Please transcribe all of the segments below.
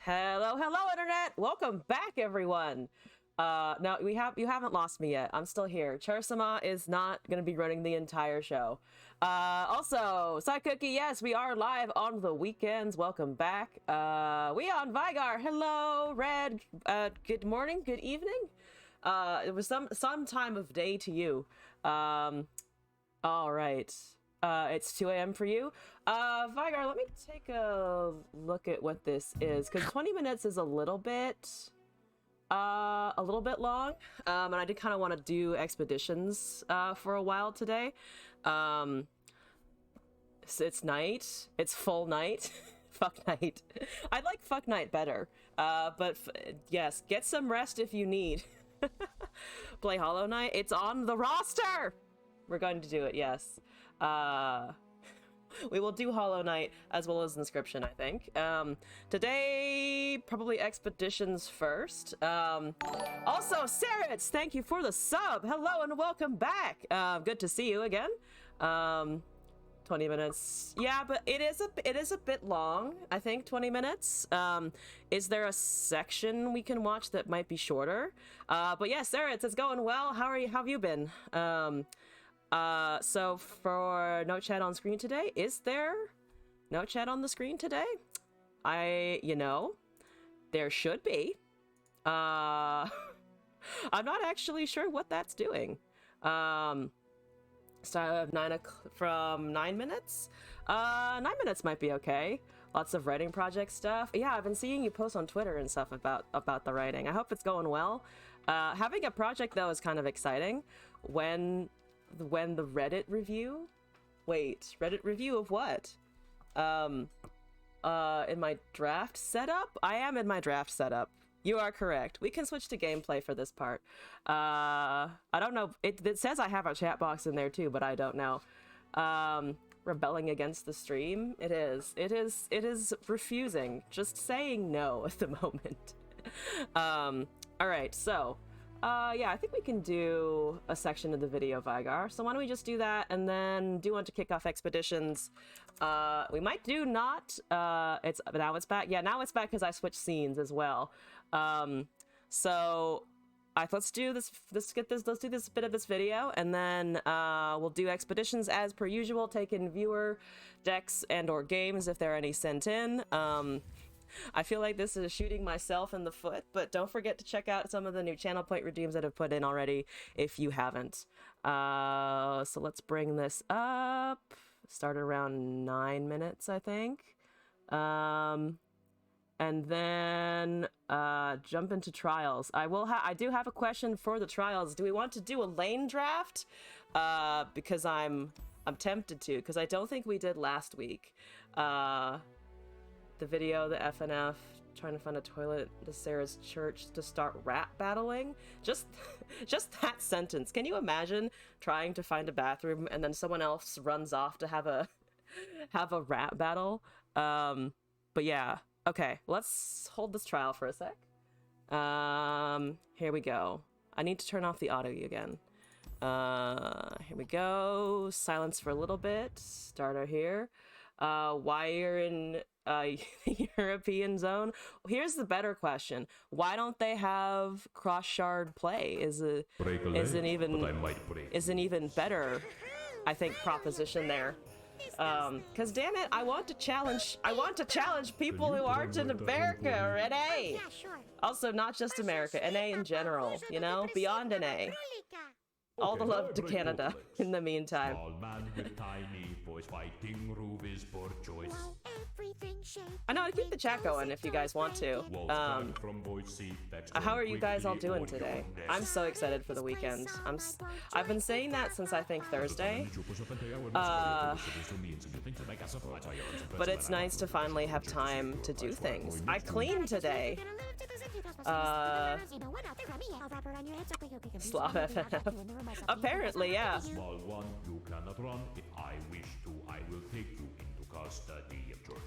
Hello, internet. Welcome back, everyone. No, you haven't lost me yet. I'm still here. Charsama is not going to be running the entire show. Also, Side Cookie, yes, we are live on the weekends. Welcome back. We on Vygar. Hello, Red. Good morning, good evening. It was some time of day to you. All right. It's 2 a.m. for you. Vygar, let me take a look at what this is, because 20 minutes is a little bit long. And I did kind of want to do expeditions for a while today. So it's night. It's full night. Fuck night. I'd like fuck night better. But yes, get some rest if you need. Play Hollow Knight. It's on the roster. We're going to do it, yes. We will do Hollow Knight as well as Inscription, I think. Today, probably Expeditions first. Also, Saritz, thank you for the sub. Hello and welcome back. Good to see you again. 20 minutes. Yeah, but it is a bit long, I think, 20 minutes. Is there a section we can watch that might be shorter? But yeah, Saritz, it's going well. How have you been? So for no chat on screen today, is there no chat on the screen today? There should be. I'm not actually sure what that's doing. Style of from 9 minutes? 9 minutes might be okay. Lots of writing project stuff. Yeah, I've been seeing you post on Twitter and stuff about the writing. I hope it's going well. Having a project though is kind of exciting. When the Reddit review? Wait, Reddit review of what? In my draft setup? I am in my draft setup. You are correct. We can switch to gameplay for this part. I don't know. It says I have a chat box in there too, but I don't know. Rebelling against the stream? It is refusing. Just saying no at the moment. All right, so yeah, I think we can do a section of the video, Vygar. So why don't we just do that, and then do want to kick off expeditions. We might do not. Now it's back. Yeah, now it's back because I switched scenes as well. So let's do this. Let's do this bit of this video, and then we'll do expeditions as per usual. Take in viewer decks and or games if there are any sent in. I feel like this is shooting myself in the foot, but don't forget to check out some of the new channel point redeems that I've put in already if you haven't. So let's bring this up. Start around 9 minutes, I think. And then jump into trials. I do have a question for the trials. Do we want to do a lane draft? Because I'm tempted to, because I don't think we did last week. The video, the FNF, trying to find a toilet to Sarah's church to start rap battling. Just that sentence. Can you imagine trying to find a bathroom and then someone else runs off to have a rap battle? But yeah, okay, let's hold this trial for a sec. Here we go. I need to turn off the audio again. Here we go. Silence for a little bit. Starter here. Why you're in European zone? Here's the better question. Why don't they have cross shard play? Is an even better, I think, proposition there. Cause damn it, I want to challenge people who aren't in America or NA. Also, not just America, NA in general, you know, beyond NA. All the love to Canada in the meantime. I know, I keep the chat going if you guys want to. How are you guys all doing today? I'm so excited for the weekend. I've been saying that since I think Thursday. But it's nice to finally have time to do things. I cleaned today. Slav FNF. Apparently, yeah.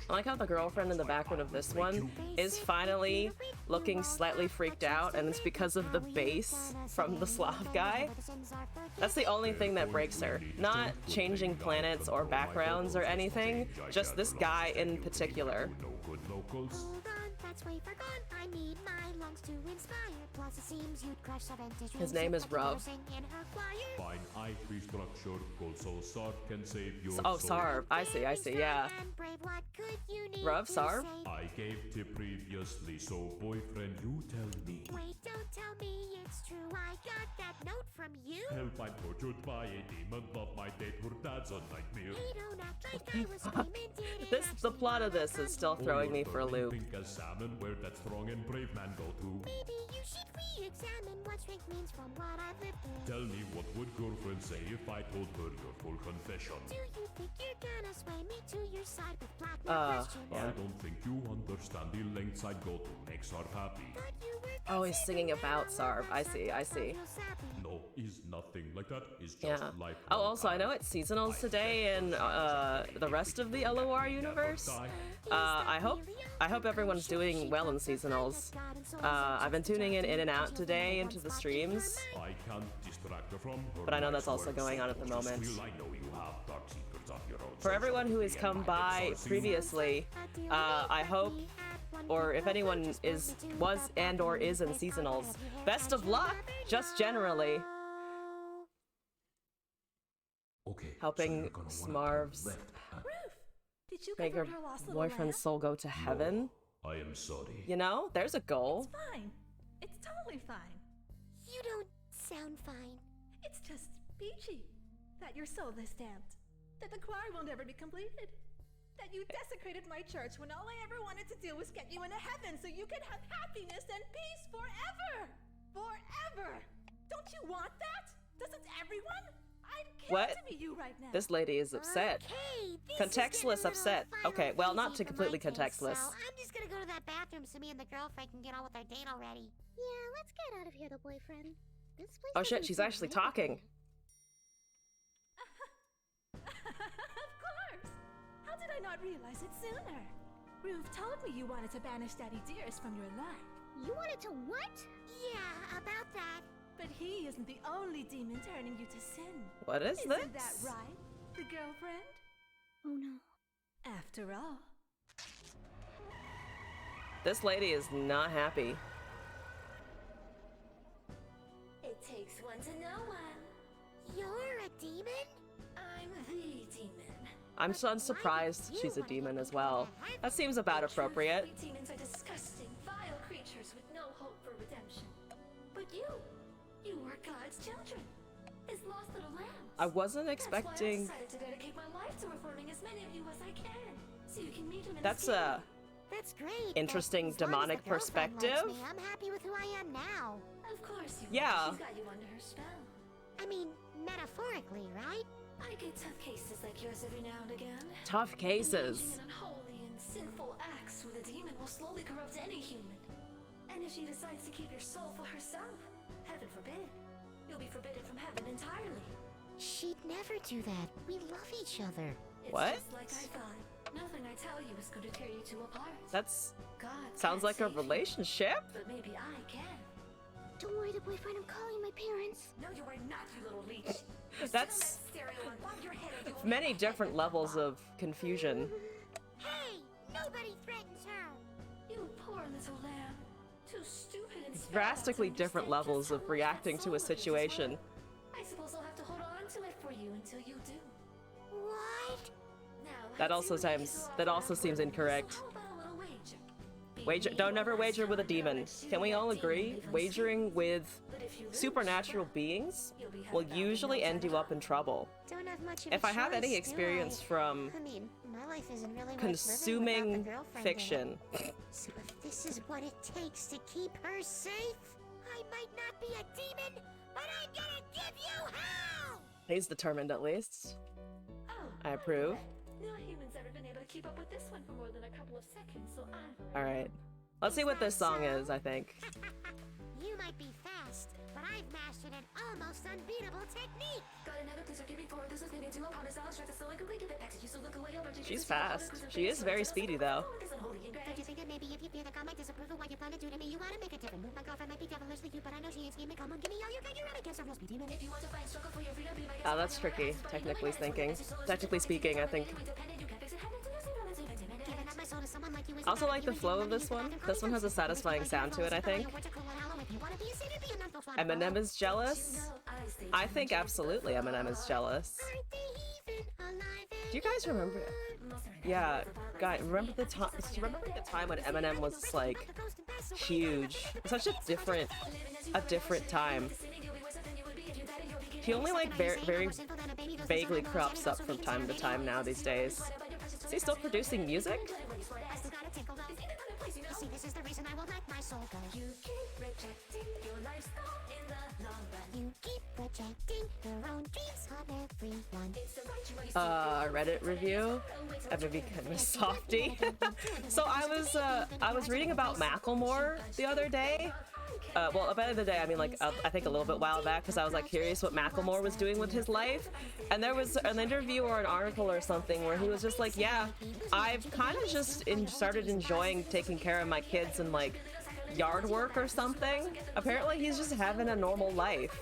I like how the girlfriend in the background of this one is finally looking slightly freaked out, and it's because of the bass from the Slav guy. That's the only thing that breaks her. Not changing planets or backgrounds or anything, just this guy in particular. Let's wait for gone. I need my lungs to inspire. Plus it seems you'd crush Saventi's His name is Ruv. in her choir. Fine, I restructured Gold Soul Sarv can save your Oh, soul. Sarv. I see, yeah. And brave, what could you need Ruv, to Sarv? say? I gave tip previously, so boyfriend, you tell me. Wait, don't tell me it's true. I got that note from you. Help, I'm tortured by a demon. Love my date, her dad's a nightmare. Hey, don't act like I was screaming. Did it The plot of this is still throwing me for a loop. Pink as salmon, where that strong and brave man go to. Maybe you should re-examine what strength means from what I've lived through. Tell me, what would girlfriend say if I told her your full confession? Do you think you're gonna sway me to your side with black questions? I don't think you understand the lengths I'd go to make Sarv happy. Thought you were Oh, he's singing about Sarv. I see. real sappy. No, is nothing like that. Is just Yeah. like. Oh, also, I know it's seasonals today in the rest of the LOR universe. I hope everyone's doing well in seasonals. I've been tuning in and out today into the streams, I can't distract her from her but I know that's life's also work, going so on at the just moment. feel I know you have dark secrets of your own. For everyone who has come by previously, I hope, or if anyone was and or is in seasonals, best of luck, just generally. Okay, Helping Smarv's Did you make her convert her lost little boyfriend's lamb? soul go to heaven. I am sorry. You know, there's a goal. Fine. It's totally fine. You don't sound fine. It's just peachy. That your soul is stamped. That the choir will never be completed. That you desecrated my church when all I ever wanted to do was get you into heaven so you could have happiness and peace forever! Forever! Don't you want that? Doesn't everyone? I'd kill What? to be you right now. This lady is upset. Okay, this is Contextless getting a upset. little Okay, well, not fire to completely easy for my taste, contextless. So I'm just gonna go to that bathroom so me and the girlfriend can get on with our date already. Yeah, let's get out of here, the boyfriend. This place Oh shit, doesn't she's seem actually right. talking. Of course! How did I not realize it sooner? Roof told me you wanted to banish Daddy Dearest from your life. You wanted to what? Yeah, about that. But he isn't the only demon turning you to sin. What is Isn't that this? right, the girlfriend? Oh no. After all. This lady is not happy. It takes one to know one. You're a demon? I'm the demon. I'm so unsurprised she's a demon as well. That seems about appropriate. We demons are disgusting, vile creatures with no hope for redemption. But you are God's children. His lost little lambs. I wasn't That's why I expecting. decided to dedicate my life to reforming as many of you as I can, so you can meet him in That's his a That's great. Interesting but as long as demonic the girlfriend likes perspective. me, I'm happy with who I am now. Of course you Yeah. will. She's got you under her spell. I mean, metaphorically, right? I get tough cases like yours every now and again. Tough cases. Engaging in unholy and sinful acts with a demon will slowly corrupt any human. And if she decides to keep your soul for herself, heaven forbid, you'll be forbidden from heaven entirely. She'd never do that. We love each other. It's What? just like I thought. Nothing I tell you is going to tear you two apart. That's God sounds can't like a save you, relationship. but maybe I can. Don't worry, the boyfriend. I'm calling my parents. No, you are not, you little leech. You That's sit on that stereo and bob your head and you will many never different get levels that of confusion. Hey, nobody threatens her. You poor little lamb. Too stupid and small Drastically to different understand levels just of how much reacting that to a soul of yours is situation. worth. I suppose I'll have to hold on to it for you until you do. What? Now, That I also see what seems you that are also for, seems so incorrect. how about a little wager? Beat Wager me don't one ever last wager with a time and I'll demon. let you Can we that all demon agree? leave unscathed. Wagering with But if you lose, supernatural well, beings you'll be will headed back usually in no end you time up at in all. trouble. Don't have much of If a I have any choice, do experience I? from I mean, my life isn't really worth consuming living without the girlfriend in fiction, it. So if this is what it takes to keep her safe, I might not be a demon, but I'm gonna give you hell! he's determined at least. Oh, I approve. No human's ever been able to keep up with this one for more than a couple of seconds, so I'm... All right, let's see what this song is. I think. You might be fast, but I've mastered an almost unbeatable technique. She's fast. She is very speedy though. Don't you think that maybe if you feel the God might disapprove of what you plan to do to me, you ought to make a difference? My girlfriend might be devilishly cute, but I know she ain't scheming. Come on, give me all you got. You really can't real speed demon. If you want to fight, struggle for your freedom, be my Oh, that's tricky. Technically speaking, I think. giving up my soul to someone I also like the flow of this one. This one has a satisfying sound to it, I think. Eminem is jealous? I think absolutely Eminem is jealous. Do you guys remember? Yeah, guys, remember the time? Remember the time when Eminem was like huge? Such a different time. He only like very vaguely crops up from time to time now these days. Is he still producing music? This is the reason I won't let my soul go. You keep rejecting your lifestyle in the long run. You keep rejecting your own dreams on everyone. Reddit review. I'm maybe kind of a softie. So I was reading about Macklemore the other day. Well, by the other day, I mean like I think a little bit while back, because I was like curious what Macklemore was doing with his life, and there was an interview or an article or something where he was just like, yeah, I've kind of just started enjoying taking care of my kids and like yard work or something. Apparently he's just having a normal life.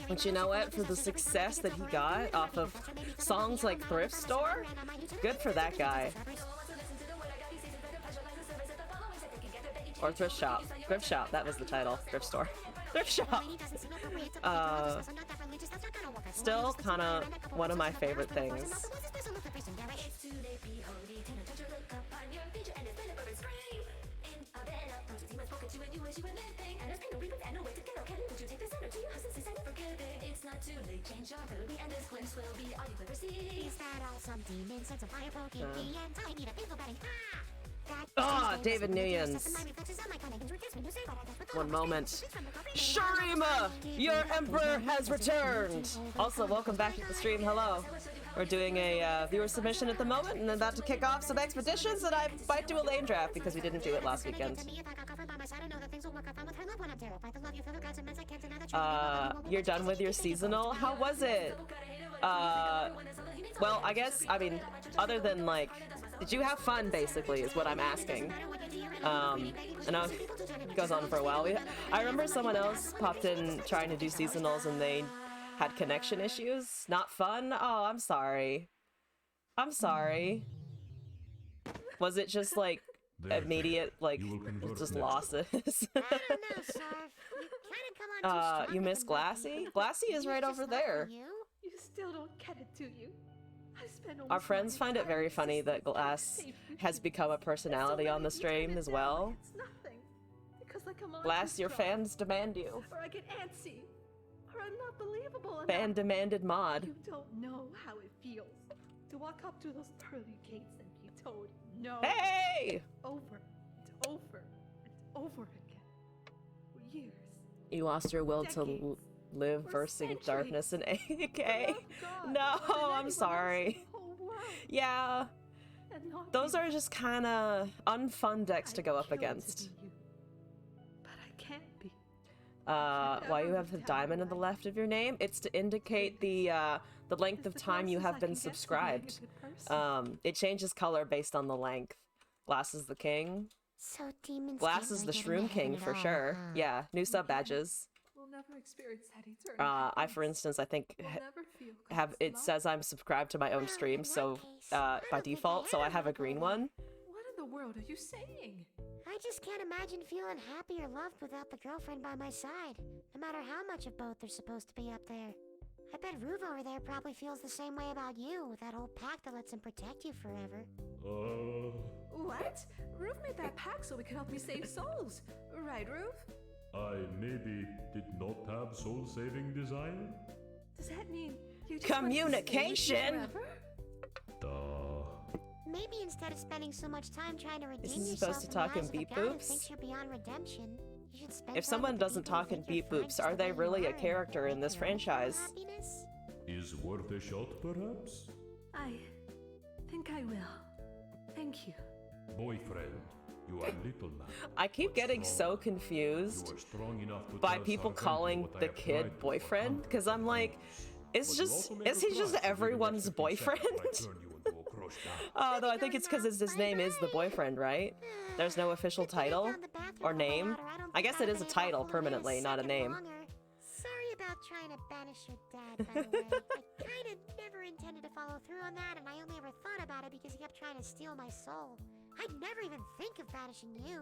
But you know what? For the success that he got off of songs like Thrift Store, good for that guy. Or Thrift Shop. Thrift Shop, that was the title. Thrift Store. Thrift Shop. Still kind of one of my favorite things. David Nguyen's. One moment. Shurima, your emperor has returned. Also, welcome back to the stream. Hello. We're doing a viewer submission at the moment and about to kick off some expeditions, and I might do a lane draft because we didn't do it last weekend. You're done with your seasonal? How was it? Well, I guess, I mean, other than like, did you have fun, basically, is what I'm asking. I know it goes on for a while. I remember someone else popped in trying to do seasonals and they had connection issues. Not fun? Oh, I'm sorry. I'm sorry. Was it just like immediate, like, just losses? I don't know, Sarv. You kinda come on too you miss Glassy? Glassy is right over there. You still don't get it, do you? Our friends find it very funny that Glass has become a personality on the stream as well. Glass, your fans demand you. Or I get antsy. Or I'm not believable. Fan demanded mod. You don't know how it feels to walk up to those pearly gates and be told no. Hey! Over and over and over again. For years. You lost your will to live versing darkness and AK. No, I'm sorry. Yeah, those are just kind of unfun decks to go up against. But I can't be. Why you have the diamond on the left of your name? It's to indicate the length of time you have been subscribed. It changes color based on the length. Glass is the king. So demons. Glass is the shroom king for sure. Yeah, new sub badges. Never experience that eternity. I, for instance, I think have it says I'm subscribed to my own stream, so by default, so I have a green one. What in the world are you saying? I just can't imagine feeling happy or loved without the girlfriend by my side, no matter how much of both there's supposed to be up there. I bet Ruve over there probably feels the same way about you, with that whole pact that lets him protect you forever. What? Ruve made that pact so we could help me save souls. Right, Ruve? I maybe did not have soul-saving desire? Does that mean you just communication? Maybe instead of spending so much time trying to redeem Isn't he yourself supposed to talk in beep boops? Thinks you're beyond redemption, you should spend If time someone with the doesn't people talk who in think you're beep fine boops, just are the they way really you a are character and in this make your own franchise? happiness? Is worth a shot, perhaps? I think I will. Thank you. Boyfriend, you are little man. I keep getting so confused You are strong enough to by tell people Sargeant calling what I the have kid tried to boyfriend, overcome. because I'm like, is he just everyone's boyfriend? Though I think it's because his name is the boyfriend, right? There's no official title or name. I guess it is a title permanently, not a name. Sorry about trying to banish your dad, by the way. I kinda never intended to follow through on that, and I only ever thought about it because he kept trying to steal my soul. I'd never even think of banishing you.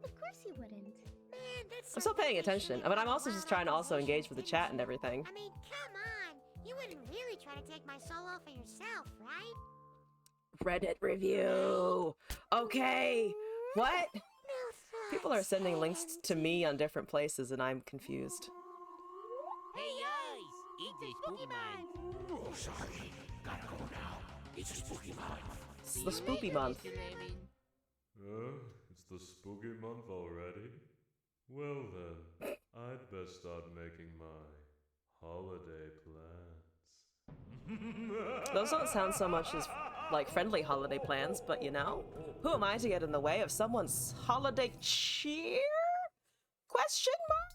Of course you wouldn't. Man, that's I'm still some paying wicked attention, shit but I'm about also just trying to also wildlife engage with the chat and everything. I mean, come on. You wouldn't really try to take my solo for yourself, right? Reddit review. Okay. What? No People are sending links to me on different places, and I'm confused. Hey guys, it's the Spooky Mind. Oh, sorry. Gotta go now. It's a spooky month. It's the spooky month. Mr. Lemon. It's the spooky month already? Well then, I'd best start making my holiday plans. Those don't sound so much as like friendly holiday plans, but you know, who am I to get in the way of someone's holiday cheer? Question mark?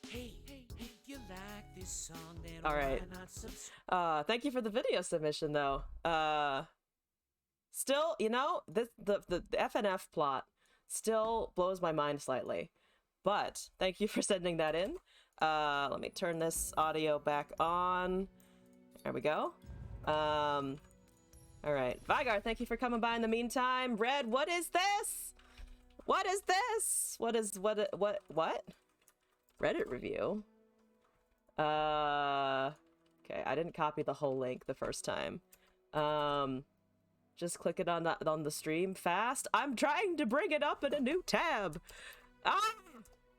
Hey, if you like this song, then All right. why not subscribe? Thank you for the video submission though. Still, you know, the FNF plot still blows my mind slightly. But thank you for sending that in. Let me turn this audio back on. There we go. All right, Vygar, thank you for coming by in the meantime. Red, what is this? What is this? What? Reddit review. Okay, I didn't copy the whole link the first time. Just click it on the stream fast. I'm trying to bring it up in a new tab. Ah!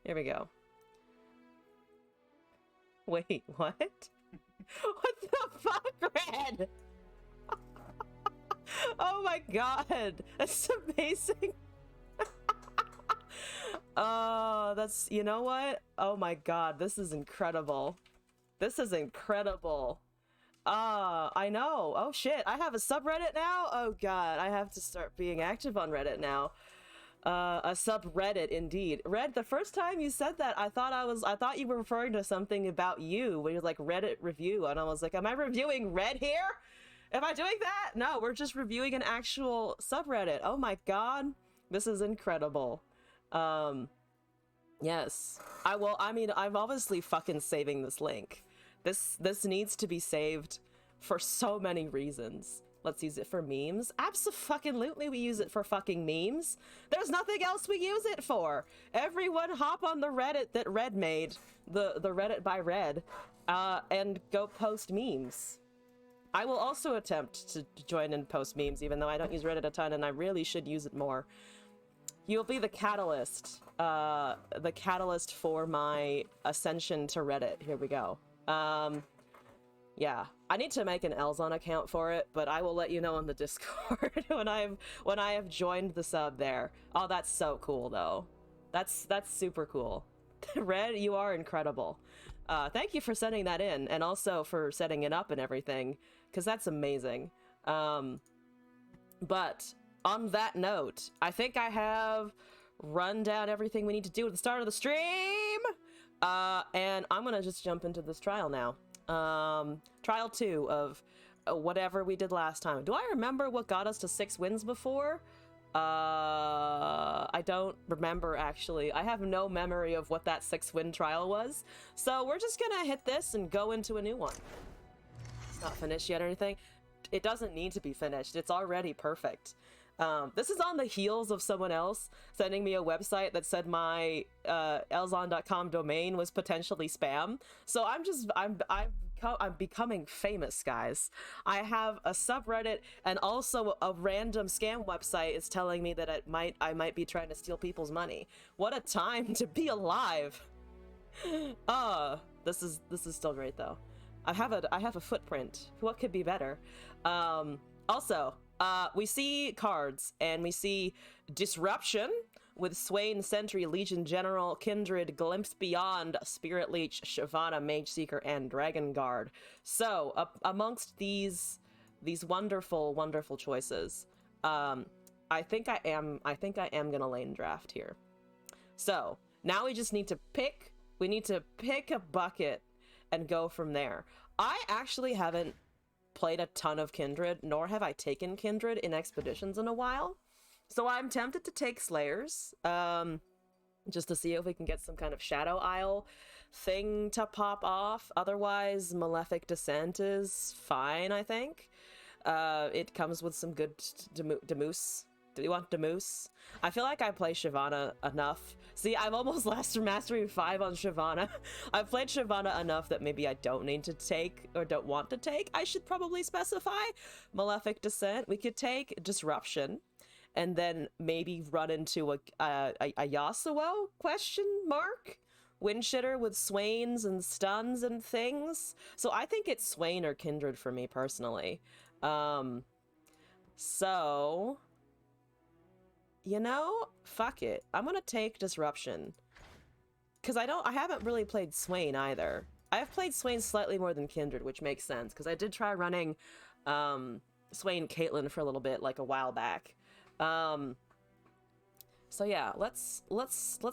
Here we go. Wait, what? What the fuck, Red? Oh my god, that's amazing. Oh, that's, you know what? Oh my god, this is incredible. This is incredible. I know. Oh shit, I have a subreddit now? Oh god, I have to start being active on Reddit now. A subreddit indeed. Red, the first time you said that, I thought you were referring to something about you, where you're like Reddit review, and I was like, am I reviewing Red here? Am I doing that? No, we're just reviewing an actual subreddit. Oh my god. This is incredible. Yes. I mean, I'm obviously fucking saving this link. This needs to be saved for so many reasons. Let's use it for memes. Abso-fucking-lutely we use it for fucking memes. There's nothing else we use it for. Everyone hop on the Reddit that Red made, the Reddit by Red, and go post memes. I will also attempt to join and post memes, even though I don't use Reddit a ton and I really should use it more. You'll be the catalyst for my ascension to Reddit. Here we go. Yeah, I need to make an Elzon account for it, but I will let you know on the Discord when I have joined the sub there. Oh, that's so cool though. That's super cool. Red, you are incredible. Thank you for sending that in, and also for setting it up and everything, because that's amazing. But on that note, I think I have run down everything we need to do at the start of the stream, and I'm gonna just jump into this trial now. Trial 2 of whatever we did last time. Do I remember what got us to 6 wins before? I don't remember, actually. I have no memory of what that 6-win trial was. So we're just gonna hit this and go into a new one. It's not finished yet or anything. It doesn't need to be finished. It's already perfect. This is on the heels of someone else sending me a website that said my Elzon.com domain was potentially spam. So I'm becoming famous, guys. I have a subreddit, and also a random scam website is telling me that I might be trying to steal people's money. What a time to be alive! This is still great though. I have a footprint. What could be better? Also, we see cards, and we see Disruption with Swain, Sentry, Legion General, Kindred, Glimpse Beyond, Spirit Leech, Shyvana, Mage Seeker, and Dragon Guard. So, amongst these wonderful, wonderful choices, I think I am gonna lane draft here. So, now we just need to pick a bucket and go from there. I actually haven't played a ton of Kindred, nor have I taken Kindred in expeditions in a while. So I'm tempted to take Slayers, just to see if we can get some kind of Shadow Isle thing to pop off. Otherwise, Malefic Descent is fine, I think. It comes with some good Demoose. Do you want Demoose? I feel like I play Shyvana enough. See, I've almost mastery 5 on Shyvana. I've played Shyvana enough that maybe I don't need to take, or don't want to take. I should probably specify Malefic Descent. We could take Disruption, and then maybe run into a Yasuo question mark? Windshitter with Swains and stuns and things. So I think it's Swain or Kindred for me personally. So, you know, fuck it. I'm gonna take Disruption. Cause I haven't really played Swain either. I've played Swain slightly more than Kindred, which makes sense, because I did try running Swain Caitlyn for a little bit, like a while back. So yeah, let's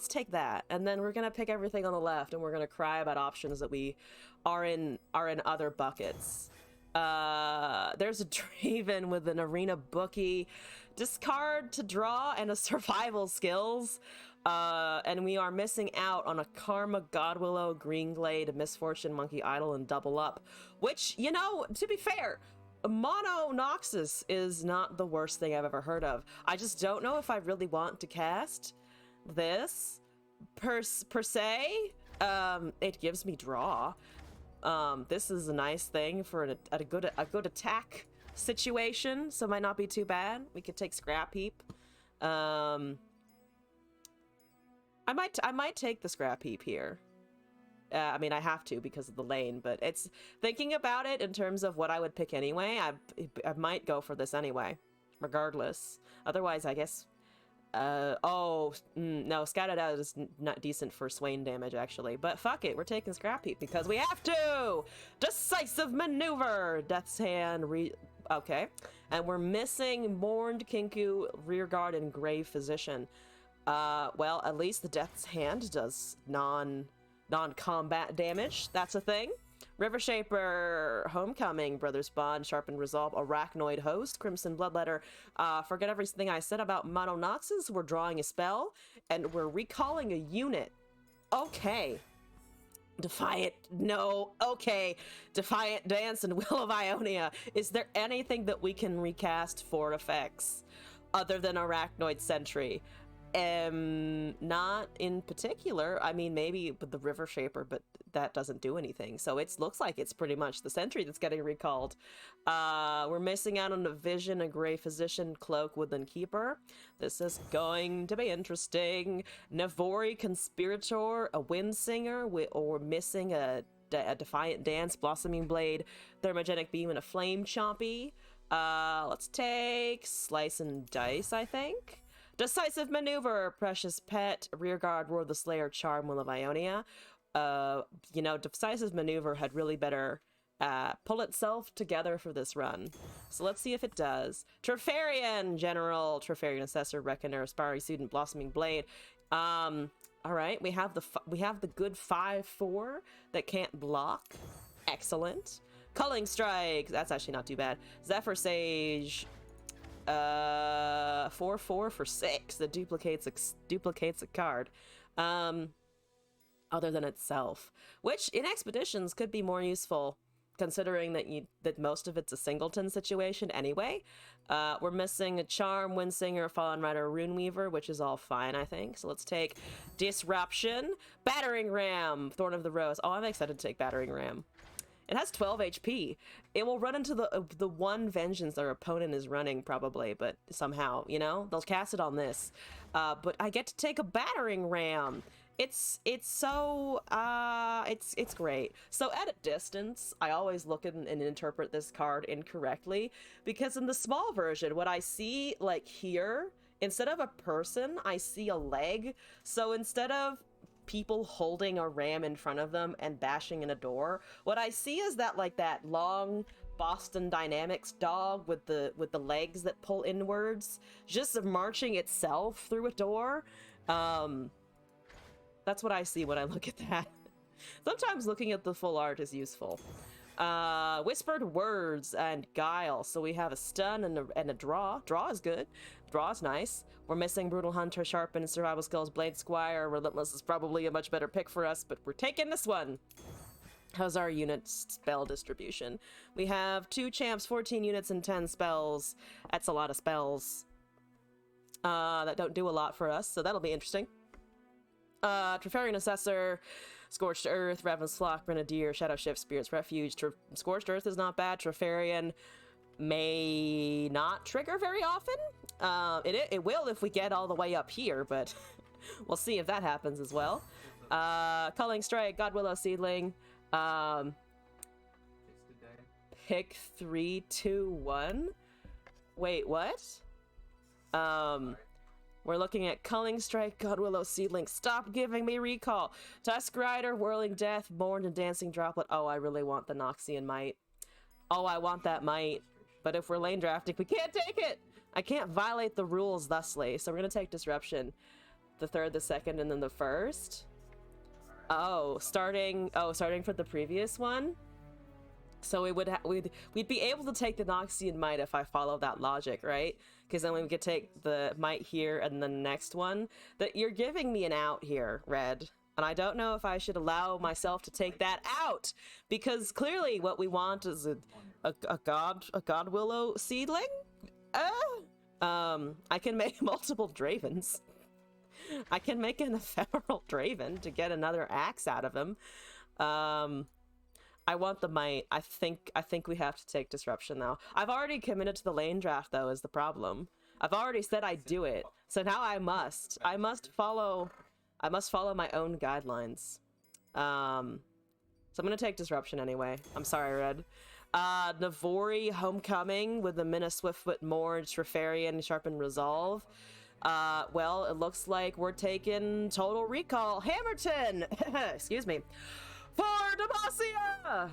take that, and then we're gonna pick everything on the left, and we're gonna cry about options that we are in other buckets. There's a Draven with an arena bookie, discard to draw, and a survival skills. And we are missing out on a Karma, Godwillow, Greenglade, Misfortune, Monkey Idol, and Double Up. Which, you know, to be fair, Mono Noxus is not the worst thing I've ever heard of. I just don't know if I really want to cast this per se. It gives me draw. This is a nice thing for a good attack situation, so it might not be too bad. We could take Scrap Heap. I might take the Scrap Heap here. I mean, I have to because of the lane, but it's thinking about it in terms of what I would pick anyway. I might go for this anyway, regardless. Otherwise, I guess. No, Scattered Out is not decent for Swain damage actually, but fuck it, we're taking Scrap Heap because we have to. Decisive Maneuver, Death's Hand. Okay, and we're missing Mourned Kinku, Rearguard, and Grave Physician. Well, at least the Death's Hand does non-combat damage. That's a thing. River Shaper, Homecoming, Brothers Bond, Sharpened Resolve, Arachnoid Host, Crimson Bloodletter. Forget everything I said about Mono Noxus. We're drawing a spell, and we're recalling a unit. Okay. Defiant, no. Okay. Defiant Dance and Will of Ionia. Is there anything that we can recast for effects other than Arachnoid Sentry? Not in particular. I mean, maybe with the River Shaper, but that doesn't do anything. So it looks like it's pretty much the Sentry that's getting recalled. We're missing out on a Vision, a Grey Physician, Cloak, Woodland Keeper. This is going to be interesting. Navori, Conspirator, a Windsinger, or missing a Defiant Dance, Blossoming Blade, Thermogenic Beam, and a Flame Chompy. Let's take Slice and Dice, I think. Decisive Maneuver, Precious Pet, Rearguard, Roar the Slayer, Charm, Will of Ionia. You know, Decisive Maneuver had really better pull itself together for this run. So let's see if it does. Trifarian General, Trifarian Assessor, Reckoner, Aspiring Student, Blossoming Blade. All right, we have the good 5/4 that can't block. Excellent. Culling Strike, that's actually not too bad. Zephyr Sage, 4/4 for 6 that duplicates a card, other than itself, which in expeditions could be more useful, considering that most of it's a singleton situation anyway. We're missing a Charm, Windsinger, Fallen Rider, Runeweaver, which is all fine, I think. So let's take Disruption, Battering Ram, Thorn of the Rose. Oh, I'm excited to take Battering Ram. It has 12 HP. It will run into the one vengeance their opponent is running, probably, but somehow, you know? They'll cast it on this. But I get to take a Battering Ram. It's great. So at a distance, I always look and interpret this card incorrectly, because in the small version, what I see, like here, instead of a person, I see a leg. So instead of people holding a ram in front of them and bashing in a door, what I see is that long Boston Dynamics dog with the legs that pull inwards just marching itself through a door. That's what I see when I look at that. Sometimes looking at the full art is useful. Whispered Words and Guile. So we have a stun and a draw. Draw is good. Draw is nice. We're missing Brutal Hunter, Sharpened, Survival Skills, Blade Squire. Relentless is probably a much better pick for us, but we're taking this one. How's our unit spell distribution? We have 2 champs, 14 units, and 10 spells. That's a lot of spells. That don't do a lot for us, so that'll be interesting. Treferian Assessor, Scorched Earth, Raven's Flock, Grenadier, Shadow Shift, Spirit's Refuge. Scorched Earth is not bad. Treferian may not trigger very often. It will if we get all the way up here, but we'll see if that happens as well. Culling Strike, Godwillow Seedling. Pick 3, 2, 1. Wait, what? We're looking at Culling Strike, Godwillow Seedling. Stop giving me recall. Tusk Rider, Whirling Death, Mourned and Dancing Droplet. Oh, I really want the Noxian Might. Oh, I want that Might. But if we're lane drafting, we can't take it! I can't violate the rules thusly, so we're gonna take Disruption. The 3rd, the 2nd, and then the 1st. Oh, starting for the previous one? So we'd be able to take the Noxian Might if I follow that logic, right? Because then we could take the Might here and the next one. That you're giving me an out here, Red. And I don't know if I should allow myself to take that out. Because clearly what we want is a Godwillow Seedling? I can make multiple Dravens. I can make an Ephemeral Draven to get another axe out of him. I want the Might. I think we have to take Disruption though. I've already committed to the lane draft though, is the problem. I've already said I'd do it. So now I must follow my own guidelines. So I'm gonna take Disruption anyway. I'm sorry, Red. Navori Homecoming with the Mina Swiftfoot Morge, Treferian, Sharpened Resolve. Well, it looks like we're taking Total Recall. Hammerton! Excuse me. For Demacia!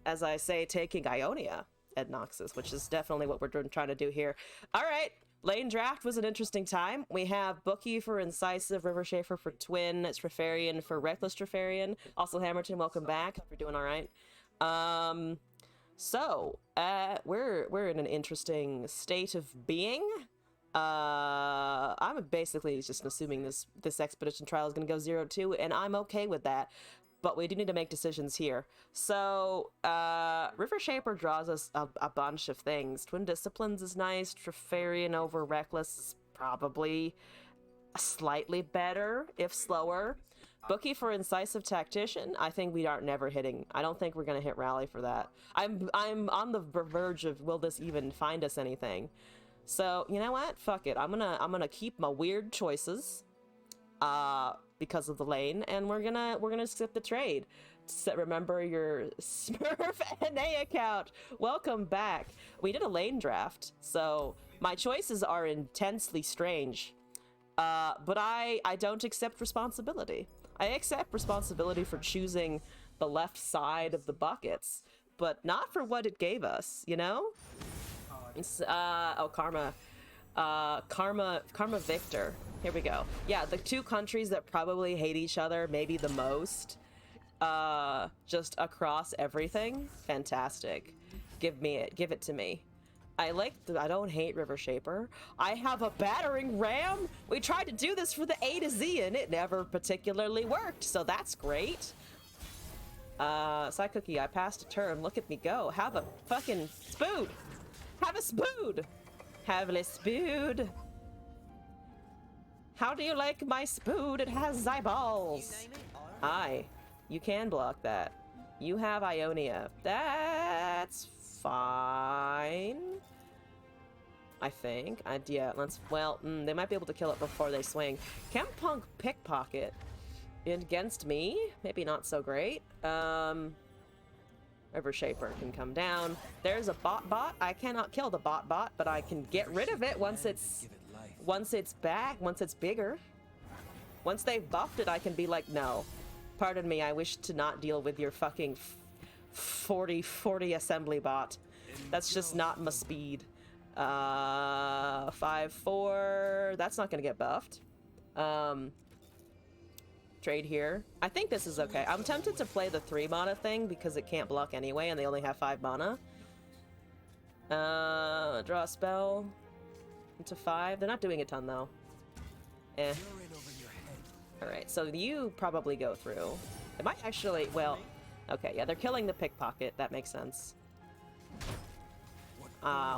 As I say, taking Ionia at Noxus, which is definitely what we're trying to do here. Alright, lane draft was an interesting time. We have Bookie for Incisive, River Schaefer for Twin, Treferian for Reckless Treferian. Also, Hammerton, welcome back. Hope you're doing alright. We're in an interesting state of being. I'm basically just assuming this expedition trial is going to go 0-2, and I'm okay with that. But we do need to make decisions here. So, River Shaper draws us a bunch of things. Twin Disciplines is nice. Treferian over Reckless is probably slightly better, if slower. Bookie for Incisive Tactician, I think we aren't never hitting. I don't think we're going to hit Rally for that. I'm on the verge of, will this even find us anything? So, you know what? Fuck it. I'm gonna keep my weird choices. Because of the lane, and we're gonna skip the trade. Remember your Smurf NA account. Welcome back. We did a lane draft, so my choices are intensely strange. But I don't accept responsibility. I accept responsibility for choosing the left side of the buckets, but not for what it gave us, you know? Karma Victor. Here we go. Yeah, the 2 countries that probably hate each other maybe the most, just across everything. Fantastic. Give it to me. I don't hate River Shaper. I have a battering ram. We tried to do this for the A to Z and it never particularly worked, so that's great. Side Cookie, I passed a turn. Look at me go. Have a fucking spood. Have a spood. Have a spood. How do you like my spood? It has eyeballs. Aye, you can block that. You have Ionia. That's fine. I think. Yeah, they might be able to kill it before they swing. Chempunk Pickpocket against me? Maybe not so great. River Shaper can come down. There's a bot. I cannot kill the bot, but I can get rid of it once it's back, once it's bigger. Once they've buffed it, I can be like, no. Pardon me, I wish to not deal with your fucking 40 assembly bot. That's just not my speed. 5-4. That's not gonna get buffed. Trade here. I think this is okay. I'm tempted to play the 3 mana thing because it can't block anyway and they only have 5 mana. Draw a spell into 5. They're not doing a ton though. Alright, so you probably go through. It might actually, well, Okay, yeah, they're killing the pickpocket. That makes sense.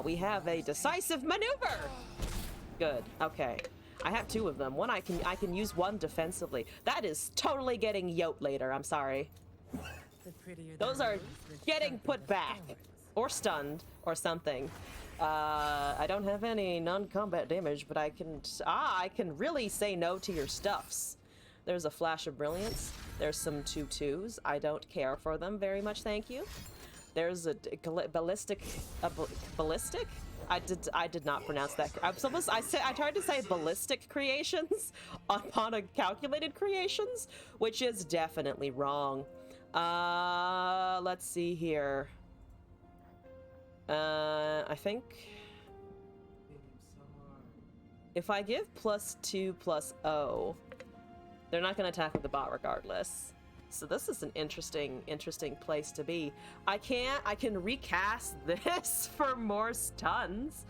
We have a decisive maneuver! Good, okay. I have 2 of them. One I can use one defensively. That is totally getting yoked later, I'm sorry. Those are getting put back. Or stunned, or something. I don't have any non-combat damage, but I can really say no to your stuffs. There's a flash of brilliance. There's some 2/2s. I don't care for them very much, thank you. There's a ballistic. Ballistic? I did not pronounce that. I tried to say ballistic creations upon a calculated creations, which is definitely wrong. Let's see here. I think if I give +2/+0, they're not going to attack with the bot regardless. So this is an interesting place to be. I can recast this for more stuns.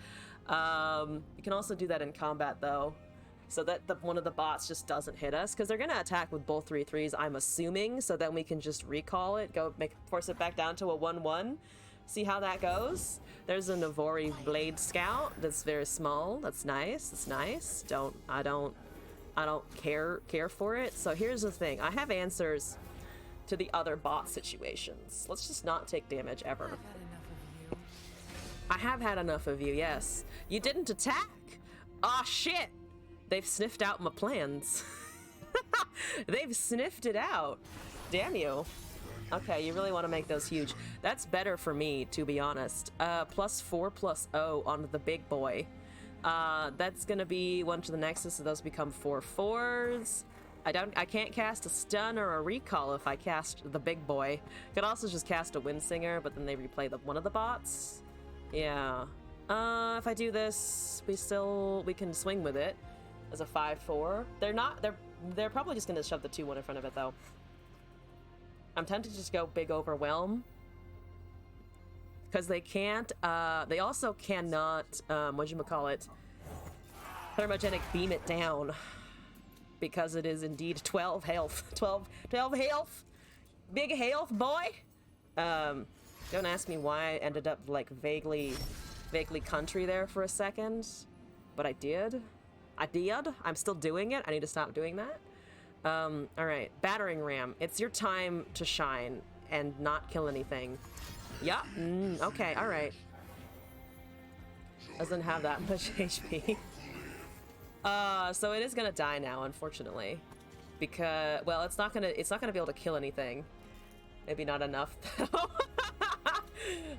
You can also do that in combat though, so that one of the bots just doesn't hit us, because they're gonna attack with both 3/3s, I'm assuming, so then we can just recall it, force it back down to a 1/1. See how that goes. There's a Navori Blade Scout that's very small. That's nice. That's nice. I don't care for it. So here's the thing. I have answers to the other bot situations. Let's just not take damage ever. I have had enough of you, yes. You didn't attack? Aw, shit! They've sniffed out my plans. They've sniffed it out. Damn you. Okay, you really want to make those huge. That's better for me, to be honest. +4/+0 on the big boy. That's gonna be 1 to the Nexus, so those become 4/4s. I can't cast a stun or a recall if I cast the big boy. Could also just cast a Windsinger, but then they replay one of the bots. Yeah. If I do this, we can swing with it as a 5/4. They're probably just gonna shove the 2/1 in front of it though. I'm tempted to just go big overwhelm, because they can't. They also cannot. Whatchamacallit? Thermogenic beam it down, because it is indeed 12 health. 12 health. Big health, boy. Don't ask me why I ended up like vaguely country there for a second, but I did. I'm still doing it. I need to stop doing that. All right, battering ram. It's your time to shine and not kill anything. Yeah. Okay. All right. Doesn't have that much HP. So it is gonna die now, unfortunately, because it's not gonna be able to kill anything. Maybe not enough though.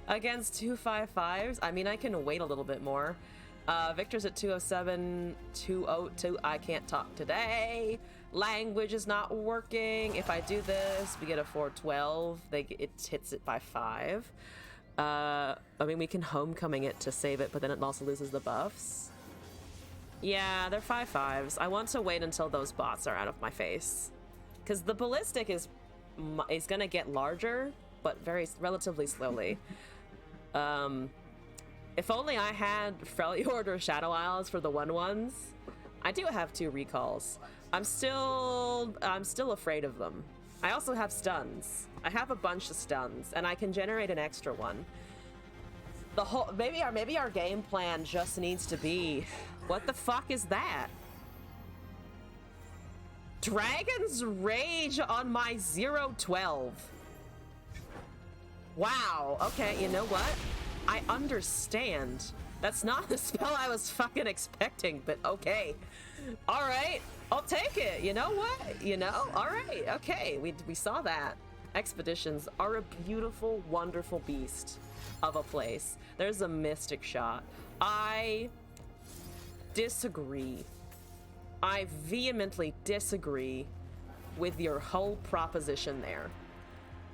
Against 2/5/5s. I mean, I can wait a little bit more. Victor's at 207, 202. I can't talk today. Language is not working. If I do this, we get a 4/12. It hits it by 5. I mean, we can homecoming it to save it, but then it also loses the buffs. Yeah, they're 5/5s. I want to wait until those bots are out of my face, because the ballistic is gonna get larger, but relatively slowly. If only I had Freljord or Shadow Isles for the 1/1s. I do have 2 recalls. I'm still afraid of them. I also have stuns. I have a bunch of stuns, and I can generate an extra one. Maybe our game plan just needs to be, what the fuck is that? Dragon's Rage on my 0/12. Wow. Okay, you know what? I understand. That's not the spell I was fucking expecting, but okay. All right, I'll take it. You know what? All right, okay. We saw that. Expeditions are a beautiful, wonderful beast of a place. There's a mystic shot. I disagree. I vehemently disagree with your whole proposition there.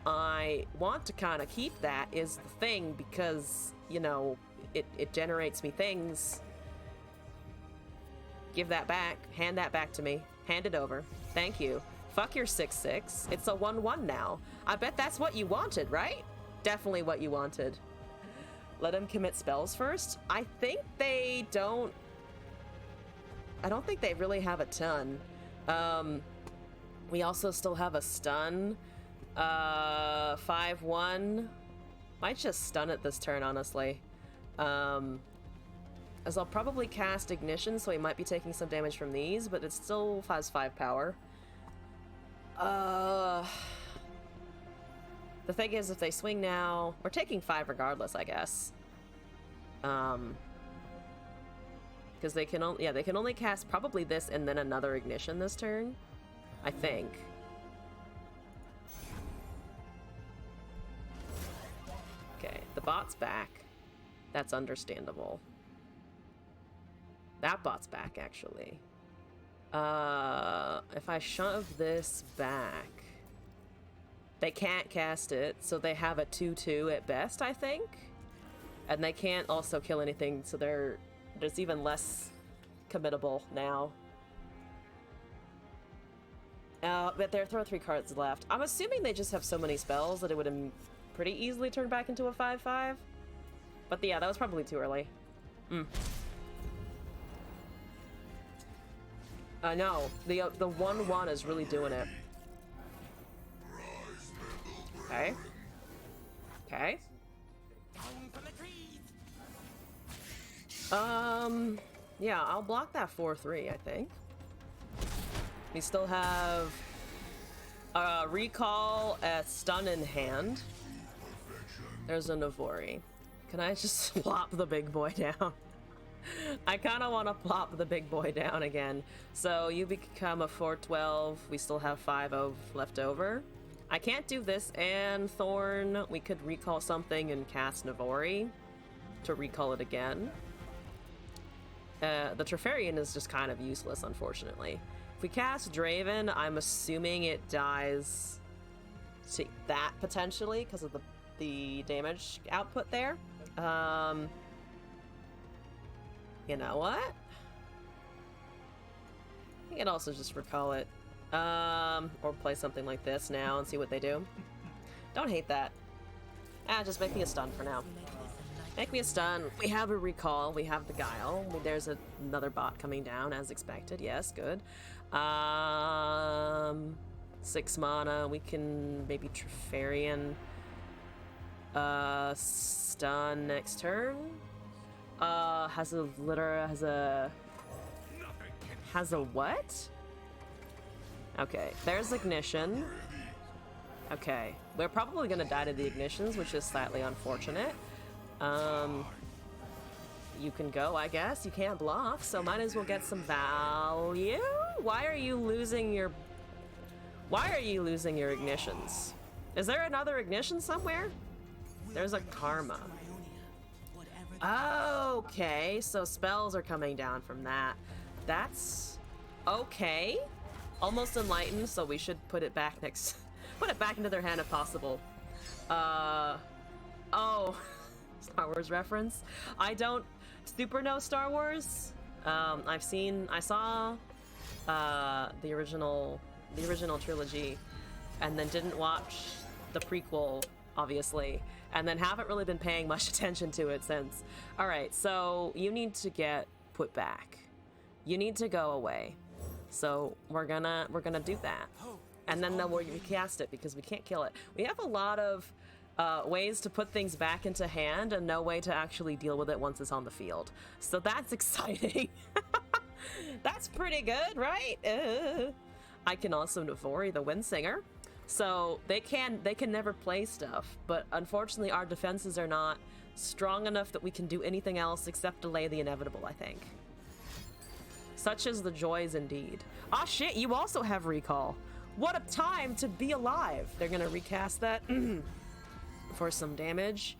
I want to kind of keep that is the thing, because, it generates me things. Give that back. Hand that back to me. Hand it over. Thank you. Fuck your 6/6. It's a 1/1 now. I bet that's what you wanted, right? Definitely what you wanted. Let them commit spells first. I think they don't. I don't think they really have a ton. We also still have a stun. 5-1. Might just stun it this turn, honestly. As I'll probably cast Ignition, so he might be taking some damage from these, but it still has 5 power. The thing is, if they swing now, we're taking 5 regardless, I guess. Because they can only, yeah, they can only cast probably this and then another Ignition this turn, I think. Okay, the bot's back. That's understandable. That bot's back, actually. If I shove this back, they can't cast it, so they have a 2/2 at best, I think. And they can't also kill anything, so there's even less committable now. But there are 3 cards left. I'm assuming they just have so many spells that it would have pretty easily turned back into a 5/5. But yeah, that was probably too early. I know. The 1/1 is really doing it. Okay. Okay. Yeah, I'll block that 4/3, I think. We still have recall at stun in hand. There's a Navori. Can I just plop the big boy down? I kind of want to plop the big boy down again. So you become a 4/12. We still have 5 left over. I can't do this and Thorn. We could recall something and cast Navori to recall it again. The Trifarian is just kind of useless, unfortunately. If we cast Draven, I'm assuming it dies to that potentially because of the damage output there. You know what? You can also just recall it. Or play something like this now and see what they do. Don't hate that. Just make me a stun for now. Make me a stun. We have a recall. We have the Guile. There's another bot coming down as expected. Yes, good. 6 mana. We can maybe Trifarian. Stun next turn. Has a what? Okay, there's Ignition. Okay, we're probably gonna die to the Ignitions, which is slightly unfortunate. You can go, I guess. You can't block, so might as well get some value. Why are you losing your Ignitions? Is there another Ignition somewhere? There's a Karma. Okay, so spells are coming down from that. That's okay. Almost Enlightened, so we should put it back put it back into their hand if possible. Oh, Star Wars reference. I don't super know Star Wars. I saw the original trilogy, and then didn't watch the prequel, obviously, and then haven't really been paying much attention to it since. All right, so you need to get put back. You need to go away. So we're gonna do that, and then we'll recast it because we can't kill it. We have a lot of ways to put things back into hand and no way to actually deal with it once it's on the field. So that's exciting. That's pretty good, right? I can also Navori the Windsinger. So they can never play stuff, but unfortunately our defenses are not strong enough that we can do anything else except delay the inevitable, I think. Such as the joys indeed. Ah shit, you also have recall. What a time to be alive. They're gonna recast that for some damage.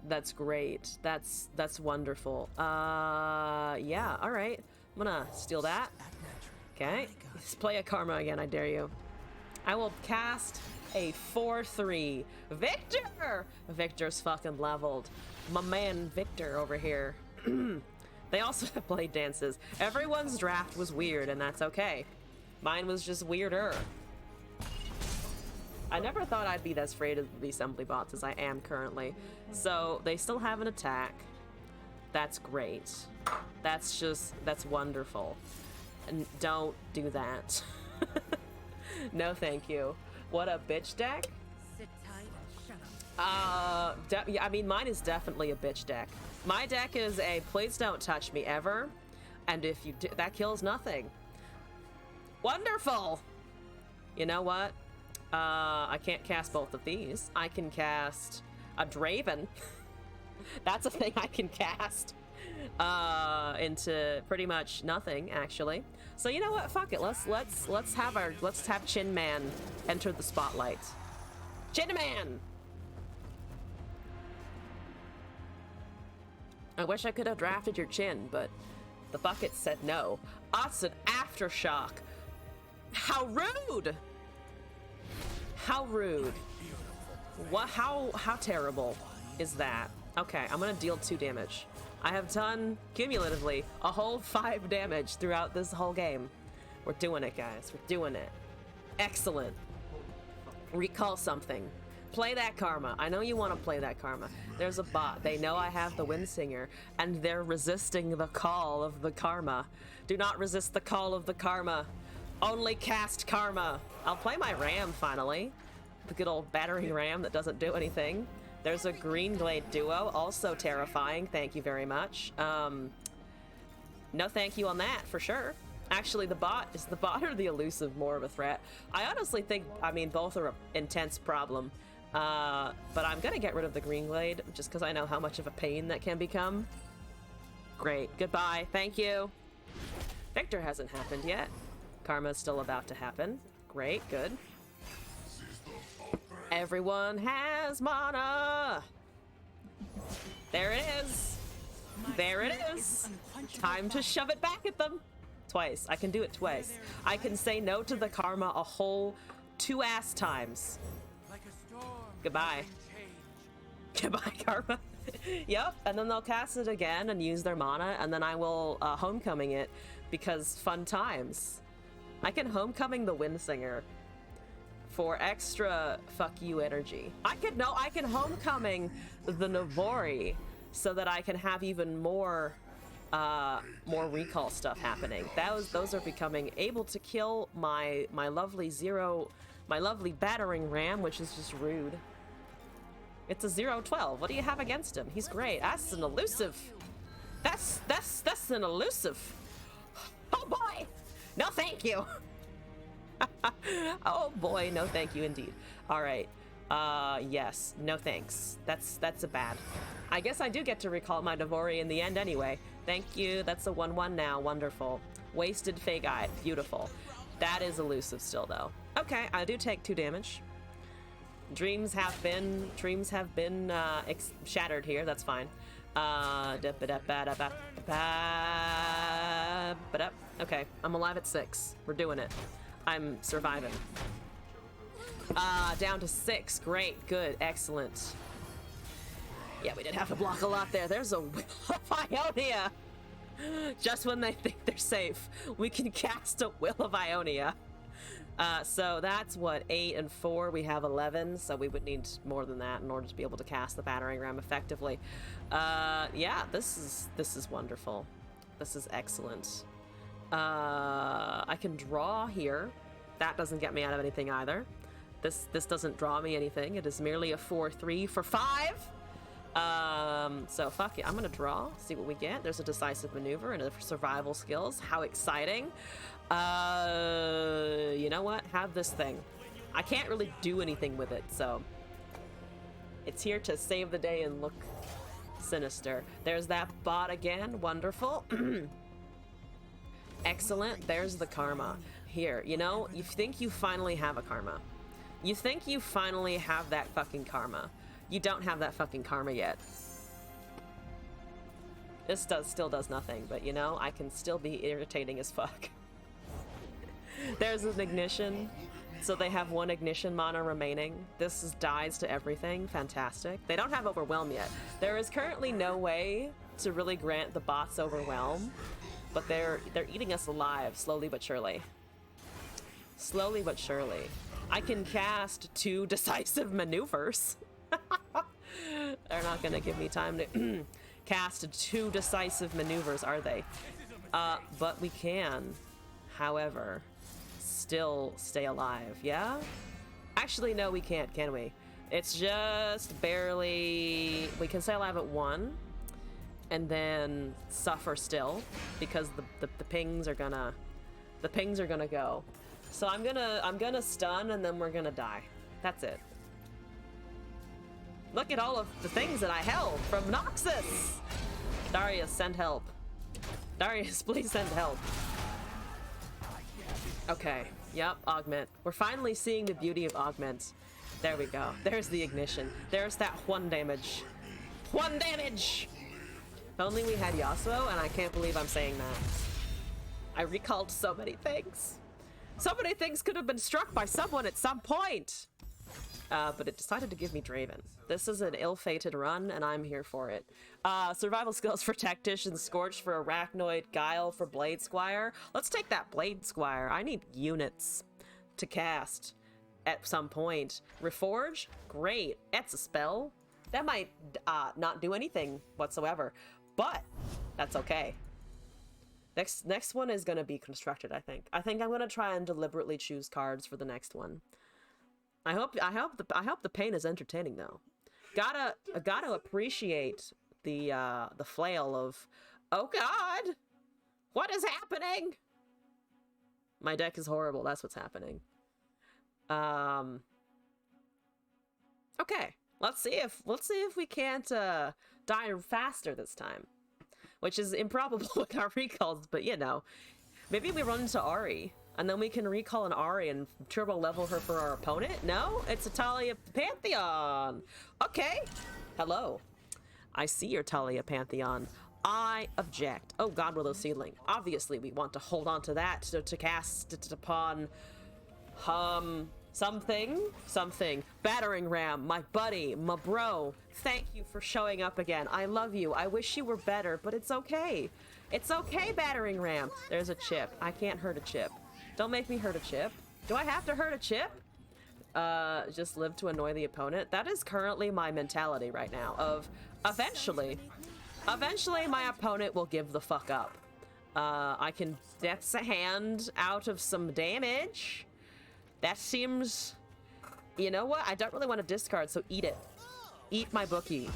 That's great. That's wonderful. Yeah, all right. I'm gonna steal that. Okay, let's play a Karma again, I dare you. I will cast a 4/3. Victor! Victor's fucking leveled. My man Victor over here. They also have blade dances. Everyone's draft was weird, and that's okay. Mine was just weirder. I never thought I'd be as afraid of the assembly bots as I am currently. So they still have an attack. That's great. That's wonderful. And don't do that. No thank you. What a bitch deck. Yeah, I mean, mine is definitely a bitch deck. My deck is a please don't touch me ever, and if you do, that kills nothing. Wonderful! You know what? I can't cast both of these. I can cast a Draven. That's a thing I can cast into pretty much nothing, actually. So you know what? Fuck it. Let's have Chin Man enter the spotlight. Chin Man. I wish I could have drafted your Chin, but the bucket said no. Us an Aftershock. How rude! How rude. What? How terrible is that? Okay, I'm gonna deal 2 damage. I have done, cumulatively, a whole 5 damage throughout this whole game. We're doing it, guys. We're doing it. Excellent. Recall something. Play that Karma. I know you want to play that Karma. There's a bot. They know I have the Windsinger, and they're resisting the call of the Karma. Do not resist the call of the Karma. Only cast Karma. I'll play my Ram, finally. The good old battering ram that doesn't do anything. There's a Green Glade Duo, also terrifying. Thank you very much. No thank you on that, for sure. Actually, is the bot or the elusive more of a threat? I honestly think, I mean, both are an intense problem. But I'm gonna get rid of the Green Glade, just because I know how much of a pain that can become. Great. Goodbye. Thank you. Victor hasn't happened yet. Karma's still about to happen. Great. Good. Everyone has mana! There it is! There it is! Time to shove it back at them! Twice. I can do it twice. I can say no to the Karma a whole 2 ass times. Goodbye. Goodbye, Karma. Yep, and then they'll cast it again and use their mana, and then I will homecoming it, because fun times. I can homecoming the Windsinger for extra fuck you energy. I can homecoming the Navori so that I can have even more recall stuff happening. Those are becoming able to kill my lovely battering ram, which is just rude. It's a 0-12. What do you have against him? He's great. That's an elusive. That's an elusive. Oh boy! No thank you! Oh boy, no thank you indeed. Alright. Yes. No thanks. That's a bad. I guess I do get to recall my Navori in the end anyway. Thank you. That's a 1/1 now. Wonderful. Wasted Fagite. Beautiful. That is elusive still, though. Okay, I do take 2 damage. Dreams have been shattered here. That's fine. Okay, I'm alive at 6. We're doing it. I'm surviving. Down to 6. Great, good, excellent. Yeah, we did have to block a lot there. There's a Will of Ionia. Just when they think they're safe, we can cast a Will of Ionia. So that's what, 8 and 4. We have 11, so we would need more than that in order to be able to cast the battering ram effectively. Yeah, this is wonderful. This is excellent. I can draw here. That doesn't get me out of anything either. This doesn't draw me anything. It is merely a 4/3 for 5. So fuck it. I'm gonna draw. See what we get. There's a decisive maneuver and a survival skills. How exciting! You know what? Have this thing. I can't really do anything with it, so it's here to save the day and look sinister. There's that bot again. Wonderful. Excellent. There's the Karma. Here, you know, you think you finally have a Karma. You think you finally have that fucking Karma. You don't have that fucking Karma yet. This still does nothing, but you know, I can still be irritating as fuck. There's an ignition, so they have 1 ignition mana remaining. This is dies to everything. Fantastic. They don't have Overwhelm yet. There is currently no way to really grant the bots Overwhelm, but they're eating us alive slowly but surely. Slowly but surely. I can cast 2 decisive maneuvers. They're not gonna give me time to cast 2 decisive maneuvers, are they? But we can, however, still stay alive, yeah? Actually, no, we can't, can we? It's just barely... We can say alive at 1, and then suffer still, because the pings are gonna... The pings are gonna go. So I'm gonna stun, and then we're gonna die. That's it. Look at all of the things that I held from Noxus! Darius, send help. Darius, please send help. Okay, yep, augment. We're finally seeing the beauty of augment. There we go. There's the ignition. There's that 1 damage. 1 damage! If only we had Yasuo, and I can't believe I'm saying that. I recalled so many things. So many things could have been struck by someone at some point! But it decided to give me Draven. This is an ill-fated run, and I'm here for it. Survival skills for Tactician, Scorch for Arachnoid, Guile for Blade Squire. Let's take that Blade Squire. I need units to cast at some point. Reforge? Great. That's a spell. That might not do anything whatsoever, but that's okay. Next one is gonna be constructed, I think. I think I'm gonna try and deliberately choose cards for the next one. I hope the pain is entertaining though. Gotta appreciate the flail of, oh god, what is happening? My deck is horrible. That's what's happening. Okay, let's see if we can't die faster this time, which is improbable with our recalls. But you know, maybe we run into Ahri. And then we can recall an Ahri and turbo level her for our opponent? No? It's a Talia Pantheon! Okay. Hello. I see your Talia Pantheon. I object. Oh, God Willow Seedling. Obviously, we want to hold on to that to cast it upon... Something. Battering Ram, my buddy, my bro. Thank you for showing up again. I love you. I wish you were better, but it's okay. It's okay, Battering Ram. There's a chip. I can't hurt a chip. Don't make me hurt a chip. Do I have to hurt a chip? Just live to annoy the opponent. That is currently my mentality right now of eventually my opponent will give the fuck up. That's a hand out of some damage. That seems, you know what? I don't really want to discard, so eat it. Eat my bookie.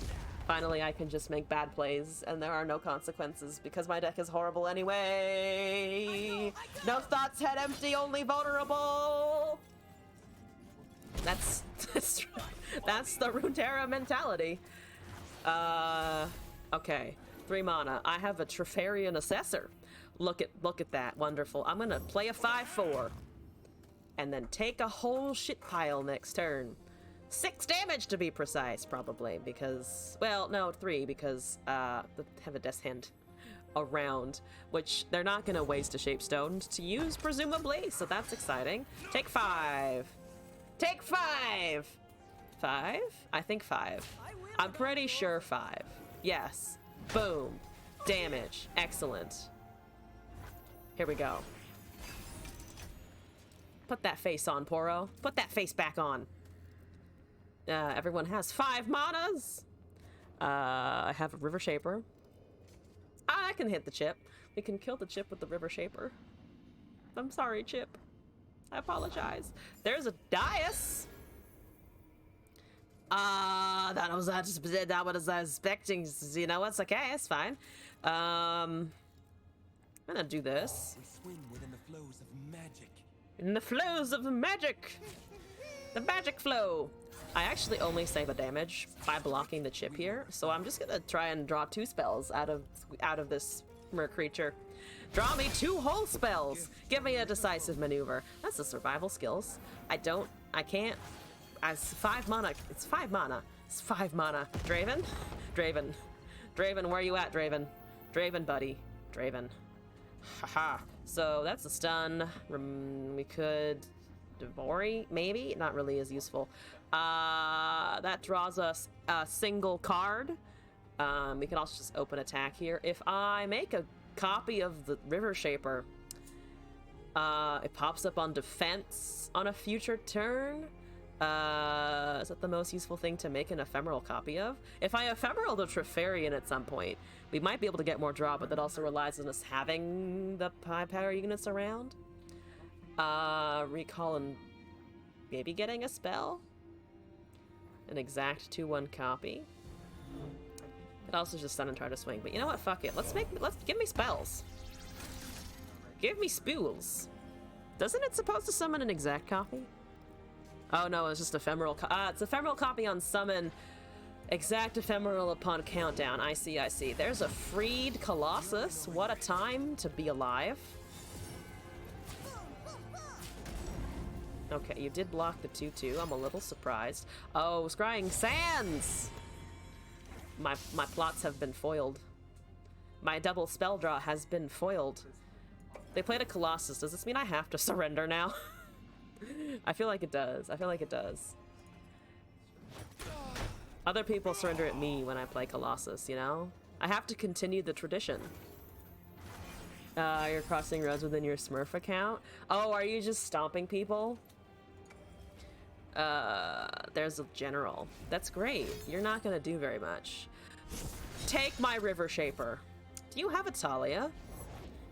Finally, I can just make bad plays, and there are no consequences, because my deck is horrible anyway! No thoughts, head empty, only vulnerable! That's the Runeterra mentality. Okay. 3 mana. I have a Trifarian Assessor. Look at that. Wonderful. I'm gonna play a 5/4. And then take a whole shit pile next turn. 6 damage to be precise, probably, because... Well, no, 3, because they have a Death Hand around, which they're not going to waste a Shapestone to use, presumably, so that's exciting. Take 5. Take 5! 5? I think 5. I'm pretty sure 5. Yes. Boom. Damage. Excellent. Here we go. Put that face on, Poro. Put that face back on. Everyone has 5 manas. I have a River Shaper. I can hit the chip. We can kill the chip with the River Shaper. I'm sorry, Chip. I apologize. There's a Dais. That was not what I was expecting. You know, it's okay. It's fine. I'm gonna do this. We swim within the flows of magic. In the flows of magic. The magic flow. I actually only save a damage by blocking the chip here, so I'm just gonna try and draw 2 spells out of this mer creature. Draw me 2 whole spells. Give me a decisive maneuver. That's the survival skills. I can't. As 5 mana. It's 5 mana. It's 5 mana. Draven? Draven, where you at, Draven? Draven, buddy. Draven. Haha. So that's a stun. We could... Devori, maybe? Not really as useful. That draws us a single card. We can also just open attack here. If I make a copy of the River Shaper, it pops up on defense on a future turn. Is that the most useful thing to make an ephemeral copy of? If I ephemeral the Trifarian at some point, we might be able to get more draw, but that also relies on us having the high power units around. Recall and maybe getting a spell? An exact 2-1 copy. Could also just stun and try to swing, but you know what? Fuck it. Let's give me spells. Give me spools. Doesn't it supposed to summon an exact copy? Oh no, it's just ephemeral. It's ephemeral copy on summon. Exact ephemeral upon countdown. I see, I see. There's a freed Colossus. What a time to be alive. Okay, you did block the 2-2. I'm a little surprised. Oh, Scrying Sands! My plots have been foiled. My double spell draw has been foiled. They played a Colossus. Does this mean I have to surrender now? I feel like it does. I feel like it does. Other people surrender at me when I play Colossus, you know? I have to continue the tradition. You're crossing roads within your Smurf account? Oh, are you just stomping people? There's a general. That's great. You're not gonna do very much. Take my River Shaper. Do you have a Talia?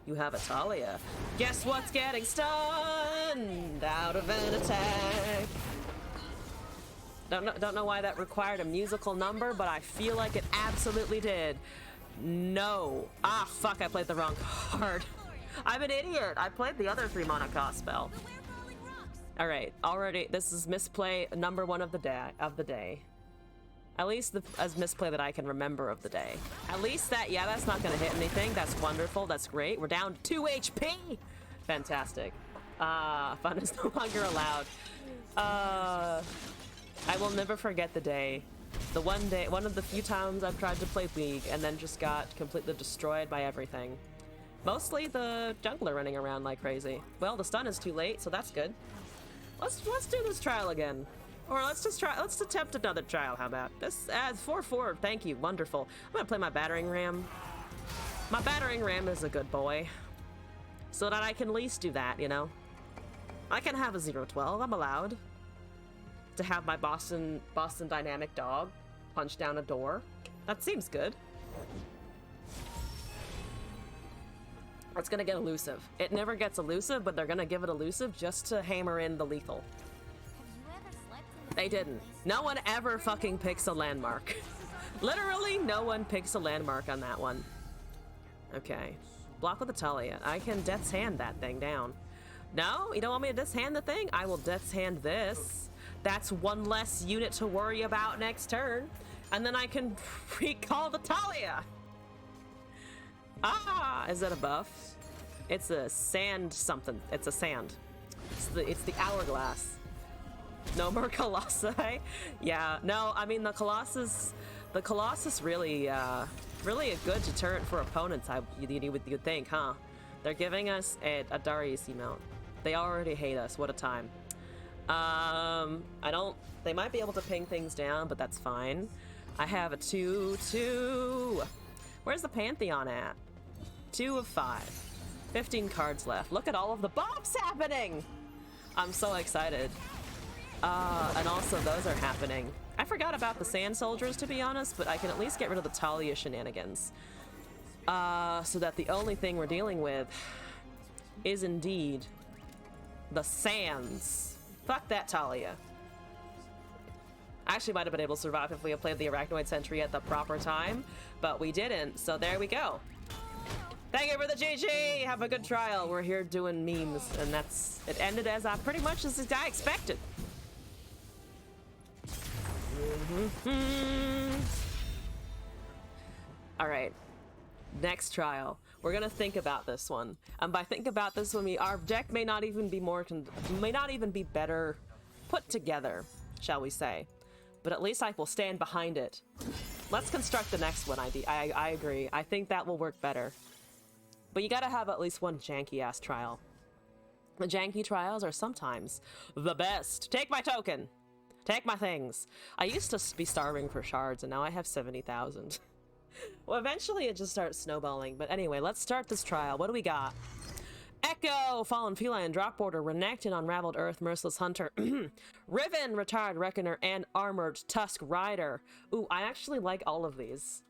You have a Talia. Guess what's getting stunned out of an attack? Don't know why that required a musical number, but I feel like it absolutely did. No. Ah, fuck, I played the wrong card. I'm an idiot. I played the other 3-mana cost spell. Alright, already, this is misplay number 1 of the day. At least as misplay that I can remember of the day. At least that, yeah, that's not gonna hit anything. That's wonderful, that's great. We're down to 2 HP! Fantastic. Fun is no longer allowed. I will never forget the day. One of the few times I've tried to play League and then just got completely destroyed by everything. Mostly the jungler running around like crazy. Well, the stun is too late, so that's good. Let's do this trial again. Or let's attempt another trial, how about? This adds 4-4, thank you, wonderful. I'm gonna play my battering ram. My battering ram is a good boy. So that I can at least do that, you know? I can have a 0-12, I'm allowed. To have my Boston Dynamic dog punch down a door. That seems good. It's gonna get elusive. It never gets elusive, but they're gonna give it elusive just to hammer in the lethal. They didn't. No one ever fucking picks a landmark. Literally, no one picks a landmark on that one. Okay. Block with a Talia. I can Death's Hand that thing down. No? You don't want me to Death's Hand the thing? I will Death's Hand this. That's one less unit to worry about next turn. And then I can recall the Talia. Ah, is that a buff? It's a sand something. It's a sand. It's the hourglass. No more Colossi. Yeah, no, I mean the Colossus really really a good deterrent for opponents, you'd think, huh? They're giving us a Darius emote. They already hate us, what a time. They might be able to ping things down, but that's fine. I have a 2-2. Where's the Pantheon at? 2 of 5. 15 cards left. Look at all of the buffs happening! I'm so excited. And also those are happening. I forgot about the Sand Soldiers, to be honest, but I can at least get rid of the Talia shenanigans. So that the only thing we're dealing with is indeed the Sands. Fuck that Talia. Actually might have been able to survive if we had played the Arachnoid Sentry at the proper time, but we didn't, so there we go. Thank you for the GG! Have a good trial. We're here doing memes, and it ended as pretty much as I expected. Alright. Next trial. We're gonna think about this one. And by think about this one, our deck may not even be better put together, shall we say. But at least I will stand behind it. Let's construct the next one, I agree. I think that will work better. But you gotta have at least one janky-ass trial. The janky trials are sometimes the best. Take my token! Take my things! I used to be starving for shards, and now I have 70,000. Well, eventually it just starts snowballing. But anyway, let's start this trial. What do we got? Echo, Fallen Feline, Drop Border, Renekton, Unraveled Earth, Merciless Hunter, Riven, Retired Reckoner, and Armored Tusk Rider. Ooh, I actually like all of these.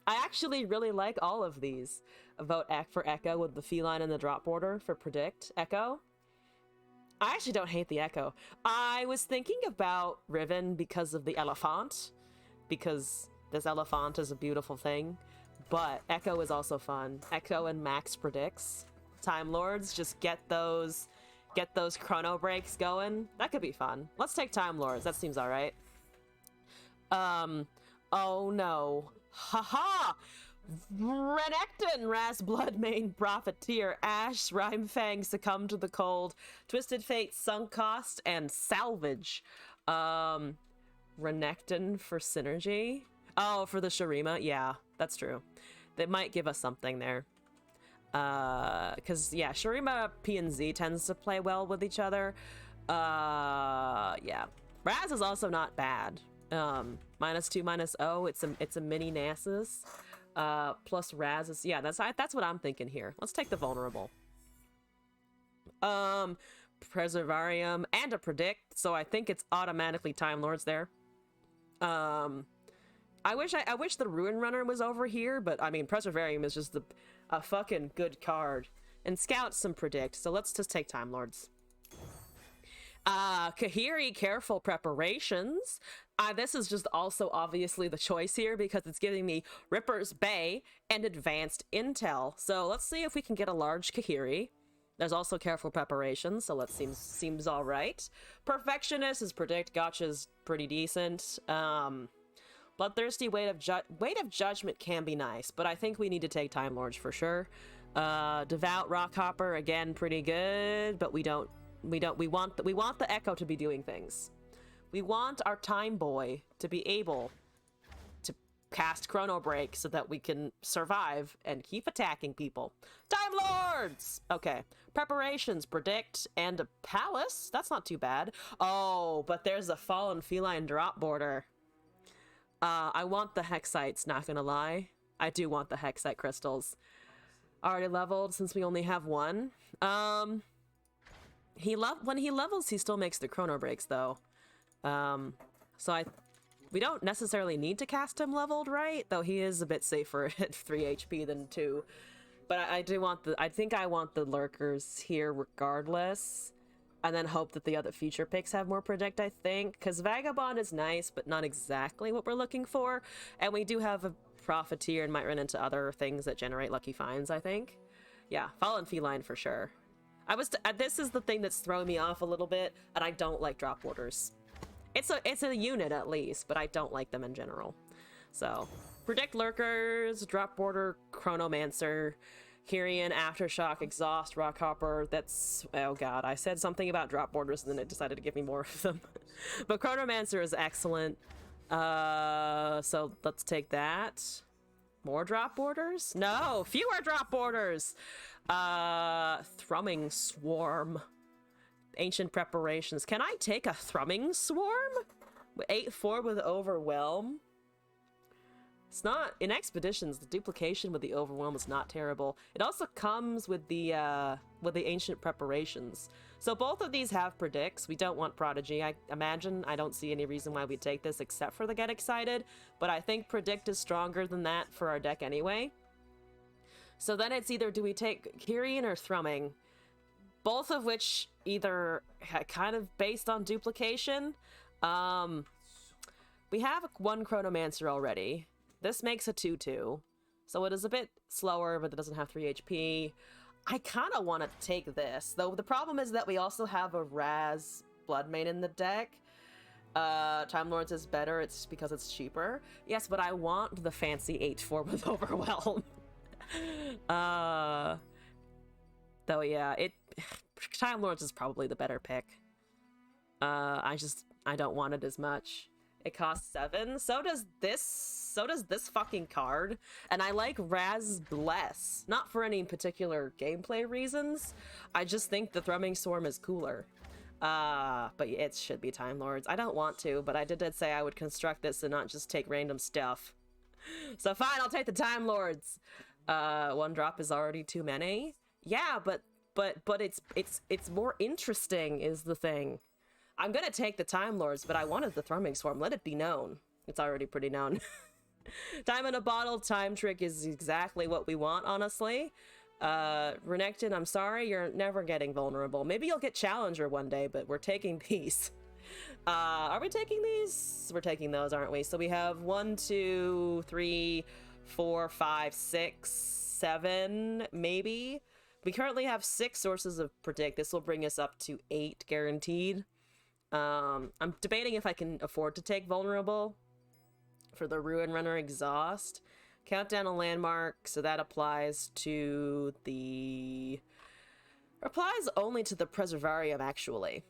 I actually really like all of these. Vote for Echo with the Feline and the Drop Border for Predict Echo. I actually don't hate the Echo. I was thinking about Riven because of the elephant, because this elephant is a beautiful thing, but Echo is also fun. Echo and Max Predicts. Time Lords, just get those chrono breaks going. That could be fun. Let's take Time Lords. That seems alright. Oh no. Haha! Renekton, Raz Bloodmane, Profiteer, Ash, Rhymefang, Succumb to the Cold, Twisted Fate, Sunk Cost, and Salvage. Renekton for synergy. Oh, for the Shurima? Yeah, that's true. They might give us something there. Because, yeah, Shurima P and Z tends to play well with each other. Yeah. Raz is also not bad. -2, -0, it's a mini Nasus. Plus Raz is, yeah, that's what I'm thinking here. Let's take the vulnerable. Preservarium and a Predict, so I think it's automatically Time Lords there. I wish the Ruin Runner was over here, but I mean Preservarium is just a fucking good card. And Scout's some Predict, so let's just take Time Lords. Kahiri, Careful Preparations. This is just also obviously the choice here because it's giving me Ripper's Bay and Advanced Intel. So let's see if we can get a large Kahiri. There's also Careful Preparations, so that seems all right. Perfectionist is Predict. Gotcha's pretty decent. Bloodthirsty, Weight of Judgment can be nice, but I think we need to take Time Lords for sure. Devout Rockhopper, again, pretty good, but we want the Echo to be doing things. We want our Time Boy to be able to cast Chrono Break so that we can survive and keep attacking people. Time Lords! Okay. Preparations, Predict, and a Palace? That's not too bad. Oh, but there's a Fallen Feline drop border. I want the Hexites, not gonna lie. I do want the Hexite crystals. Already leveled since we only have one. When he levels, he still makes the Chrono Breaks, though. So we don't necessarily need to cast him leveled, right? Though he is a bit safer at 3 HP than 2. But I think I want the Lurkers here regardless. And then hope that the other future picks have more Predict, I think. Because Vagabond is nice, but not exactly what we're looking for. And we do have a Profiteer and might run into other things that generate lucky finds, I think. Yeah, Fallen Feline for sure. This is the thing that's throwing me off a little bit, and I don't like drop orders. It's a unit at least, but I don't like them in general. So, Predict Lurkers, drop border, Chronomancer, Kyrian, Aftershock, Exhaust, Rockhopper. That's, oh god, I said something about drop borders and then it decided to give me more of them. But Chronomancer is excellent. So let's take that. More drop borders? No, fewer drop borders. Thrumming Swarm. Ancient Preparations. Can I take a Thrumming Swarm? 8/4 with Overwhelm? It's not, in Expeditions, the duplication with the Overwhelm is not terrible. It also comes with the Ancient Preparations. So both of these have Predicts. We don't want Prodigy, I imagine. I don't see any reason why we'd take this except for the Get Excited, but I think Predict is stronger than that for our deck anyway. So then it's either do we take Kyrian or Thrumming, both of which either kind of based on duplication. We have one Chronomancer already. This makes a 2/2, so it is a bit slower, but it doesn't have 3 HP. I kind of want to take this, though the problem is that we also have a Raz Bloodmane in the deck. Time Lords is better, it's because it's cheaper. Yes, but I want the fancy 8/4 with Overwhelm. Though, yeah, Time Lords is probably the better pick. I don't want it as much. It costs 7. So does this fucking card. And I like Raz less. Not for any particular gameplay reasons. I just think the Thrumming Swarm is cooler. But it should be Time Lords. I don't want to, but I did say I would construct this and not just take random stuff. So fine, I'll take the Time Lords. 1 drop is already too many. Yeah, but it's more interesting is the thing. I'm gonna take the Time Lords, but I wanted the Thrumming Swarm. Let it be known. It's already pretty known. Time in a Bottle, Time Trick is exactly what we want, honestly. Renekton, I'm sorry, you're never getting vulnerable. Maybe you'll get Challenger one day, but we're taking these. Are we taking these? We're taking those, aren't we? So we have 1, 2, 3, 4, 5, 6, 7, maybe. We currently have 6 sources of predict. This will bring us up to 8 guaranteed. I'm debating if I can afford to take vulnerable for the Ruin Runner exhaust. Countdown a landmark, so that applies to the... applies only to the Preservarium, actually.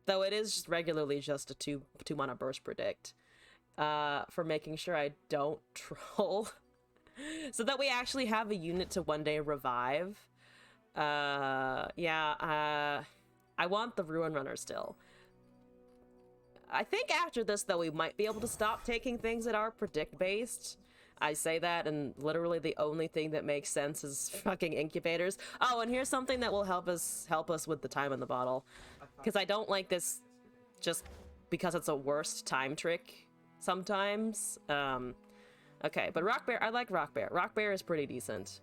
Though it is regularly just a 2 mana burst predict. For making sure I don't troll. So that we actually have a unit to one day revive. I want the Ruin Runner still. I think after this, though, we might be able to stop taking things that are predict-based. I say that, and literally the only thing that makes sense is fucking incubators. Oh, and here's something that will help us with the time in the bottle. Because I don't like this just because it's a worst time trick sometimes. Okay, but Rock Bear, I like Rock Bear. Rock Bear is pretty decent.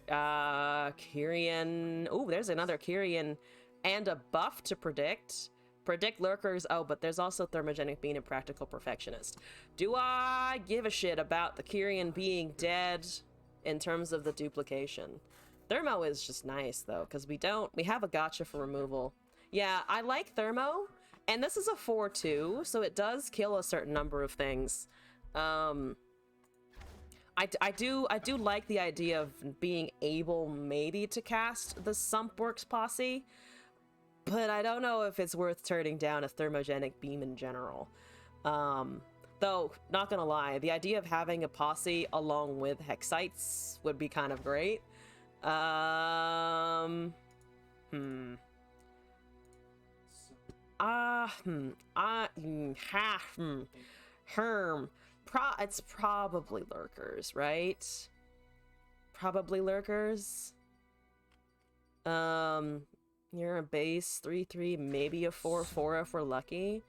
Kyrian. Oh, there's another Kyrian and a buff to predict. Predict lurkers. Oh, but there's also Thermogenic Beam and Practical Perfectionist. Do I give a shit about the Kyrian being dead in terms of the duplication? Thermo is just nice, though, because we have a gotcha for removal. Yeah, I like Thermo, and this is a 4/2, so it does kill a certain number of things. I do like the idea of being able maybe to cast the Sumpworks Posse, but I don't know if it's worth turning down a Thermogenic Beam in general. Though, not gonna lie, the idea of having a posse along with Hexites would be kind of great. It's probably lurkers, right? Probably lurkers. You're a base 3/3, maybe a 4/4 if we're lucky.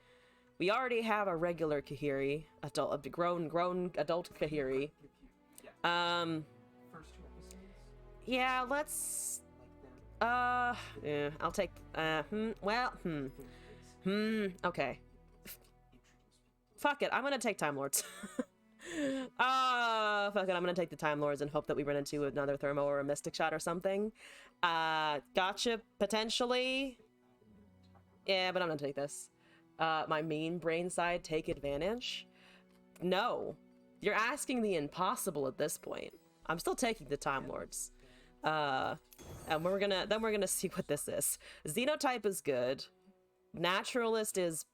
We already have a regular Kahiri, a grown adult Kahiri. Yeah, let's. Yeah, I'll take. Okay. Fuck it, I'm gonna take Time Lords. Fuck it, I'm gonna take the Time Lords and hope that we run into another Thermo or a Mystic Shot or something. Gotcha, potentially. Yeah, but I'm gonna take this. My mean brain side, take advantage? No. You're asking the impossible at this point. I'm still taking the Time Lords. And we're gonna see what this is. Xenotype is good. Naturalist is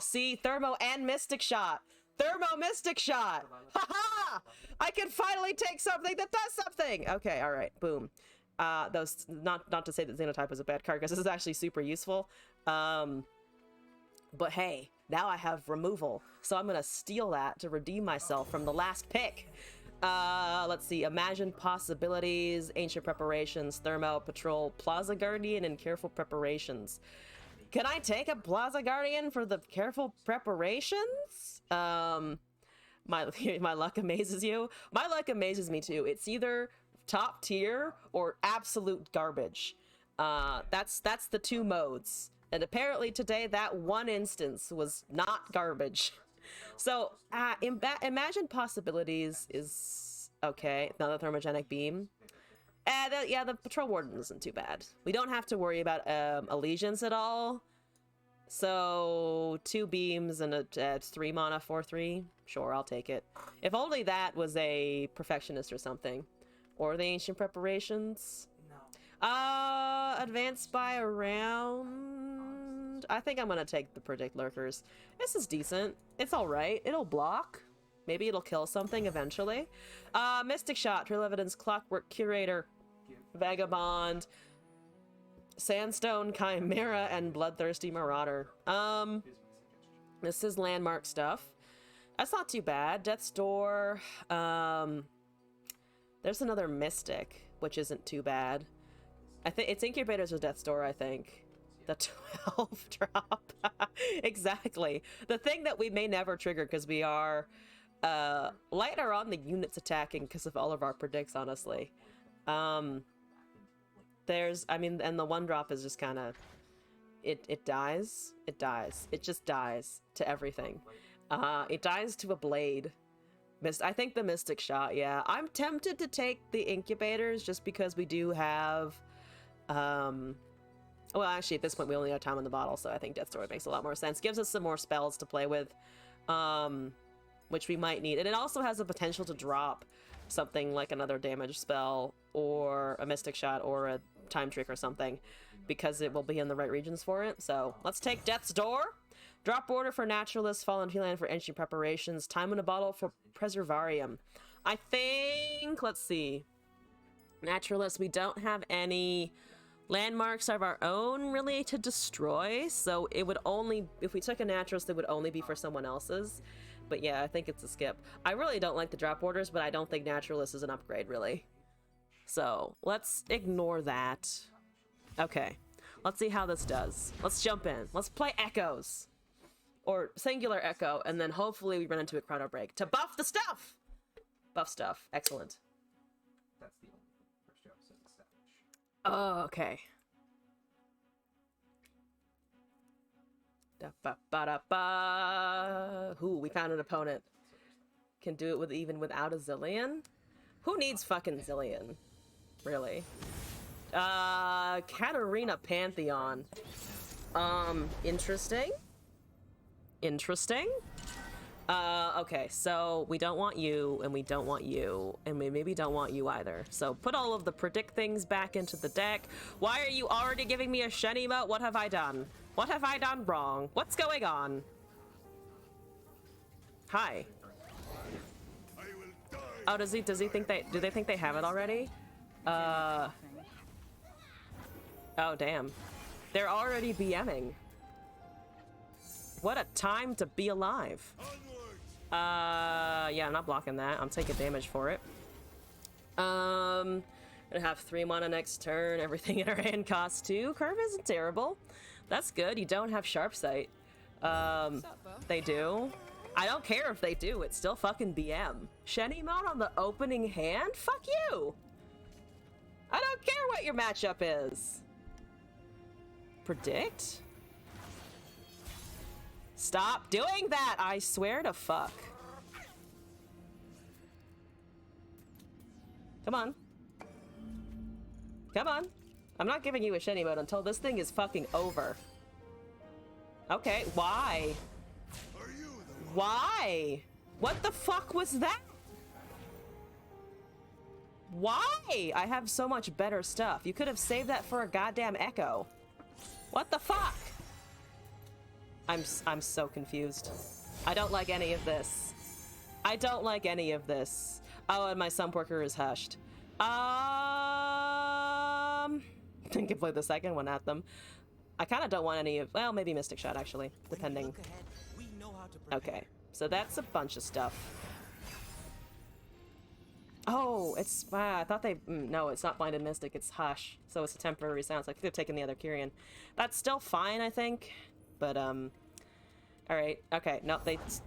see, Thermo and Mystic Shot. Thermo Mystic Shot. Haha! I can finally take something that does something. Okay, all right, boom. Those not to say that Xenotype is a bad card because this is actually super useful. But hey, now I have removal, so I'm gonna steal that to redeem myself from the last pick. Let's see, Imagined Possibilities, Ancient Preparations, Thermo, Patrol, Plaza Guardian, and Careful Preparations. Can I take a Plaza Guardian for the Careful Preparations? My luck amazes you. My luck amazes me too. It's either top tier or absolute garbage. That's the 2 modes. And apparently today that one instance was not garbage. So, Imagined Possibilities is okay. Another Thermogenic Beam. The Patrol Warden isn't too bad. We don't have to worry about Allegiance at all. So, 2 beams and a 3 mana 4/3. Sure, I'll take it. If only that was a Perfectionist or something. Or the Ancient Preparations. No. Advanced by a round. I think I'm gonna take the Predict Lurkers. This is decent. It's alright. It'll block. Maybe it'll kill something eventually. Mystic Shot, Real Evidence, Clockwork Curator, Vagabond, Sandstone Chimera, and Bloodthirsty Marauder. This is landmark stuff. That's not too bad. Death's Door. There's another Mystic, which isn't too bad. I think it's Incubators or Death's Door, I think. The 12 drop. Exactly. The thing that we may never trigger because we are Lighter on the units attacking because of all of our predicts, honestly. There's, I mean, and the one drop is just kind of, it dies. It dies. It just dies to everything. It dies to a blade. I think the Mystic Shot, yeah. I'm tempted to take the Incubators just because we do have, well, actually, at this point, we only have time in the bottle, so I think Death Story makes a lot more sense. Gives us some more spells to play with, which we might need. And it also has the potential to drop something like another damage spell, or a Mystic Shot, or a Time Trick or something, because it will be in the right regions for it. So, let's take Death's Door. Drop order for Naturalist, Fallen Feline for Ancient Preparations, time in a bottle for Preservarium. I think, let's see. Naturalist, we don't have any landmarks of our own really to destroy, so it would only, if we took a Naturalist, it would only be for someone else's. But yeah, I think it's a skip. I really don't like the drop orders, but I don't think Naturalist is an upgrade, really. So, let's ignore that. Okay, let's see how this does. Let's jump in. Let's play Echoes. Or Singular Echo, and then hopefully we run into a Chrono Break to buff the stuff! Buff stuff. Excellent. That's the only first episode established. Oh, okay. Da-ba-ba-da-ba. Ooh, we found an opponent. Can do it with even without a Zillion? Who needs fucking Zillion? Really? Katarina Pantheon. Interesting. Interesting. Okay, so we don't want you, and we don't want you, and we maybe don't want you either. So put all of the predict things back into the deck. Why are you already giving me a Shen emote? What have I done? What have I done wrong? What's going on? Hi. Oh, does he think do they think they have it already? Oh damn. They're already BMing. What a time to be alive. Yeah, I'm not blocking that. I'm taking damage for it. Gonna have 3 mana next turn. Everything in our hand costs 2. Curve isn't terrible. That's good. You don't have Sharp Sight. They do. I don't care if they do. It's still fucking BM. Shen emote on the opening hand? Fuck you! I don't care what your matchup is. Predict? Stop doing that! I swear to fuck. Come on. Come on. I'm not giving you a Shen emote until this thing is fucking over. Okay, why? Why? What the fuck was that? Why? I have so much better stuff. You could have saved that for a goddamn Echo. What the fuck? I'm so confused. I don't like any of this. I don't like any of this. Oh, and my Sunporker is hushed. I can play the second one at them. I kind of don't want any of, well, maybe Mystic Shot actually, depending. Okay, so that's a bunch of stuff. Oh, it's, I thought they, no, it's not Blinded Mystic, it's Hush. So it's a temporary sound, so I could have taken the other Kyrian. That's still fine, I think. But, alright, okay, no,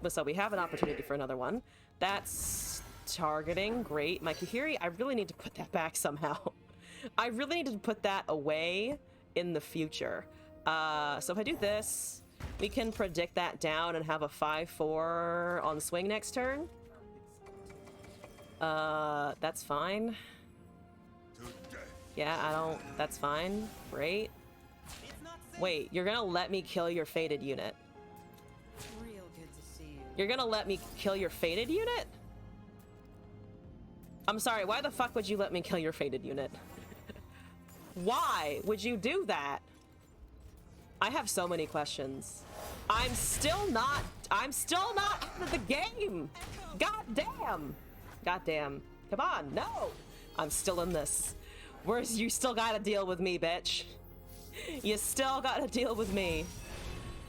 so we have an opportunity for another one. That's targeting, great. My Kahiri, I really need to put that back somehow. I really need to put that away in the future. So if I do this, we can predict that down and have a 5/4 on swing next turn. That's fine. Yeah, that's fine. Great. Wait, you're gonna let me kill your Fated unit? Real good to see you. You're gonna let me kill your Fated unit? I'm sorry, why the fuck would you let me kill your Fated unit? Why would you do that? I have so many questions. I'm still not out of the game! God damn! God damn. Come on, no! I'm still in this. Whereas you still gotta deal with me, bitch. You still gotta deal with me.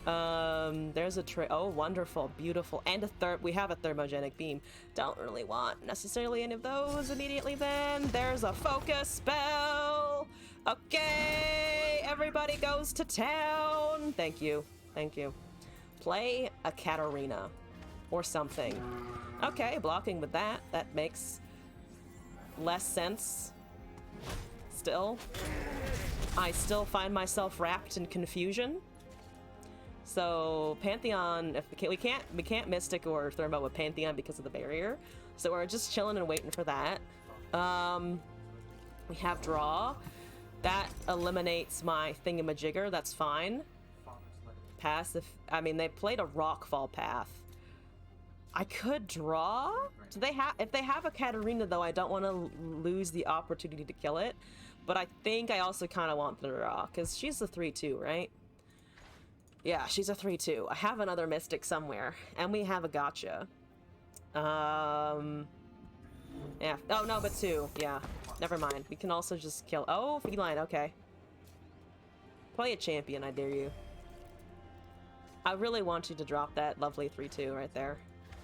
There's a oh, wonderful, beautiful, and we have a thermogenic beam. Don't really want necessarily any of those immediately then. There's a focus spell. Okay, everybody goes to town. Thank you, thank you. Play a Katarina. or something. Okay, blocking with that. That makes less sense. Still, I still find myself wrapped in confusion. So Pantheon, if we can't Mystic or Thermo with Pantheon because of the barrier. So we're just chilling and waiting for that. We have draw. That eliminates my thingamajigger. That's fine. Pass if I mean they played a Rockfall path. I could draw. Do they have? If they have a Katarina though, I don't want to lose the opportunity to kill it. But I think I also kind of want the draw because she's a 3/2, right? Yeah, she's a 3/2. I have another Mystic somewhere, and we have a gotcha. Yeah. Oh no, but 2. Yeah. Never mind. We can also just kill. Oh, feline. Okay. Play a champion. I dare you. I really want you to drop that lovely 3/2 right there.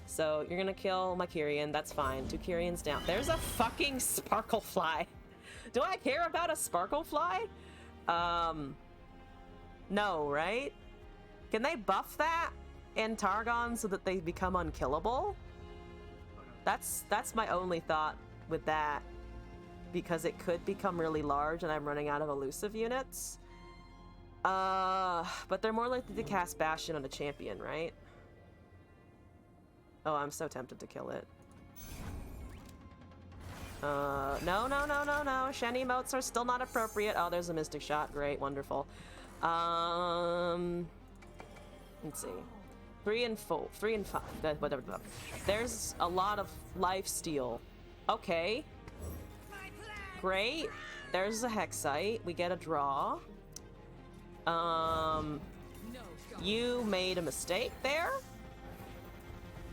So you're gonna kill my Kyrian. That's fine. 2 Kyrians down. There's a fucking Sparklefly. Do I care about a Sparklefly? No, right? Can they buff that in Targon so that they become unkillable? That's my only thought with that. Because it could become really large and I'm running out of elusive units. But they're more likely to cast Bastion on a champion, right? Oh, I'm so tempted to kill it. No. Shen emotes are still not appropriate. Oh, there's a Mystic Shot. Great, wonderful. Let's see. 3 and 4. 3 and 5. Whatever. There's a lot of life steal. Okay. Great. There's a Hexite. We get a draw. You made a mistake there.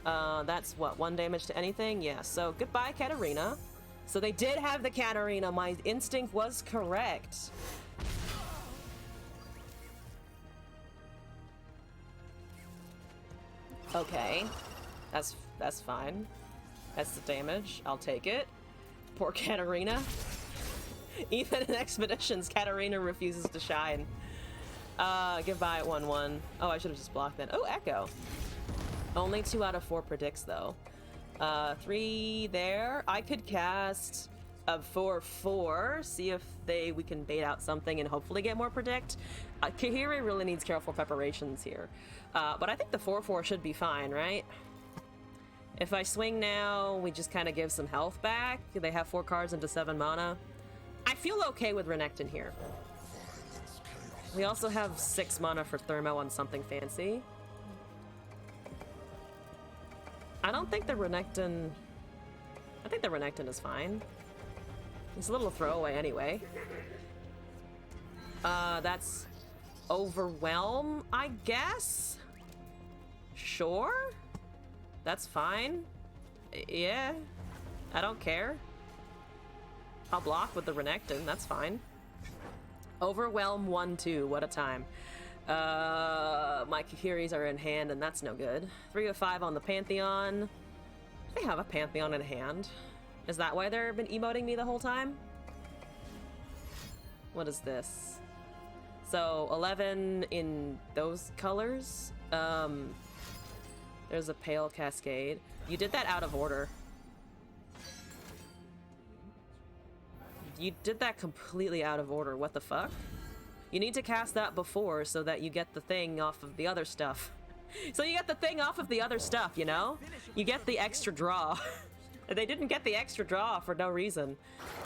That's what, 1 damage to anything? Yeah, so goodbye, Katarina. So they did have the Katarina. My instinct was correct. Okay. That's fine. That's the damage. I'll take it. Poor Katarina. Even in expeditions, Katarina refuses to shine. Goodbye at 1/1. Oh, I should have just blocked that. Oh, Echo. Only 2 out of 4 predicts, though. 3 there. I could cast a 4/4, see if we can bait out something and hopefully get more predict. Kahiri really needs careful preparations here. But I think the 4/4 should be fine, right? If I swing now, we just kind of give some health back. They have 4 cards into 7 mana. I feel okay with Renekton here. We also have 6 mana for Thermo on something fancy. I don't think the Renekton... I think the Renekton is fine. It's a little throwaway anyway. That's Overwhelm, I guess? Sure? That's fine. Yeah. I don't care. I'll block with the Renekton, that's fine. Overwhelm 1/2, what a time. My Kahiris are in hand, and that's no good. 3 of 5 on the Pantheon. They have a Pantheon in hand. Is that why they've been emoting me the whole time? What is this? So, 11 in those colors. There's a Pale Cascade. You did that out of order. You did that completely out of order. What the fuck? You need to cast that before so that you get the thing off of the other stuff. So you get the thing off of the other stuff, you know? You get the extra draw. They didn't get the extra draw for no reason.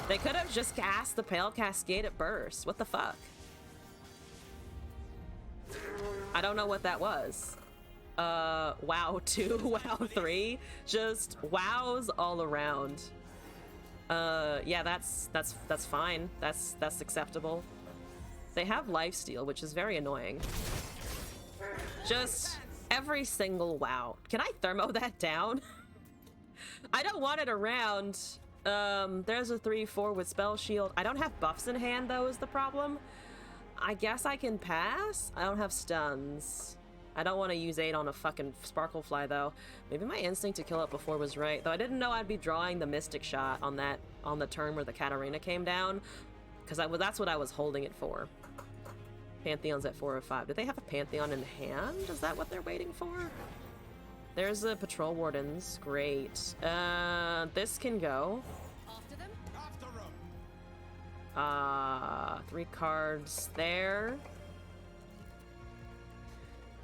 They could have just cast the Pale Cascade at burst. What the fuck? I don't know what that was. WoW 2, WoW 3. Just wows all around. Yeah, that's fine. That's acceptable. They have lifesteal, which is very annoying. Just every single wow. Can I thermo that down? I don't want it around. There's a 3/4 with spell shield. I don't have buffs in hand though is the problem. I guess I can pass. I don't have stuns. I don't want to use 8 on a fucking Sparklefly though. Maybe my instinct to kill it before was right. Though I didn't know I'd be drawing the Mystic Shot on the turn where the Katarina came down. Because that's what I was holding it for. Pantheon's at 4 of 5. Did they have a Pantheon in hand? Is that what they're waiting for? There's the patrol wardens. Great. This can go. After them? 3 cards there.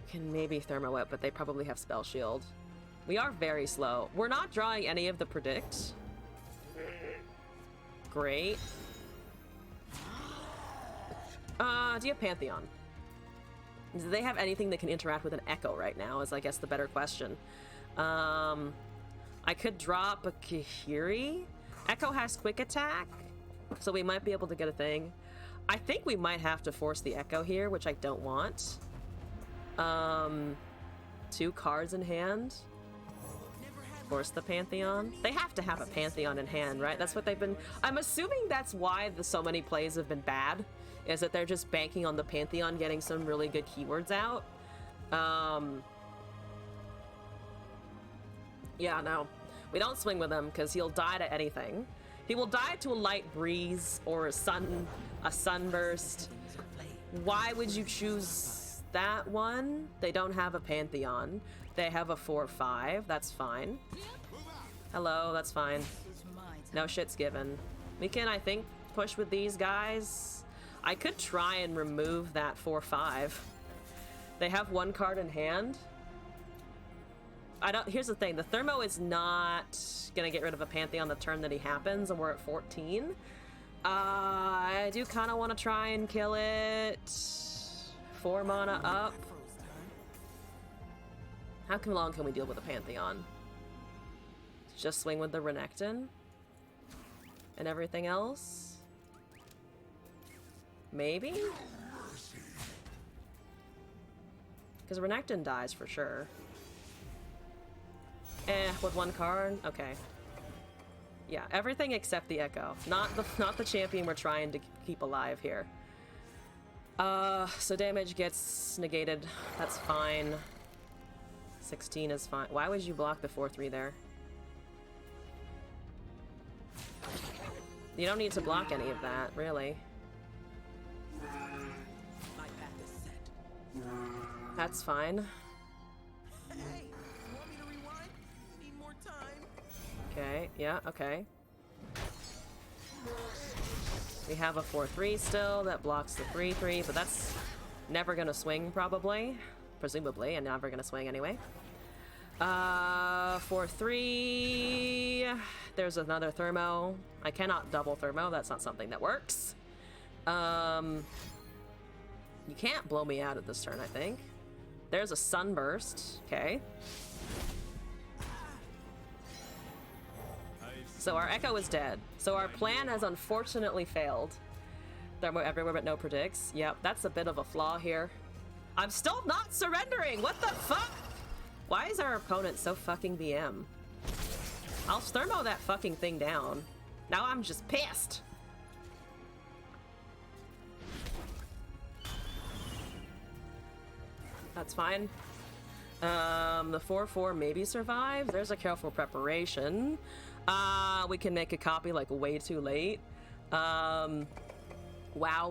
Can maybe Thermo Whip, but they probably have Spell Shield. We are very slow. We're not drawing any of the predict. Great. Do you have Pantheon? Do they have anything that can interact with an Echo right now is, I guess, the better question. I could drop a Kahiri. Echo has quick attack, so we might be able to get a thing. I think we might have to force the Echo here, which I don't want. 2 cards in hand. Force the Pantheon. They have to have a Pantheon in hand, right? That's what they've been... I'm assuming that's why so many plays have been bad, is that they're just banking on the Pantheon getting some really good keywords out. Yeah, no. We don't swing with him because he'll die to anything. He will die to a light breeze or a sunburst. Why would you choose that one? They don't have a Pantheon. They have a 4/5. That's fine. Hello, that's fine. No shit's given. We can, I think, push with these guys. I could try and remove that 4/5. They have 1 card in hand. Here's the thing. The Thermo is not gonna get rid of a Pantheon the turn that he happens, and we're at 14. I do kind of want to try and kill it. 4 mana up. How long can we deal with a Pantheon? Just swing with the Renekton? And everything else? Maybe? Because Renekton dies for sure. With 1 card? Okay. Yeah, everything except the Echo. Not the champion we're trying to keep alive here. So damage gets negated. That's fine. 16 is fine. Why would you block the 4/3 there? You don't need to block any of that, really. That's fine. Hey, you want me to rewind? Need more time. Okay, yeah, okay. We have a 4/3 still that blocks the 3/3, but that's never gonna swing probably. Presumably, and never gonna swing anyway. 4/3. There's another Thermo. I cannot double Thermo. That's not something that works. You can't blow me out at this turn, I think. There's a Sunburst. Okay. So our Echo is dead. So our plan has unfortunately failed. Thermo everywhere but no predicts. Yep, that's a bit of a flaw here. I'm still not surrendering! What the fuck? Why is our opponent so fucking BM? I'll Thermo that fucking thing down. Now I'm just pissed. That's fine. The 4/4 maybe survives. There's a Careful Preparation. We can make a copy like way too late. WoW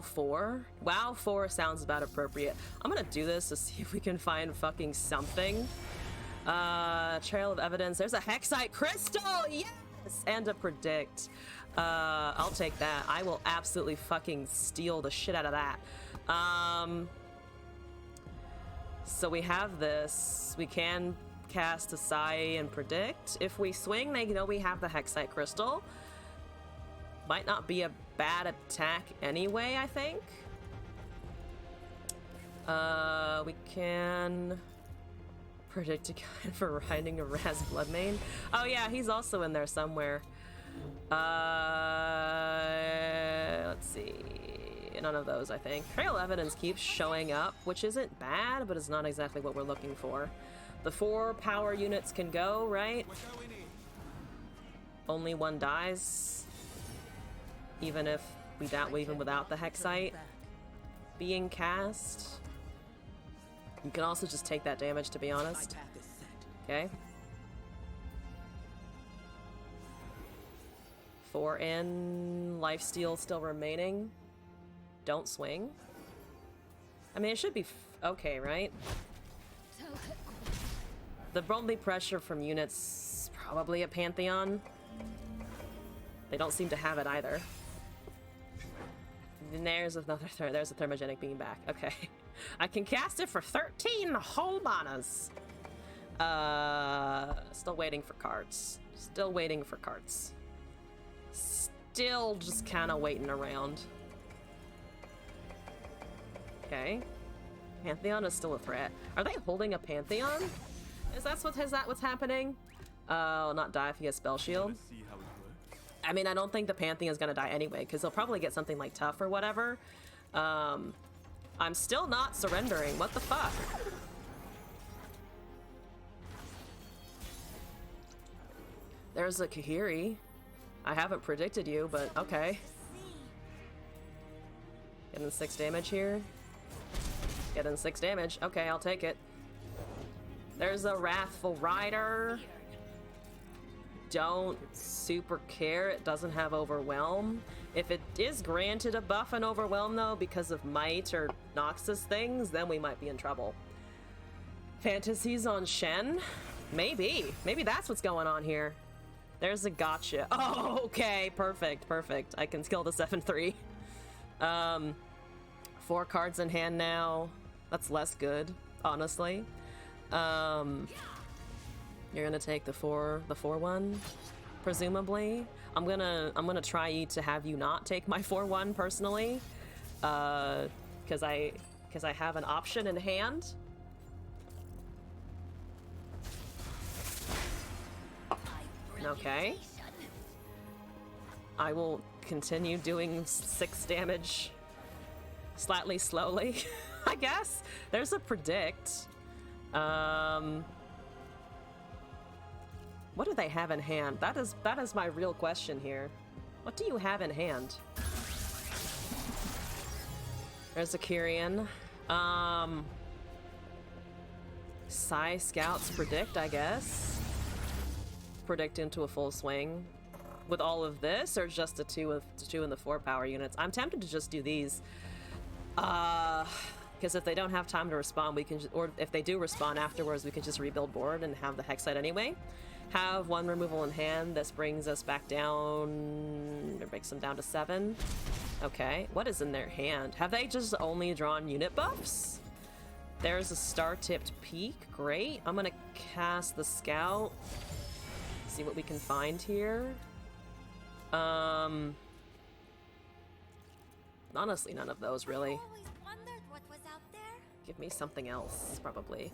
4. WoW 4 sounds about appropriate. I'm gonna do this to see if we can find fucking something. Trail of Evidence. There's a Hexite Crystal! Yes! And a Predict. I'll take that. I will absolutely fucking steal the shit out of that. So we have this. We can cast Asai and Predict. If we swing, they know we have the Hexite Crystal. Might not be a bad attack anyway, I think. We can predict again for riding a Raz Bloodmane. Oh yeah, he's also in there somewhere. Let's see. None of those, I think. Trail Evidence keeps showing up, which isn't bad, but it's not exactly what we're looking for. The 4 power units can go, right? Only 1 dies. Even if we even without the Hexite being cast. You can also just take that damage, to be honest. Okay. 4 in, lifesteal still remaining. Don't swing. I mean, it should be okay, right? The only pressure from units, probably a Pantheon. They don't seem to have it either. And there's another there's a thermogenic being back. Okay. I can cast it for 13 whole manas. Still waiting for cards. Still waiting for cards. Still just kind of waiting around. Okay. Pantheon is still a threat. Are they holding a Pantheon? Is that what's happening? Oh, not die if he has Spell Shield. I mean, I don't think the Pantheon's gonna die anyway, because he'll probably get something like Tough or whatever. I'm still not surrendering. What the fuck? There's a Kahiri. I haven't predicted you, but okay. Getting 6 damage here. Getting 6 damage. Okay, I'll take it. There's a Wrathful Rider. Don't super care. It doesn't have Overwhelm. If it is granted a buff and Overwhelm, though, because of Might or Noxus things, then we might be in trouble. Fantasies on Shen? Maybe. Maybe that's what's going on here. There's a gotcha. Oh, okay. Perfect. Perfect. I can skill the 7-3. 4 cards in hand now. That's less good, honestly. You're gonna take the 4/1, presumably. I'm gonna try to have you not take my 4/1 personally, because I have an option in hand. Okay. I will continue doing 6 damage slightly slowly, I guess. There's a predict. What do they have in hand? That is my real question here. What do you have in hand? There's a Kyrian. Psy Scouts predict, I guess. Predict into a full swing. With all of this, or just the 2 and the 4 power units? I'm tempted to just do these. Because if they don't have time to respond, we can or if they do respond afterwards, we can just rebuild board and have the Hexite anyway. Have 1 removal in hand. This brings us back down, or breaks them down to 7. Okay, what is in their hand? Have they just only drawn unit buffs? There's a star-tipped peak. Great. I'm gonna cast the Scout. See what we can find here. Honestly, none of those really. Give me something else, probably.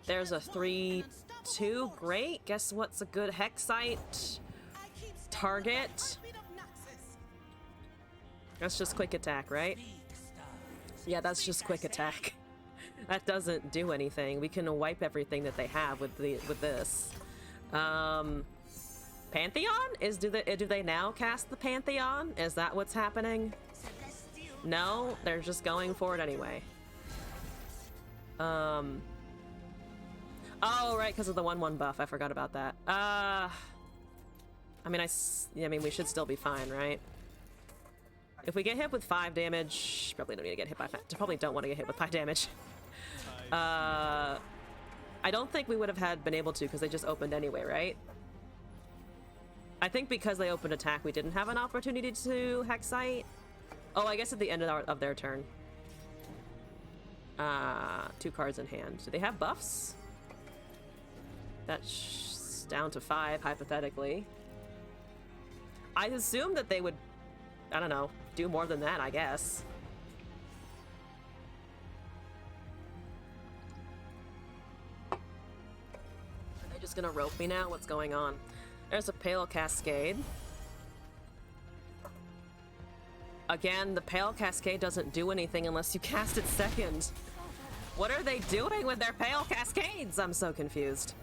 There's a 3/2. Great. Guess what's a good Hexite target? That's just quick attack, right? Yeah, that's just quick attack. That doesn't do anything. We can wipe everything that they have with this. Pantheon? Do they now cast the Pantheon? Is that what's happening? No, they're just going for it anyway. Oh, right, because of the 1/1 buff. I forgot about that. I mean, we should still be fine, right? If we get hit with 5 damage, probably don't need to get hit by 5. Probably don't want to get hit with 5 damage. I don't think we would have been able to because they just opened anyway, right? I think because they opened attack, we didn't have an opportunity to Hexite. Oh, I guess at the end of their turn. 2 cards in hand. Do they have buffs? That's down to 5, hypothetically. I assume that they would, I don't know, do more than that, I guess. Are they just gonna rope me now? What's going on? There's a Pale Cascade. Again, the Pale Cascade doesn't do anything unless you cast it second. What are they doing with their Pale Cascades? I'm so confused.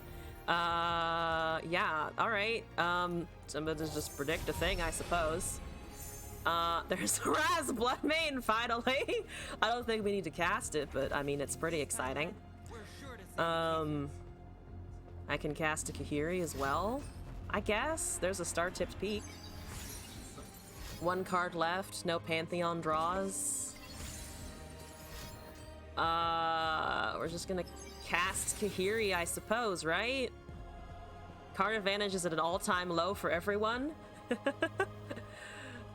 Yeah, alright. Somebody just predict a thing, I suppose. There's Raz Bloodmane, finally! I don't think we need to cast it, but I mean, it's pretty exciting. I can cast a Kahiri as well, I guess. There's a Star-Tipped Peak. 1 card left, no Pantheon draws. We're just gonna cast Kahiri, I suppose, right? Card advantage is at an all-time low for everyone.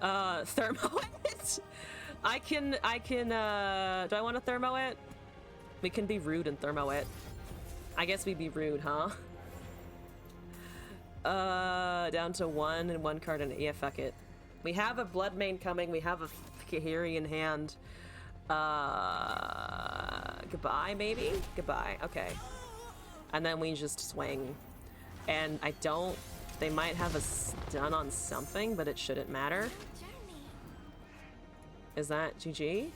Thermo it? I can, do I want to thermo it? We can be rude and thermo it. I guess we'd be rude, huh? Down to 1 and 1 card and yeah, fuck it. We have a Blood Mane coming, we have a Kahiri in hand. Goodbye, maybe? Goodbye, okay. And then we just swing. And I don't... They might have a stun on something, but it shouldn't matter. Is that GG?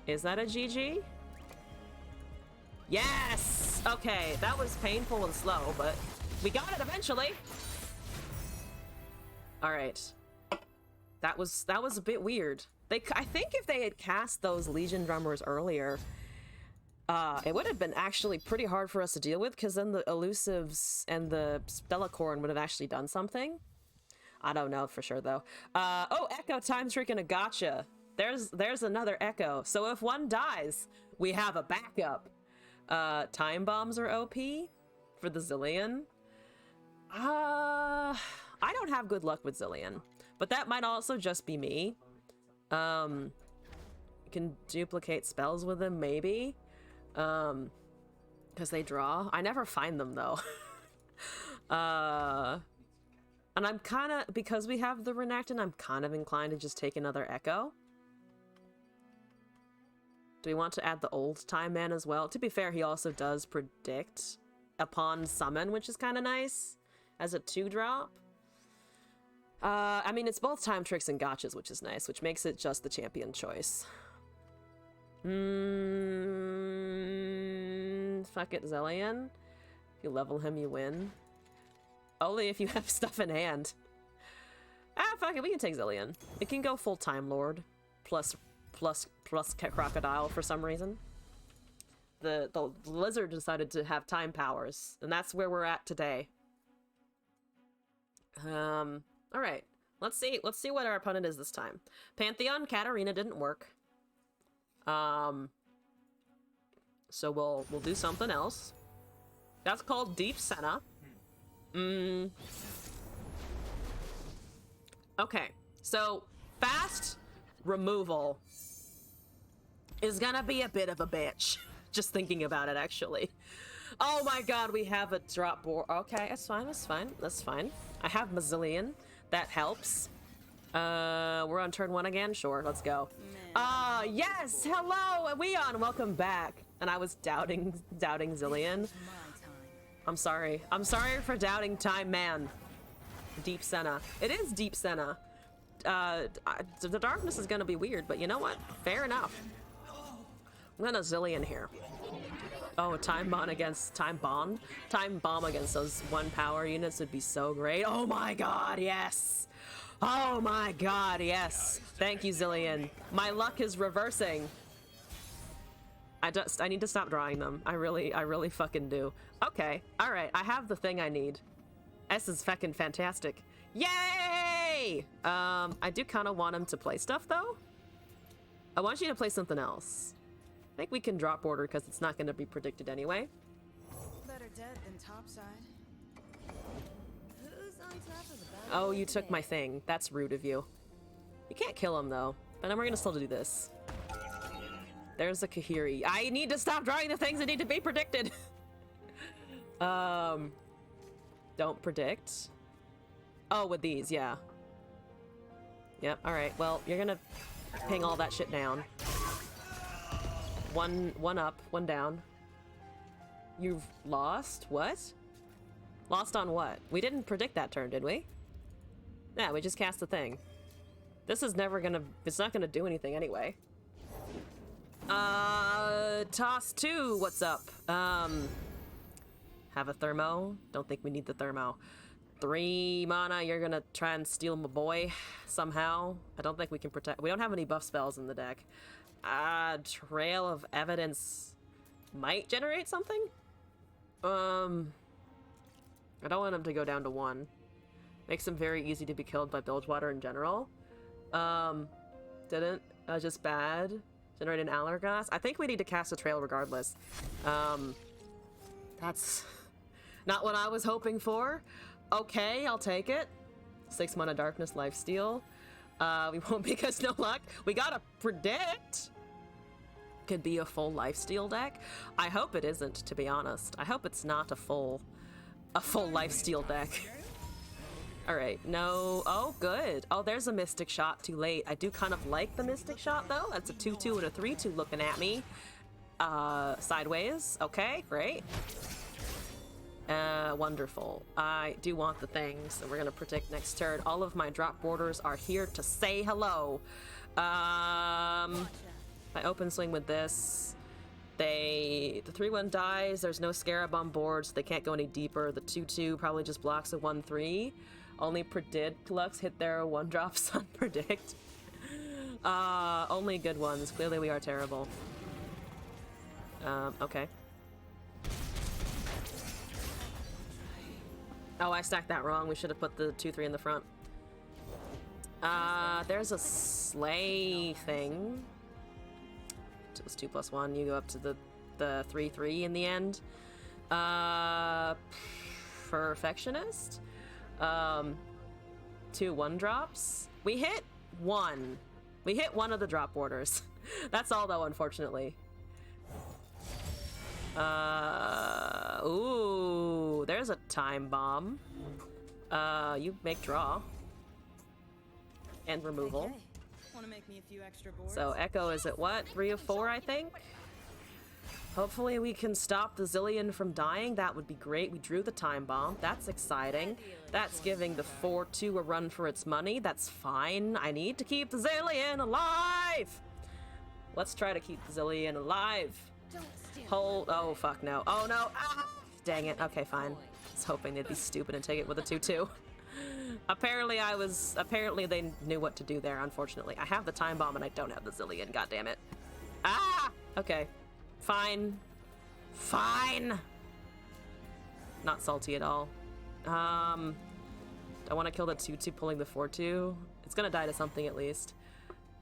Is that a GG? Yes! Okay, that was painful and slow, but we got it eventually! Alright. That was a bit weird. I think if they had cast those Legion drummers earlier, it would have been actually pretty hard for us to deal with, because then the Elusives and the Stellacorn would have actually done something. I don't know for sure, though. Oh, Echo Time's freaking a gotcha. There's another Echo. So if one dies, we have a backup. Time Bombs are OP for the Zilean. I don't have good luck with Zilean, but that might also just be me. You can duplicate spells with them, maybe. Because they draw. I never find them, though. And I'm kind of, because we have the Renekton, I'm kind of inclined to just take another Echo. Do we want to add the Old Time Man as well? To be fair, he also does predict upon summon, which is kind of nice, as a 2-drop. I mean, it's both Time Tricks and Gotchas, which is nice, which makes it just the champion choice. Fuck it, Zilean. If you level him, you win. Only if you have stuff in hand. Ah, fuck it, we can take Zilean. It can go full Time Lord, plus Crocodile for some reason. The lizard decided to have time powers, and that's where we're at today. Alright. Let's see what our opponent is this time. Pantheon Katarina didn't work. So we'll do something else. That's called Deep Senna. Okay, so fast removal is gonna be a bit of a bitch. Just thinking about it, actually. Oh my god, we have a drop board. Okay, that's fine, that's fine, that's fine. I have Mazillion. That helps. We're on turn 1 again? Sure, let's go. Yes! Hello, Weon! Welcome back. And I was doubting Zilean. I'm sorry. I'm sorry for doubting Time Man. Deep Senna. It is Deep Senna. The darkness is gonna be weird, but you know what? Fair enough. I'm gonna Zilean here. Oh, Time Bomb against Time Bomb against those 1-power units would be so great. Oh my god, yes! Oh my god, yes! Thank you, Zilean. My luck is reversing. I need to stop drawing them. I really fucking do. Okay, alright, I have the thing I need. S is feckin' fantastic. Yay! I do kind of want him to play stuff, though. I want you to play something else. I think we can drop order because it's not going to be predicted anyway. Better dead than topside. Who's on top of the battle? Oh, you took my thing. That's rude of you. You can't kill him, though. But then we're going to still do this. There's a Kahiri. I need to stop drawing the things that need to be predicted. Don't predict. Oh, with these, yeah. Yep, alright. Well, you're gonna ping all that shit down. One up, one down. You've lost? What? Lost on what? We didn't predict that turn, did we? Yeah, we just cast the thing. This is never gonna... It's not gonna do anything anyway. Toss 2, what's up? Have a thermo? Don't think we need the thermo. 3 mana, you're gonna try and steal my boy somehow. I don't think we can protect... We don't have any buff spells in the deck. Trail of Evidence might generate something? I don't want him to go down to 1. Makes him very easy to be killed by Bilgewater in general. Didn't. Just bad. Generate an Allergas. I think we need to cast a trail regardless. That's not what I was hoping for. Okay, I'll take it. 6 mana darkness, lifesteal. We won't because no luck. We gotta predict. Could be a full lifesteal deck. I hope it isn't, to be honest. I hope it's not a full lifesteal deck. All right, no. Oh, good. Oh, there's a Mystic Shot too late. I do kind of like the Mystic Shot though. That's a 2/2 and a 3/2 looking at me. Sideways. Okay, great. Wonderful. I do want the things that we're gonna predict next turn. All of my drop borders are here to say hello. I open swing with this. The 3/1 dies. There's no Scarab on board, so they can't go any deeper. The 2/2 probably just blocks a 1/3. Only predict Lux hit their 1-drops on predict. Only good ones. Clearly we are terrible. Okay. Oh, I stacked that wrong. We should have put the 2/3 in the front. There's a Slay thing. It was 2+1. You go up to the 3/3 in the end. Perfectionist. 2 1-drops. We hit one. We hit one of the drop borders. That's all though, unfortunately. Ooh, there's a Time Bomb. You make draw. And removal. Okay. Wanna make me a few extra boards? So Echo is at what? 3 of 4, I think? Hopefully we can stop the Zilean from dying. That would be great. We drew the Time Bomb. That's exciting. That's giving the 4/2 a run for its money. That's fine. I need to keep the Zilean alive! Let's try to keep the Zilean alive. Hold. Oh, fuck no. Oh, no. Ah! Dang it. Okay, fine. I was hoping they'd be stupid and take it with a 2/2. Apparently they knew what to do there, unfortunately. I have the Time Bomb and I don't have the Zilean, goddammit. Ah! Okay. Fine. Fine! Not salty at all. I want to kill the 2/2 pulling the 4/2. It's gonna die to something at least.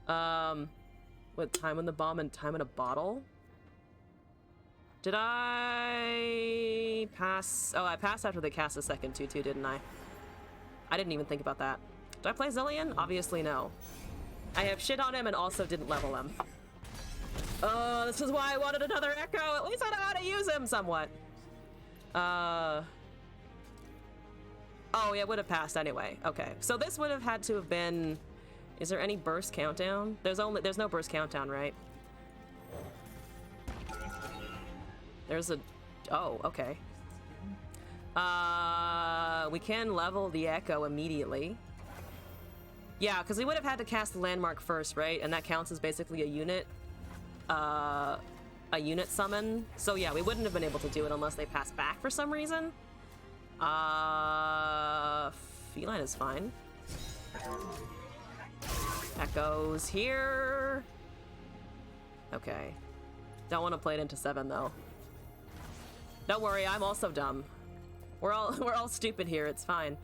With time in the bomb and time in a bottle? Did I pass? Oh, I passed after they cast the second 2/2, didn't I? I didn't even think about that. Did I play Zilean? Obviously no. I have shit on him and also didn't level him. Oh, this is why I wanted another Echo. At least I know how to use him somewhat. Oh, yeah, it would have passed anyway. Okay, so this would have had to have been... Is there any burst countdown? There's no burst countdown, right? There's a... Oh, okay. We can level the Echo immediately. Yeah, because we would have had to cast the landmark first, right? And that counts as basically a unit summon. So yeah, we wouldn't have been able to do it unless they pass back for some reason. Feline is fine. Echoes here. Okay. Don't want to play it into 7 though. Don't worry, I'm also dumb. We're all stupid here, it's fine.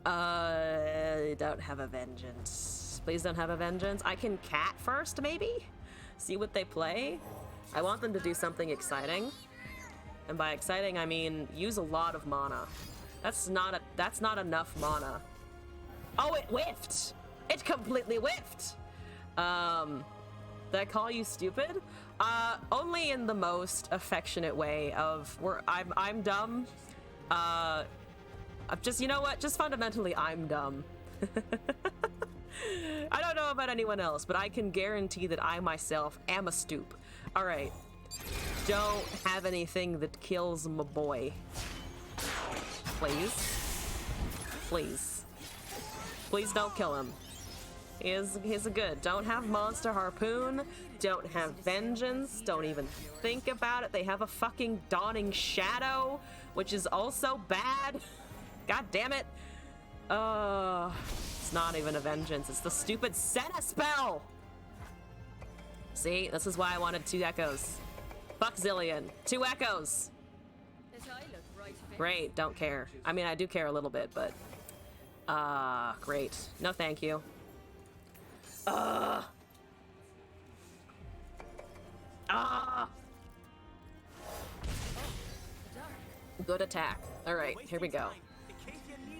Don't have a vengeance. Please don't have a vengeance. I can cat first, maybe? See what they play? I want them to do something exciting. And by exciting, I mean use a lot of mana. That's not enough mana. Oh, it whiffed! It completely whiffed! Did I call you stupid? Only in the most affectionate way of I'm dumb. I'm just, you know what? Just fundamentally, I'm dumb. I don't know about anyone else, but I can guarantee that I myself am a stoop. All right. Don't have anything that kills my boy. Please. Please. Please don't kill him. He's a good. Don't have Monster Harpoon. Don't have Vengeance. Don't even think about it. They have a fucking Dawning Shadow, which is also bad. God damn it. It's not even a Vengeance. It's the stupid Senna spell. See, this is why I wanted 2 Echoes. Fuck Zilean. 2 Echoes. Great, don't care. I mean, I do care a little bit, but... great. No thank you. good attack. All right, here we go.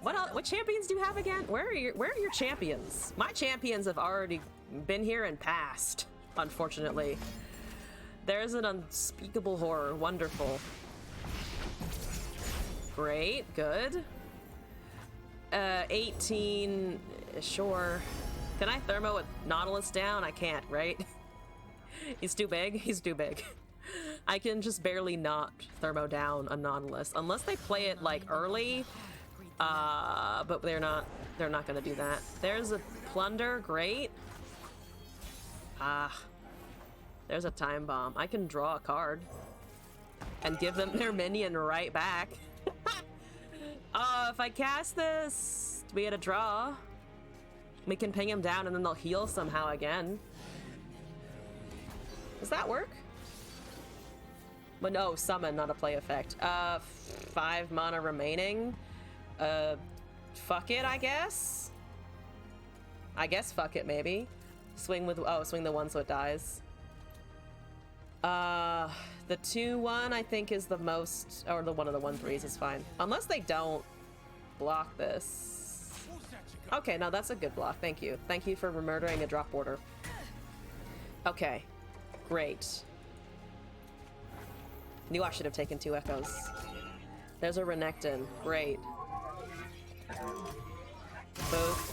What else, what champions do you have again? Where are your champions? My champions have already been here and passed, unfortunately. There's an unspeakable horror. Wonderful. Great, good. 18, sure. Can I thermo with Nautilus down? I can't, right? He's too big. He's too big. I can just barely not thermo down a Nautilus unless they play it like early. But they're not gonna do that. There's a plunder, great. There's a time bomb. I can draw a card and give them their minion right back. If I cast this, we get a draw. We can ping him down and then they'll heal somehow again. Does that work? But no, summon, not a play effect. 5 mana remaining. Fuck it, I guess? I guess fuck it, maybe. Swing with, swing the 1 so it dies. The 2/1 I think is the most, or the one of the 1/3s is fine. Unless they don't block this. Okay, no, that's a good block, thank you. Thank you for murdering a drop border. Okay, great. Knew I should have taken 2 echoes. There's a Renekton, great. Both.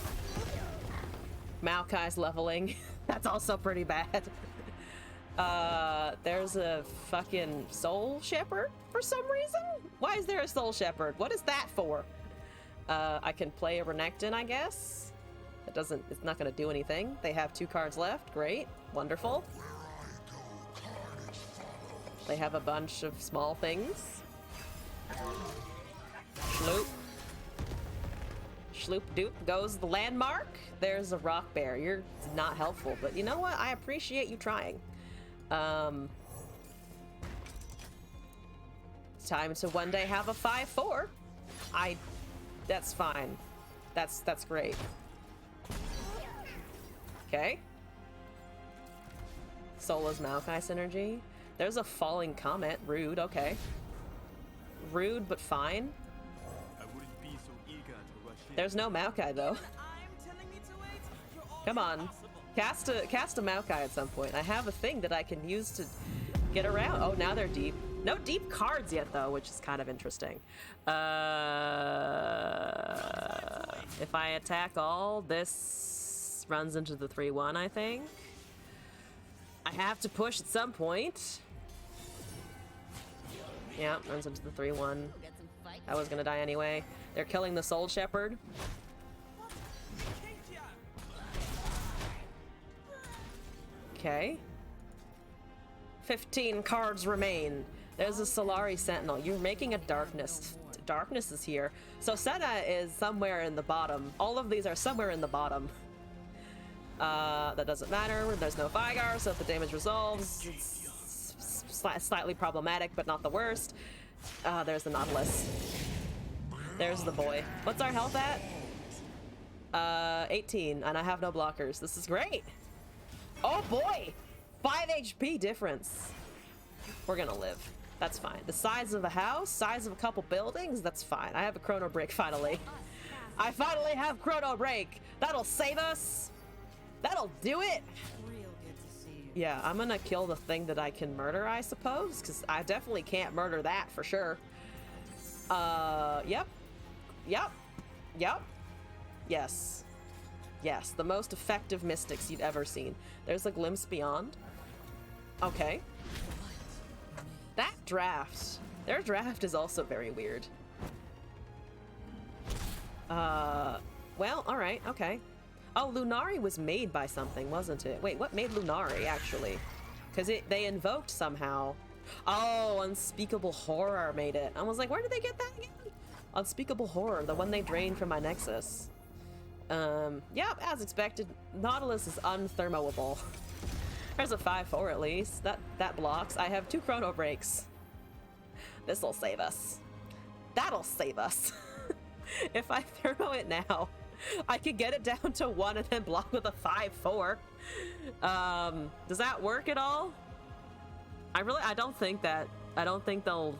Maokai's leveling. That's also pretty bad. There's a fucking Soul Shepherd for some reason? Why is there a Soul Shepherd? What is that for? I can play a Renekton, I guess. It's not gonna do anything. They have 2 cards left. Great. Wonderful. They have a bunch of small things. Schloop. Schloop doop goes the landmark. There's a rock bear. You're not helpful, but you know what? I appreciate you trying. It's time to one day have a 5/4. That's fine. That's great. Okay. Sola's Maokai synergy. There's a falling comet. Rude, okay. Rude, but fine. There's no Maokai, though. Come on. Cast a Maokai at some point. I have a thing that I can use to get around. Oh, now they're deep. No deep cards yet, though, which is kind of interesting. If I attack all, this runs into the 3/1, I think. I have to push at some point. Yeah, runs into the 3/1. I was gonna die anyway. They're killing the Soul Shepherd. Okay. 15 cards remain. There's a Solari Sentinel. You're making a Darkness. Darkness is here. So Senna is somewhere in the bottom. All of these are somewhere in the bottom. That doesn't matter. There's no Vigar, so if the damage resolves, it's slightly problematic, but not the worst. There's the Nautilus. There's the boy. What's our health at? 18, and I have no blockers. This is great. Oh boy! 5 HP difference. We're gonna live. That's fine. The size of a house, size of a couple buildings, that's fine. I have a Chrono Break finally. I finally have Chrono Break. That'll save us. That'll do it. Yeah, I'm gonna kill the thing that I can murder, I suppose, because I definitely can't murder that for sure. Yep. Yes. Yes, the most effective mystics you've ever seen. There's a Glimpse Beyond. Okay. That draft. Their draft is also very weird. Well, alright, okay. Oh, Lunari was made by something, wasn't it? Wait, what made Lunari, actually? Because they invoked somehow. Oh, Unspeakable Horror made it. I was like, where did they get that again? Unspeakable Horror, the one they drained from my Nexus. Yep, as expected, Nautilus is unthermoable. There's a 5/4 at least. That blocks. I have 2 Chrono Breaks. This'll save us. That'll save us. If I thermo it now, I could get it down to 1 and then block with a 5/4. Does that work at all? I don't think they'll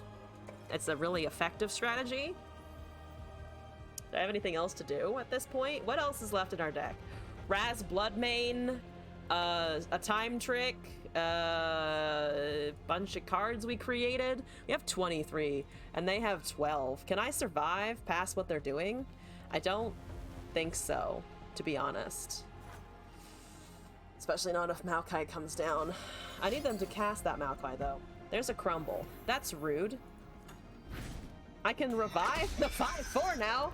it's a really effective strategy. Do I have anything else to do at this point? What else is left in our deck? Raz Bloodmane, a time trick, a bunch of cards we created. We have 23 and they have 12. Can I survive past what they're doing? I don't think so, to be honest. Especially not if Maokai comes down. I need them to cast that Maokai though. There's a crumble. That's rude. I can revive the 5/4 now.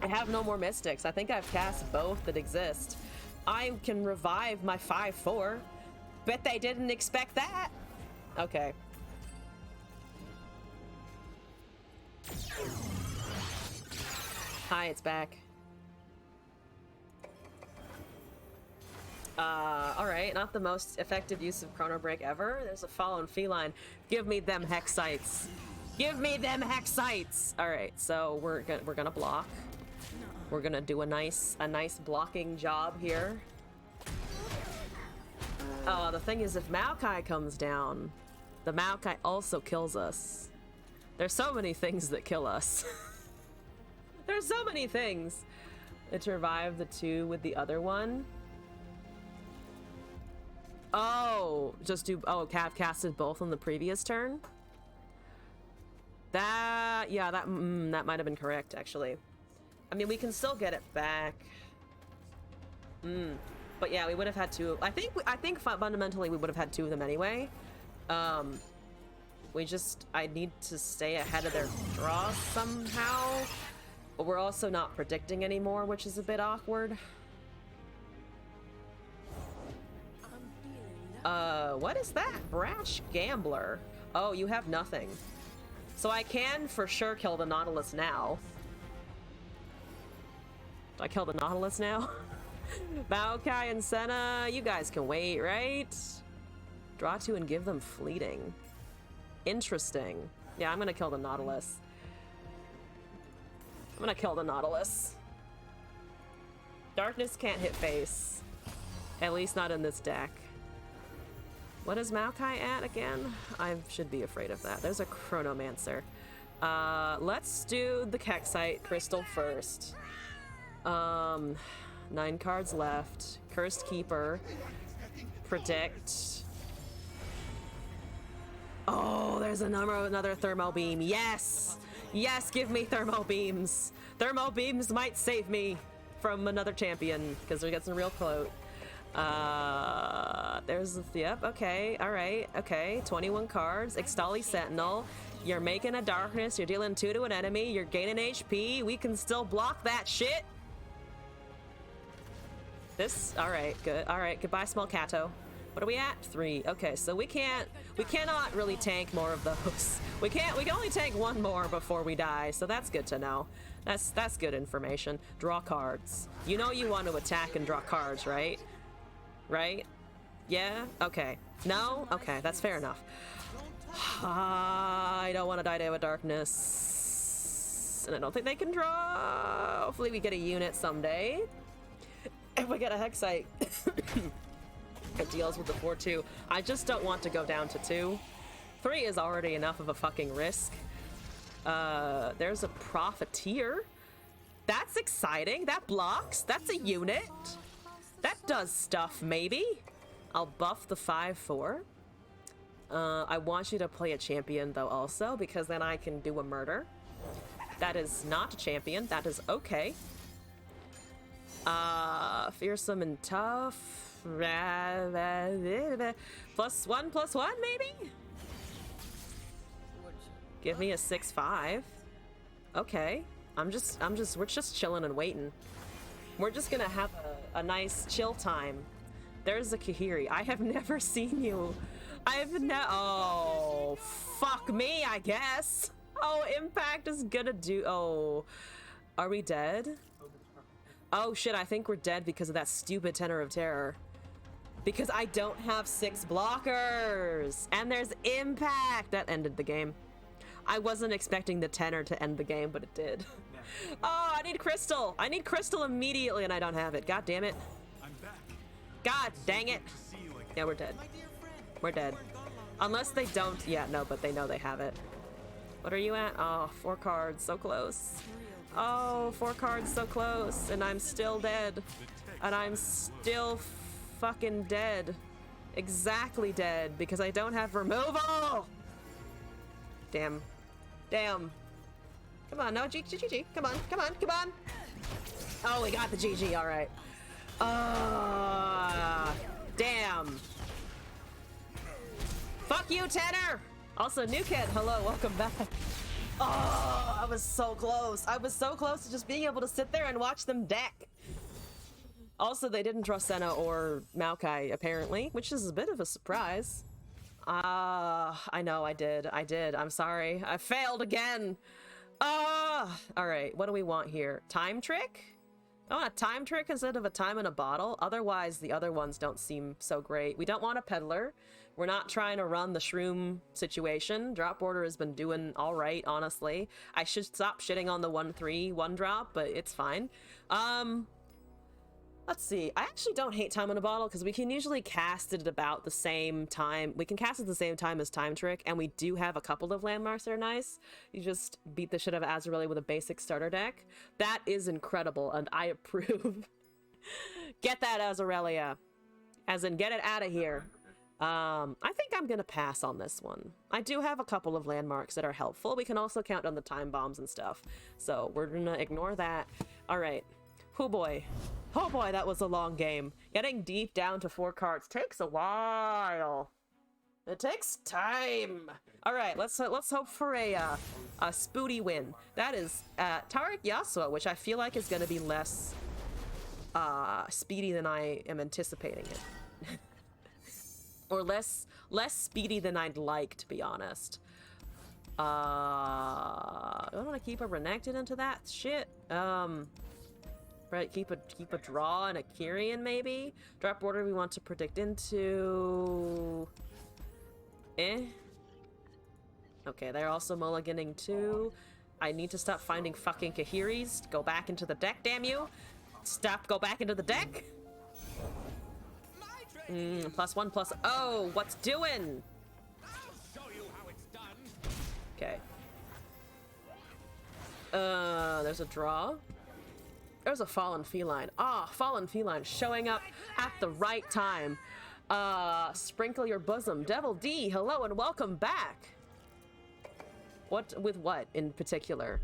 I have no more mystics. I think I've cast both that exist. I can revive my 5/4. Bet they didn't expect that. Okay. Hi, it's back. Alright, not the most effective use of Chrono Break ever. There's a fallen feline. Give me them Hexites. Give me them Hexites! Alright, so we're gonna block. We're gonna do a nice blocking job here. The thing is, if Maokai comes down, the Maokai also kills us. There's so many things that kill us. There's so many things. To revive the 2 with the other one. Oh, just do, oh, Cav casted both on the previous turn? That, yeah, that might have been correct, actually. I mean, we can still get it back. But yeah, we would have had 2. I think fundamentally we would have had 2 of them anyway. I need to stay ahead of their draw somehow. But we're also not predicting anymore, which is a bit awkward. What is that? Brash Gambler. Oh, you have nothing. So I can for sure kill the Nautilus now. Do I kill the Nautilus now? Maokai and Senna, you guys can wait, right? Draw 2 and give them fleeting. Interesting. Yeah, I'm gonna kill the Nautilus. I'm gonna kill the Nautilus. Darkness can't hit face. At least not in this deck. What is Maokai at again? I should be afraid of that. There's a Chronomancer. Let's do the Kexite Crystal first. 9 cards left. Cursed Keeper. Predict. Oh, there's another Thermo Beam. Yes! Yes, give me Thermo Beams. Thermo Beams might save me from another champion, because they're getting real close. There's, yep, okay, alright, okay. 21 cards. Ixtali Sentinel. You're making a darkness, you're dealing 2 to an enemy, you're gaining HP. We can still block that shit. This, alright, good. Alright, goodbye, Small Cato. What are we at? 3. Okay, so we cannot really tank more of those. We can only tank 1 more before we die, so that's good to know. That's good information. Draw cards. You know you want to attack and draw cards, right? Right? Yeah? Okay. No? Okay, that's fair enough. I don't want to die to a darkness. And I don't think they can draw. Hopefully we get a unit someday. If we get a Hexite. It deals with the 4-2. I just don't want to go down to 2. 3 is already enough of a fucking risk. There's a Profiteer. That's exciting. That blocks. That's a unit. That does stuff, maybe. I'll buff the 5/4. I want you to play a champion, though, also, because then I can do a murder. That is not a champion. That is okay. Fearsome and tough. +1/+1, maybe? Give me a 6/5. Okay. we're just chilling and waiting. We're just gonna have a nice chill time. There's a Kahiri. I have never seen you. Oh, fuck me, I guess. Oh, Impact is gonna do, oh. Are we dead? Oh shit, I think we're dead because of that stupid Tenor of Terror. Because I don't have 6 blockers! And there's Impact! That ended the game. I wasn't expecting the Tenor to end the game, but it did. Oh, I need Crystal! I need Crystal immediately and I don't have it. God damn it. God dang it. Yeah, we're dead. We're dead. Unless they don't, yeah, no, but they know they have it. What are you at? Oh, 4 cards, so close. Oh, 4 cards, so close, and I'm still dead. And I'm still fucking dead. Exactly dead, because I don't have removal! Damn. Damn. Come on, no, GG. Come on, come on, come on! Oh, we got the GG, alright. Damn. Fuck you, Tanner! Also, new kid, hello, welcome back. Oh, I was so close. I was so close to just being able to sit there and watch them deck. Also, they didn't draw Senna or Maokai, apparently, which is a bit of a surprise. I know, I did. I'm sorry. I failed again. Alright, what do we want here? Time trick? I want a time trick instead of a time in a bottle. Otherwise, the other ones don't seem so great. We don't want a peddler. We're not trying to run the shroom situation. Drop order has been doing all right, honestly. I should stop shitting on the 1/3 one drop, but it's fine. Let's see. I actually don't hate time in a bottle because we can usually cast it at about the same time. We can cast it at the same time as time trick, and we do have a couple of landmarks that are nice. You just beat the shit out of Azraeli with a basic starter deck. That is incredible, and I approve. Get that, Azraelia. As in, get it out of here. I think I'm gonna pass on this one. I do have a couple of landmarks that are helpful. We can also count on the time bombs and stuff. So we're gonna ignore that. All right. Oh boy. Oh boy, that was a long game. Getting deep down to 4 cards takes a while. It takes time. All right, let's hope for a spooty win. That is Tariq Yasuo, which I feel like is going to be less speedy than I am anticipating it. Or less speedy than I'd like, to be honest. I don't want to keep a Renekton into that shit. Right, keep a draw and a Kyrian maybe. Drop order we want to predict into. Okay, they're also mulliganing too. I need to stop finding fucking Kahiris. Go back into the deck, damn you! Go back into the deck. +1 oh, what's doing? Okay. There's a draw. There's a Fallen Feline. Fallen Feline showing up at the right time. Sprinkle your bosom. Devil D, hello and welcome back. With what in particular?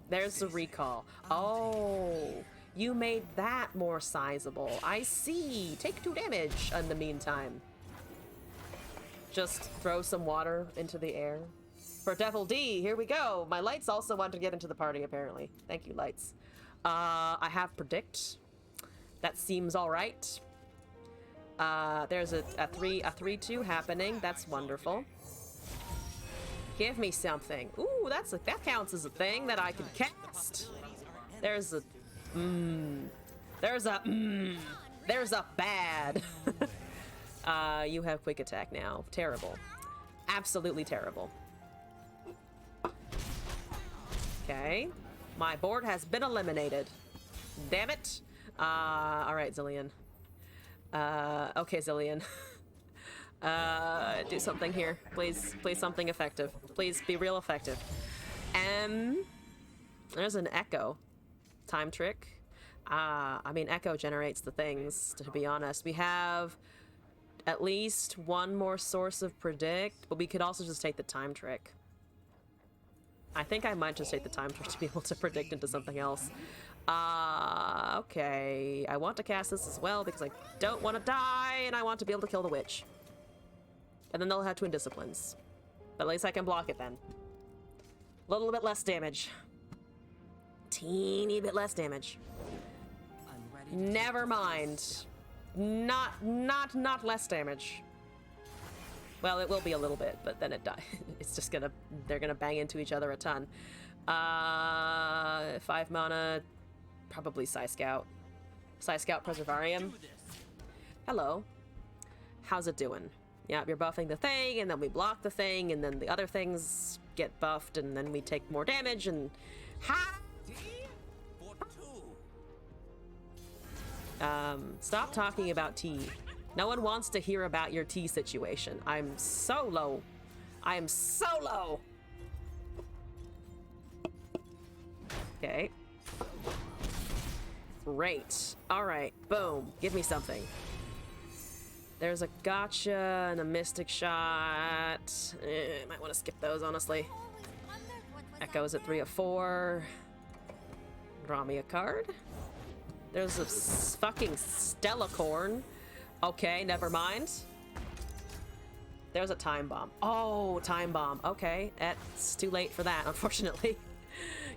There's the recall. Oh, you made that more sizable. I see. Take 2 damage in the meantime. Just throw some water into the air. For Devil D, here we go. My lights also want to get into the party, apparently. Thank you, lights. I have predict. That seems all right. There's a 3/2 happening. That's wonderful. Give me something. Ooh, that counts as a thing that I can cast. There's a bad. You have quick attack now. Terrible. Absolutely terrible. Okay. My board has been eliminated. Damn it. Alright, Zilean. Okay, Zilean. Do something here. Please something effective. Please be real effective. There's an Echo. Time trick. I mean, Echo generates the things, to be honest. We have at least one more source of predict, but we could also just take the time trick. I think I might just take the time trick to be able to predict into something else. Okay. I want to cast this as well because I don't want to die and I want to be able to kill the witch. And then they'll have Twin Disciplines. But at least I can block it then. A little bit less damage. Teeny bit less damage. Never mind. Not less damage. Well, it will be a little bit, but then it dies. It's just they're gonna bang into each other a ton. 5 mana, probably Psy Scout. Psy Scout Preservarium. Hello. How's it doing? Yeah, you're buffing the thing, and then we block the thing, and then the other things get buffed, and then we take more damage, and... Stop talking about tea. No one wants to hear about your tea situation. I'm so low. I am so low. Okay. Great. All right. Boom. Give me something. There's a gotcha and a mystic shot. Might want to skip those, honestly. Echo's at 3 of 4. Draw me a card. There's a fucking Stellacorn. Okay, never mind. There's a time bomb. Oh, time bomb. Okay, it's too late for that, unfortunately.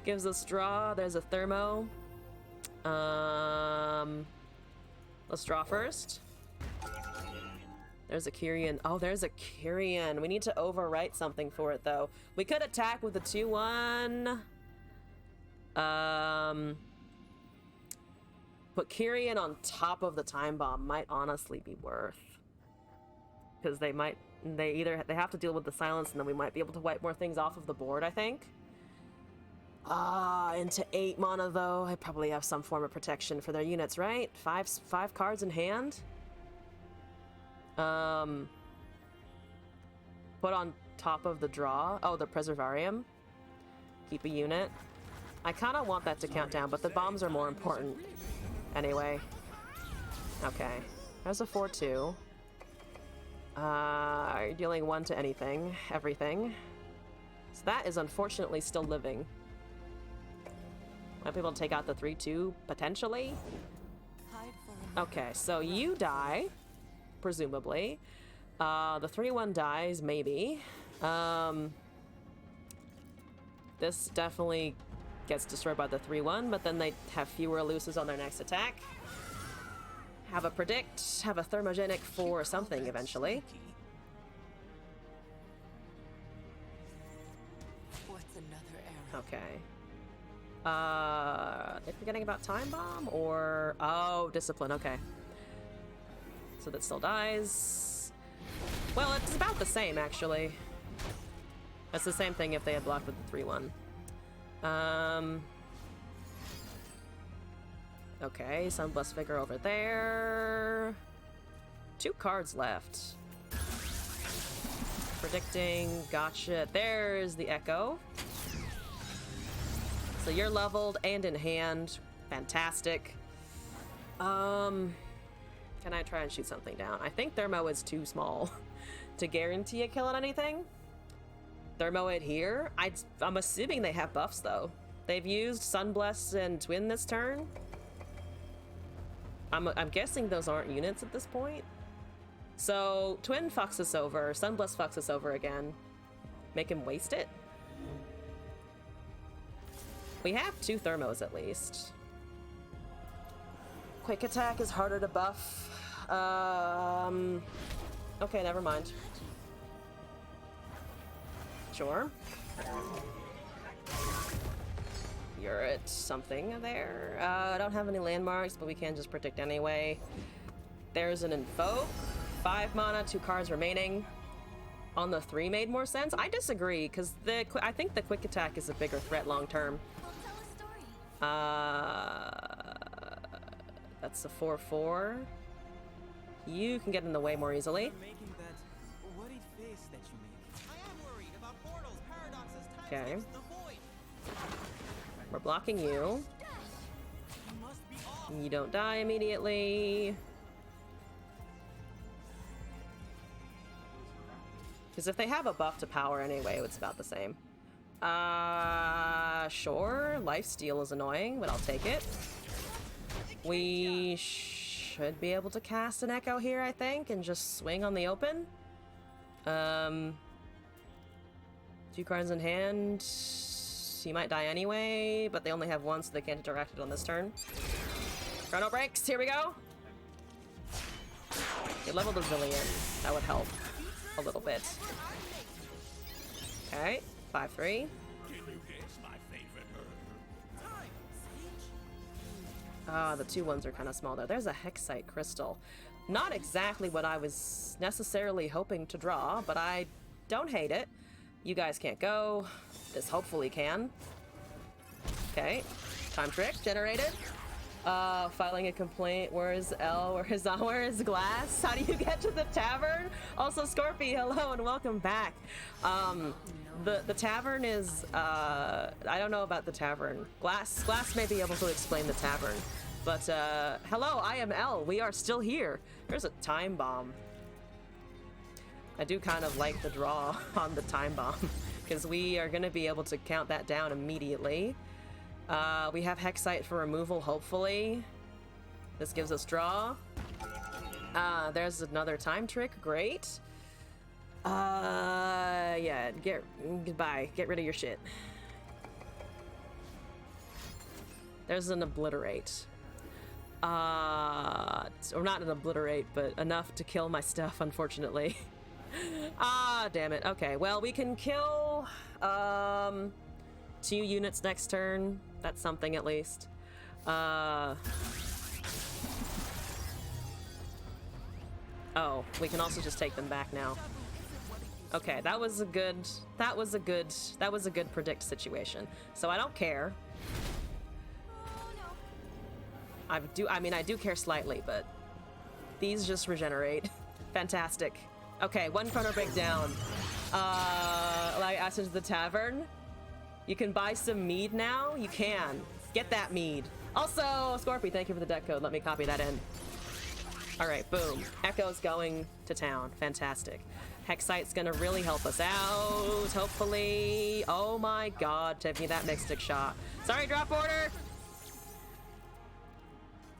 Gives us draw. There's a thermo. Let's draw first. There's a Kyrian. Oh, there's a Kyrian. We need to overwrite something for it, though. We could attack with a 2-1. Put Kyrian on top of the time bomb might honestly be worth. Because they have to deal with the silence, and then we might be able to wipe more things off of the board, I think. Into 8 mana, though. I probably have some form of protection for their units, right? Five cards in hand. Put on top of the draw. Oh, the Preservarium. Keep a unit. I kind of want that to count down, but the bombs are more important. Anyway. Okay. There's a 4-2. You're dealing 1 to anything. Everything. So that is unfortunately still living. Might be able to take out the 3-2, potentially. Okay, so you die. Presumably. The 3-1 dies, maybe. This definitely gets destroyed by the 3-1, but then they have fewer elusives on their next attack. Have a predict, have a thermogenic for something eventually. Okay. They're forgetting about time bomb or discipline, okay. So that still dies. Well, it's about the same, actually. That's the same thing if they had blocked with the 3-1. Okay, Sunblessed Figure over there. 2 cards left. Predicting, gotcha. There's the Echo. So you're leveled and in hand. Fantastic. Can I try and shoot something down? I think Thermo is too small to guarantee a kill on anything. Thermoid here. I'm assuming they have buffs, though. They've used Sunbless and Twin this turn. I'm guessing those aren't units at this point. So, Twin fucks us over. Sunbless fucks us over again. Make him waste it. We have 2 Thermos, at least. Quick attack is harder to buff. Okay, never mind. Sure. You're at something there. I don't have any landmarks, but we can just predict anyway. There's an Invoke. 5 mana, 2 cards remaining. On the 3 made more sense. I disagree, because I think the quick attack is a bigger threat long term. That's a 4-4. You can get in the way more easily. Okay. We're blocking you. You don't die immediately. Because if they have a buff to power anyway, it's about the same. Sure. Lifesteal is annoying, but I'll take it. We should be able to cast an Echo here, I think, and just swing on the open. 2 cards in hand. He might die anyway, but they only have 1, so they can't interact it on this turn. Chrono breaks, here we go. Get leveled a zillion. That would help a little bit. Okay, 5-3. The 2-1s are kind of small there. There's a Hexite Crystal. Not exactly what I was necessarily hoping to draw, but I don't hate it. You guys can't go. This hopefully can. Okay. Time trick generated. Filing a complaint. Where is L? Where is Glass? How do you get to the tavern? Also, Scorpy, hello and welcome back. The tavern is, I don't know about the tavern. Glass may be able to explain the tavern. But, hello, I am L. We are still here. There's a time bomb. I do kind of like the draw on the time bomb, because we are going to be able to count that down immediately. We have Hexite for removal, hopefully. This gives us draw. There's another time trick, great. Yeah, goodbye. Get rid of your shit. There's an obliterate. Or not an obliterate, but enough to kill my stuff, unfortunately. Damn it. Okay, well, we can kill, 2 units next turn. That's something, at least. Oh, we can also just take them back now. Okay, that was a good predict situation. So I don't care. I do care slightly, but these just regenerate. Fantastic. Okay, 1 chrono breakdown. Like asked into the tavern. You can buy some mead now? You can. Get that mead. Also, Scorpy, thank you for the deck code. Let me copy that in. Alright, boom. Echo's going to town. Fantastic. Hexite's gonna really help us out, hopefully. Oh my god, take me that Mystic shot. Sorry, drop order!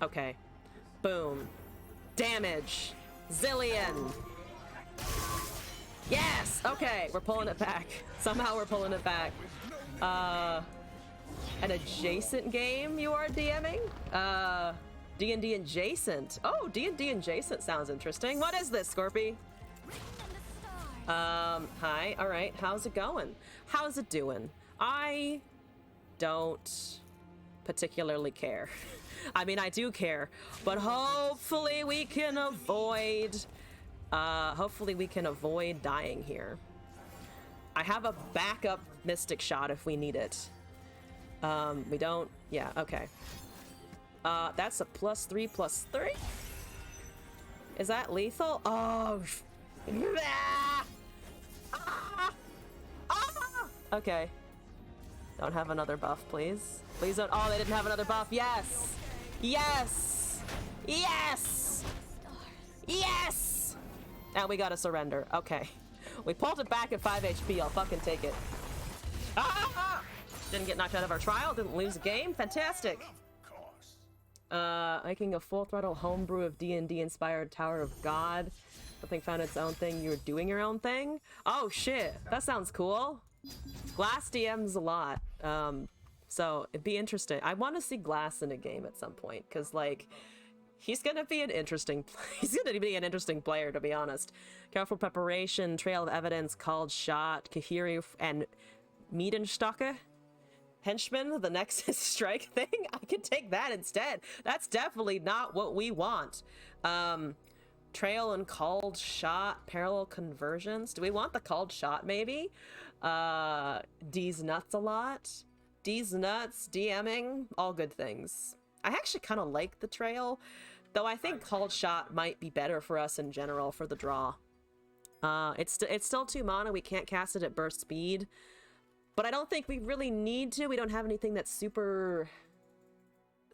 Okay. Boom. Damage. Zillion. Yes! Okay, we're pulling it back. Somehow we're pulling it back. An adjacent game you are DMing? D&D adjacent. Oh, D&D adjacent sounds interesting. What is this, Scorpy? Hi. All right. How's it going? How's it doing? I don't particularly care. I mean, I do care, but hopefully we can avoid dying here. I have a backup Mystic shot if we need it. We don't. Yeah. Okay. That's a +3/+3. Is that lethal? Oh. Okay. Don't have another buff, please. Please don't. Oh, they didn't have another buff. Yes. Yes. Yes. Yes. Now we gotta surrender. Okay. We pulled it back at 5 HP. I'll fucking take it. Didn't get knocked out of our trial. Didn't lose a game. Fantastic. Making a full throttle homebrew of D&D inspired Tower of God. Something found its own thing. You were doing your own thing? Oh shit. That sounds cool. Glass DMs a lot. So it'd be interesting. I want to see Glass in a game at some point, because like he's gonna be an interesting player, to be honest. Careful preparation, trail of evidence, called shot, Kahiri and Miedenstocke. Henchman, the Nexus strike thing. I could take that instead. That's definitely not what we want. Trail and called shot, parallel conversions. Do we want the called shot maybe? D's nuts a lot. D's nuts, DMing, all good things. I actually kind of like the trail, though I think called shot might be better for us in general for the draw. It's still 2 mana. We can't cast it at burst speed. But I don't think we really need to. We don't have anything that super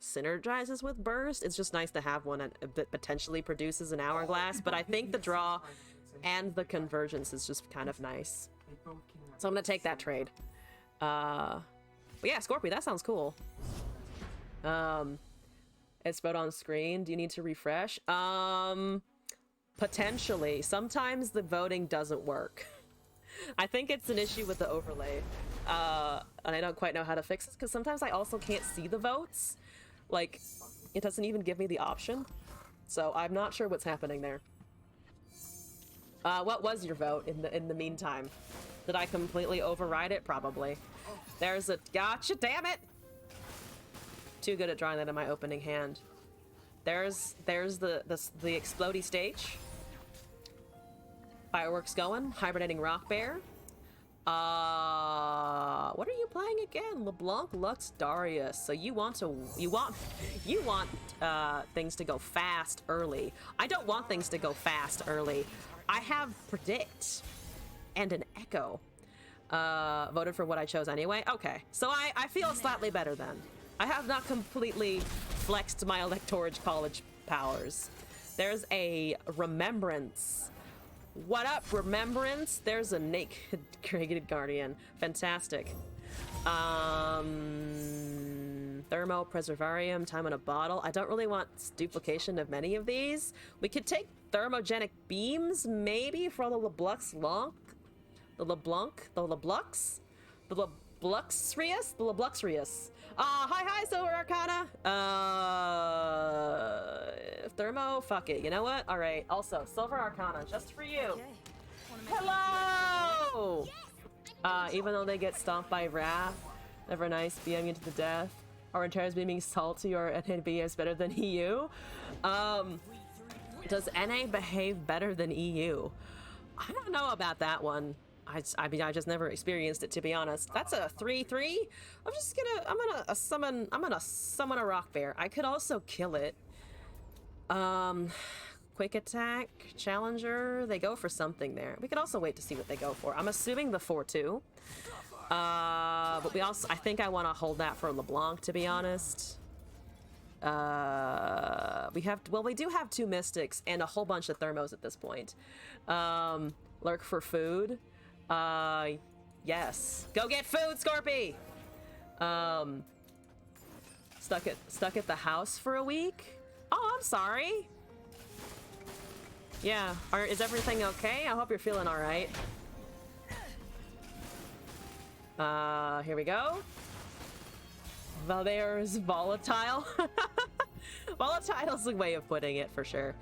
synergizes with burst. It's just nice to have one that potentially produces an hourglass. But I think the draw and the convergence is just kind of nice. So I'm gonna take that trade. But yeah, Scorpio, that sounds cool. It's wrote on screen. Do you need to refresh? Potentially. Sometimes the voting doesn't work. I think it's an issue with the overlay. And I don't quite know how to fix this, because sometimes I also can't see the votes. Like, it doesn't even give me the option. So I'm not sure what's happening there. What was your vote in the meantime? Did I completely override it? Probably. There's a gotcha, damn it! Too good at drawing that in my opening hand. There's the explodey stage. Fireworks going. Hibernating rock bear. What are you playing again? LeBlanc, Lux, Darius. So you want things to go fast early. I don't want things to go fast early. I have Predict and an Echo. Voted for what I chose anyway. Okay, so I feel slightly better then. I have not completely flexed my Electorage College powers. There's a Remembrance. What up, Remembrance? There's a naked created guardian. Fantastic. Thermo, Preservarium, time in a bottle. I don't really want duplication of many of these. We could take thermogenic beams, maybe, for the LeBlux's Hi, Silver Arcana. Thermo, fuck it. You know what? All right. Also, Silver Arcana, just for you. Okay. Hello! Even though they get stomped by Wrath, never nice, beaming into the death. Our entires beaming salty or NA is better than EU. Does NA behave better than EU? I don't know about that one. I mean, I just never experienced it, to be honest. That's a 3/3. I'm gonna summon a rock bear. I could also kill it. Quick attack, challenger. They go for something there. We could also wait to see what they go for. I'm assuming the 4/2. But I think I want to hold that for LeBlanc, to be honest. We do have 2 mystics and a whole bunch of thermos at this point. Lurk for food. Yes. Go get food, Scorpy! Stuck at the house for a week? Oh, I'm sorry. Yeah. Is everything okay? I hope you're feeling alright. Here we go. Valdeir's volatile. Volatile's a way of putting it, for sure.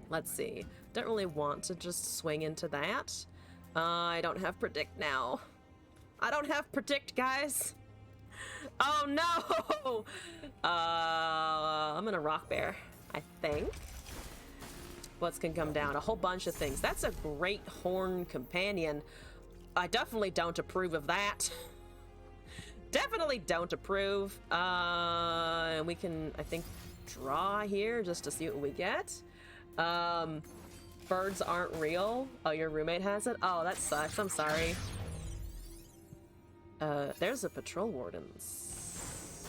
Let's see. Don't really want to just swing into that. I don't have Predict now. I don't have Predict, guys. Oh no! I'm gonna Rock Bear, I think. What can come down? A whole bunch of things. That's a Great Horn Companion. I definitely don't approve of that. Definitely don't approve. And we can, I think, draw here just to see what we get. Birds aren't real. Oh, your roommate has it? Oh, that sucks. I'm sorry. There's a Patrol Wardens.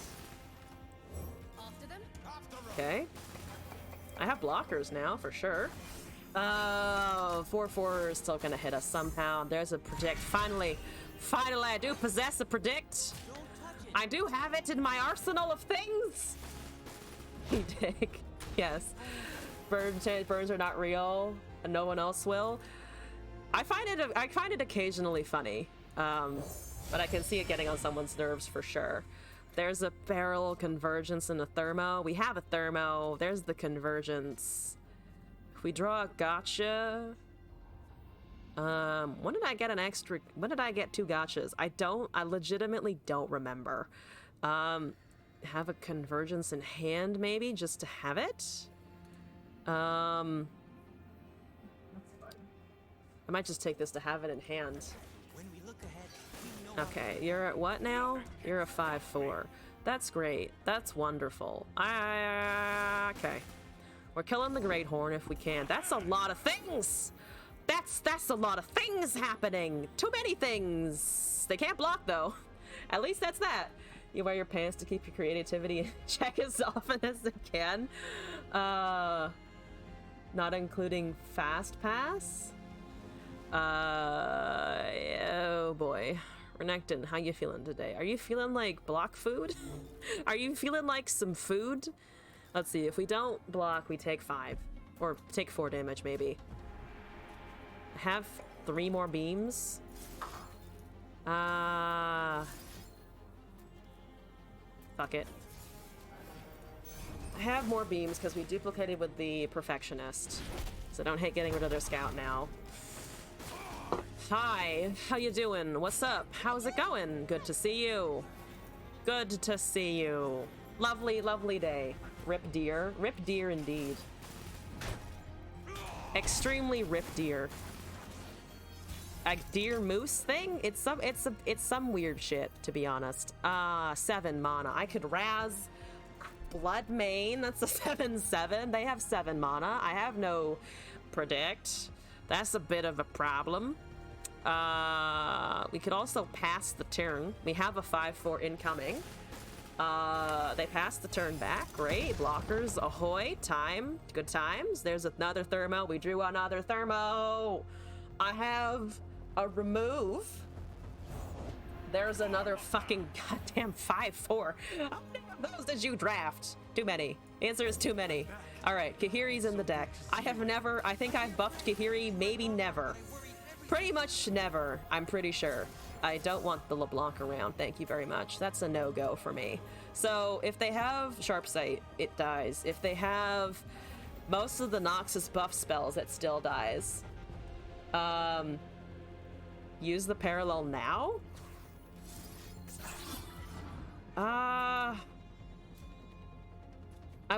Okay. I have blockers now, for sure. 4/4 is still gonna hit us somehow. There's a Predict. Finally, I do possess a Predict. I do have it in my arsenal of things. You dig? Yes. Birds are not real, and no one else will. I find it occasionally funny, but I can see it getting on someone's nerves for sure. There's a Barrel, Convergence, and a Thermo. We have a Thermo. There's the Convergence. If we draw a Gotcha... when did I get an extra... When did I get 2 gotchas? I legitimately don't remember. Have a Convergence in hand, maybe, just to have it? I might just take this to have it in hand. Okay, you're at what now? You're a 5/4. That's great. That's wonderful. Okay. We're killing the Great Horn if we can. That's a lot of things! That's a lot of things happening! Too many things! They can't block, though. At least that's that. You wear your pants to keep your creativity in check as often as they can. Not including Fast Pass? Oh boy. Renekton, how you feeling today? Are you feeling like block food? Are you feeling like some food? Let's see, if we don't block, we take 5. Or take 4 damage, maybe. Have 3 more beams. Fuck it. I have more beams because we duplicated with the Perfectionist. So I don't hate getting rid of their scout now. Hi, how you doing? What's up? How's it going? Good to see you. Good to see you. Lovely, lovely day. Rip deer. Rip deer indeed. Extremely rip deer. deer moose thing. It's some weird shit, to be honest. 7 mana. I could Raz Bloodmane. That's a 7/7. They have 7 mana. I have no predict. That's a bit of a problem. We could also pass the turn. We have a 5/4 incoming. They passed the turn back. Great. Blockers, ahoy. Time. Good times. There's another thermo. We drew another thermo. I have a remove. There's another fucking goddamn 5/4. How many of those did you draft? Too many. The answer is too many. Alright, Kahiri's in the deck. I think I've buffed Kahiri, maybe never. Pretty much never, I'm pretty sure. I don't want the LeBlanc around, thank you very much. That's a no-go for me. So, if they have Sharp Sight, it dies. If they have most of the Noxus buff spells, it still dies. Use the Parallel now? I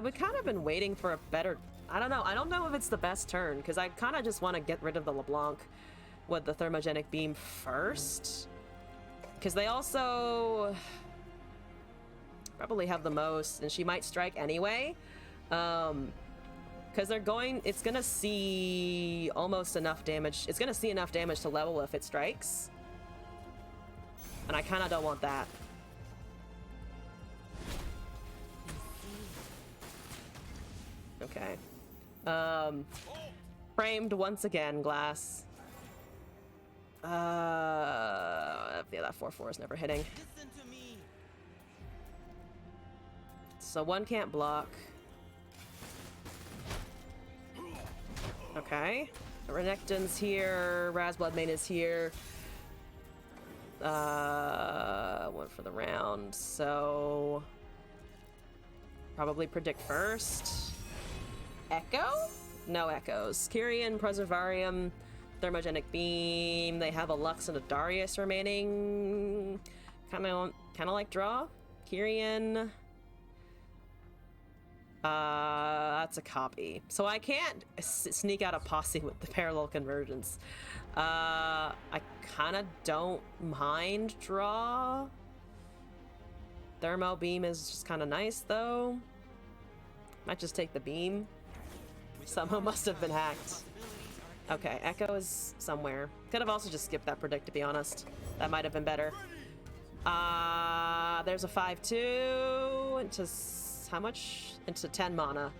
would kind of been waiting for a better... I don't know. I don't know if it's the best turn, because I kind of just want to get rid of the LeBlanc with the Thermogenic Beam first. Because they also probably have the most, and she might strike anyway. Because they're going... It's going to see almost enough damage. It's going to see enough damage to level if it strikes. And I kind of don't want that. Okay. Framed once again, Glass. Yeah, that 4/4 is never hitting. So one can't block. Okay. Renekton's here. Raz Bloodmane is here. One for the round, so... Probably predict first. Echo? No echoes. Kyrian, Preservarium, Thermogenic Beam. They have a Lux and a Darius remaining. Kind of like draw. Kyrian. That's a copy. So I can't sneak out a posse with the parallel convergence. I kind of don't mind draw. Thermo Beam is just kind of nice though. Might just take the beam. Somehow must have been hacked. Okay, Echo is somewhere. Could have also just skipped that predict, to be honest. That might have been better. There's a 5/2 into how much? Into 10 mana.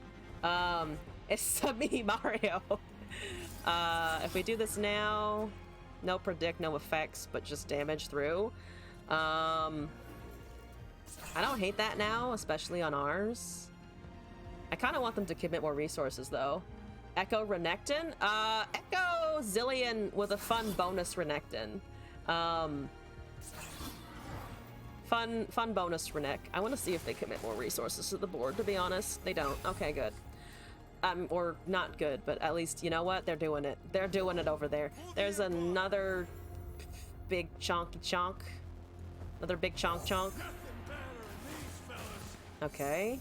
It's a me Mario. If we do this now, no predict, no effects, but just damage through. I don't hate that now, especially on ours. I kind of want them to commit more resources, though. Echo Renekton? Echo Zillion with a fun bonus Renekton. Fun bonus Renek. I want to see if they commit more resources to the board, to be honest. They don't. Okay, good. Or not good, but at least, you know what? They're doing it. They're doing it over there. There's another big chonky chonk. Another big chonk chonk. Okay.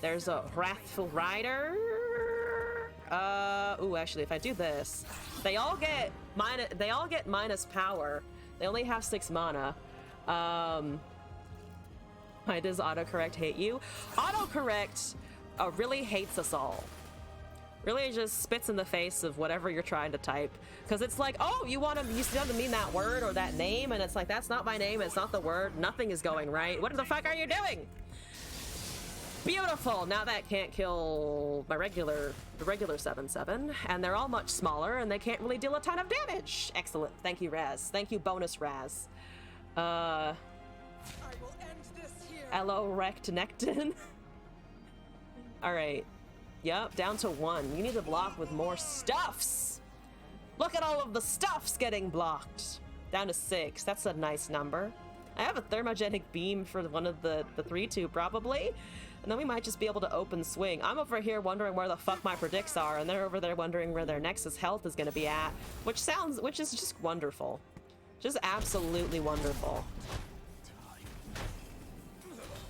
There's a Wrathful Rider. Ooh, actually, if I do this, they all get minus power. They only have 6 mana. Why does autocorrect hate you? Autocorrect really hates us all. Really just spits in the face of whatever you're trying to type. Because it's like, oh, you want to mean that word or that name? And it's like, that's not my name, it's not the word. Nothing is going right. What the fuck are you doing? Beautiful! Now that can't kill the regular 7/7, and they're all much smaller, and they can't really deal a ton of damage. Excellent. Thank you, Raz. Thank you, bonus Raz. I will end this here. Elorect-Nectin. Alright. Yep, down to 1. You need to block with more stuffs! Look at all of the stuffs getting blocked! Down to 6. That's a nice number. I have a Thermogenic Beam for one of the 3/2, probably. And then we might just be able to open swing. I'm over here wondering where the fuck my predicts are, and they're over there wondering where their Nexus health is gonna be at, which is just wonderful. Just absolutely wonderful.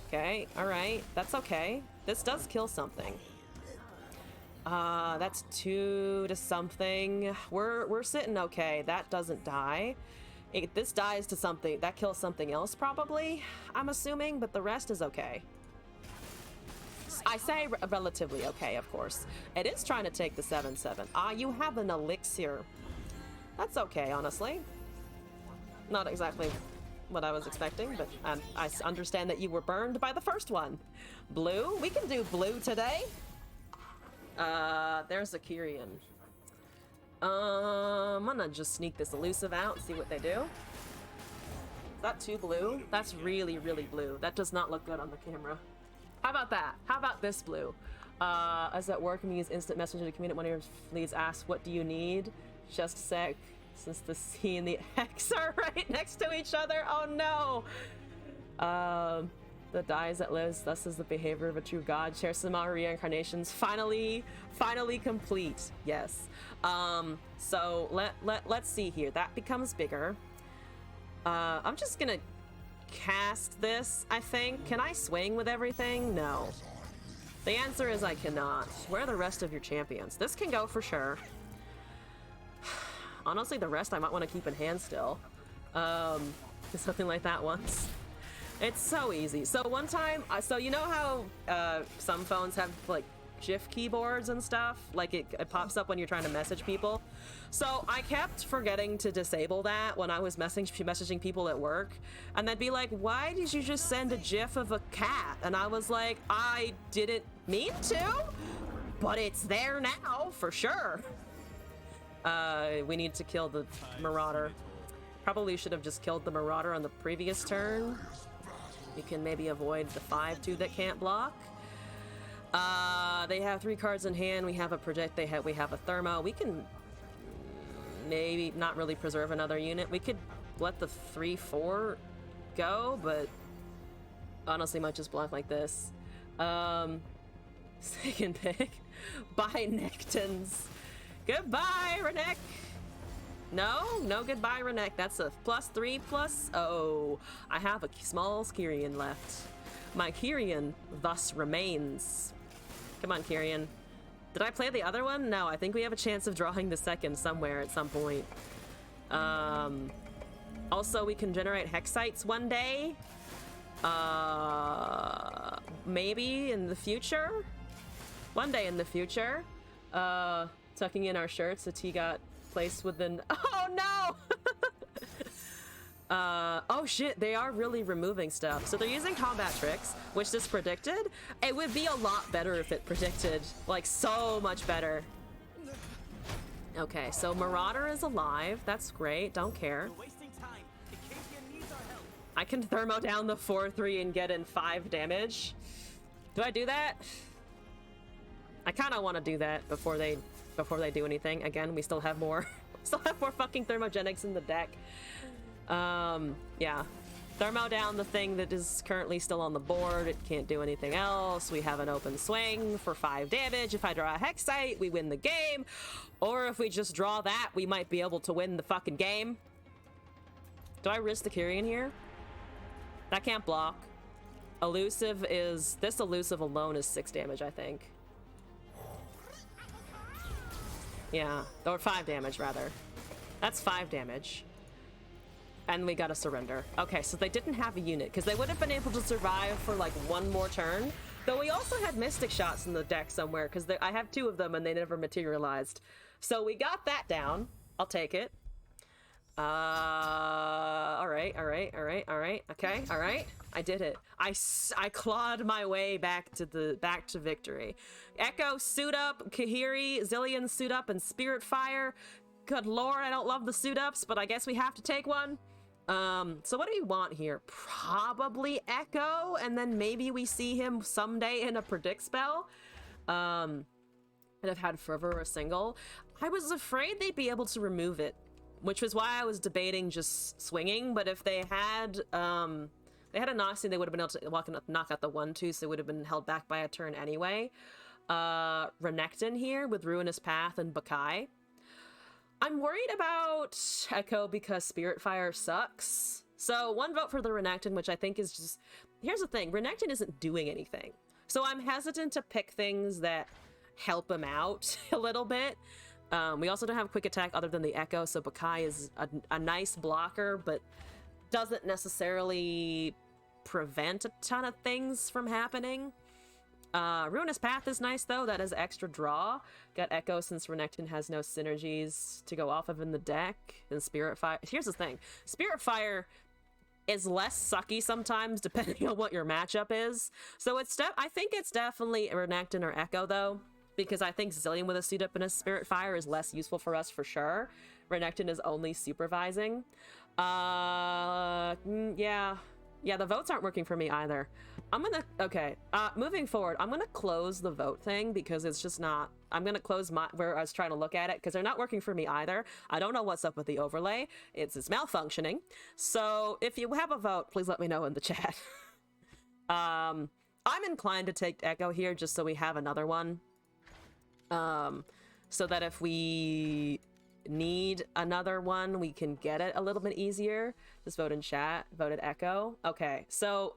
Okay, alright, that's okay. This does kill something. That's 2 to something. We're sitting okay. That doesn't die. This dies to something. That kills something else probably, I'm assuming, but the rest is okay. I say relatively okay, of course. It is trying to take the 7/7. You have an elixir. That's okay, honestly. Not exactly what I was expecting, but I understand that you were burned by the first one. Blue? We can do blue today. There's a Kyrian. I'm gonna just sneak this elusive out and see what they do. Is that 2 blue? That's really, really blue. That does not look good on the camera. How about that? How about this blue? As at work, and use instant messaging to communicate. One of your leads asks, "What do you need?" Just a sec. Since the C and the X are right next to each other. Oh no! The dies that lives, thus is the behavior of a true god. Share some reincarnations. Finally complete. Yes. So let's see here. That becomes bigger. I'm just gonna cast this, I think. Can I swing with everything? No. The answer is I cannot. Where are the rest of your champions? This can go for sure. Honestly, the rest I might want to keep in hand still. Something like that once. It's so easy. So one time, so you know how some phones have like GIF keyboards and stuff? Like it pops up when you're trying to message people. So I kept forgetting to disable that when I was messaging people at work. And they'd be like, "Why did you just send a GIF of a cat?" And I was like, "I didn't mean to, but it's there now for sure." We need to kill the Marauder. Probably should have just killed the Marauder on the previous turn. You can maybe avoid the 5/2 that can't block. They have 3 cards in hand. We have a project. We have a thermo. We can maybe not really preserve another unit. We could let the 3/4 go, but honestly might just block like this. Second pick. Bye, Nectons. Goodbye, Renek. No goodbye, Renek. That's a +3+. Oh, I have a small Kyrian left. My Kyrian thus remains. Come on, Kyrian. Did I play the other one? No, I think we have a chance of drawing the second somewhere at some point. Also, we can generate Hexites one day. Maybe in the future? One day in the future. Tucking in our shirts, the T got placed within... Oh no! Oh shit, they are really removing stuff. So they're using combat tricks, which this predicted. It would be a lot better if it predicted, like, so much better. Okay, so Marauder is alive. That's great, don't care. I can thermo down the 4/3 and get in 5 damage. Do I do that? I kind of want to do that before they do anything. Again, we still have more. Still have more fucking thermogenics in the deck. Yeah. Thermo down the thing that is currently still on the board. It can't do anything else. We have an open swing for 5 damage. If I draw a Hexite, we win the game. Or if we just draw that, we might be able to win the fucking game. Do I risk the Kyrian here? That can't block. Elusive is... This elusive alone is 6 damage, I think. Yeah, or 5 damage, rather. That's 5 damage. And we gotta surrender. Okay, so they didn't have a unit, because they would have been able to survive for, like, 1 more turn. Though we also had Mystic Shots in the deck somewhere, because I have 2 of them and they never materialized. So we got that down. I'll take it. Alright. Okay, alright. I did it. I clawed my way back to victory. Echo, suit up. Kahiri, Zillion, suit up, and Spirit Fire. Good lord, I don't love the suit ups, but I guess we have to take one. So what do we want here? Probably Echo, and then maybe we see him someday in a predict spell. And I've had Fervor or single. I was afraid they'd be able to remove it, which was why I was debating just swinging, but if they had a Noxie, they would have been able to knock out the 1/2, so they would have been held back by a turn anyway. Renekton here with Ruinous Path and Bakai. I'm worried about Echo because Spirit Fire sucks. So 1 vote for the Renekton, which I think is just... Here's the thing, Renekton isn't doing anything. So I'm hesitant to pick things that help him out a little bit. We also don't have quick attack other than the Echo, so Bakai is a nice blocker, but doesn't necessarily prevent a ton of things from happening. Ruinous Path is nice, though. That is extra draw. Got Echo since Renekton has no synergies to go off of in the deck. And Spirit Fire... Here's the thing. Spirit Fire is less sucky sometimes, depending on what your matchup is. So I think it's definitely Renekton or Echo, though, because I think Zilean with a Suit Up and a Spirit Fire is less useful for us for sure. Renekton is only supervising. Yeah, the votes aren't working for me either. Moving forward, I'm gonna close the vote thing because it's just not... I'm gonna close where I was trying to look at it because they're not working for me either. I don't know what's up with the overlay. It's malfunctioning. So if you have a vote, please let me know in the chat. I'm inclined to take Echo here just so we have another one. So that if we need another one, we can get it a little bit easier. Just vote in chat. Voted Echo. Okay, so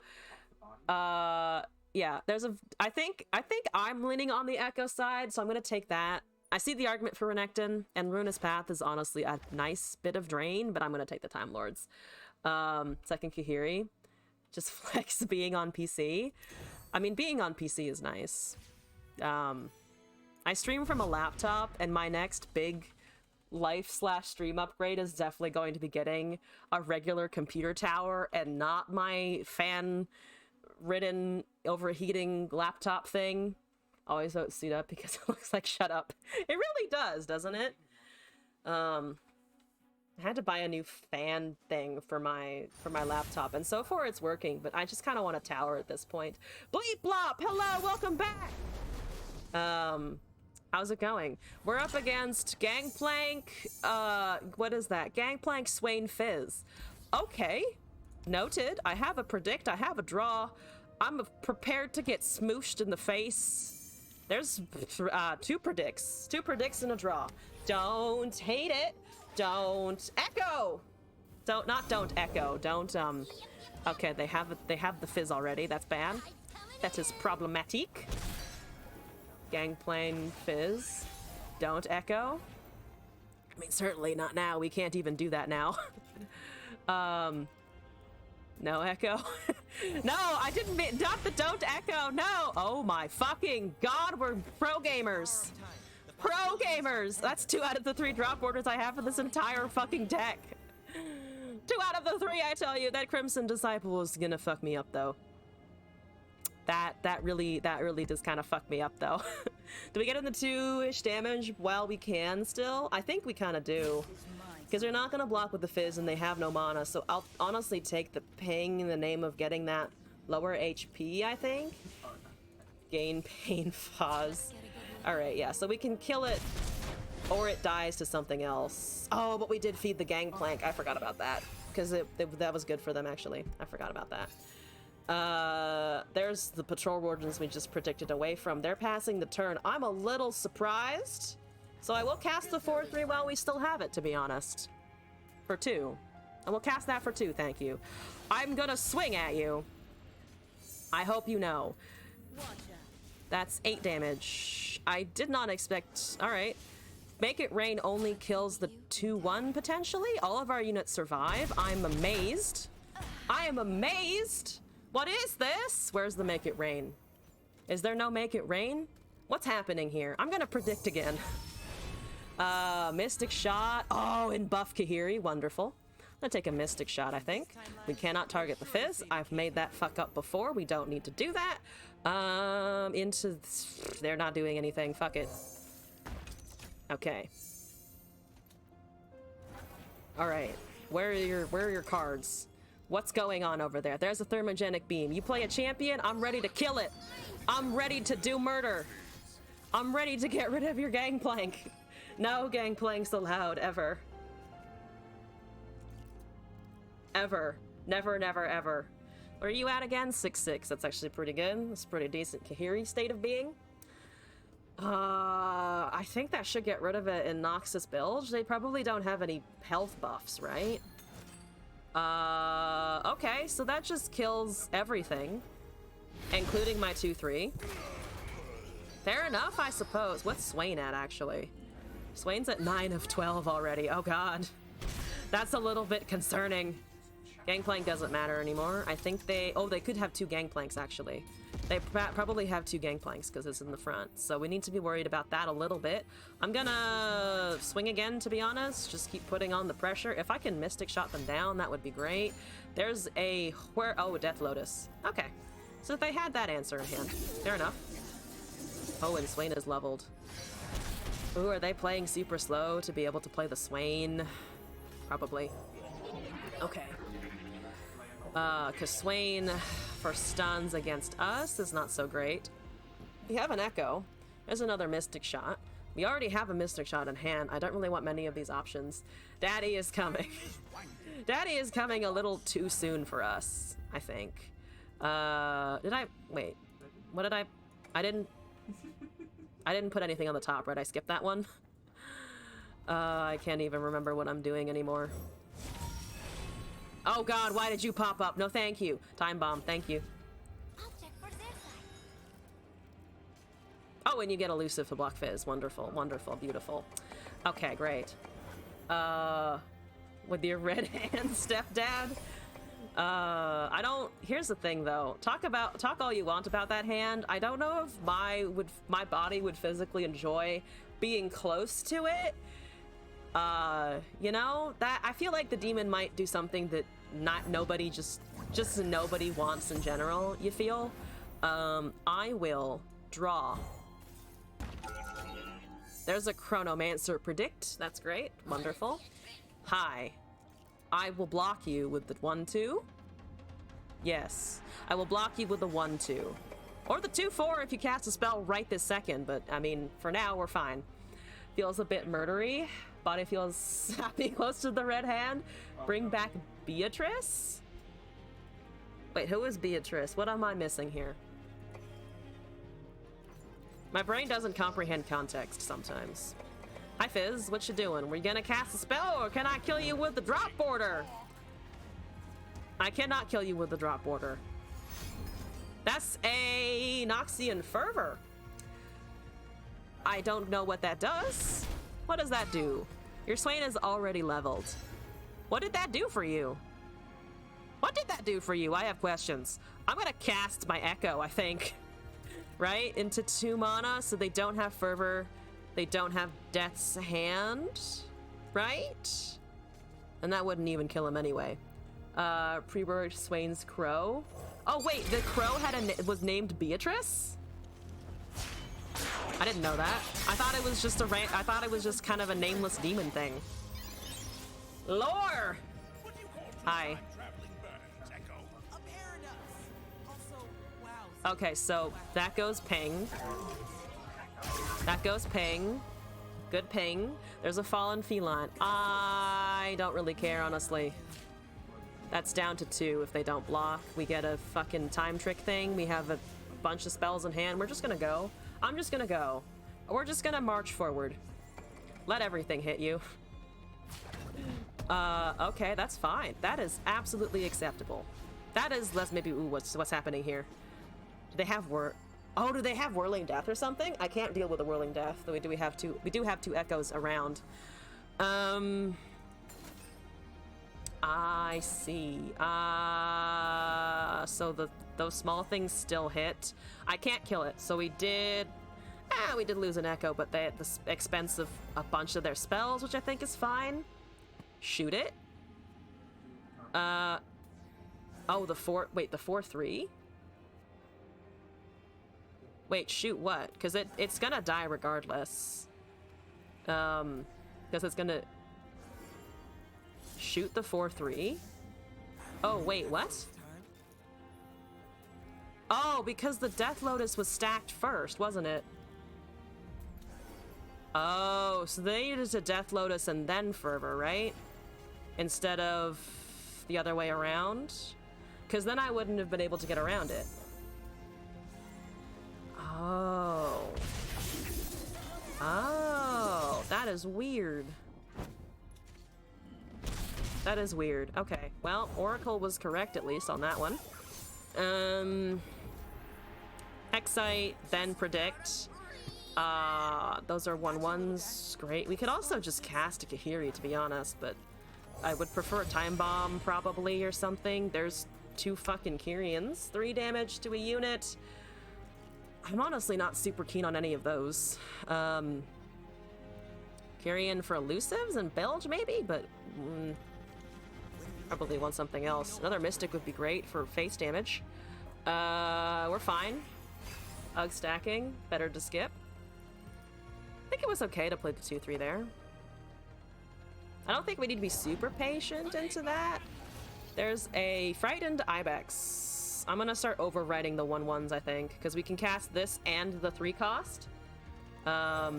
yeah, I think I'm leaning on the Echo side, so I'm gonna take that. I see the argument for Renekton, and Ruinous Path is honestly a nice bit of drain, but I'm gonna take the Time Lords. Second Kahiri, just flex being on PC. I mean, being on PC is nice. I stream from a laptop, and my next big life/stream upgrade is definitely going to be getting a regular computer tower and not my fan-ridden overheating laptop thing. Always vote Suit Up because it looks like Shut Up. It really does, doesn't it? I had to buy a new fan thing for my laptop, and so far it's working, but I just kind of want a tower at this point. Bleep Blop! Hello, welcome back! How's it going? We're up against Gangplank, what is that? Gangplank Swain Fizz. Okay, noted. I have a predict, I have a draw. I'm prepared to get smooshed in the face. There's two predicts and a draw. Don't hate it. Don't echo. Don't echo. Don't okay, they have the Fizz already. That's bad. That is problematic. Gangplank Fizz. Don't echo. I mean, certainly not now. We can't even do that now. No echo. No, I didn't mean, not the don't echo. No. Oh my fucking god, we're pro gamers. Pro gamers. That's 2 out of the 3 drop orders I have for this entire fucking deck. 2 out of the 3, I tell you. That Crimson Disciple is gonna fuck me up though. That really does kind of fuck me up though. Do we get in the 2-ish damage while we can still? I think we kind of do. Because they're not going to block with the Fizz and they have no mana, so I'll honestly take the ping in the name of getting that lower HP, I think. Gain Pain Fuzz. Alright, yeah, so we can kill it or it dies to something else. Oh, but we did feed the Gangplank. I forgot about that. Because that was good for them, actually. I forgot about that. There's the Patrol Wardens we just predicted away from. They're passing the turn. I'm a little surprised. So I will cast the 4/3 while we still have it, to be honest. For 2. I will cast that for 2, thank you. I'm gonna swing at you. I hope you know. That's 8 damage. I did not expect... Alright. Make It Rain only kills the 2/1, potentially? All of our units survive. I'm amazed. I am amazed! What is this? Where's the Make It Rain? Is there no Make It Rain? What's happening here? I'm gonna predict again. Mystic Shot. Oh, and buff Kahiri. Wonderful. I'm gonna take a Mystic Shot, I think. We cannot target the Fizz. I've made that fuck up before. We don't need to do that. They're not doing anything. Fuck it. Okay. Alright. Where are your cards? What's going on over there? There's a Thermogenic Beam. You play a champion? I'm ready to kill it. I'm ready to do murder. I'm ready to get rid of your Gangplank. No Gangplanks allowed, ever. Ever. Never, never, ever. Where are you at again? 6/6. That's actually pretty good. That's pretty decent Kahiri state of being. I think that should get rid of it in Noxus Bilge. They probably don't have any health buffs, right? Okay, so that just kills everything, including my 2/3. Fair enough, I suppose. What's Swain at, actually? Swain's at 9 of 12 already. Oh god. That's a little bit concerning. Gangplank doesn't matter anymore. I think they... Oh, they could have 2 Gangplanks, actually. They probably have 2 Gangplanks because it's in the front. So we need to be worried about that a little bit. I'm gonna swing again, to be honest. Just keep putting on the pressure. If I can Mystic Shot them down, that would be great. There's a... Oh, Death Lotus. Okay. So they had that answer in hand. Fair enough. Oh, and Swain is leveled. Ooh, are they playing super slow to be able to play the Swain? Probably. Okay. Because Swain for stuns against us is not so great. We have an Echo. There's another Mystic Shot. We already have a Mystic Shot in hand. I don't really want many of these options. Daddy is coming. Daddy is coming a little too soon for us, I think. Did I... Wait. What did I... I didn't put anything on the top, right? I skipped that one. I can't even remember what I'm doing anymore. Oh god, why did you pop up? No, thank you. Time bomb, thank you. Oh, and you get elusive to block Fizz. Wonderful, wonderful, beautiful. Okay, great. With your red hand, stepdad? I don't... Here's the thing, though. Talk all you want about that hand. I don't know if my body would physically enjoy being close to it. You know, that I feel like the demon might do something that nobody just nobody wants in general, you feel? I will draw. There's a Chronomancer predict. That's great. Wonderful. Hi. I will block you with the 1-2. Yes. I will block you with the 1-2. Or the 2-4 if you cast a spell right this second, but I mean, for now, we're fine. Feels a bit murdery. Body feels happy close to the red hand. Bring back Beatrice? Wait, who is Beatrice? What am I missing here? My brain doesn't comprehend context sometimes. Hi Fizz, what you doing? Were you gonna cast a spell or can I kill you with the drop border? I cannot kill you with the drop border. That's a Noxian Fervor. I don't know what that does. What does that do? Your Swain is already leveled. What did that do for you? What did that do for you? I have questions. I'm gonna cast my Echo, I think. Right? Into 2 mana, so they don't have Fervor. They don't have Death's Hand. Right? And that wouldn't even kill him anyway. Pre-birth Swain's Crow. Oh wait, the Crow was named Beatrice? I didn't know that. I thought it was just I thought it was just kind of a nameless demon thing. Lore! Hi. Okay, so that goes ping. That goes ping. Good ping. There's a fallen feline. I don't really care, honestly. That's down to 2 if they don't block. We get a fucking time trick thing. We have a bunch of spells in hand. We're just gonna go. I'm just gonna go. We're just gonna march forward. Let everything hit you. Okay, that's fine. That is absolutely acceptable. That is less maybe, ooh, what's happening here? Do they have do they have Whirling Death or something? I can't deal with a Whirling Death. We do have 2 Echoes around. I see. So those small things still hit. I can't kill it, so we did lose an Echo, but they at the expense of a bunch of their spells, which I think is fine. Shoot it. Oh, the 4/3? Wait, shoot what? Because it's gonna die regardless. Because it's gonna shoot the 4/3. Oh, wait, what? Oh, because the Death Lotus was stacked first, wasn't it? Oh, so they needed a Death Lotus and then Fervor, right? Instead of the other way around? Because then I wouldn't have been able to get around it. Oh. Oh, that is weird. That is weird. Okay, well, Oracle was correct at least on that one. Excite, then Predict. Those are 1/1s. Great. We could also just cast a Kahiri, to be honest, but I would prefer a Time Bomb, probably, or something. There's 2 fucking Kyrians. 3 damage to a unit. I'm honestly not super keen on any of those. Kyrian for elusives and Bilge, maybe, but probably want something else. Another Mystic would be great for face damage. We're fine. Ugg stacking, better to skip. I think it was okay to play the 2/3 there. I don't think we need to be super patient into that. There's a Frightened Ibex. I'm gonna start overriding the 1/1s, I think, because we can cast this and the 3 cost. I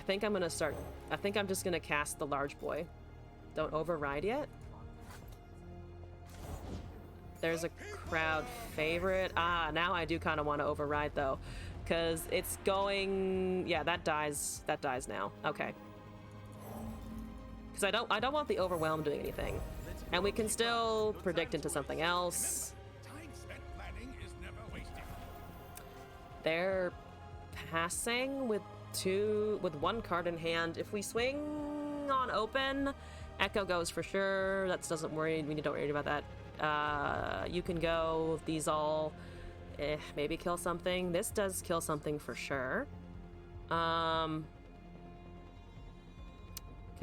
think I'm just gonna cast the large boy. Don't override yet. There's a crowd favorite. Now I do kind of want to override though, because it's going. Yeah, that dies. That dies now. Okay. Because I don't want the overwhelm doing anything, and we can still predict into something else. They're passing with 1 card in hand. If we swing on open, Echo goes for sure. That doesn't worry. We don't worry about that. You can go. These all maybe kill something. This does kill something for sure. Can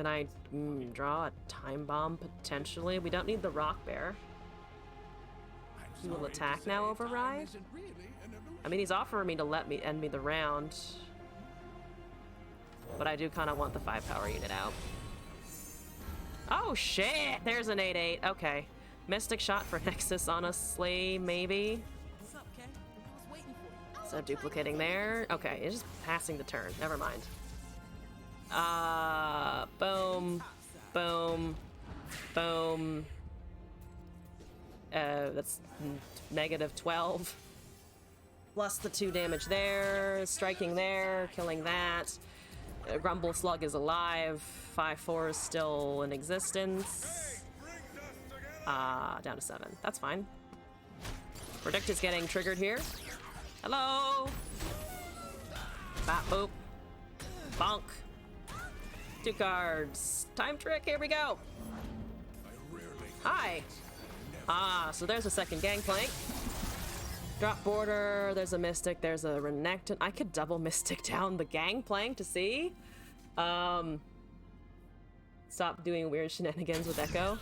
I draw a Time Bomb potentially? We don't need the Rock Bear. He will attack now, override. I mean, he's offering me to let me end me the round, but I do kind of want the 5 power unit out. Oh shit! There's an 8/8. Okay. Mystic Shot for Nexus, honestly, maybe. So duplicating there. Okay, it's just passing the turn. Never mind. Boom. Boom. Boom. That's -12. Plus the 2 damage there. Striking there. Killing that. Grumble Slug is alive. 5/4 is still in existence. Down to 7. That's fine. Predict is getting triggered here. Hello! Bop boop. Bonk. 2 cards. Time Trick, here we go! Hi! So there's a second Gangplank. Drop Border, there's a Mystic, there's a Renekton. I could double Mystic down the Gangplank to see. Stop doing weird shenanigans with Echo.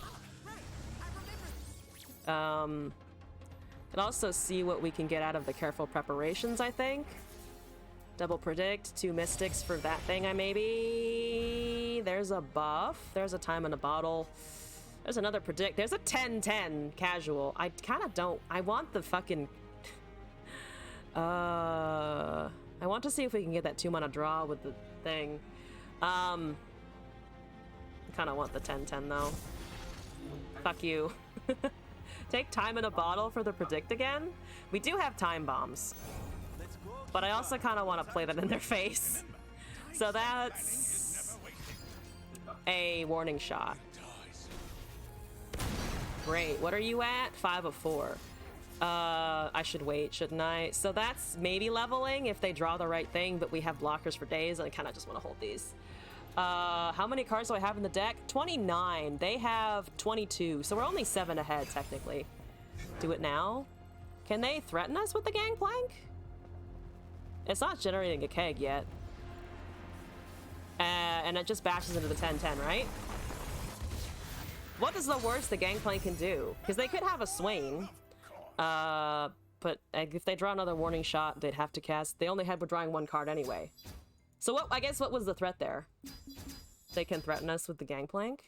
And also see what we can get out of the careful preparations, I think. Double Predict, 2 Mystics for that thing, maybe. There's a buff. There's a Time in a Bottle. There's another Predict. There's a 10/10 casual. I kind of don't. I want the fucking. I want to see if we can get that 2-mana draw with the thing. I kind of want the 10/10 though. Fuck you. Take Time in a Bottle for the Predict again? We do have Time Bombs, but I also kind of want to play that in their face. So that's a Warning Shot. Great. What are you at? 5 of 4. I should wait, shouldn't I? So that's maybe leveling if they draw the right thing, but we have blockers for days, and I kind of just want to hold these. How many cards do I have in the deck? 29. They have 22, so we're only 7 ahead, technically. Do it now? Can they threaten us with the Gangplank? It's not generating a keg yet. And it just bashes into the 10/10, right? What is the worst the Gangplank can do? Because they could have a Swain. But if they draw another Warning Shot, they'd have to cast... They only had drawing 1 card anyway. So I guess what was the threat there? They can threaten us with the Gangplank?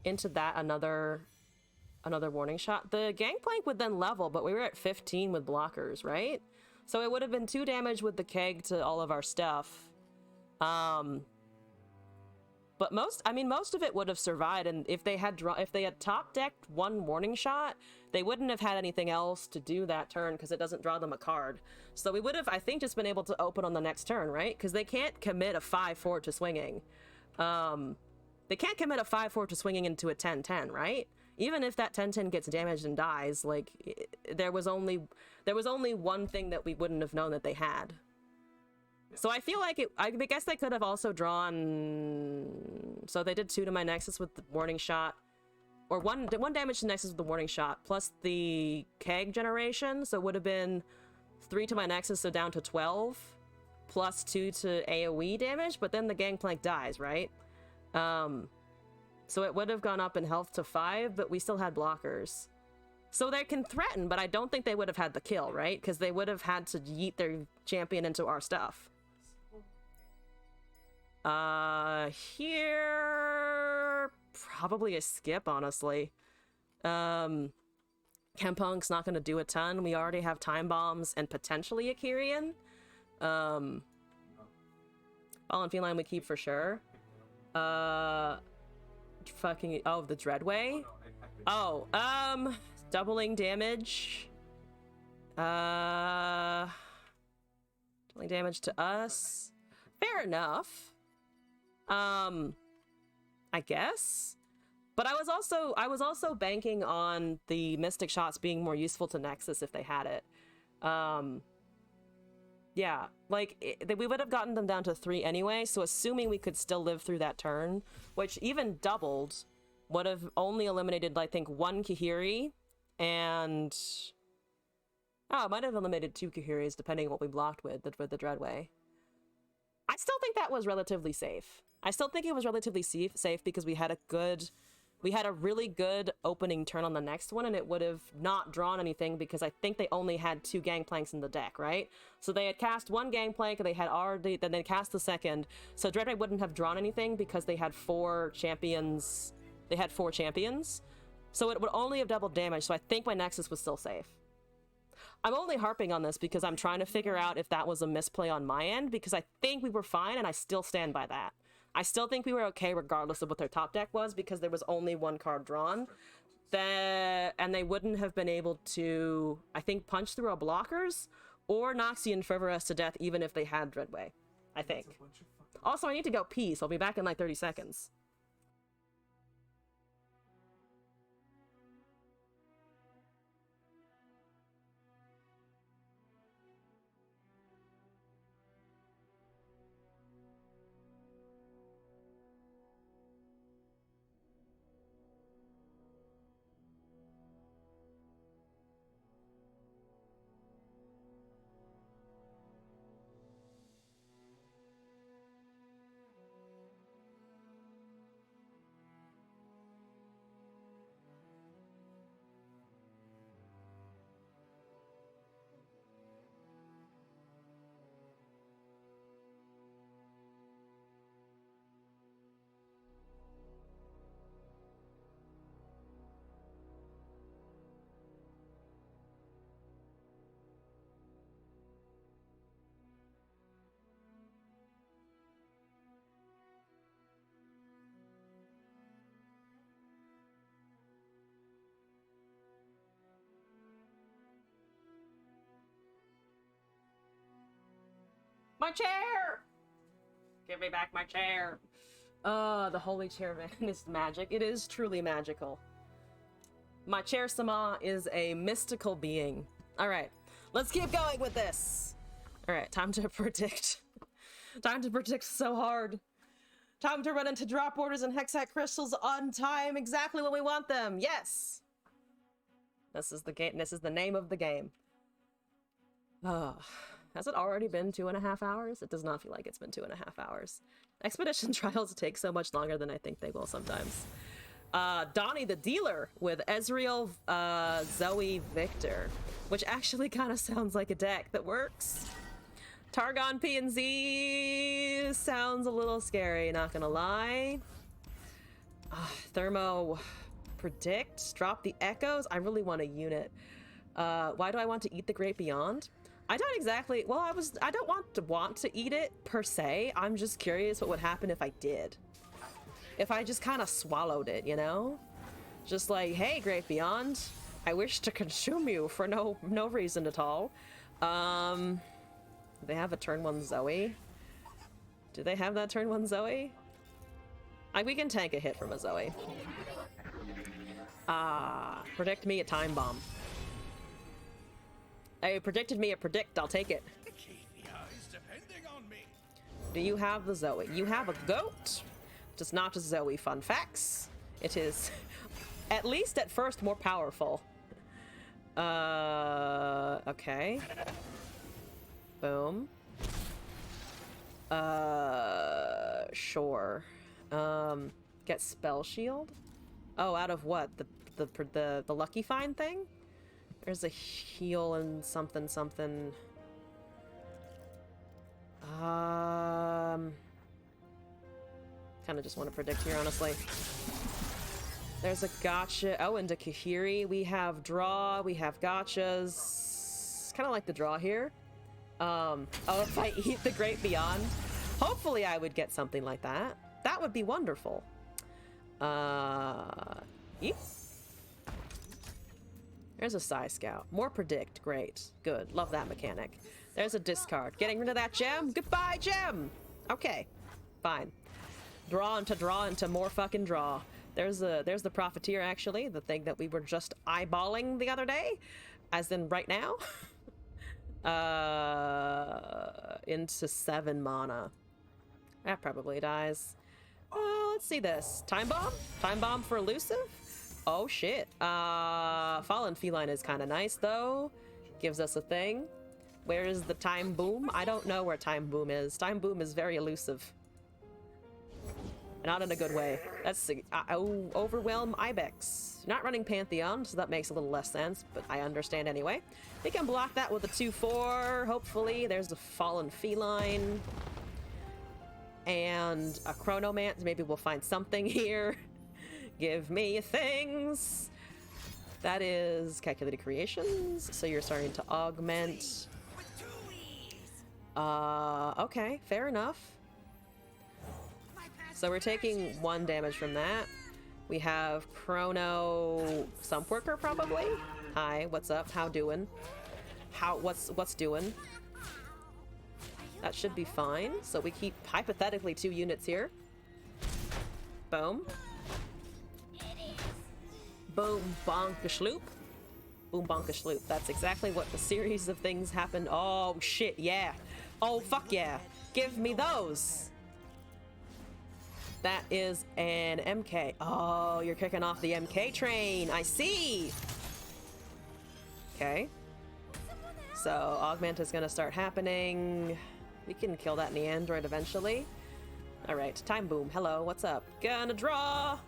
Into that, another Warning Shot. The Gangplank would then level, but we were at 15 with blockers, right? So it would have been 2 damage with the keg to all of our stuff. But most of it would have survived, and if they had top decked 1 Warning Shot, they wouldn't have had anything else to do that turn because it doesn't draw them a card. So we would have, I think, just been able to open on the next turn, right? Because they can't commit a 5/4 to swinging. They can't commit a 5/4 to swinging into a 10/10, right? even if that 10-10 gets damaged and dies, like, there was only one thing that we wouldn't have known that they had. So I feel like I guess they could have also drawn... So they did 2 to my Nexus with the warning shot. Or one damage to Nexus with the warning shot, plus the keg generation, so it would have been 3 to my Nexus, so down to 12, plus 2 to AoE damage, but then the Gangplank dies, right? So it would have gone up in health to 5, but we still had blockers. So they can threaten, but I don't think they would have had the kill, right? Because they would have had to yeet their champion into our stuff. Here... Probably a skip, honestly. Kempunk's not going to do a ton. We already have Time Bombs and potentially a Kyrian. Fallen Feline we keep for sure. Fucking... Oh, the Dreadway? Oh, doubling damage. Doubling damage to us. Fair enough. I guess, but I was also banking on the Mystic shots being more useful to Nexus if they had it. Yeah, like we would have gotten them down to 3 anyway. So assuming we could still live through that turn, which even doubled, would have only eliminated I think 1 Kahiri, and it might have eliminated 2 Kahiris depending on what we blocked with the Dreadway. I still think that was relatively safe. I still think it was relatively safe because we had a really good opening turn on the next one, and it would have not drawn anything because I think they only had 2 Gangplanks in the deck, right? So they had cast 1 Gangplank, and then they cast the second, so Dreadway wouldn't have drawn anything because they had 4 champions. They had 4 champions, so it would only have doubled damage, so I think my Nexus was still safe. I'm only harping on this because I'm trying to figure out if that was a misplay on my end, because I think we were fine, and I still stand by that. I still think we were okay regardless of what their top deck was, because there was only 1 card drawn. And they wouldn't have been able to, I think, punch through our blockers or Noxian Fervor us to death even if they had Dreadway, I think. Also, I need to go pee, so I'll be back in like 30 seconds. My chair! Give me back my chair. The holy chair, man, is magic. It is truly magical. My chair Sama is a mystical being. Alright, let's keep going with this. Alright, time to predict. Time to predict so hard. Time to run into drop orders and hexac crystals on time, exactly when we want them. Yes! This is the game. This is the name of the game. Has it already been 2.5 hours? It does not feel like it's been 2.5 hours. Expedition trials take so much longer than I think they will sometimes. Donnie the Dealer with Ezreal, Zoe, Victor, which actually kind of sounds like a deck that works. Targon P&Z sounds a little scary, not gonna lie. Thermo Predict, drop the echoes. I really want a unit. Why do I want to eat the Great Beyond? I don't exactly, well, I don't want to eat it per se. I'm just curious what would happen if I did. If I just kind of swallowed it, you know? Just like, hey, Great Beyond, I wish to consume you for no reason at all. They have a turn 1 Zoe. Do they have that turn 1 Zoe? We can tank a hit from a Zoe. Predict me a time bomb. Hey, predicted me a predict. I'll take it. Do you have the Zoe? You have a goat. Just not a Zoe. Fun facts. It is, at least at first, more powerful. Okay. Boom. Sure. Get spell shield? Oh, out of what? The lucky find thing? There's a heal and something. Kind of just want to predict here, honestly. There's a gotcha. Oh, into Kahiri, we have draw, we have gotchas. Kind of like the draw here. Oh, if I eat the Great Beyond, hopefully I would get something like that. That would be wonderful. Eep. There's a Psy Scout. More predict. Great. Good. Love that mechanic. There's a discard. Getting rid of that gem. Goodbye, gem! Okay. Fine. Draw into more fucking draw. There's the Profiteer, actually. The thing that we were just eyeballing the other day. As in right now. Into 7 mana. That probably dies. Let's see this. Time Bomb? Time Bomb for elusive? Oh shit. Fallen Feline is kind of nice though. Gives us a thing. Where is the Time Boom? I don't know where Time Boom is. Time Boom is very elusive. Not in a good way. That's Overwhelm Ibex. Not running Pantheon, so that makes a little less sense, but I understand anyway. We can block that with a 2/4, hopefully. There's the Fallen Feline. And a Chronomance. Maybe we'll find something here. Give me things. That is Calculated Creations. So you're starting to augment. Okay, fair enough. So we're taking 1 damage from that. We have Chrono Sump Worker probably. Hi, what's up? How doing? What's doing? That should be fine. So we keep hypothetically 2 units here. Boom. Boom bonka shloop. Boom bonka shloop. That's exactly what the series of things happened. Oh shit, yeah. Oh fuck yeah. Give me those. That is an MK. Oh, you're kicking off the MK train. I see. Okay. So augment is gonna start happening. We can kill that Neandroid eventually. All right, Time Boom. Hello, what's up? Gonna draw.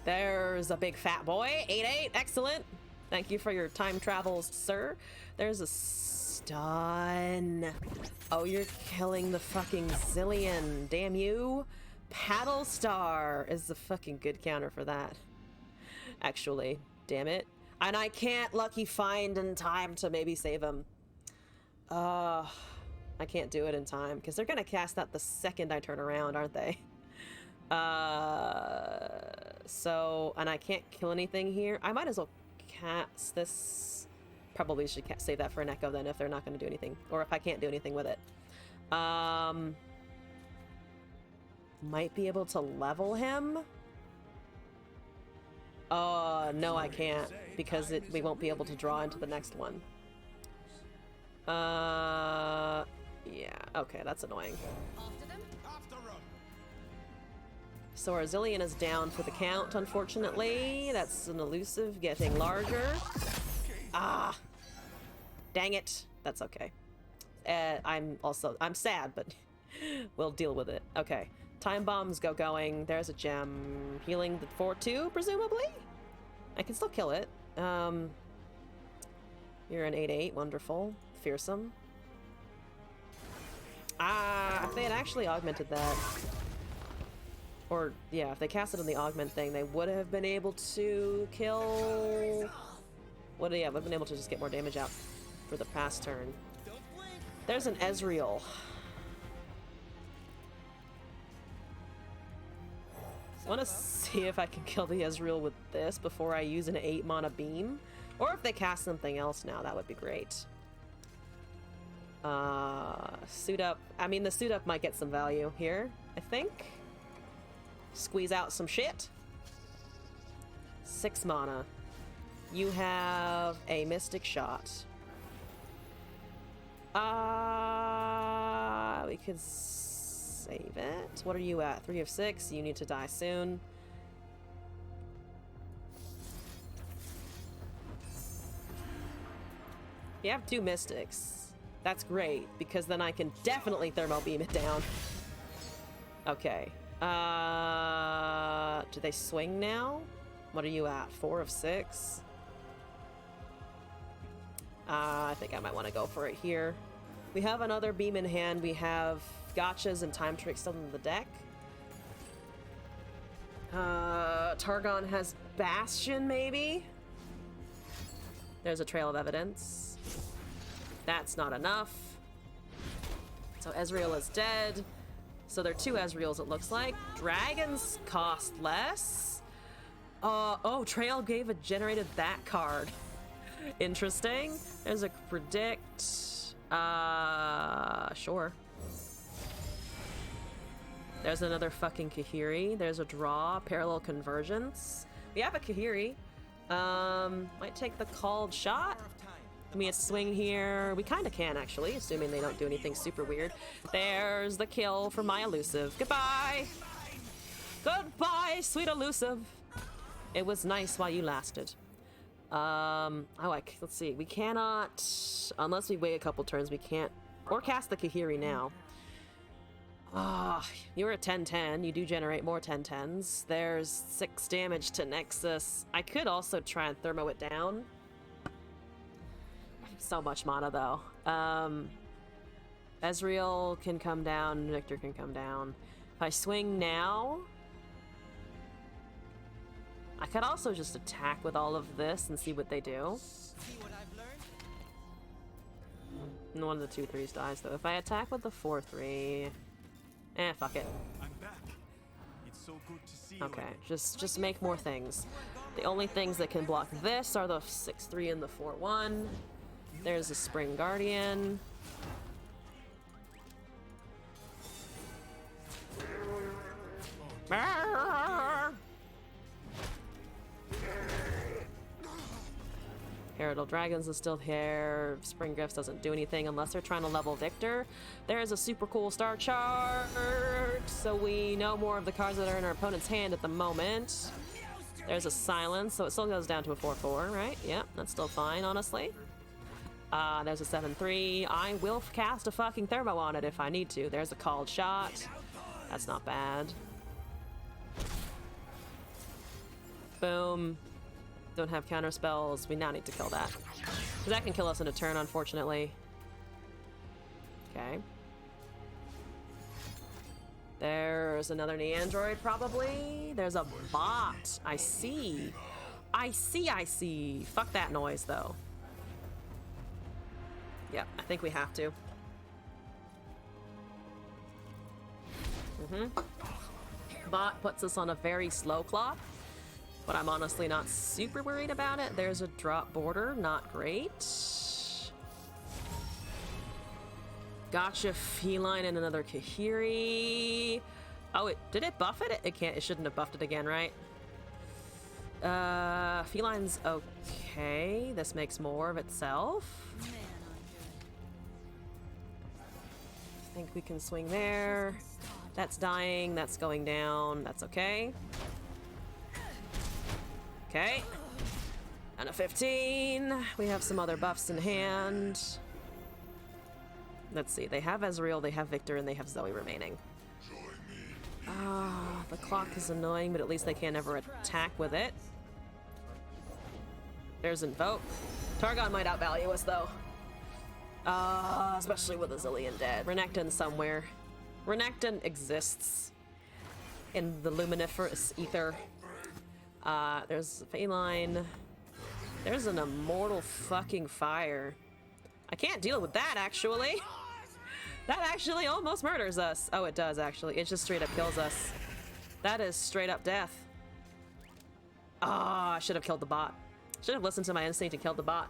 There's a big fat boy. 8/8. Excellent. Thank you for your time travels, sir. There's a stun. Oh, you're killing the fucking Zillion. Damn you. Paddle Star is the fucking good counter for that. Actually, damn it. And I can't lucky find in time to maybe save him. I can't do it in time because they're gonna cast that the second I turn around, aren't they? So, and I can't kill anything here. I might as well cast this. Probably should save that for an Echo then if they're not going to do anything. Or if I can't do anything with it. Might be able to level him. No I can't. Because we won't be able to draw into the next one. Yeah, okay, that's annoying. So our Zillion is down for the count, unfortunately. That's an elusive getting larger. Ah! Dang it. That's okay. I'm sad, but we'll deal with it. Okay. Time bombs going. There's a gem. Healing the 4/2, presumably? I can still kill it. You're an 8/8. Wonderful. Fearsome. If they had actually augmented that. Or, yeah, if they cast it on the augment thing, they would have been able to kill... would have been able to just get more damage out for the past turn. There's an Ezreal. I want to see if I can kill the Ezreal with this before I use an 8 mana beam. Or if they cast something else now, that would be great. Suit up. I mean, the suit up might get some value here, I think. Squeeze out some shit. 6 mana. You have a Mystic Shot. We could save it. What are you at? 3 of 6. You need to die soon. You have 2 Mystics. That's great, because then I can definitely Thermo Beam it down. Okay. Do they swing now? What are you at? 4 of 6? I think I might want to go for it here. We have another beam in hand. We have Gotchas and Time Trick still in the deck. Targon has Bastion, maybe? There's a Trail of Evidence. That's not enough. So Ezreal is dead. So there are 2 Ezreals, it looks like. Dragons cost less. Oh, Trail generated that card. Interesting. There's a Predict. Sure. There's another fucking Kahiri. There's a draw. Parallel Convergence. We have a Kahiri. Might take the called shot. Give me a swing here. We kind of can, actually, assuming they don't do anything super weird. There's the kill for my elusive. Goodbye! Goodbye, sweet elusive! It was nice while you lasted. Let's see. We cannot, unless we wait a couple turns, we can't, or cast the Kahiri now. You're at 10-10. You do generate more 10-10s. There's 6 damage to Nexus. I could also try and Thermo it down. So much mana, though. Ezreal can come down, Victor can come down. If I swing now, I could also just attack with all of this and see what they do. And one of the 2/3s dies, though. If I attack with the 4/3... fuck it. Okay, just make more things. The only things that can block this are the 6/3 and the 4/1. There's a Spring Guardian. Heraldal Dragons is still here. Spring Gifts doesn't do anything unless they're trying to level Victor. There's a super cool Star Chart, so we know more of the cards that are in our opponent's hand at the moment. There's a Silence, so it still goes down to a 4/4, right? Yep, that's still fine, honestly. There's a 7/3. I will cast a fucking Thermo on it if I need to. There's a Called Shot. That's not bad. Boom. Don't have counter spells. We now need to kill that. Because that can kill us in a turn, unfortunately. Okay. There's another Neandroid, probably. There's a bot. I see. I see. Fuck that noise, though. Yeah, I think we have to. Bot puts us on a very slow clock, but I'm honestly not super worried about it. There's a drop border, not great. Gotcha, Feline and another Kahiri. Oh, did it buff it? It shouldn't have buffed it again, right? Feline's okay. This makes more of itself. I think we can swing there. That's dying, that's going down, that's okay. Okay. And a 15. We have some other buffs in hand. Let's see, they have Ezreal, they have Victor, and they have Zoe remaining. The clock is annoying, but at least they can't ever attack with it. There's Invoke. Targon might outvalue us, though. Especially with a Zillion dead. Renekton somewhere. Renekton exists in the luminiferous ether. There's Feline. There's an Immortal fucking Fire. I can't deal with that, actually. That actually almost murders us. Oh, it does, actually. It just straight up kills us. That is straight up death. I should have killed the bot. Should have listened to my instinct and killed the bot.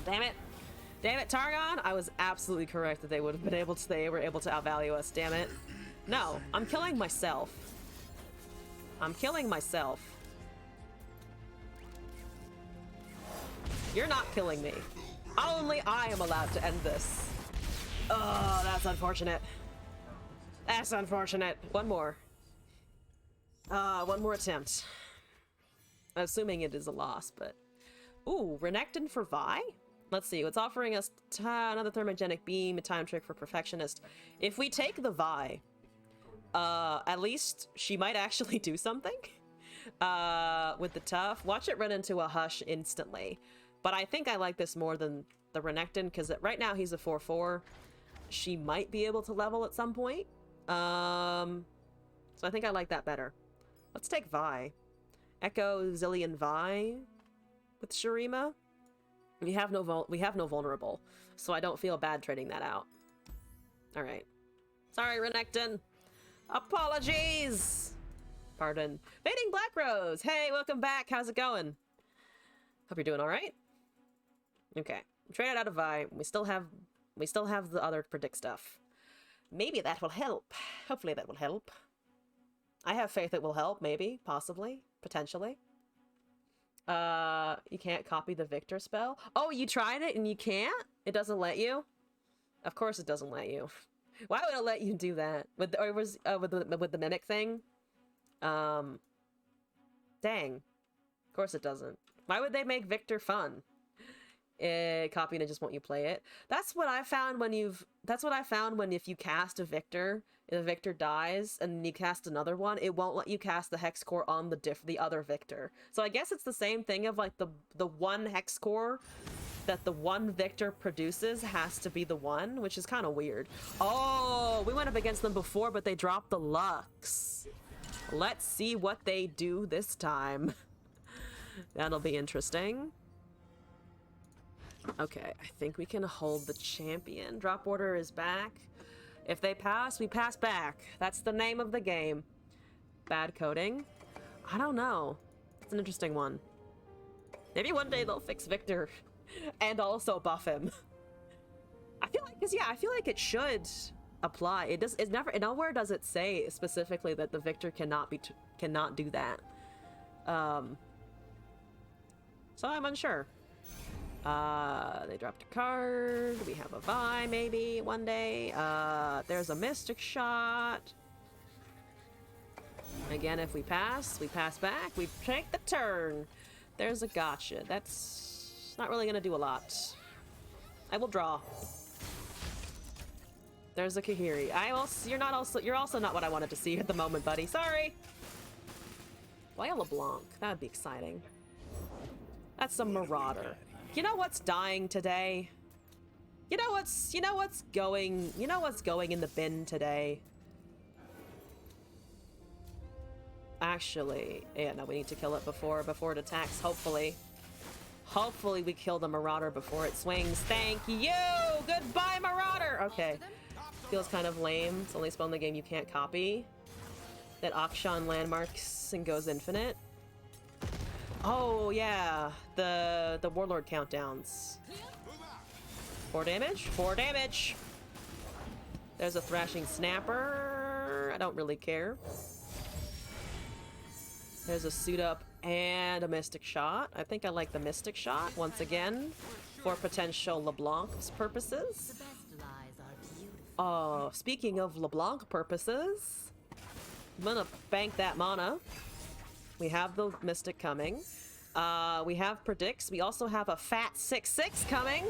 Damn it. Damn it, Targon! I was absolutely correct that they would have been able to, they were able to outvalue us, damn it. No, I'm killing myself. I'm killing myself. You're not killing me. Only I am allowed to end this. Oh, that's unfortunate. That's unfortunate. One more. One more attempt. Assuming it is a loss, but... Ooh, Renekton for Vi? Let's see, it's offering us another thermogenic beam, a time trick for Perfectionist. If we take the Vi, at least she might actually do something. With the tough. Watch it run into a Hush instantly. But I think I like this more than the Renekton, because right now he's a 4-4. She might be able to level at some point. So I think I like that better. Let's take Vi. Echo Zillion Vi with Shurima. We have no vulnerable, so I don't feel bad trading that out. All right. Sorry, Renekton. Apologies. Pardon. Fading Black Rose. Hey, welcome back. How's it going? Hope you're doing all right. Okay. Traded out of Vi. We still have the other predict stuff. Maybe that will help. Hopefully that will help. I have faith it will help. Maybe, possibly, potentially. You can't copy the Victor spell. Oh, you tried it and you can't? It doesn't let you? Of course it doesn't let you. Why would it let you do that? With the mimic thing? Dang. Of course it doesn't. Why would they make Victor fun? Copying it just won't you play it. That's what I found when if you cast a Victor, if the Victor dies and you cast another one, it won't let you cast the Hex Core on the other Victor. So I guess it's the same thing of like the one Hex Core that the one Victor produces has to be the one, which is kind of weird. Oh, we went up against them before, but they dropped the Lux. Let's see what they do this time. That'll be interesting. Okay, I think we can hold the champion. Drop order is back. If they pass, we pass back. That's the name of the game. Bad coding? I don't know. It's an interesting one. Maybe one day they'll fix Victor and also buff him. I feel like it should apply. It's never, nowhere does it say specifically that the Victor cannot do that. So I'm unsure. They dropped a card. We have a Vi maybe one day. There's a Mystic Shot. Again, if we pass back. We take the turn. There's a gotcha. That's not really gonna do a lot. I will draw. There's a Kahiri. You're also not what I wanted to see at the moment, buddy. Sorry. Why a LeBlanc? That'd be exciting. That's a Marauder. You know what's dying today? You know what's going in the bin today? Actually, yeah, no, we need to kill it before it attacks, hopefully. Hopefully we kill the Marauder before it swings. Thank you! Goodbye, Marauder! Okay. Feels kind of lame. It's the only spell in the game you can't copy. That Akshan landmarks and goes infinite. Oh, yeah. The Warlord countdowns. 4 damage? 4 damage! There's a Thrashing Snapper. I don't really care. There's a Suit Up and a Mystic Shot. I think I like the Mystic Shot, once again, for potential LeBlanc's purposes. Oh, speaking of LeBlanc purposes, I'm gonna bank that mana. We have the Mystic coming. We have Predicts. We also have a fat 6/6 coming.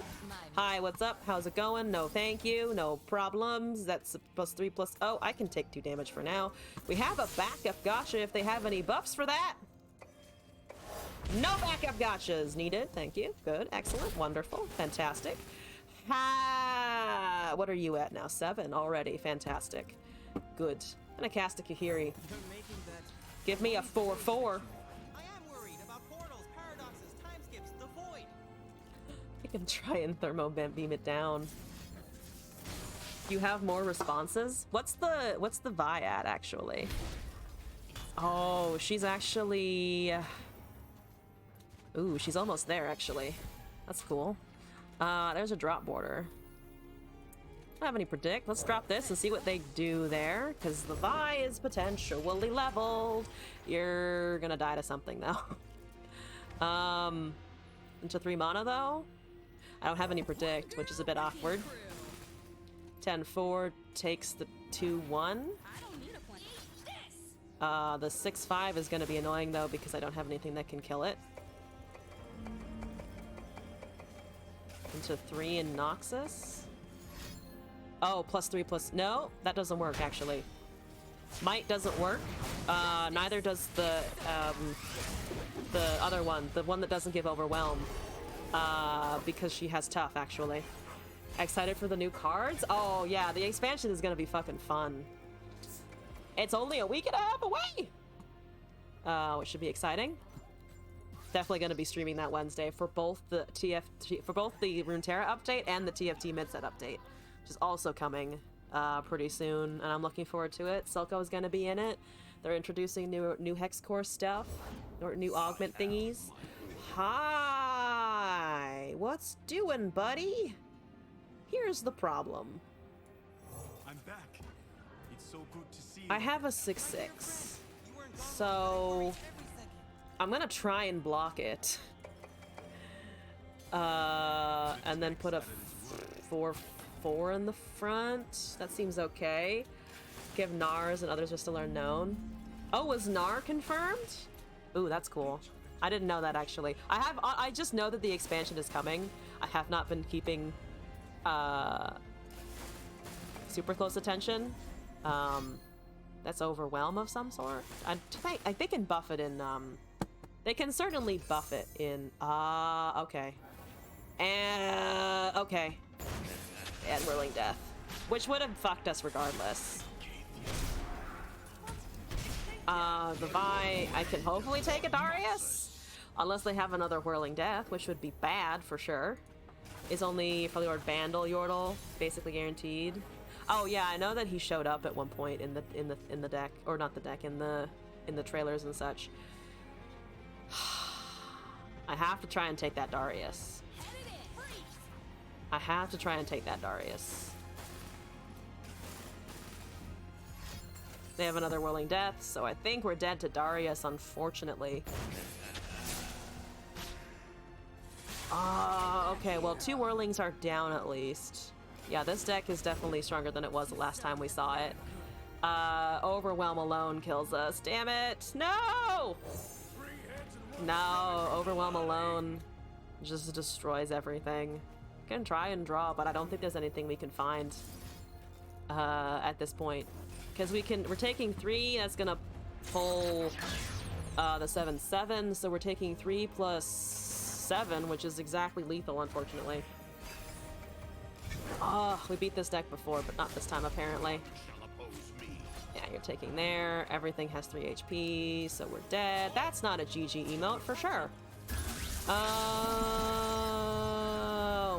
Hi, what's up? How's it going? No, thank you. No problems. That's +3/+. Oh, I can take 2 damage for now. We have a backup gotcha if they have any buffs for that. No backup gotchas needed. Thank you. Good. Excellent. Wonderful. Fantastic. Ha! What are you at now? 7 already. Fantastic. Good. I'm gonna cast a Kahiri. Give me a 4/4. I am worried about portals, paradoxes, time skips, the void. I can try and thermo beam it down. You have more responses? What's the Vi at actually? Oh, she's actually ooh, she's almost there actually. That's cool. There's a drop border. I don't have any predict. Let's drop this and see what they do there, because the Vi is potentially leveled. You're gonna die to something though. into 3 mana, though. I don't have any predict, which is a bit awkward. 10-4 takes the 2-1. The 6-5 is going to be annoying, though, because I don't have anything that can kill it. Into 3 in Noxus. Oh, +3+... No, that doesn't work, actually. Might doesn't work. Neither does the other one. The one that doesn't give Overwhelm. Because she has Tough, actually. Excited for the new cards? Oh, yeah, the expansion is gonna be fucking fun. It's only a week and a half away! Which should be exciting. Definitely gonna be streaming that Wednesday for both the the Runeterra update and the TFT mid-set update, which is also coming pretty soon, and I'm looking forward to it. Silco is gonna be in it. They're introducing new Hex Core stuff, or new augment thingies. Hi! What's doing, buddy? Here's the problem. I'm back. It's so good to see you. I have a 6/6, so I'm gonna try and block it. And then put a 4/4 in the front. That seems okay. Give Nars and others are still unknown. Oh, was Nar confirmed? Ooh, that's cool. I didn't know that, actually. I just know that the expansion is coming. I have not been keeping super close attention. That's Overwhelm of some sort. They can buff it in they can certainly buff it in okay. And okay. And Whirling Death, which would have fucked us regardless. The Vi, I can hopefully take a Darius, unless they have another Whirling Death, which would be bad for sure. Is only for Lord Bandle Yordle, basically guaranteed. Oh yeah, I know that he showed up at one point in the deck, or not the deck, in the trailers and such. I have to try and take that Darius. I have to try and take that Darius. They have another Whirling Death, so I think we're dead to Darius, unfortunately. Okay, well, 2 Whirlings are down at least. Yeah, this deck is definitely stronger than it was the last time we saw it. Overwhelm alone kills us. Damn it! No! No, Overwhelm alone just destroys everything. Can try and draw, but I don't think there's anything we can find at this point. Because we're taking 3, that's gonna pull the 7/7, so we're taking 3 plus 7, which is exactly lethal, unfortunately. Oh, we beat this deck before, but not this time, apparently. Yeah, you're taking there. Everything has 3 HP, so we're dead. That's not a GG emote for sure. Oh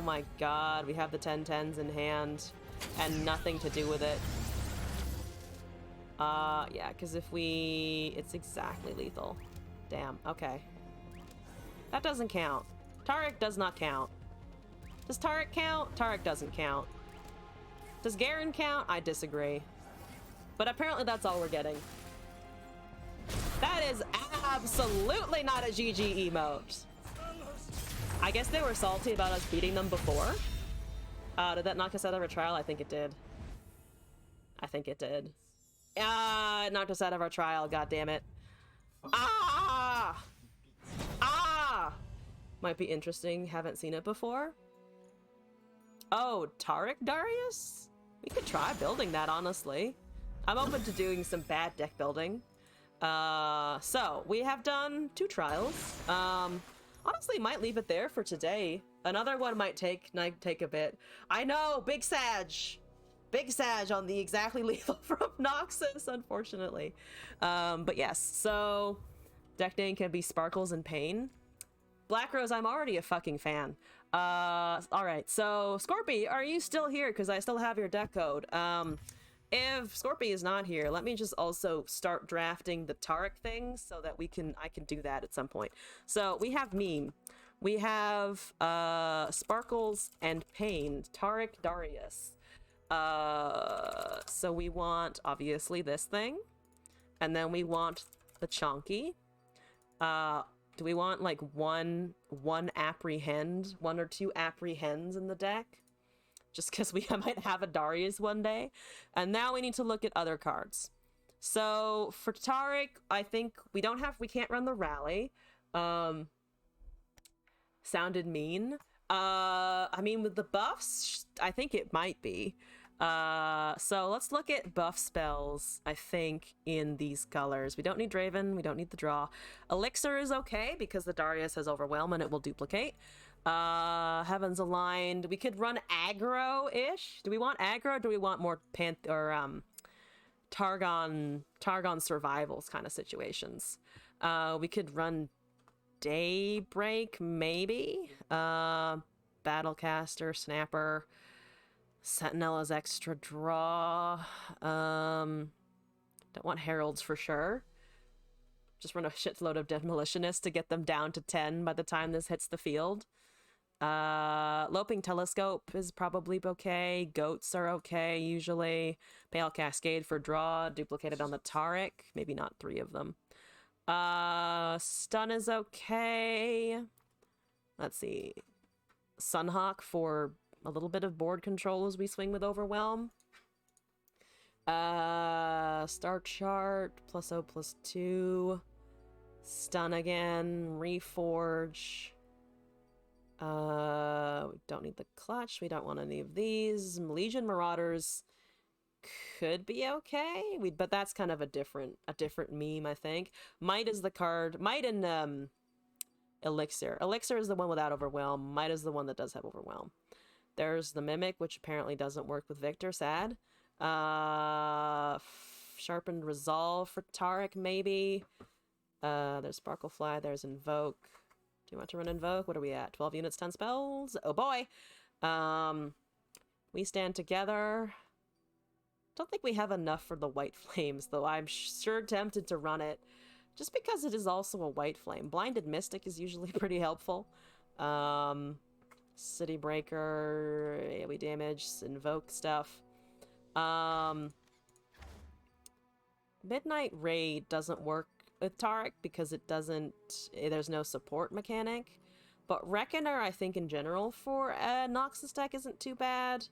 my god, we have the 10/10s in hand and nothing to do with it. Yeah, because it's exactly lethal. Damn, okay. That doesn't count. Taric does not count. Does Taric count? Taric doesn't count. Does Garen count? I disagree. But apparently that's all we're getting. That is absolutely not a GG emote. I guess they were salty about us beating them before. Did that knock us out of our trial? I think it did. I think it did. It knocked us out of our trial, god damn it. Ah! Ah! Might be interesting, haven't seen it before. Oh, Taric Darius? We could try building that, honestly. I'm open to doing some bad deck building. So, we have done 2 trials. Honestly, might leave it there for today. Another one might take a bit. I know, Big Sag! Big Sag on the exactly lethal from Noxus, unfortunately. But yes, so deck name can be Sparkles and Pain. Black Rose, I'm already a fucking fan. Alright, so Scorpy, are you still here? Because I still have your deck code. If Scorpy is not here, let me just also start drafting the Taric thing so that I can do that at some point. So we have Meme. We have Sparkles and Pain, Taric Darius. So we want, obviously, this thing. And then we want the Chonky. Do we want like one apprehend, one or two apprehends in the deck? Just because we might have a Darius one day. And now we need to look at other cards. So for Taric, I think we can't run the rally. Sounded mean. I mean, with the buffs, I think it might be. So let's look at buff spells, I think, in these colors. We don't need Draven, we don't need the draw. Elixir is okay because the Darius has Overwhelm and it will duplicate. Heavens Aligned. We could run aggro-ish. Do we want aggro or do we want more Targon survivals kind of situations? We could run Daybreak, maybe. Battlecaster, Snapper. Sentinella's extra draw. Don't want Heralds for sure. Just run a shitload of Demolitionists to get them down to 10 by the time this hits the field. Loping Telescope is probably okay. Goats are okay, usually. Pale Cascade for draw, duplicated on the Taric. Maybe not 3 of them. Stun is okay. Let's see. Sunhawk for a little bit of board control as we swing with Overwhelm. Star Chart, +0/+2. Stun again. Reforge. We don't need the clutch. We don't want any of these. Legion Marauders could be okay. But that's kind of a different meme, I think. Might is the card. Might and Elixir. Elixir is the one without Overwhelm. Might is the one that does have Overwhelm. There's the Mimic, which apparently doesn't work with Victor. Sad. Sharpened Resolve for Taric, maybe. There's Sparklefly. There's Invoke. Do you want to run Invoke? What are we at? 12 units, 10 spells? Oh boy! We stand together. Don't think we have enough for the White Flames, though I'm sure tempted to run it. Just because it is also a White Flame. Blinded Mystic is usually pretty helpful. City Breaker, AoE damage, Invoke stuff. Midnight Raid doesn't work with Taric because there's no support mechanic. But Reckoner, I think in general for Noxus deck isn't too bad.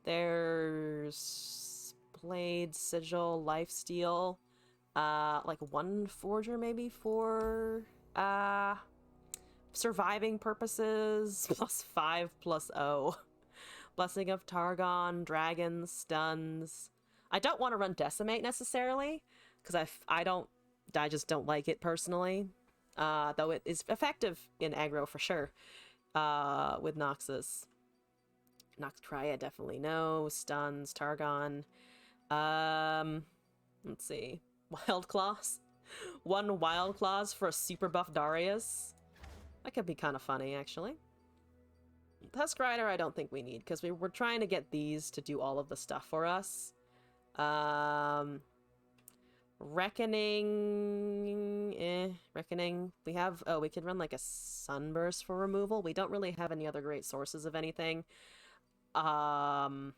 There's Blade, Sigil, Lifesteal, like one Forger maybe for surviving purposes, +5/+0. Blessing of Targon, Dragons, Stuns. I don't want to run Decimate necessarily, because I just don't like it personally. Though it is effective in aggro for sure. With Noxus. Noxcria, definitely no. Stuns, Targon. Let's see. Wild Claws. 1 Wild Claws for a super buff Darius. That could be kind of funny, actually. Tusk Rider, I don't think we need, because we're trying to get these to do all of the stuff for us. Reckoning. Reckoning. We could run like a Sunburst for removal. We don't really have any other great sources of anything. Farron,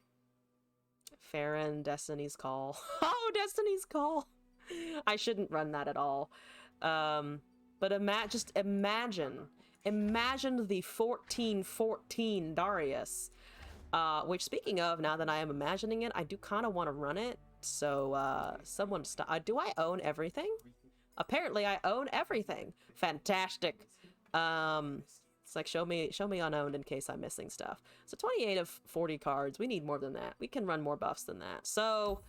Destiny's Call. Oh, Destiny's Call! I shouldn't run that at all. But just imagine the 14/14 Darius. Which, speaking of, now that I am imagining it, I do kind of want to run it. So, someone stop. Do I own everything? Apparently, I own everything. Fantastic. It's like, show me unowned in case I'm missing stuff. So 28 of 40 cards. We need more than that. We can run more buffs than that. So,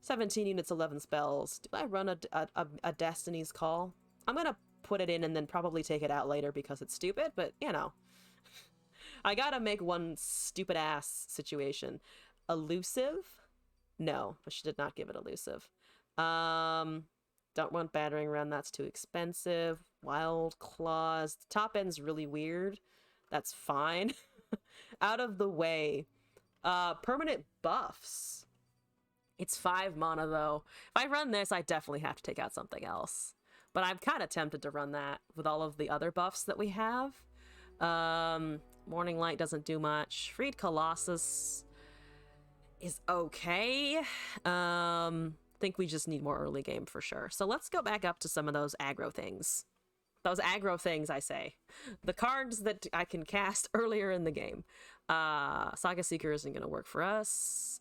17 units, 11 spells. Do I run a Destiny's Call? I'm gonna put it in and then probably take it out later because it's stupid, but, you know. I gotta make one stupid-ass situation. Elusive? No, but she did not give it elusive. Don't want Battering Ram, that's too expensive. Wild Claws. The top end's really weird. That's fine. Out of the way. Permanent buffs. It's 5 mana, though. If I run this, I definitely have to take out something else. But I'm kind of tempted to run that with all of the other buffs that we have. Morning Light doesn't do much. Freed Colossus is okay. Think we just need more early game for sure. So let's go back up to some of those aggro things. Those aggro things, I say. The cards that I can cast earlier in the game. Saga Seeker isn't going to work for us.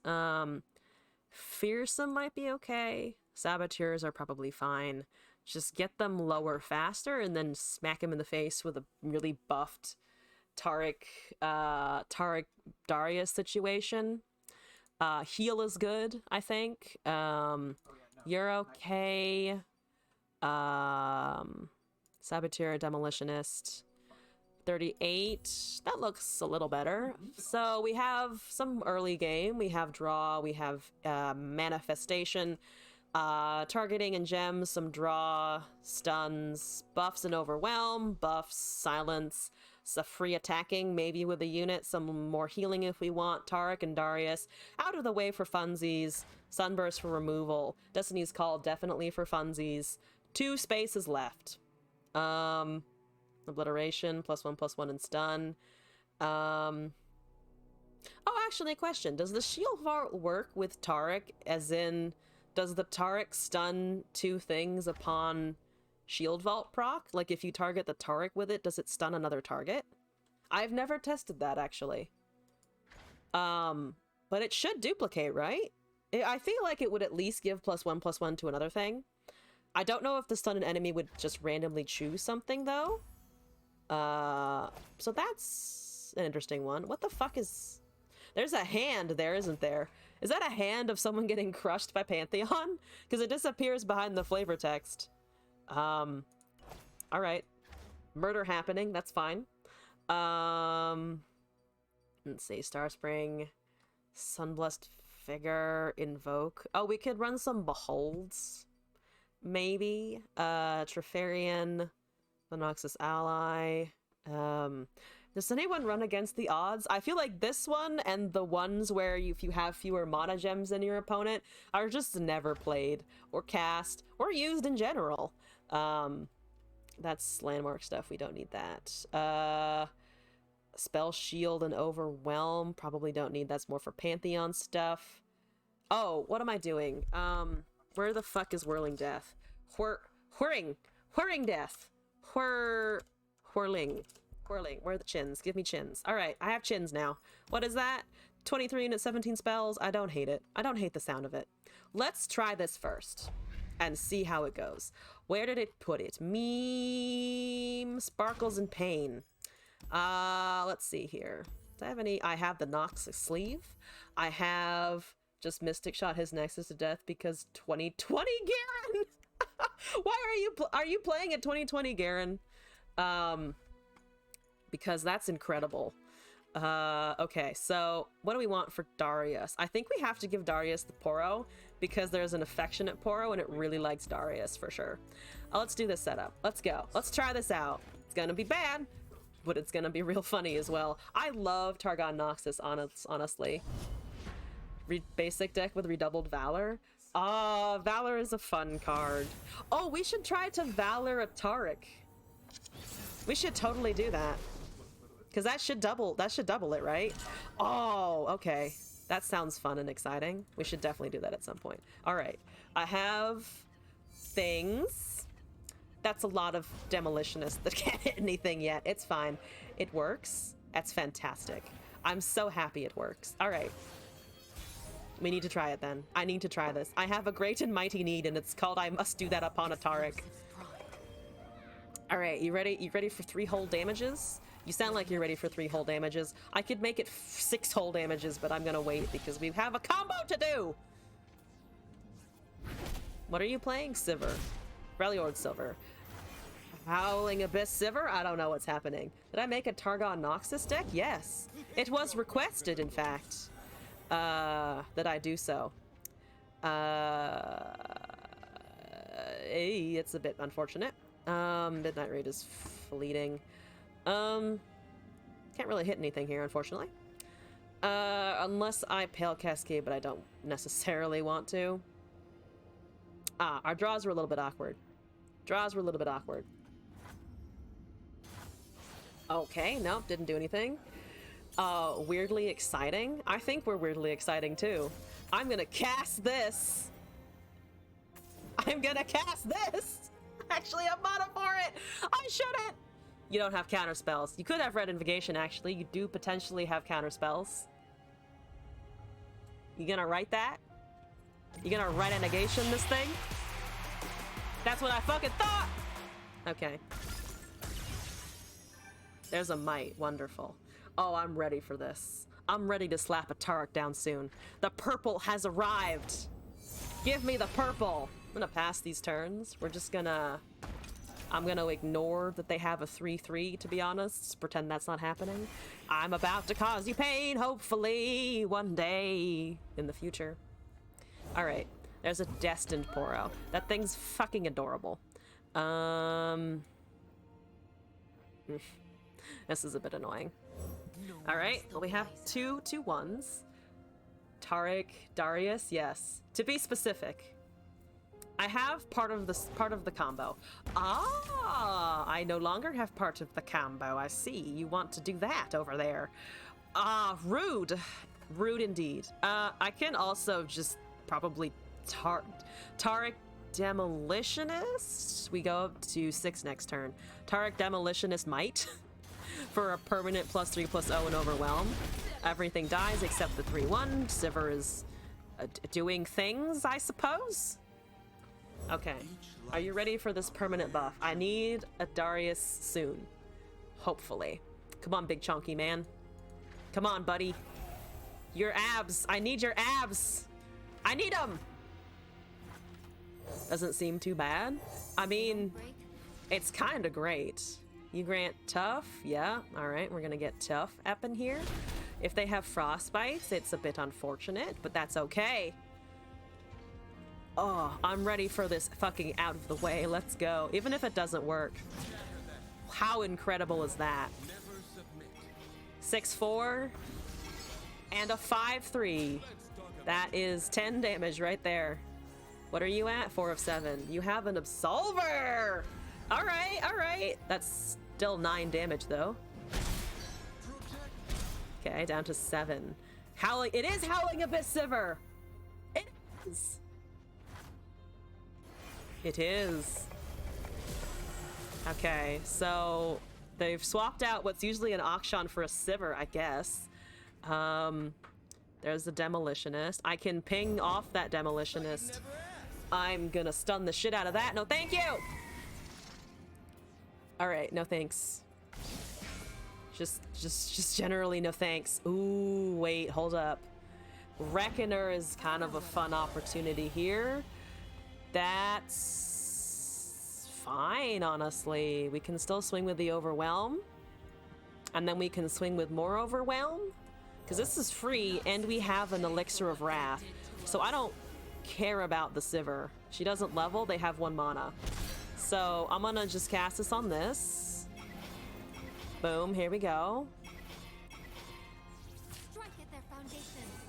Fearsome might be okay. Saboteurs are probably fine. Just get them lower faster and then smack him in the face with a really buffed Taric Darius situation. Heal is good, I think. You're okay. Saboteur, Demolitionist. 38. That looks a little better. So we have some early game. We have draw. We have manifestation. Targeting and gems. Some draw. Stuns. Buffs and overwhelm. Buffs. Silence. So free attacking, maybe with a unit. Some more healing if we want. Taric and Darius. Out of the way for funsies. Sunburst for removal. Destiny's Call definitely for funsies. 2 spaces left. Obliteration, +1/+1 and stun. Oh, actually, a question. Does the shield vault work with Taric? As in, does the Taric stun 2 things upon shield vault proc? Like, if you target the Taric with it, does it stun another target? I've never tested that, actually. But it should duplicate, right? I feel like it would at least give +1/+1 to another thing. I don't know if the stunned enemy would just randomly choose something, though. So that's an interesting one. What the fuck is... There's a hand there, isn't there? Is that a hand of someone getting crushed by Pantheon? Because it disappears behind the flavor text. Alright. Murder happening, that's fine. Let's see, Starspring, Sunblessed Figure, Invoke. Oh, we could run some Beholds. Maybe. Trifarian, the Noxus Ally. Does anyone run against the odds? I feel like this one and the ones where if you have fewer mana gems than your opponent are just never played or cast or used in general. That's landmark stuff. We don't need that. Spell Shield and Overwhelm. Probably don't need. That's more for Pantheon stuff. Oh, what am I doing? Where the fuck is Whirling Death? Whirring Death. Whirling. Where are the chins? Give me chins. Alright, I have chins now. What is that? 23 units, 17 spells. I don't hate it. I don't hate the sound of it. Let's try this first and see how it goes. Where did it put it? Meme, Sparkles and Pain. Let's see here. Do I have any? I have the Nox sleeve. I have just Mystic Shot his Nexus to death because 2020 Garen. Why are you playing at 2020 Garen? Because that's incredible. Okay, so what do we want for Darius? I think we have to give Darius the Poro because there's an affectionate Poro and it really likes Darius for sure. Let's do this setup. Let's go. Let's try this out. It's gonna be bad, but it's gonna be real funny as well. I love Targon Noxus, honestly. Basic deck with Redoubled Valor. Valor is a fun card. Oh, we should try to Valor a Taric. We should totally do that. Because that should double it, right? Oh, okay. That sounds fun and exciting. We should definitely do that at some point. All right. I have things. That's a lot of Demolitionists that can't hit anything yet. It's fine. It works. That's fantastic. I'm so happy it works. All right. We need to try it then. I need to try this. I have a great and mighty need, and it's called I must do that upon a Taric. All right, you ready? You ready for 3 whole damages? You sound like you're ready for 3 whole damages. I could make it 6 whole damages, but I'm gonna wait because we have a combo to do. What are you playing? Sivir. Freljord Silver. Howling Abyss Sivir? I don't know what's happening. Did I make a Targon Noxus deck? Yes. It was requested, in fact, that I do so. It's a bit unfortunate. Midnight Raid is fleeting. Can't really hit anything here, unfortunately. Unless I Pale Cascade, but I don't necessarily want to. Our draws were a little bit awkward. Okay, nope, didn't do anything. Weirdly exciting? I think we're weirdly exciting, too. I'm gonna cast this! actually have mana for it. I shouldn't. You don't have counter spells. You could have Red Invocation, actually. You do potentially have counter spells. You gonna write that? You gonna write a negation this thing? That's what I fucking thought! Okay. There's a might. Wonderful. Oh, I'm ready for this. I'm ready to slap a Tarek down soon. The purple has arrived! Give me the purple! I'm gonna pass these turns. We're just gonna... I'm gonna ignore that they have a 3-3, to be honest. Just pretend that's not happening. I'm about to cause you pain, hopefully, one day in the future. Alright. There's a Destined Poro. That thing's fucking adorable. This is a bit annoying. Alright, well, we have two 2/1s. Tarek, Darius, yes. To be specific, I have part of the combo. Ah, I no longer have part of the combo. I see. You want to do that over there. Ah, rude. Rude indeed. I can also just probably Tarek Demolitionist. We go up to 6 next turn. Tarek Demolitionist might for a permanent +3/+0 and overwhelm. Everything dies except the 3/1. Sivir is doing things, I suppose. Okay, are you ready for this permanent buff? I need a Darius soon. Hopefully. Come on, big chunky man. Come on, buddy. Your abs. I need your abs. I need them. Doesn't seem too bad. I mean, it's kind of great. You grant tough. Yeah, all right. We're going to get tough up in here. If they have frostbites, it's a bit unfortunate, but that's okay. Oh, I'm ready for this fucking out of the way. Let's go. Even if it doesn't work. How incredible is that? 6/4 and a 5/3. That is 10 damage right there. What are you at? 4 of 7. You have an Absolver! Alright, alright. That's still 9 damage though. Okay, down to 7. Howling. It is Howling Abyss Sivir! It is! It is. Okay, so they've swapped out what's usually an Akshan for a Sivir, I guess. There's the Demolitionist. I can ping off that Demolitionist. I'm gonna stun the shit out of that. No, thank you! Alright, no thanks. Just generally no thanks. Ooh, wait, hold up. Reckoner is kind of a fun opportunity here. That's fine, honestly. We can still swing with the Overwhelm. And then we can swing with more Overwhelm. Because this is free, and we have an Elixir of Wrath. So I don't care about the Sivir. She doesn't level, they have 1 mana. So I'm gonna just cast this on this. Boom, here we go.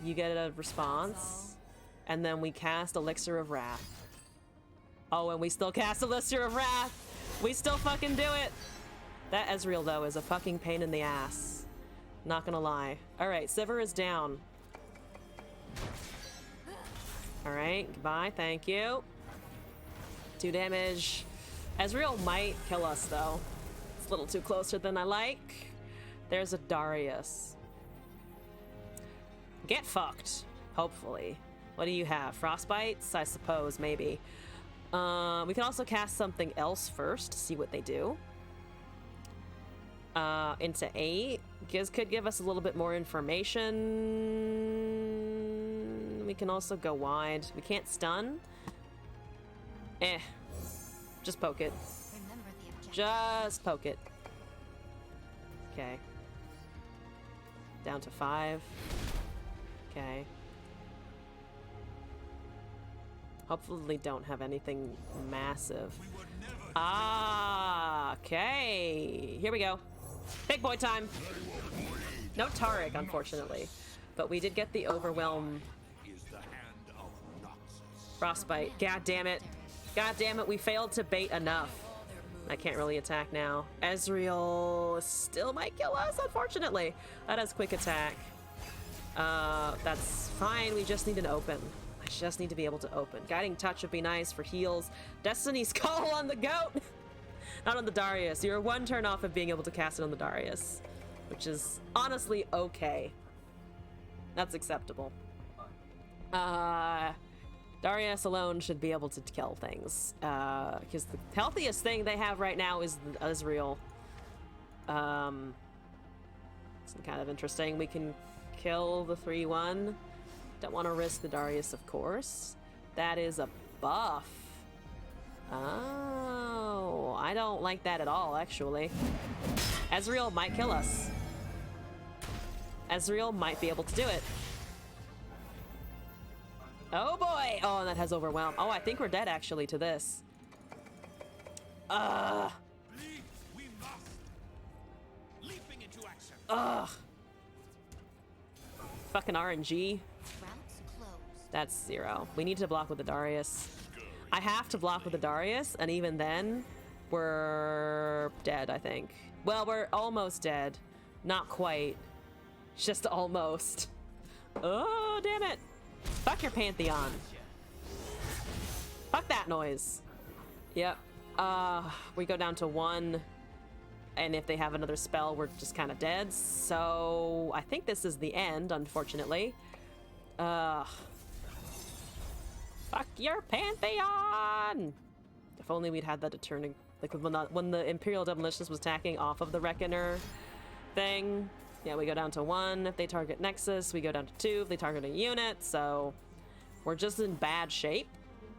You get a response. And then we cast Elixir of Wrath. Oh, and we still cast Elixir of Wrath! We still fucking do it! That Ezreal, though, is a fucking pain in the ass. Not gonna lie. Alright, Sivir is down. Alright, goodbye, thank you. 2 damage. Ezreal might kill us, though. It's a little too closer than I like. There's a Darius. Get fucked, hopefully. What do you have? Frostbites? I suppose, maybe. We can also cast something else first to see what they do. Into 8. Could give us a little bit more information. We can also go wide. We can't stun. Just poke it. Just poke it. Okay. Down to 5. Okay. Hopefully don't have anything massive. Ah, okay. Here we go. Big boy time. No Tarek, unfortunately. But we did get the Overwhelm. Frostbite. God damn it. God damn it, we failed to bait enough. I can't really attack now. Ezreal still might kill us, unfortunately. That has quick attack. That's fine, we just need an open. I just need to be able to open. Guiding Touch would be nice for heals. Destiny's Call on the goat! Not on the Darius. You're one turn off of being able to cast it on the Darius, which is honestly okay. That's acceptable. Darius alone should be able to kill things. Because the healthiest thing they have right now is the Ezreal. It's kind of interesting. We can kill the 3-1. Don't want to risk the Darius, of course. That is a buff. Oh, I don't like that at all, actually. Ezreal might kill us. Ezreal might be able to do it. Oh boy! Oh, and that has Overwhelm. Oh, I think we're dead, actually, to this. Ugh. Fucking RNG. That's 0. We need to block with the Darius. I have to block with the Darius, and even then, we're dead, I think. Well, we're almost dead. Not quite. Just almost. Oh, damn it. Fuck your Pantheon. Fuck that noise. Yep. We go down to 1. And if they have another spell, we're just kind of dead. So I think this is the end, unfortunately. Fuck your Pantheon! If only we'd had that to turn, like when the Imperial Demolitionist was attacking off of the Reckoner thing. Yeah, we go down to 1 if they target Nexus. We go down to 2 if they target a unit. So we're just in bad shape.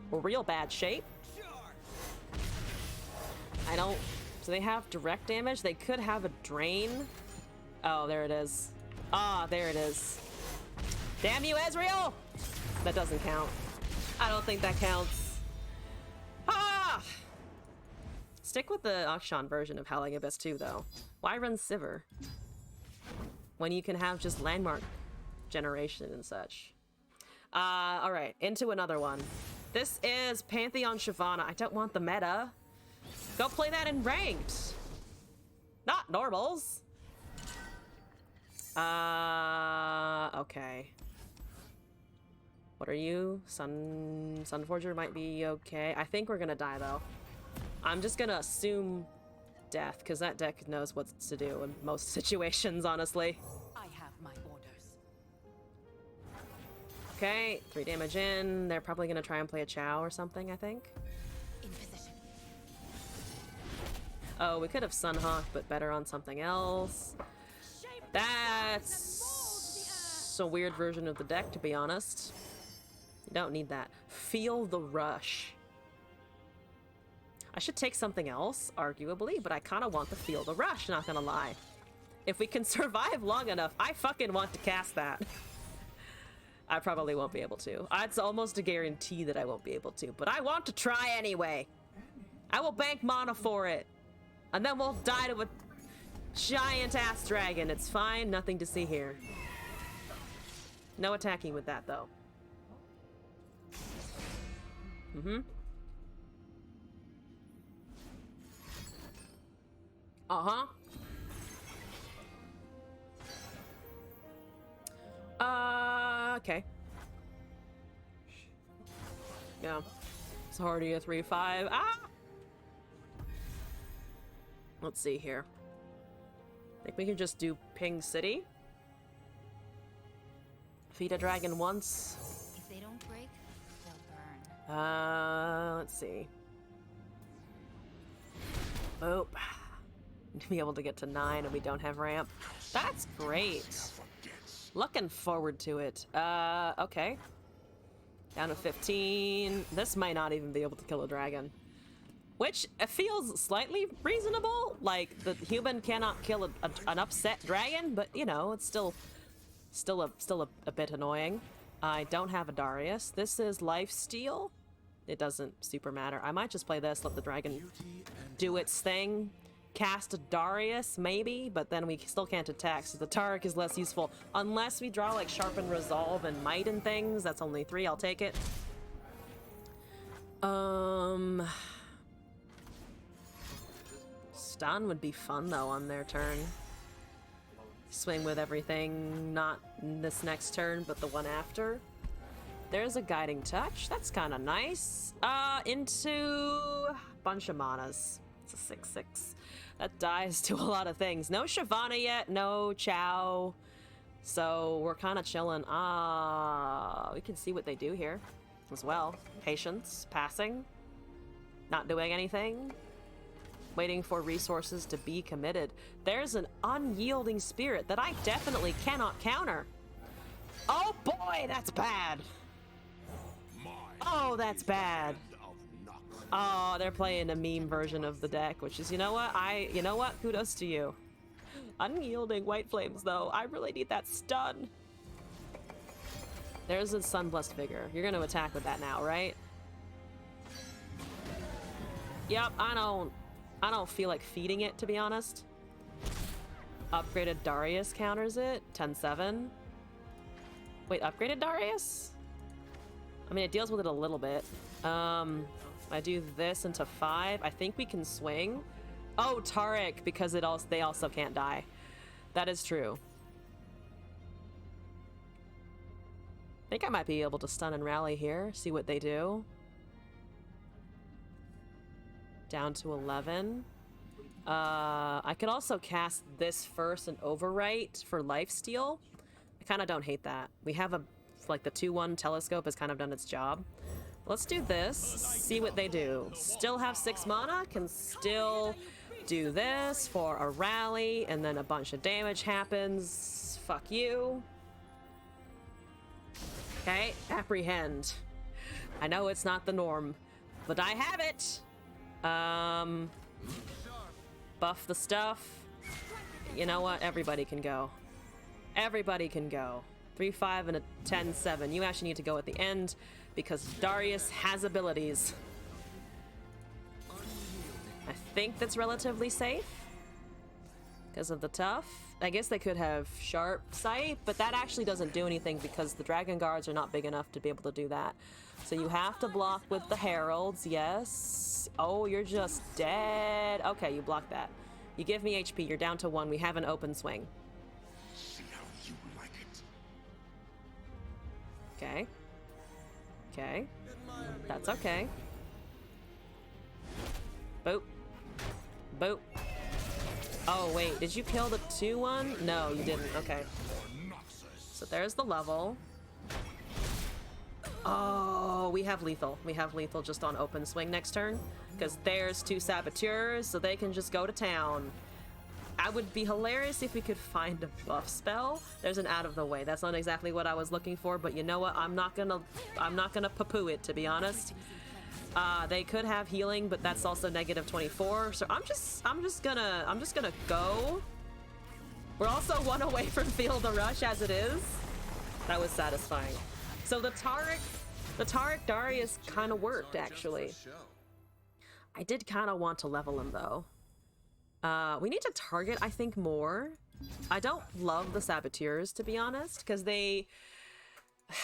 We're real bad shape. I don't... So they have direct damage. They could have a drain. Oh, there it is. Ah, there it is. Damn you, Ezreal! That doesn't count. I don't think that counts. Ah! Stick with the Akshan version of Howling Abyss too, though. Why run Sivir when you can have just landmark generation and such? All right, into another one. This is Pantheon Shyvana. I don't want the meta. Go play that in ranked, not normals. Okay. What are you? Sunforger might be okay. I think we're gonna die though. I'm just gonna assume death because that deck knows what to do in most situations, honestly. I have my orders. Okay, 3 damage in. They're probably gonna try and play a Chow or something, I think. In position. Oh, we could have Sunhawk, but better on something else. That's a weird version of the deck, to be honest. You don't need that. Feel the rush. I should take something else, arguably, but I kind of want to feel the rush, not gonna lie. If we can survive long enough, I fucking want to cast that. I probably won't be able to. It's almost a guarantee that I won't be able to, but I want to try anyway. I will bank mana for it. And then we'll die to a giant-ass dragon. It's fine, nothing to see here. No attacking with that, though. Uh-huh. Okay. Yeah. It's already a 3-5. Ah! Let's see here. I think we can just do Ping City. Feed a dragon once. If they don't break, they'll burn. Let's see. Oh. To be able to get to 9 and we don't have ramp. That's great. Looking forward to it. Okay. Down to 15. This might not even be able to kill a dragon. Which feels slightly reasonable. Like, the human cannot kill an upset dragon, but, you know, it's still a bit annoying. I don't have a Darius. This is Lifesteal. It doesn't super matter. I might just play this, let the dragon do its thing. Cast a Darius, maybe, but then we still can't attack, so the Taric is less useful. Unless we draw, like, Sharpen Resolve and Might and things. That's only 3, I'll take it. Stun would be fun, though, on their turn. Swing with everything, not this next turn, but the one after. There's a guiding touch. That's kind of nice. Into bunch of manas. It's a 6/6. That dies to a lot of things. No Shyvana yet. No Chow. So we're kind of chilling. We can see what they do here as well. Patience. Passing. Not doing anything. Waiting for resources to be committed. There's an unyielding spirit that I definitely cannot counter. Oh boy, that's bad. Oh, that's bad. Oh, they're playing a meme version of the deck, which is, you know what? Kudos to you. Unyielding White Flames, though. I really need that stun. There's a Sunblessed Vigor. You're gonna attack with that now, right? Yep, I don't feel like feeding it, to be honest. Upgraded Darius counters it. 10-7. Wait, upgraded Darius? I mean, it deals with it a little bit. I do this into 5. I think we can swing. Oh, Taric, because they also can't die. That is true. I think I might be able to stun and rally here. See what they do. Down to 11. I could also cast this first and overwrite for lifesteal. I kind of don't hate that. We have like the 2/1 telescope has kind of done its job. Let's do this. See what they do. Still have 6 mana. Can still do this for a rally, and then a bunch of damage happens. Fuck you. Okay, apprehend. I know it's not the norm, but I have it. Buff the stuff. You know what? Everybody can go. Everybody can go. 3/5 and a 10-7. You actually need to go at the end because Darius has abilities. I think that's relatively safe because of the tough. I guess they could have sharp sight, but that actually doesn't do anything because the dragon guards are not big enough to be able to do that. So you have to block with the heralds. Yes. Oh, you're just dead. Okay, you block that. You give me HP. You're down to 1. We have an open swing. See how you like it. Okay. Okay. That's okay. Boop. Boop. Oh, wait. Did you kill the 2/1? No, you didn't. Okay. So there's the level. Oh, we have lethal. We have lethal just on open swing next turn. Because there's 2 saboteurs, so they can just go to town. I would be hilarious if we could find a buff spell. There's an out of the way. That's not exactly what I was looking for, but you know what? I'm not gonna poo-poo it, to be honest. They could have healing, but that's also -24. So I'm just gonna go. We're also 1 away from Feel the Rush as it is. That was satisfying. So the Taric Darius kind of worked, actually. I did kind of want to level him, though. We need to target, I think, more. I don't love the saboteurs, to be honest, because they...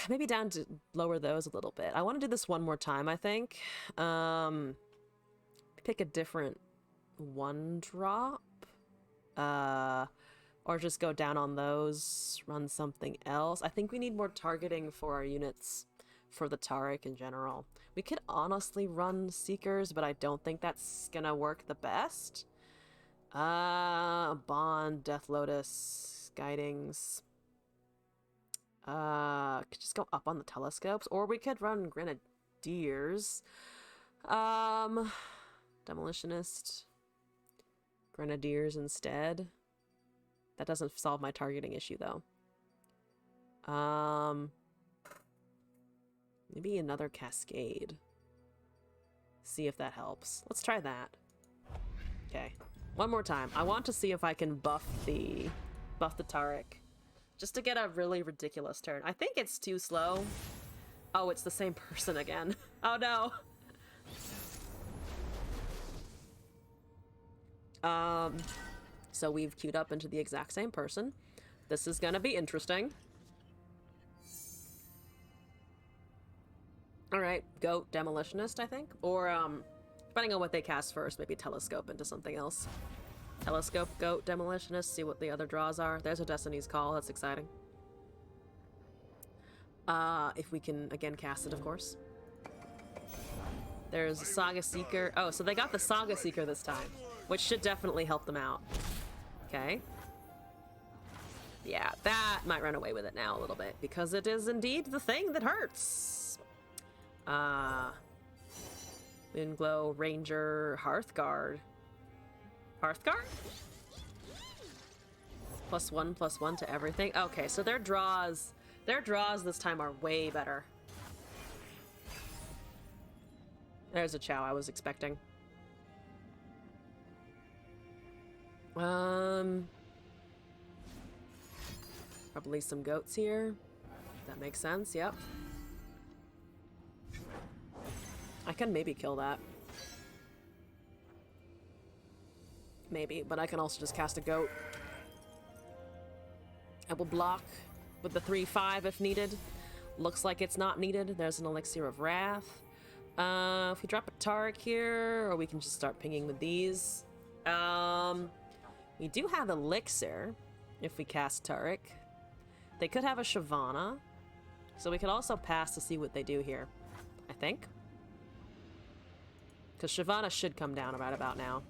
Maybe down to lower those a little bit. I want to do this one more time, I think. Pick a different 1-drop. Or just go down on those, run something else. I think we need more targeting for our units for the Taric in general. We could honestly run Seekers, but I don't think that's gonna work the best. Bond, Death Lotus, Guidings. Could just go up on the telescopes, or we could run Grenadiers. Demolitionist. Grenadiers instead. That doesn't solve my targeting issue, though. Maybe another Cascade. See if that helps. Let's try that. Okay. One more time. I want to see if I can buff the Taric. Just to get a really ridiculous turn. I think it's too slow. Oh, it's the same person again. Oh no. So we've queued up into the exact same person. This is gonna be interesting. Alright, go Demolitionist, I think. Or, depending on what they cast first, maybe Telescope into something else. Telescope, Goat, Demolitionist, see what the other draws are. There's a Destiny's Call, that's exciting. If we can, again, cast it, of course. There's a Saga Seeker. Oh, so they got the Saga Seeker this time, which should definitely help them out. Okay. Yeah, that might run away with it now a little bit, because it is indeed the thing that hurts. Moonglow, Ranger, Hearthguard. Hearthguard? +1/+1 to everything. Okay, so their draws this time are way better. There's a Chow I was expecting. Probably some goats here. That makes sense, yep. I can maybe kill that. Maybe, but I can also just cast a goat. I will block with the 3/5 if needed. Looks like it's not needed. There's an Elixir of Wrath. If we drop a Taric here, or we can just start pinging with these. We do have Elixir if we cast Taric. They could have a Shyvana, so we could also pass to see what they do here, I think. Because Shyvana should come down right about now.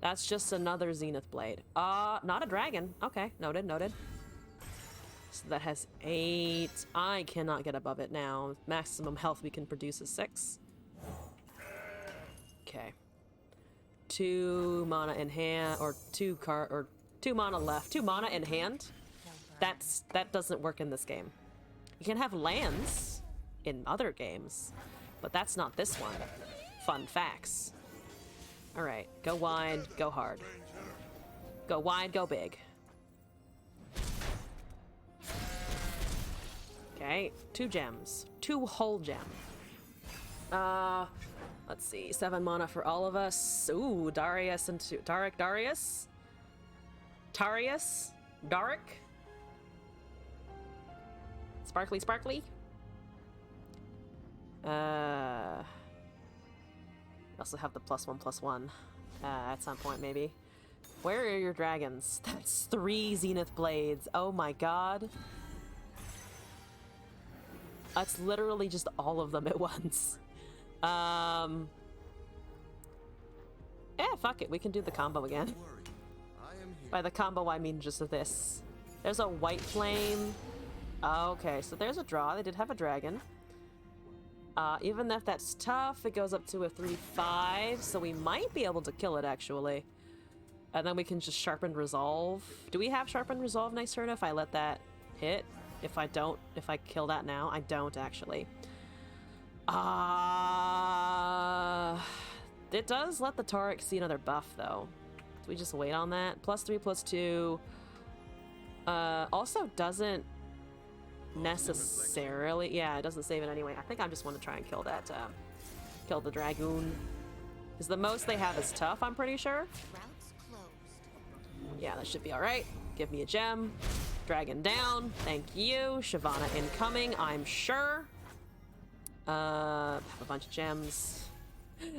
That's just another Zenith Blade. Not a dragon. Okay, noted, noted. So that has 8. I cannot get above it now. Maximum health we can produce is 6. Okay. 2 mana in hand, or 2 mana left. 2 mana in hand. That doesn't work in this game. You can have lands in other games, but that's not this one. Fun facts. All right, go wide, go hard. Go wide, go big. Okay, 2 gems. 2 whole gem. Let's see, 7 mana for all of us. Ooh, Darius and Taric, Darius? Tarius? Daric? Sparkly, sparkly? Also have the +1/+1 at some point, maybe. Where are your dragons? That's 3 Zenith Blades. Oh my god. That's literally just all of them at once. Yeah, fuck it. We can do the combo again. By the combo, I mean just this. There's a White Flame. Okay, so there's a draw. They did have a dragon. Even if that's tough, it goes up to a 3/5, so we might be able to kill it, actually. And then we can just Sharpened Resolve. Do we have Sharpened Resolve next turn if I let that hit? If I kill that now? I don't, actually. It does let the Taric see another buff, though. Do we just wait on that? +3/+2. Also doesn't necessarily, yeah, it doesn't save it anyway. I think I just want to try and kill that, kill the Dragoon. Because the most they have is tough, I'm pretty sure. Yeah, that should be alright. Give me a gem. Dragon down. Thank you. Shyvana incoming, I'm sure. Have a bunch of gems.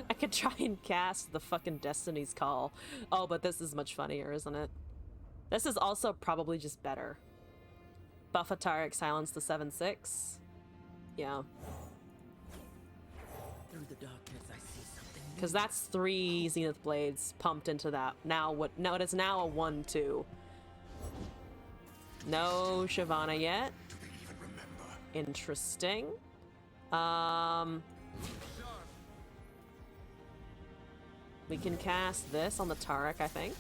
I could try and cast the fucking Destiny's Call. Oh, but this is much funnier, isn't it? This is also probably just better. Buff a Taric, silence the 7/6. Yeah. Through the darkness, I see something. Because that's 3 Zenith Blades pumped into that. Now what? No, it is now a 1/2. No Shyvana yet. Interesting. We can cast this on the Taric, I think.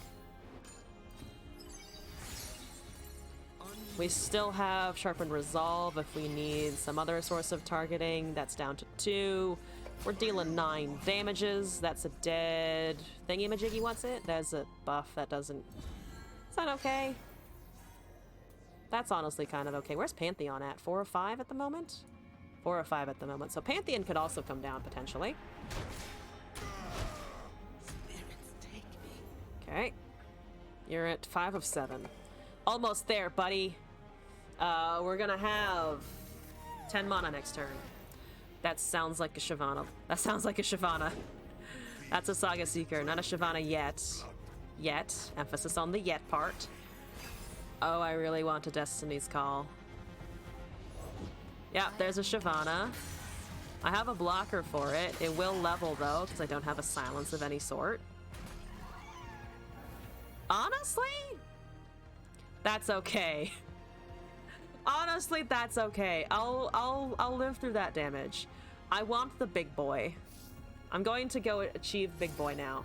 We still have Sharpened Resolve if we need some other source of targeting. That's down to 2. We're dealing 9 damages. That's a dead thingy-majiggy, what's it? There's a buff that doesn't... Is that okay? That's honestly kind of okay. Where's Pantheon at? 4 or 5 at the moment? 4 or 5 at the moment. So Pantheon could also come down, potentially. Okay. You're at 5 of 7. Almost there, buddy. We're gonna have 10 mana next turn. That sounds like a Shyvana. That sounds like a Shyvana. That's a Saga Seeker, not a Shyvana yet. Yet. Emphasis on the yet part. Oh, I really want a Destiny's Call. Yeah, there's a Shyvana. I have a blocker for it. It will level though, because I don't have a silence of any sort. Honestly, that's okay. Honestly, that's okay. I'll live through that damage. I want the big boy. I'm going to go achieve big boy now.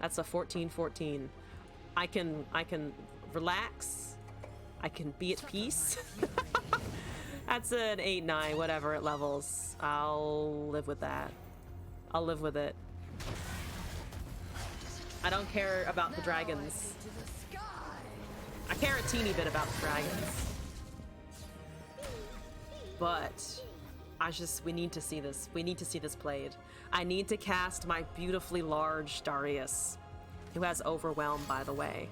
That's a 14-14. I can relax. I can be at peace. That's an 8-9, whatever it levels. I'll live with that. I'll live with it. I don't care about the dragons. I care a teeny bit about the dragons. But we need to see this. We need to see this played. I need to cast my beautifully large Darius, who has Overwhelm, by the way,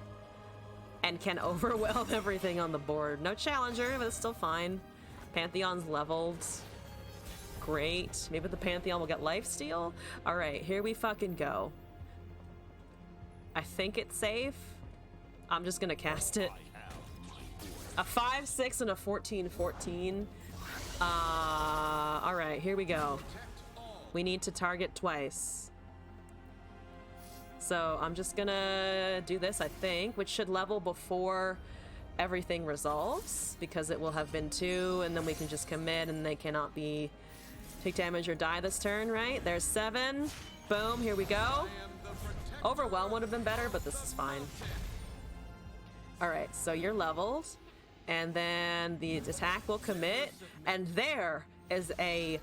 and can overwhelm everything on the board. No challenger, but it's still fine. Pantheon's leveled. Great. Maybe the Pantheon will get lifesteal. All right, here we fucking go. I think it's safe. I'm just gonna cast it. A 5-6 and a 14-14. All right, here we go. We need to target twice. So I'm just gonna do this, I think, which should level before everything resolves, because it will have been 2, and then we can just commit, and they cannot be take damage or die this turn, right? There's 7. Boom, here we go. Overwhelm would have been better, but this is fine. All right, so you're leveled, and then the attack will commit, and there is a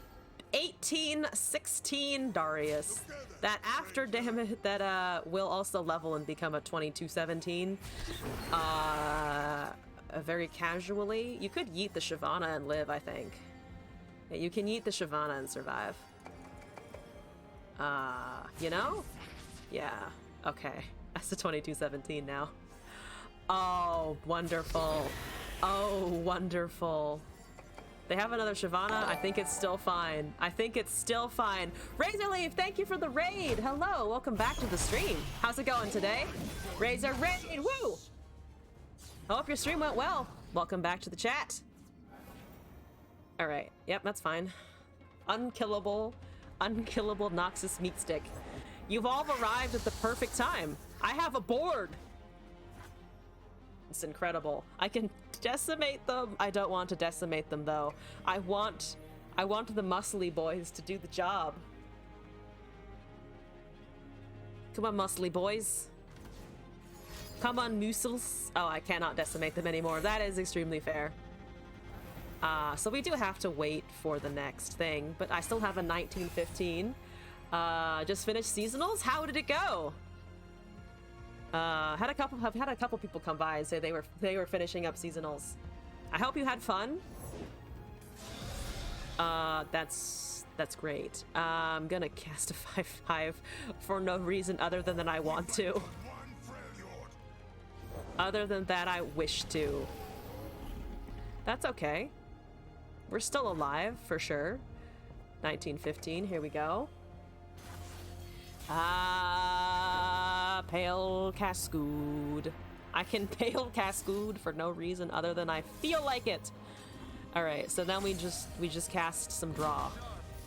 18-16 Darius that after damage that will also level and become a 22-17. Very casually. You could yeet the Shyvana and live, I think. Yeah, you can yeet the Shyvana and survive. You know? Yeah. Okay. That's a 22-17 now. Oh, wonderful. Oh, wonderful. They have another Shyvana. I think it's still fine. I think it's still fine. Razorleaf, thank you for the raid. Hello, welcome back to the stream. How's it going today? Razor raid, woo! I hope your stream went well. Welcome back to the chat. All right, yep, that's fine. Unkillable Noxus meat stick. You've all arrived at the perfect time. I have a board. It's incredible. I can decimate them. I don't want to decimate them though. I want the muscly boys to do the job. Come on, muscly boys. Come on, muscles. Oh, I cannot decimate them anymore. That is extremely fair. So we do have to wait for the next thing, but I still have a 1915. Just finished seasonals. How did it go? I've had a couple people come by and say they were finishing up seasonals. I hope you had fun. That's great. I'm gonna cast a 5/5 for no reason other than that I want to. Other than that, I wish to. That's okay. We're still alive for sure. 1915. Here we go. Pale Cascood. I can Pale Cascood for no reason other than I feel like it. All right, so then we just cast some draw.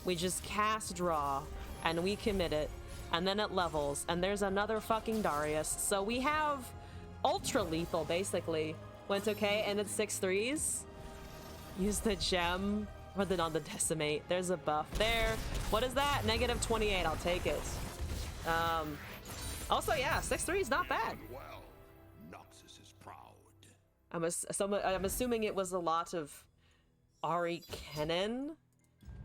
We just cast draw, and we commit it, and then it levels, and there's another fucking Darius. So we have ultra lethal basically. Went okay, and it's 6/3s. Use the gem or then on the decimate. There's a buff there. What is that? -28. I'll take it. Also, yeah, 6/3 is not bad. Well, Noxus is proud. I'm assuming it was a lot of Ari Kennen.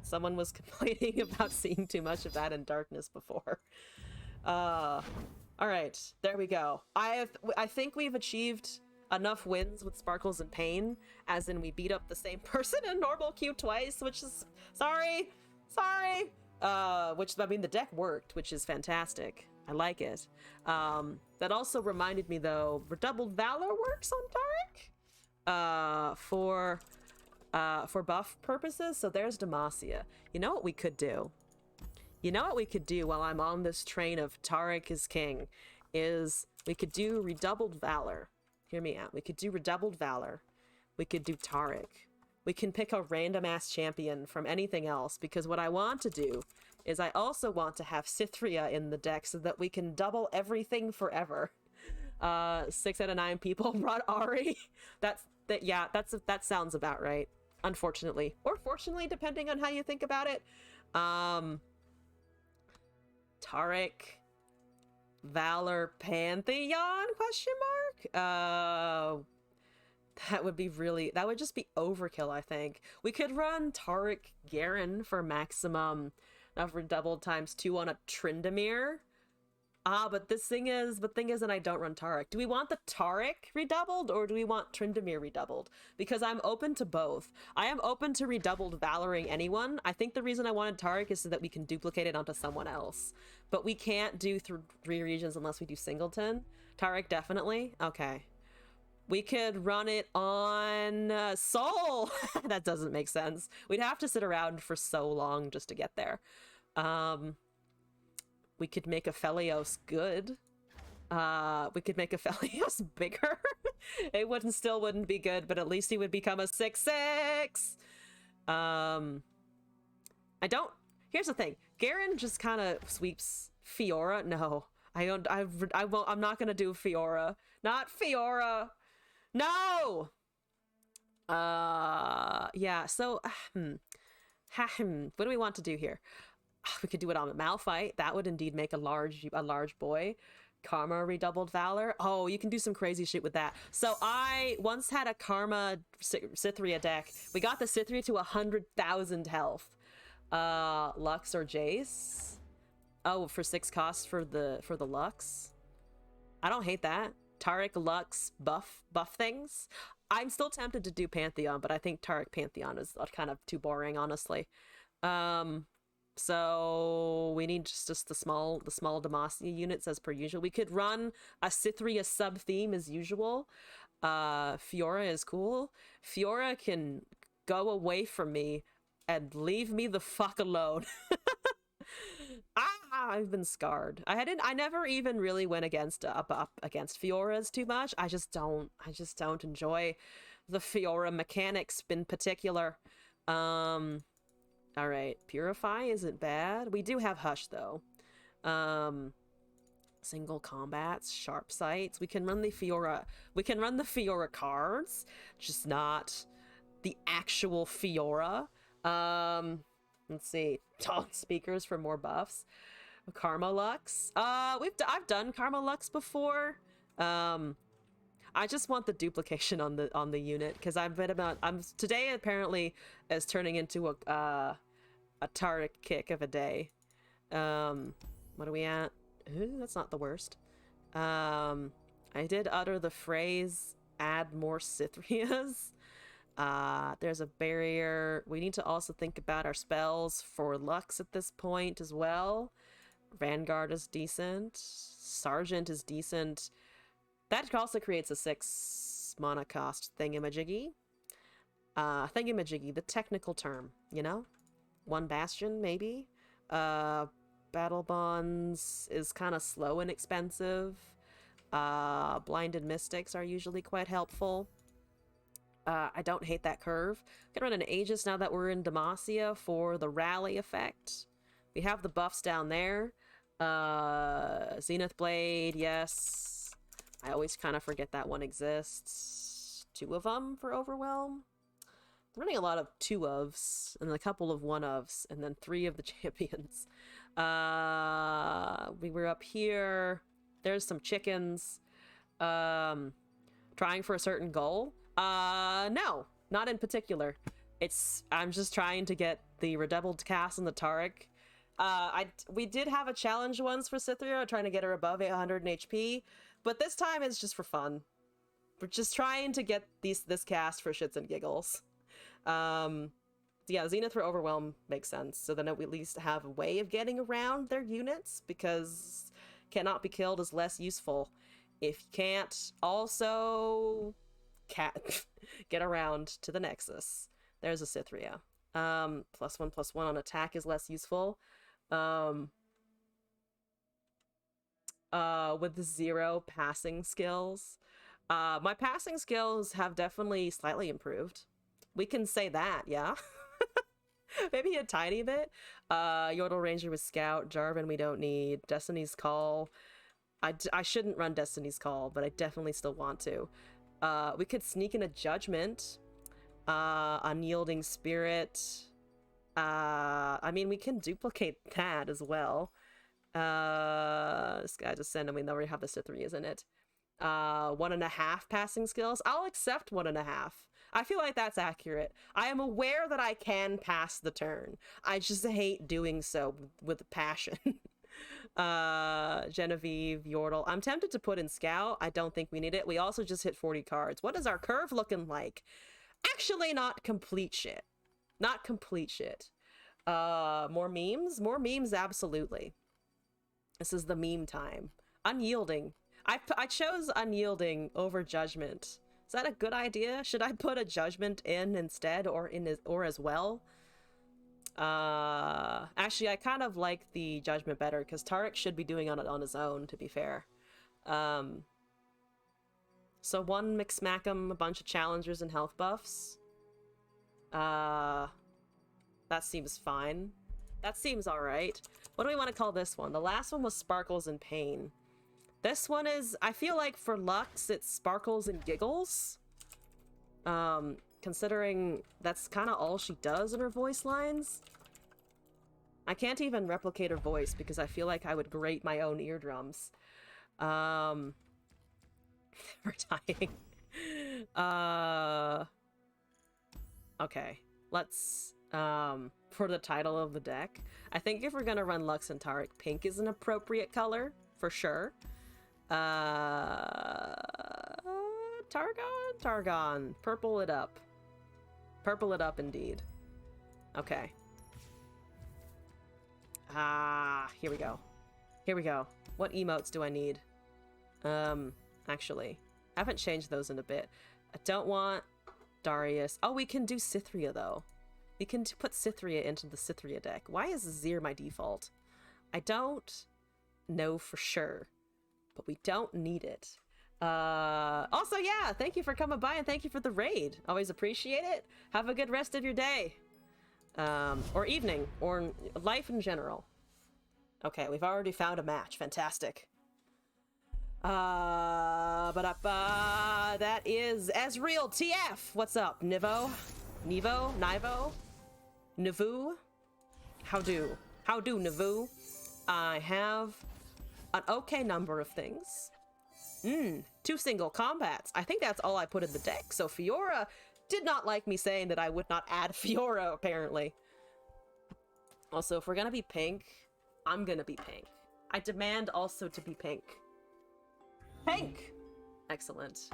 Someone was complaining about seeing too much of that in Darkness before. All right, there we go. I think we've achieved enough wins with Sparkles and Pain, as in we beat up the same person in normal queue twice, which is sorry. Which, I mean, the deck worked, which is fantastic. I like it. That also reminded me, though, Redoubled Valor works on Taric for buff purposes. So there's Demacia. You know what we could do? You know what we could do while I'm on this train of Taric is king? Is we could do Redoubled Valor. Hear me out. We could do Redoubled Valor. We could do Taric. we can pick a random ass champion from anything else, because what I want to do is I also want to have Cythria in the deck so that we can double everything forever. 6 out of 9 people run Ahri. That sounds about right. Unfortunately, or fortunately, depending on how you think about it. Taric, Valor, Pantheon? Question mark. That would just be overkill, I think. We could run Taric Garen for maximum of redoubled ×2 on a Tryndamere. But the thing is, and I don't run Taric. Do we want the Taric redoubled, or do we want Tryndamere redoubled? Because I'm open to both. I am open to redoubled Valoring anyone. I think the reason I wanted Taric is so that we can duplicate it onto someone else. But we can't do 3 regions unless we do Singleton. Taric, definitely? Okay. We could run it on Soul. That doesn't make sense. We'd have to sit around for so long just to get there. We could make Aphelios good. We could make Aphelios bigger. It wouldn't be good, but at least he would become a 6/6. Here's the thing. Garen just kind of sweeps Fiora. No, I'm not gonna do Fiora. Not Fiora. No. Yeah. So, what do we want to do here? We could do it on a Malphite. That would indeed make a large boy. Karma redoubled Valor. Oh, you can do some crazy shit with that. So I once had a Karma Cythria deck. We got the Cythria to 100,000 health. Lux or Jace. Oh, for 6 costs for the Lux. I don't hate that. Taric, Lux, buff things. I'm still tempted to do Pantheon, but I think Taric Pantheon is kind of too boring, honestly. So we need just the small Demacia units as per usual. We could run a Cythria sub theme as usual. Fiora is cool. Fiora can go away from me and leave me the fuck alone. I've been scarred. I never even really went against Fioras too much. I just don't enjoy the Fiora mechanics in particular. All right, Purify isn't bad. We do have Hush though. Single combats, sharp sights. We can run the Fiora. We can run the Fiora cards, just not the actual Fiora. Let's see. Taunt speakers for more buffs. Karma Lux. I've done Karma Lux before. I just want the duplication on the unit because today apparently is turning into a Taric kick of a day. What are we at? Ooh, that's not the worst. I did utter the phrase add more Cythrias. There's a barrier. We need to also think about our spells for Lux at this point as well. Vanguard is decent. Sergeant is decent. That also creates a 6 mana cost thingamajiggy. Thingamajiggy, the technical term, you know? 1 Bastion, maybe? Battle Bonds is kind of slow and expensive. Blinded Mystics are usually quite helpful. I don't hate that curve. I'm gonna run an Aegis now that we're in Demacia for the rally effect. We have the buffs down there. Zenith Blade, yes. I always kind of forget that one exists. 2 of them for Overwhelm. I'm running a lot of 2-ofs, and a couple of 1-ofs, and then 3 of the champions. We were up here. There's some chickens. Trying for a certain goal. No, not in particular. I'm just trying to get the redoubled cast on the Taric. We did have a challenge once for Cythria, trying to get her above 800 HP, but this time it's just for fun. We're just trying to get this cast for shits and giggles. Yeah, Zenith for Overwhelm makes sense, so then we at least have a way of getting around their units, because cannot be killed is less useful. If you can't also get around to the Nexus. There's a Cythria. +1/+1 on attack is less useful. With 0 passing skills. My passing skills have definitely slightly improved. We can say that, yeah. Maybe a tiny bit. Yordle Ranger with Scout. Jarvan we don't need. Destiny's Call. I shouldn't run Destiny's Call, but I definitely still want to. We could sneak in a Judgment. Unyielding Spirit. I mean, we can duplicate that as well. This guy just sent, we already have the Cithrias in it. 1.5 passing skills. I'll accept 1.5. I feel like that's accurate. I am aware that I can pass the turn. I just hate doing so with passion. Genevieve, Yordle. I'm tempted to put in Scout. I don't think we need it. We also just hit 40 cards. What is our curve looking like? Actually, not complete shit. Not complete shit. More memes? More memes, absolutely. This is the meme time. Unyielding. I chose Unyielding over Judgment. Is that a good idea? Should I put a Judgment in instead, or as well? Actually, I kind of like the Judgment better because Taric should be doing it on his own, to be fair. So one Mixmackum, a bunch of challengers and health buffs. That seems fine. That seems alright. What do we want to call this one? The last one was Sparkles and Pain. This one is, I feel like for Lux, it's Sparkles and Giggles. Considering that's kind of all she does in her voice lines. I can't even replicate her voice because I feel like I would grate my own eardrums. We're dying. Okay, let's, for the title of the deck, I think if we're gonna run Lux and Taric, pink is an appropriate color, for sure. Targon, purple it up. Purple it up indeed. Okay. Here we go. Here we go. What emotes do I need? Actually, I haven't changed those in a bit. I don't want Darius. Oh, we can do Cithria though. We can put Cithria into the Cithria deck. Why is Azir my default? I don't know for sure, but we don't need it. Also, yeah, thank you for coming by and thank you for the raid. Always appreciate it. Have a good rest of your day. Or evening, or life in general. Okay, we've already found a match. Fantastic. That is Ezreal TF. What's up, Nivo? Nivo? How do, Nivu? I have an okay number of things. 2 single combats. I think that's all I put in the deck. So Fiora did not like me saying that I would not add Fiora, apparently. Also, if we're gonna be pink, I'm gonna be pink. I demand also to be pink. Pink! Excellent.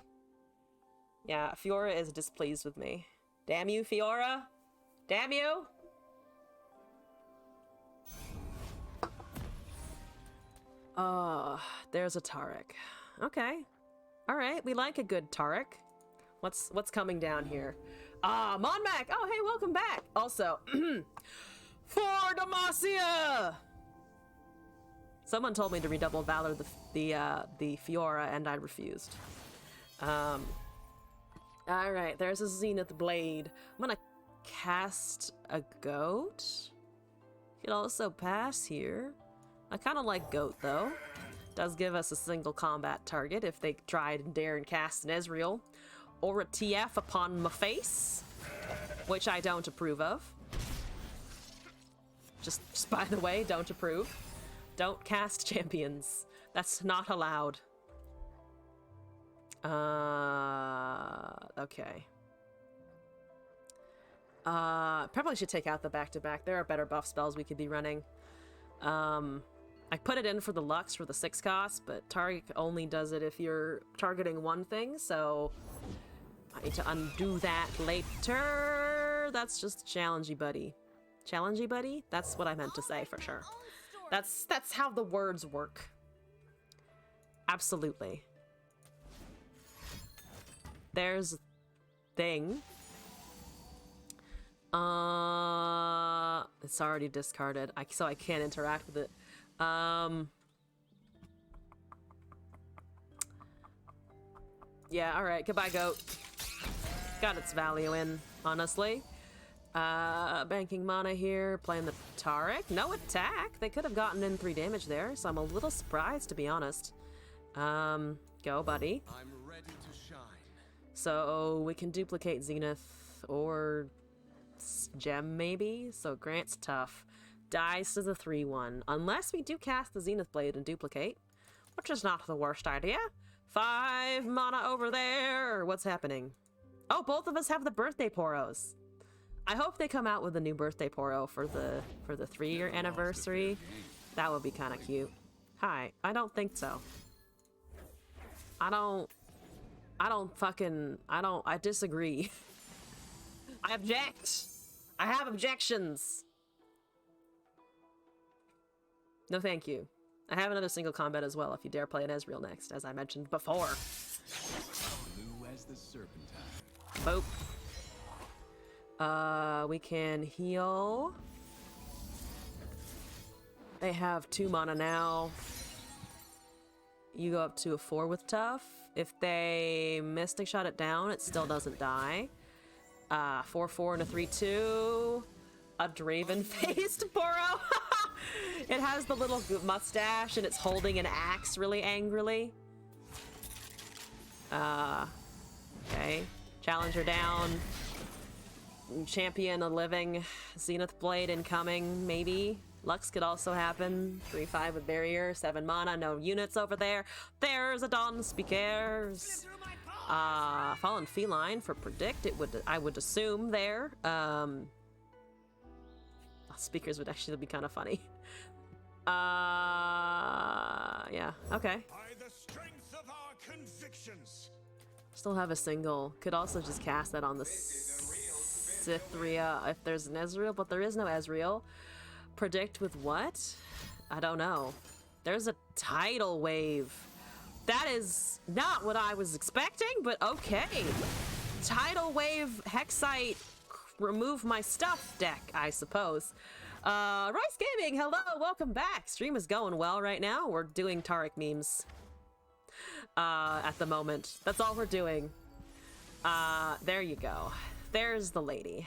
Yeah, Fiora is displeased with me. Damn you, Fiora! Damn you! There's a Taric. Okay. Alright, we like a good Taric. What's coming down here? Monmac! Oh, hey, welcome back! Also, for Demacia! Someone told me to redouble Valor the Fiora, and I refused. Alright, there's a Zenith Blade. I'm gonna cast a Goat. Could also pass here. I kind of like Goat, though. Does give us a single combat target if they try and dare and cast an Ezreal. Or a TF upon my face, which I don't approve of. Just by the way, don't approve. Don't cast champions. That's not allowed. Okay. Probably should take out the back-to-back. There are better buff spells we could be running. I put it in for the Lux for the 6 cost, but Taric only does it if you're targeting one thing, so I need to undo that later. That's just challengey buddy. Challengey buddy? That's what I meant to say for sure. That's how the words work. Absolutely. There's thing. It's already discarded, so I can't interact with it. Yeah, alright, goodbye, Goat. got its value in, honestly. Banking mana here, playing the Taric. No attack. They could have gotten in 3 damage there, so I'm a little surprised, to be honest. Go, buddy. I'm ready to shine. So we can duplicate Zenith or Gem, maybe? So Grant's tough. Dies to the 3-1. Unless we do cast the Zenith Blade and duplicate, which is not the worst idea. 5 mana over there. What's happening? Oh, both of us have the birthday Poros. I hope they come out with a new birthday Poro for the 3-year anniversary. That would be kind of cute. Hi, I don't think so. I disagree. I object. I have objections. No, thank you. I have another single combat as well if you dare play an Ezreal next, as I mentioned before. Blue as the serpentine. Boop. We can heal. They have 2 mana now. You go up to a 4 with tough. If they Mystic Shot it down, it still doesn't die. 4-4 and a 3-2. A Draven-faced Poro. It has the little mustache and it's holding an axe really angrily. Okay. Challenger down. Champion a living. Zenith Blade incoming, maybe. Lux could also happen. 3-5 with barrier, 7 mana, no units over there. There's a Dawn Speakers. Fallen Feline for predict. I would assume there. Speakers would actually be kind of funny. Yeah. Okay. By the strength of our convictions. Still have a single. Could also just cast that on the Cythria if there's an Ezreal, but there is no Ezreal. Predict with what? I don't know. There's a tidal wave. That is not what I was expecting, but okay. Tidal wave, Hexite, remove my stuff deck, I suppose. Rice Gaming, hello, welcome back. Stream is going well right now. We're doing Taric memes. At the moment. That's all we're doing. There you go. There's the lady.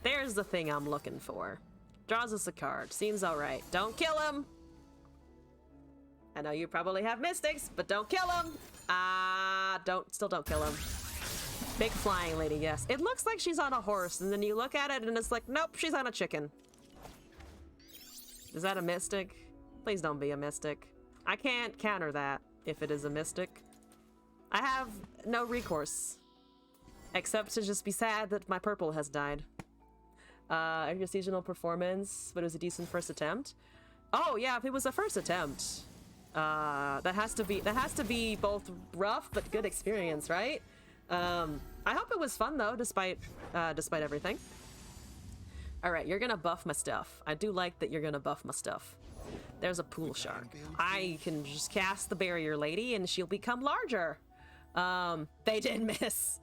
There's the thing I'm looking for. Draws us a card. Seems alright. Don't kill him! I know you probably have mystics, but don't kill him! Still don't kill him. Big flying lady, yes. It looks like she's on a horse, and then you look at it and it's like, nope, she's on a chicken. Is that a mystic? Please don't be a mystic. I can't counter that if it is a mystic. I have no recourse. Except to just be sad that my purple has died. Your seasonal performance, but it was a decent first attempt. Oh yeah, if it was a first attempt, that has to be both rough but good experience, right? I hope it was fun though, despite everything. All right, you're gonna buff my stuff. I do like that you're gonna buff my stuff. There's a pool shark. I can just cast the barrier lady and she'll become larger. They did miss.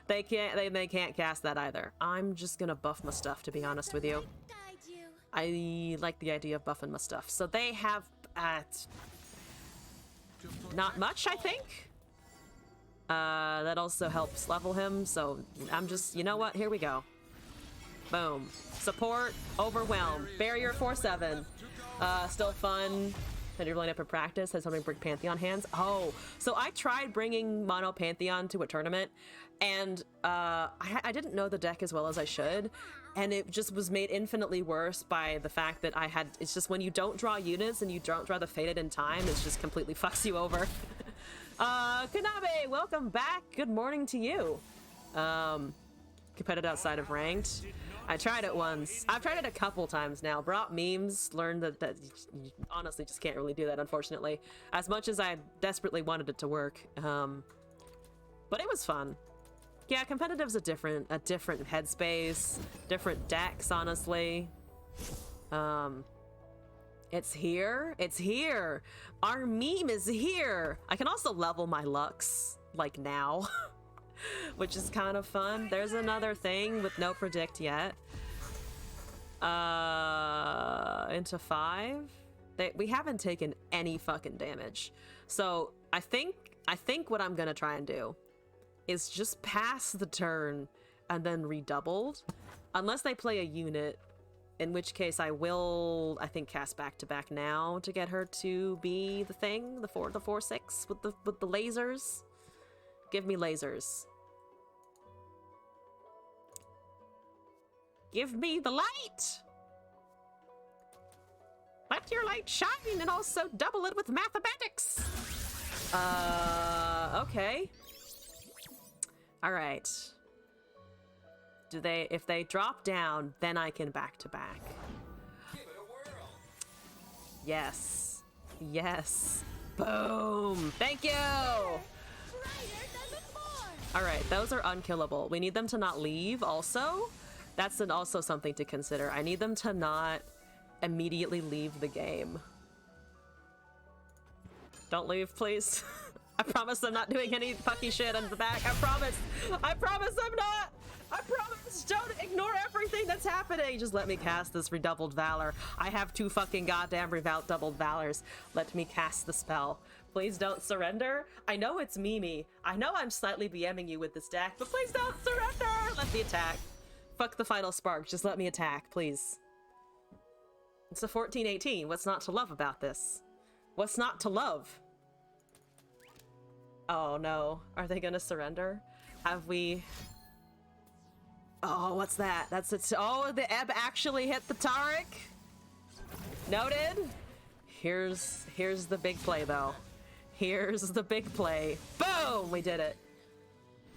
They can't cast that either. I'm just gonna buff my stuff, to be honest with you. I like the idea of buffing my stuff. So they have not much, I think. That also helps level him. So I'm just, you know what? Here we go. Boom. Support, overwhelm, barrier 4/7. Still fun. That you're rolling up in practice. Has something bring Pantheon hands. Oh, so I tried bringing Mono Pantheon to a tournament, and I didn't know the deck as well as I should, and it just was made infinitely worse by the fact that it's just when you don't draw units and you don't draw the Fated in time, it just completely fucks you over. Kanabe, welcome back. Good morning to you. Competed outside of ranked. I tried it once. I've tried it a couple times now. Brought memes, learned that you honestly just can't really do that, unfortunately. As much as I desperately wanted it to work. But it was fun. Yeah, competitive's a different headspace, different decks, honestly. It's here. It's here. Our meme is here. I can also level my Lux, like now. Which is kind of fun. There's another thing with no predict yet. Into 5. We haven't taken any fucking damage. So I think what I'm gonna try and do is just pass the turn and then redoubled. Unless they play a unit, in which case I will, I think, cast back-to-back now to get her to be the thing, the 4/6 with the lasers. Give me lasers. Give me the light! Let your light shine and also double it with mathematics! Okay. Alright. If they drop down, then I can back-to-back. Yes. Yes. Boom! Thank you! Alright, those are unkillable. We need them to not leave also. That's also something to consider. I need them to not immediately leave the game. Don't leave, please. I promise I'm not doing any fucky shit in the back. I promise. I promise I'm not. I promise. Don't ignore everything that's happening. Just let me cast this Redoubled Valor. I have 2 fucking goddamn Redoubled Valors. Let me cast the spell. Please don't surrender. I know it's Mimi. I know I'm slightly BMing you with this deck, but please don't surrender. Let me attack. Fuck the final spark. Just let me attack, please. It's a 14/18. What's not to love about this? What's not to love? Oh no. Are they gonna surrender? Have we... Oh, what's that? That's it. Oh, the Ebb actually hit the Taric. Noted. Here's the big play, though. Here's the big play. Boom! We did it.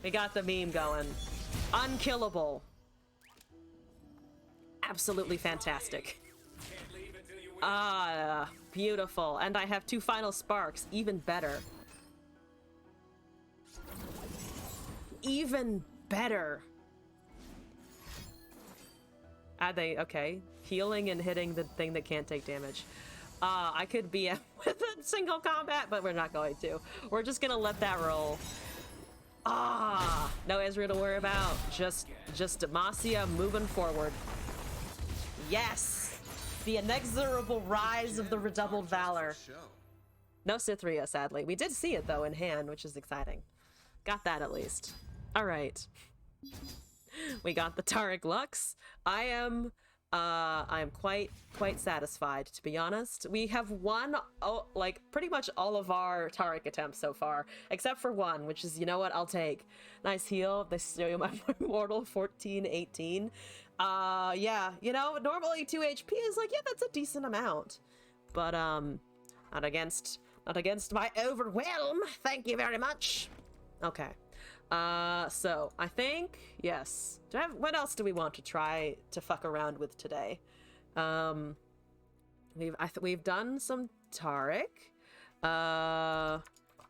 We got the meme going. Unkillable. Absolutely fantastic. Ah, beautiful. And I have 2 final sparks. Even better. Even better. Are they okay? Healing and hitting the thing that can't take damage. I could be with a single combat, but we're not going to. We're just gonna let that roll. No Ezreal to worry about. Just Demacia moving forward. Yes! The inexorable rise of the Redoubled Valor. No Cytherea, sadly. We did see it, though, in hand, which is exciting. Got that, at least. Alright. We got the Taric Lux. I am quite satisfied, to be honest. We have won, like, pretty much all of our Taric attempts so far, except for one, which is, you know what, I'll take. Nice heal. They show you my Immortal 14/18. Yeah, you know, normally 2 HP is like, yeah, that's a decent amount. But, not against my overwhelm. Thank you very much. Okay. So I think, yes. What else do we want to try to fuck around with today? We've done some Taric. I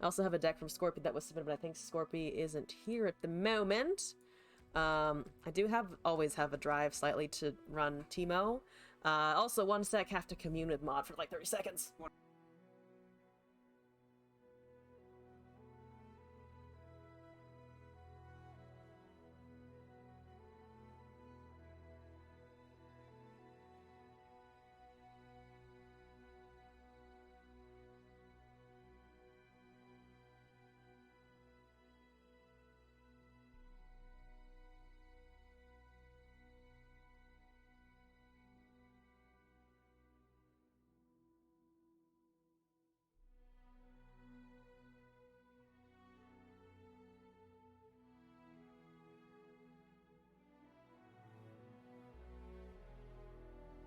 also have a deck from Scorpy that was submitted, but I think Scorpy isn't here at the moment. I do always have a drive slightly to run Teemo. Also, one sec, have to commune with Mod for like 30 seconds.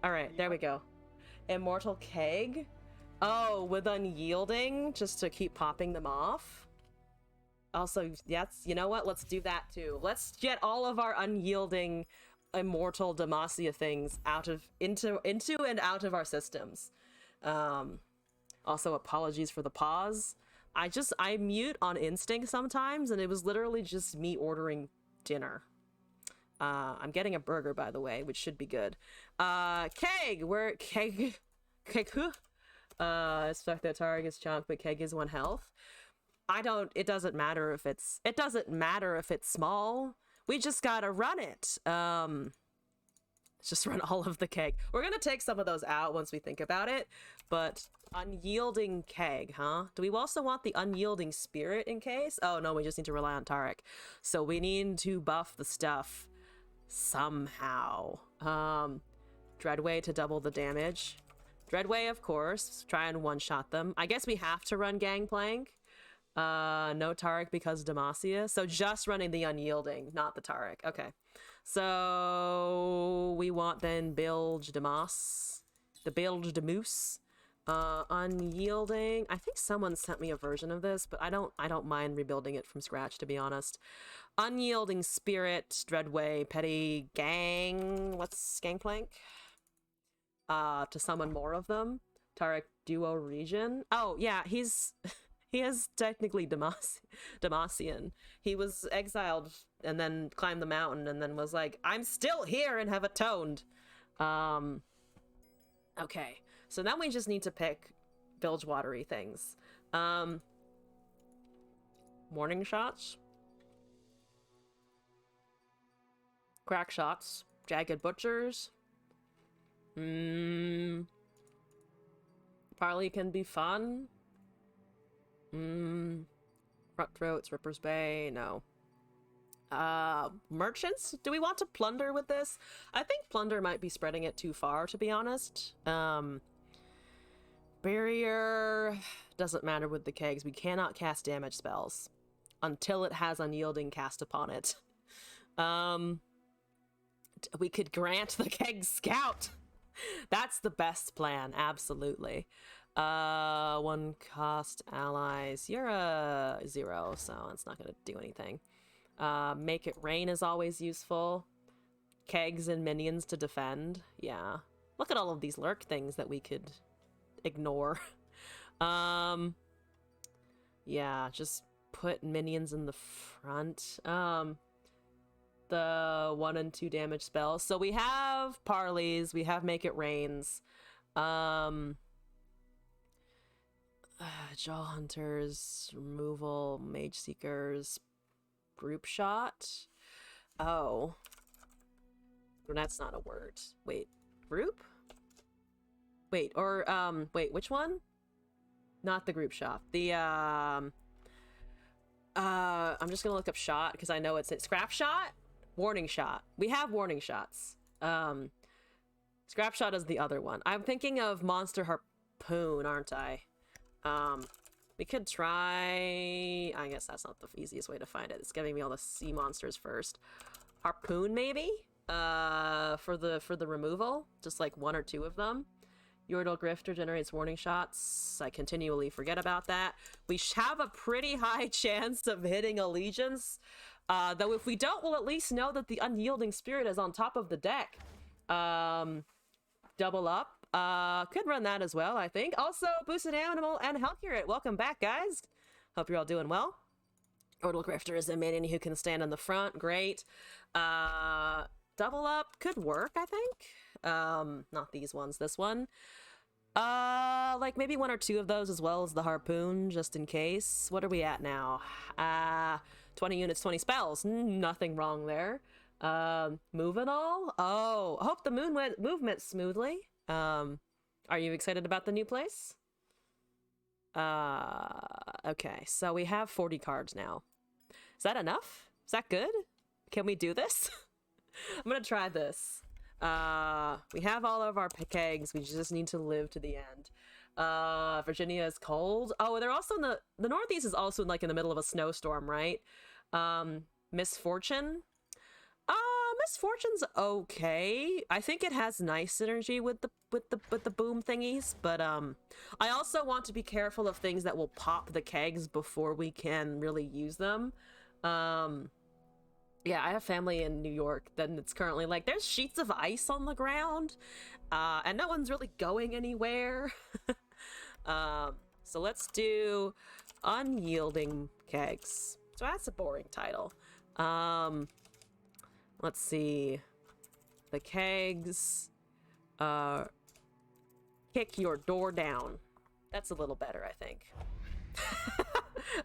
Alright, there we go. Immortal Keg? Oh, with Unyielding, just to keep popping them off? Also, yes, you know what? Let's do that too. Let's get all of our Unyielding Immortal Demacia things into and out of our systems. Also, apologies for the pause. I mute on instinct sometimes, and it was literally just me ordering dinner. I'm getting a burger, by the way, which should be good. Keg! Keg who? Expect that Taric is chunk, but Keg is 1 health. It doesn't matter if it's small. We just gotta run it. Just run all of the keg. We're gonna take some of those out once we think about it, but unyielding keg, huh? Do we also want the unyielding spirit in case? Oh no, we just need to rely on Tarek. So we need to buff the stuff somehow. Dreadway to double the damage. Dreadway, of course. Try and one-shot them. I guess we have to run Gangplank. No Tarek because Demacia. So just running the unyielding, not the Tarek. Okay. So we want then Bilge Demas. The Bilge de Moose. Unyielding. I think someone sent me a version of this, but I don't mind rebuilding it from scratch, to be honest. Unyielding Spirit, Dreadway, Petty Gang. What's Gangplank? To summon more of them. Tarek Duo Region. Oh yeah, he is technically Demacian. He was exiled and then climbed the mountain and then was like, I'm still here and have atoned. Okay. So now we just need to pick bilge watery things. Morning shots. Crack shots. Jagged butchers. Parley can be fun. Cutthroats, Ripper's Bay, no. Merchants? Do we want to plunder with this? I think plunder might be spreading it too far, to be honest. Barrier doesn't matter with the kegs. We cannot cast damage spells until it has unyielding cast upon it. We could grant the keg scout. That's the best plan, absolutely. One cost allies. You're a 0, so it's not gonna do anything. Make it rain is always useful. Kegs and minions to defend. Yeah. Look at all of these lurk things that we could ignore. Yeah, just put minions in the front. The 1 and 2 damage spells. So we have Parleys, we have Make It Rains. Jaw Hunters, Removal, Mage Seekers, Group Shot. Oh. That's not a word. Wait, group? Wait, or, wait, which one? Not the group shot. The, I'm just gonna look up shot, because I know it's Scrap Shot? Warning Shot. We have Warning Shots. Scrap Shot is the other one. I'm thinking of Monster Harpoon, aren't I? We could try... I guess that's not the easiest way to find it. It's giving me all the sea monsters first. Harpoon, maybe? For the removal? Just like 1 or 2 of them. Yordle Grifter generates warning shots. I continually forget about that. We have a pretty high chance of hitting Allegiance. Though if we don't, we'll at least know that the Unyielding Spirit is on top of the deck. Double up. Could run that as well, I think. Also, Boosted Animal and Hellcurate. Welcome back, guys. Hope you're all doing well. Yordle Grifter is a minion who can stand in the front. Great. Double up could work, I think. Not these ones. This one. Like maybe 1 or 2 of those as well as the Harpoon, just in case. What are we at now? 20 units, 20 spells. Nothing wrong there. Moving all? Oh, I hope the moon went movement smoothly. Are you excited about the new place? Okay, so we have 40 cards now. Is that enough? Is that good? Can we do this? I'm gonna try this. We have all of our kegs. We just need to live to the end. Virginia is cold. Oh, they're also in the Northeast is also like in the middle of a snowstorm, right? Misfortune. Misfortune's okay. I think it has nice synergy with the boom thingies, but I also want to be careful of things that will pop the kegs before we can really use them. Yeah, I have family in New York, then it's currently like, there's sheets of ice on the ground, and no one's really going anywhere. So let's do Unyielding Kegs. So that's a boring title. Let's see. The kegs, kick your door down. That's a little better, I think.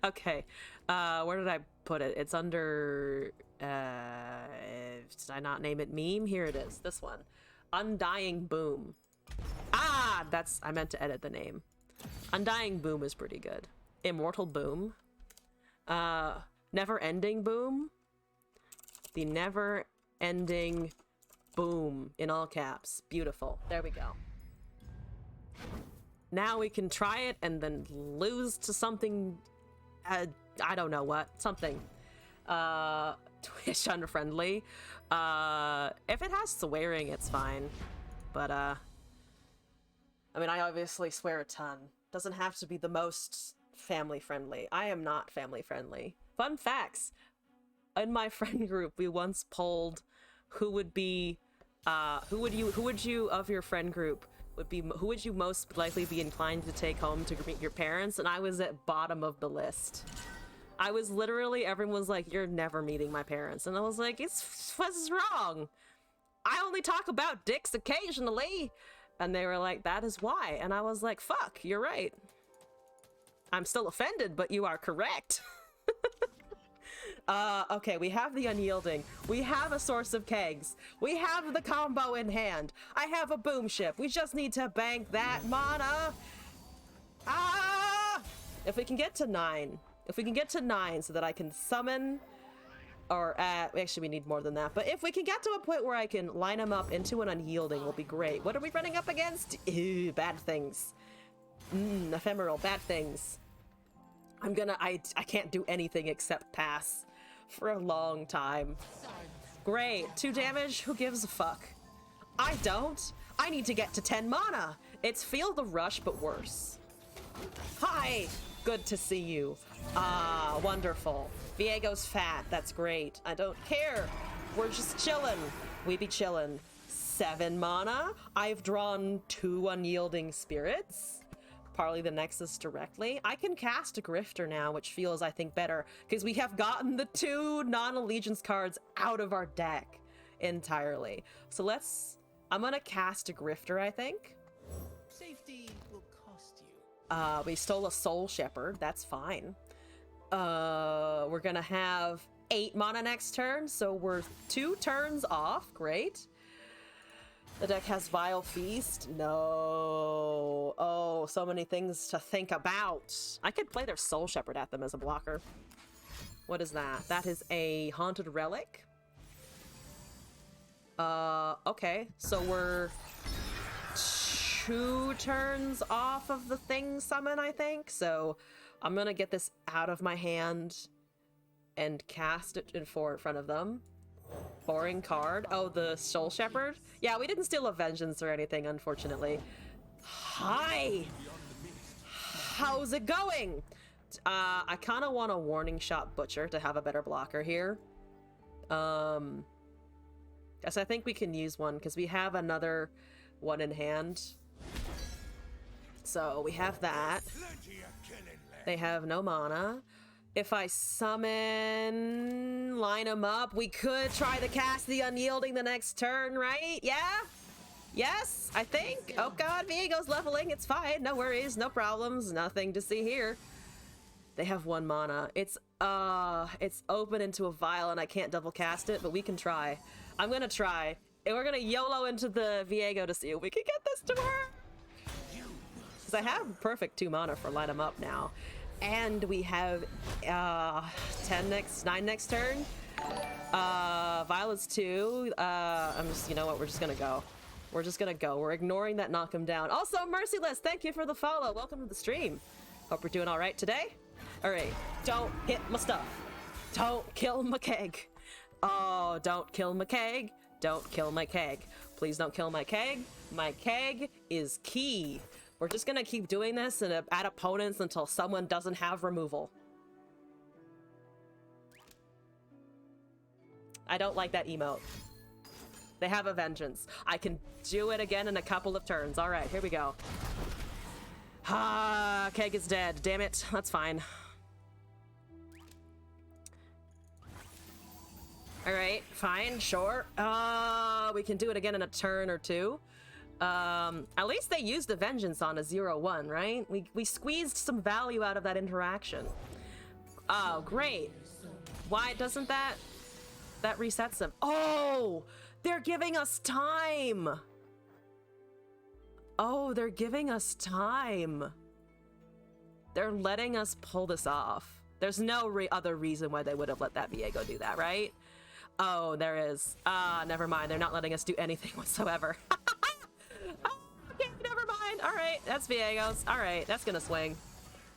Okay, where did I put it? It's under, did I not name it meme? Here it is, this one. Undying Boom. Ah, I meant to edit the name. Undying Boom is pretty good. Immortal Boom. Never Ending Boom. The Never Ending Boom in all caps. Beautiful. There we go. Now we can try it and then lose to something, I don't know what, something. Twitch unfriendly. If it has swearing, it's fine. But, I mean, I obviously swear a ton. Doesn't have to be the most family friendly. I am not family friendly. Fun facts. In my friend group, we once polled who would be, who would you of your friend group who would you most likely be inclined to take home to meet your parents? And I was at bottom of the list. I was literally, everyone was like, you're never meeting my parents. And I was like, what's wrong? I only talk about dicks occasionally. And they were like, that is why. And I was like, fuck, you're right. I'm still offended, but you are correct. Okay, we have the Unyielding. We have a source of kegs. We have the combo in hand. I have a boom ship. We just need to bank that mana. Ah! If we can get to 9. If we can get to 9 so that I can summon, or actually we need more than that, but if we can get to a point where I can line them up into an Unyielding, will be great. What are we running up against? Ew, bad things. Ephemeral, bad things. I can't do anything except pass for a long time. Great, 2 damage, who gives a fuck? I don't. I need to get to 10 mana. It's Feel the Rush, but worse. Hi, good to see you. Ah, wonderful. Viego's fat, that's great. I don't care. We're just chillin'. We be chillin'. 7 mana. I've drawn 2 Unyielding Spirits. Parley the Nexus directly. I can cast a Grifter now, which feels, I think, better, because we have gotten the 2 non-allegiance cards out of our deck entirely. So I'm gonna cast a Grifter, I think. Safety will cost you. We stole a Soul Shepherd, that's fine. We're gonna have 8 mana next turn, so we're 2 turns off, great. The deck has Vile Feast. No. Oh, so many things to think about. I could play their Soul Shepherd at them as a blocker. What is that? That is a Haunted Relic. Okay. So we're 2 turns off of the thing summon, I think. So I'm gonna get this out of my hand and cast it in front of them. Boring card. Oh, the Soul Shepherd? Yeah, we didn't steal a Vengeance or anything, unfortunately. Hi! How's it going? I kind of want a Warning Shot Butcher to have a better blocker here. Guess I think we can use one, because we have another one in hand. So, we have that. They have no mana. If I summon, line them up, we could try to cast the Unyielding the next turn, right? Yeah? Yes, I think. Oh god, Viego's leveling. It's fine. No worries, no problems. Nothing to see here. They have 1 mana. It's open into a vial and I can't double cast it, but we can try. I'm gonna try. And we're gonna YOLO into the Viego to see if we can get this to work. Because I have perfect 2 mana for line them up now. And we have 9 next turn. Violet's 2. You know what, we're just gonna go. We're just gonna go. We're ignoring that knock him down. Also, Merciless, thank you for the follow. Welcome to the stream. Hope we're doing all right today. All right, don't hit my stuff. Don't kill my keg. Oh, don't kill my keg. Don't kill my keg. Please don't kill my keg. My keg is key. We're just gonna keep doing this and add opponents until someone doesn't have removal. I don't like that emote. They have a Vengeance. I can do it again in a couple of turns. All right, here we go. Ah, keg is dead. Damn it. That's fine. All right, fine, sure. We can do it again in a turn or 2. At least they used the Vengeance on a 0-1, right? We squeezed some value out of that interaction. Oh, great. Why doesn't that resets them? Oh, they're giving us time. Oh, they're giving us time. They're letting us pull this off. There's no other reason why they would have let that Viego do that, right? Oh, there is. Never mind. They're not letting us do anything whatsoever. Oh, okay, never mind. All right, that's Viegos. All right, that's gonna swing.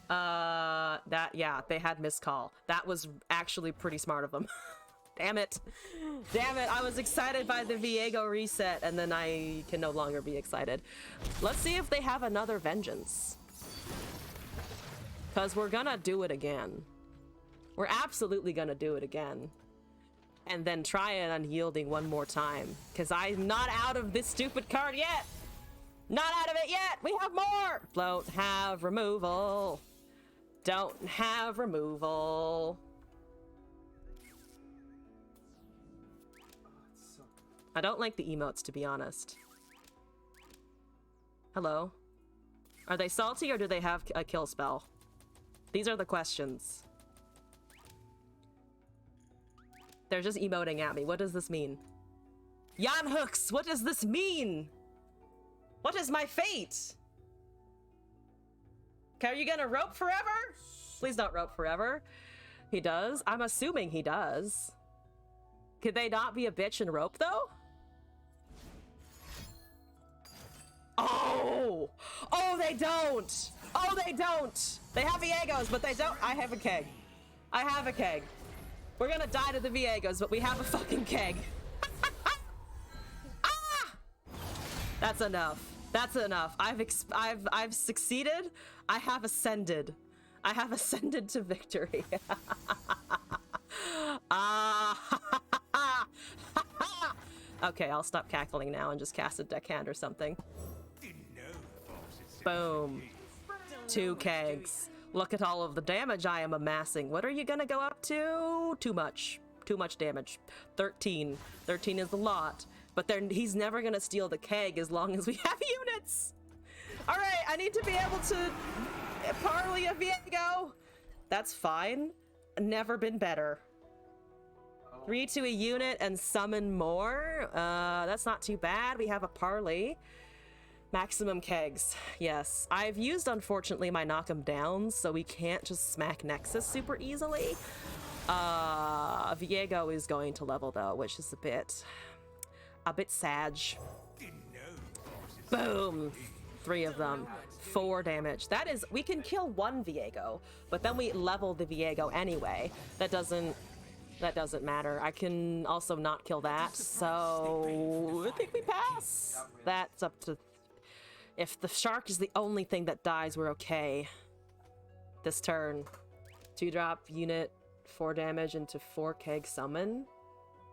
Yeah, they had missed call. That was actually pretty smart of them. Damn it. Damn it, I was excited by the Viego reset, and then I can no longer be excited. Let's see if they have another Vengeance. Because we're gonna do it again. We're absolutely gonna do it again. And then try an Unyielding one more time. Because I'm not out of this stupid card yet! Not out of it yet! We have more! Don't have removal. Don't have removal. I don't like the emotes, to be honest. Hello? Are they salty or do they have a kill spell? These are the questions. They're just emoting at me. What does this mean? Jan Hooks, what does this mean? What is my fate? Okay, are you gonna rope forever? Please don't rope forever. He does? I'm assuming he does. Could they not be a bitch and rope, though? Oh! Oh, they don't! Oh, they don't! They have Viegos, but they don't. I have a keg. I have a keg. We're gonna die to the Viegos, but we have a fucking keg. Ah! That's enough. That's enough. I've succeeded. I have ascended. I have ascended to victory. Okay, I'll stop cackling now and just cast a deckhand or something. Boom. 2 kegs. Look at all of the damage I am amassing. What are you gonna go up to? Too much. Too much damage. 13. 13 is a lot. But he's never gonna steal the keg as long as we have units! Alright, I need to be able to parley a Viego. That's fine. Never been better. 3 to a unit and summon more. That's not too bad. We have a parley. Maximum kegs. Yes. I've used, unfortunately, my knock 'em downs, so we can't just smack Nexus super easily. Viego is going to level, though, which is a bit sag. Boom. 3 of them. 4 damage. That is, we can kill 1 Viego, but then we level the Viego anyway. That doesn't matter. I can also not kill that, so I think we pass. That's up to... If the shark is the only thing that dies, we're okay. This turn. 2-drop unit, 4 damage into 4 keg summon.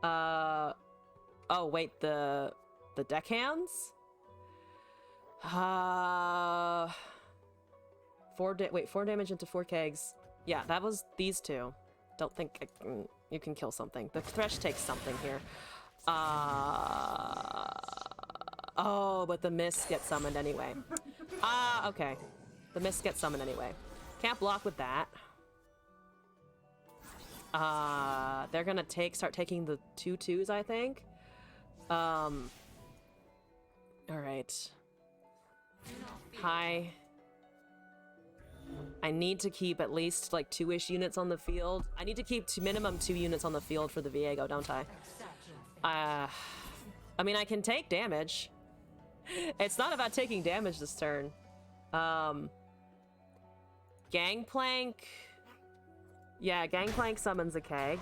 Oh wait, the deckhands? 4 damage into 4 kegs. Yeah, that was these 2. Don't think you can kill something. The Thresh takes something here. Oh, but the Mist gets summoned anyway. Okay. The Mist gets summoned anyway. Can't block with that. They're gonna start taking the 2/2s, I think. Alright. Hi. I need to keep at least like 2-ish units on the field. I need to keep minimum 2 units on the field for the Viego, don't I? I mean, I can take damage. It's not about taking damage this turn. Gangplank. Yeah, Gangplank summons a keg.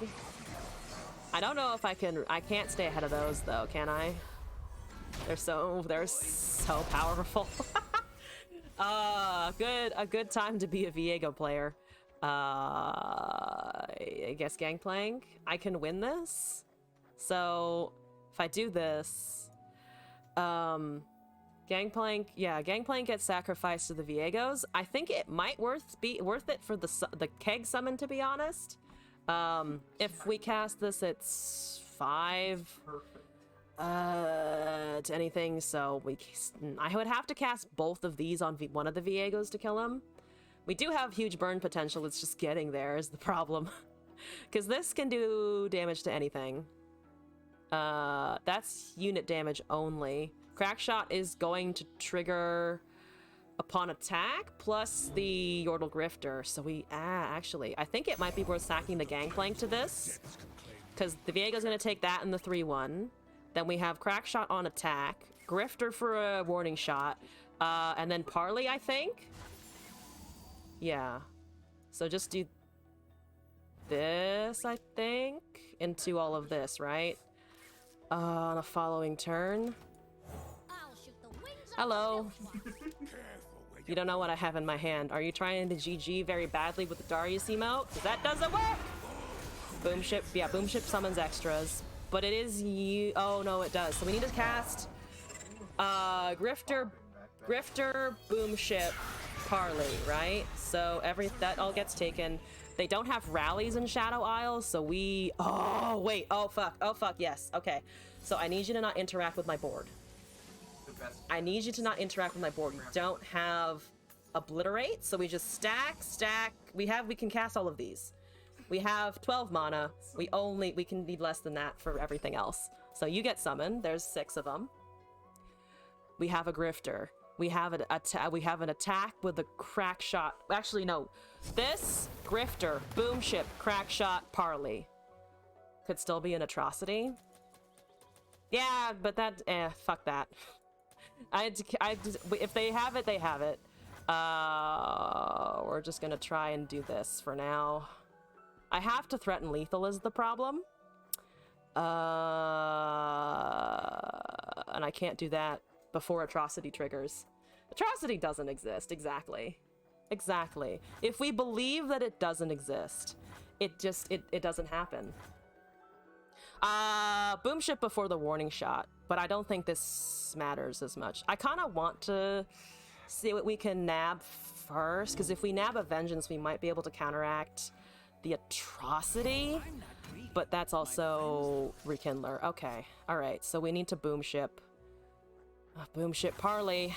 I don't know if I can't stay ahead of those though, can I? They're so powerful. A good time to be a Viego player. I guess Gangplank. I can win this. So if I do this, Gangplank, yeah, Gangplank gets sacrificed to the Viegos. I think it might be worth it for the keg summon, to be honest. If we cast this, it's 5 to anything, so I would have to cast both of these on one of the Viegos to kill him. We do have huge burn potential, it's just getting there is the problem. Because this can do damage to anything. That's unit damage only. Crackshot is going to trigger upon attack, plus the Yordle Grifter. So we, actually, I think it might be worth stacking the Gangplank to this, because the Viego's gonna take that in the 3-1. Then we have Crackshot on attack, Grifter for a warning shot, and then Parley, I think? Yeah. So just do this, I think, into all of this, right? On the following turn. Hello. You don't know what I have in my hand. Are you trying to GG very badly with the Darius emote? Because that doesn't work! Boomship, yeah, Boomship summons extras. But it is you. Oh, no, it does. So we need to cast Grifter, Boomship, Parley, right? So that all gets taken. They don't have rallies in Shadow Isle, so we... Oh, wait. Oh, fuck. Yes. Okay. So I need you to not interact with my board. I need you to not interact with my board. We don't have Obliterate, so we just stack. We can cast all of these. We have 12 mana. We can need less than that for everything else. So you get summoned. There's 6 of them. We have a Grifter. We have an attack with a Crackshot. Actually, no. This, Grifter, Boomship, Crackshot, Parley. Could still be an atrocity. Yeah, but that, fuck that. If they have it, they have it. We're just gonna try and do this for now. I have to threaten lethal is the problem. And I can't do that before atrocity triggers. Atrocity doesn't exist, exactly. Exactly. If we believe that it doesn't exist, it doesn't happen. Boomship before the warning shot, but I don't think this matters as much. I kind of want to see what we can nab first, because if we nab a Vengeance, we might be able to counteract the atrocity, but that's also Rekindler. Okay, alright, so we need to Boomship. Boomship Parley.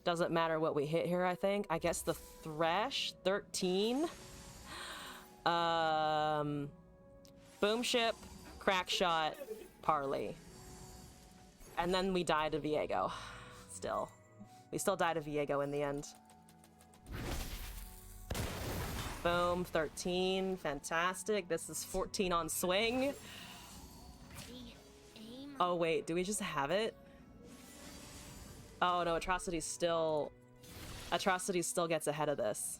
Doesn't matter what we hit here, I think. I guess the Thresh, 13. Boomship, Crackshot, Parley. And then we die to Viego. Still. We still die to Viego in the end. Boom, 13. Fantastic. This is 14 on swing. Oh, wait. Do we just have it? Oh, no. Atrocity still gets ahead of this.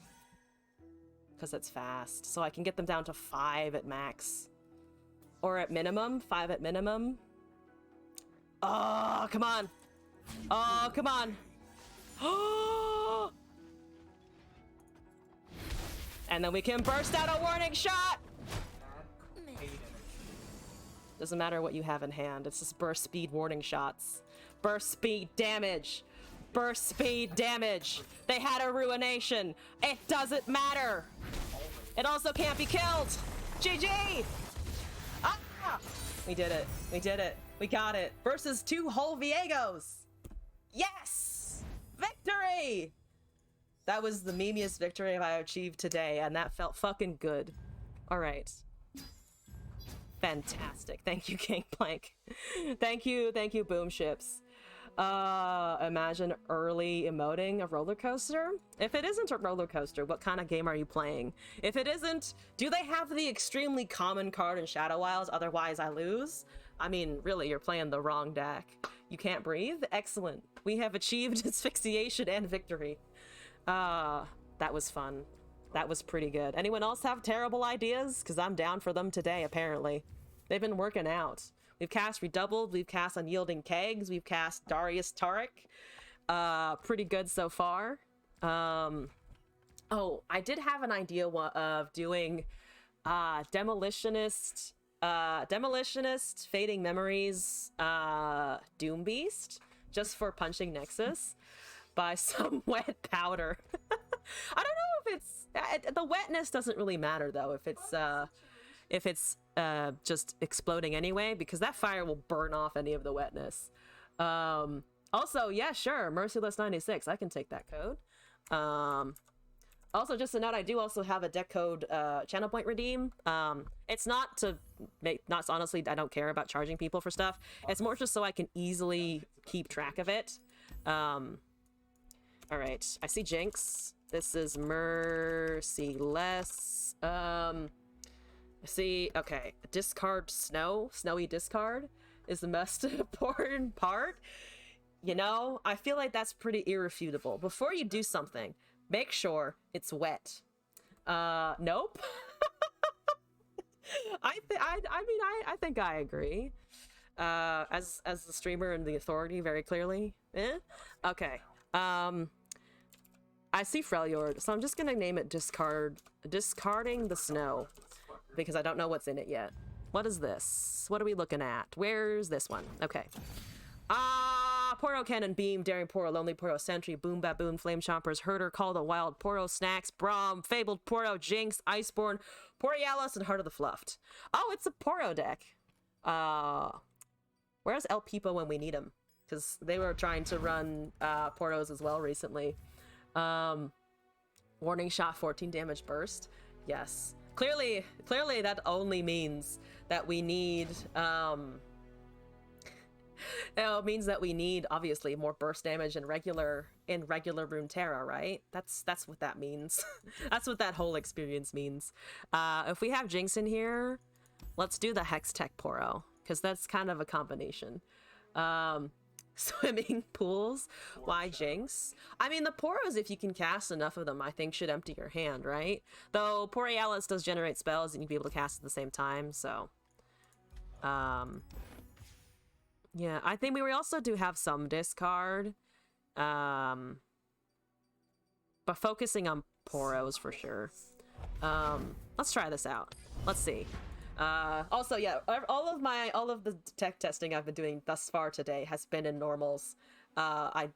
Because it's fast. So I can get them down to 5 at max. Or at minimum. 5 at minimum. Oh, come on. Oh, come on. Oh! And then we can burst out a warning shot! Doesn't matter what you have in hand. It's just burst speed warning shots. Burst speed damage. Burst speed damage. They had a ruination. It doesn't matter. It also can't be killed. GG! Ah! We did it. We did it. We got it. Versus 2 whole Viegos. Yes! Victory! That was the memeiest victory I achieved today, and that felt fucking good. Alright. Fantastic. Thank you, Gangplank. Thank you, Boomships. Imagine early emoting a roller coaster? If it isn't a roller coaster, what kind of game are you playing? If it isn't, do they have the extremely common card in Shadow Isles, otherwise I lose? I mean, really, you're playing the wrong deck. You can't breathe? Excellent. We have achieved asphyxiation and victory. That was fun. That was pretty good. Anyone else have terrible ideas? Because I'm down for them today, apparently. They've been working out. We've cast Redoubled, we've cast Unyielding Kegs, we've cast Darius Taric. Pretty good so far. Oh, I did have an idea of doing Demolitionist, Fading Memories, Doom Beast, just for punching Nexus by some wet powder. I don't know if it's the wetness doesn't really matter though if it's just exploding anyway, because that fire will burn off any of the wetness. Also, yeah, sure, Merciless 96, I can take that code. Also, just a note, I do also have a deck code channel point redeem. It's not to make, not honestly, I don't care about charging people for stuff. It's more just so I can easily keep track of it. All right, I see Jinx. This is Merciless. I see, okay, discard Snowy discard is the most important part. You know, I feel like that's pretty irrefutable. Before you do something, make sure it's wet. Nope. I think I agree. As the streamer and the authority, very clearly. Okay. I see Freljord, so I'm just gonna name it discarding the snow, because I don't know what's in it yet. What is this? What are we looking at? Where's this one? Okay. Poro Cannon, Beam, Daring Poro, Lonely Poro, Sentry, Boom Baboon, Flame Chompers, Herder, Call the Wild, Poro, Snacks, Braum, Fabled Poro, Jinx, Iceborne, Porialis, and Heart of the Fluffed. Oh, it's a Poro deck. Where's El Peepo when we need him? Because they were trying to run Poros as well recently. Warning shot, 14 damage burst. Yes. Clearly that only means that we need it means that we need obviously more burst damage in regular Runeterra, right? That's what that means. That's what that whole experience means. If we have Jinx in here, let's do the Hextech Poro, because that's kind of a combination. Swimming pools, why Jinx? I mean, the Poros, if you can cast enough of them, I think should empty your hand, right? Though Porialis does generate spells and you'd be able to cast at the same time, so yeah, I think we also do have some discard, but focusing on Poros for sure. Let's try this out. Let's see. Also, yeah, all of the tech testing I've been doing thus far today has been in normals. I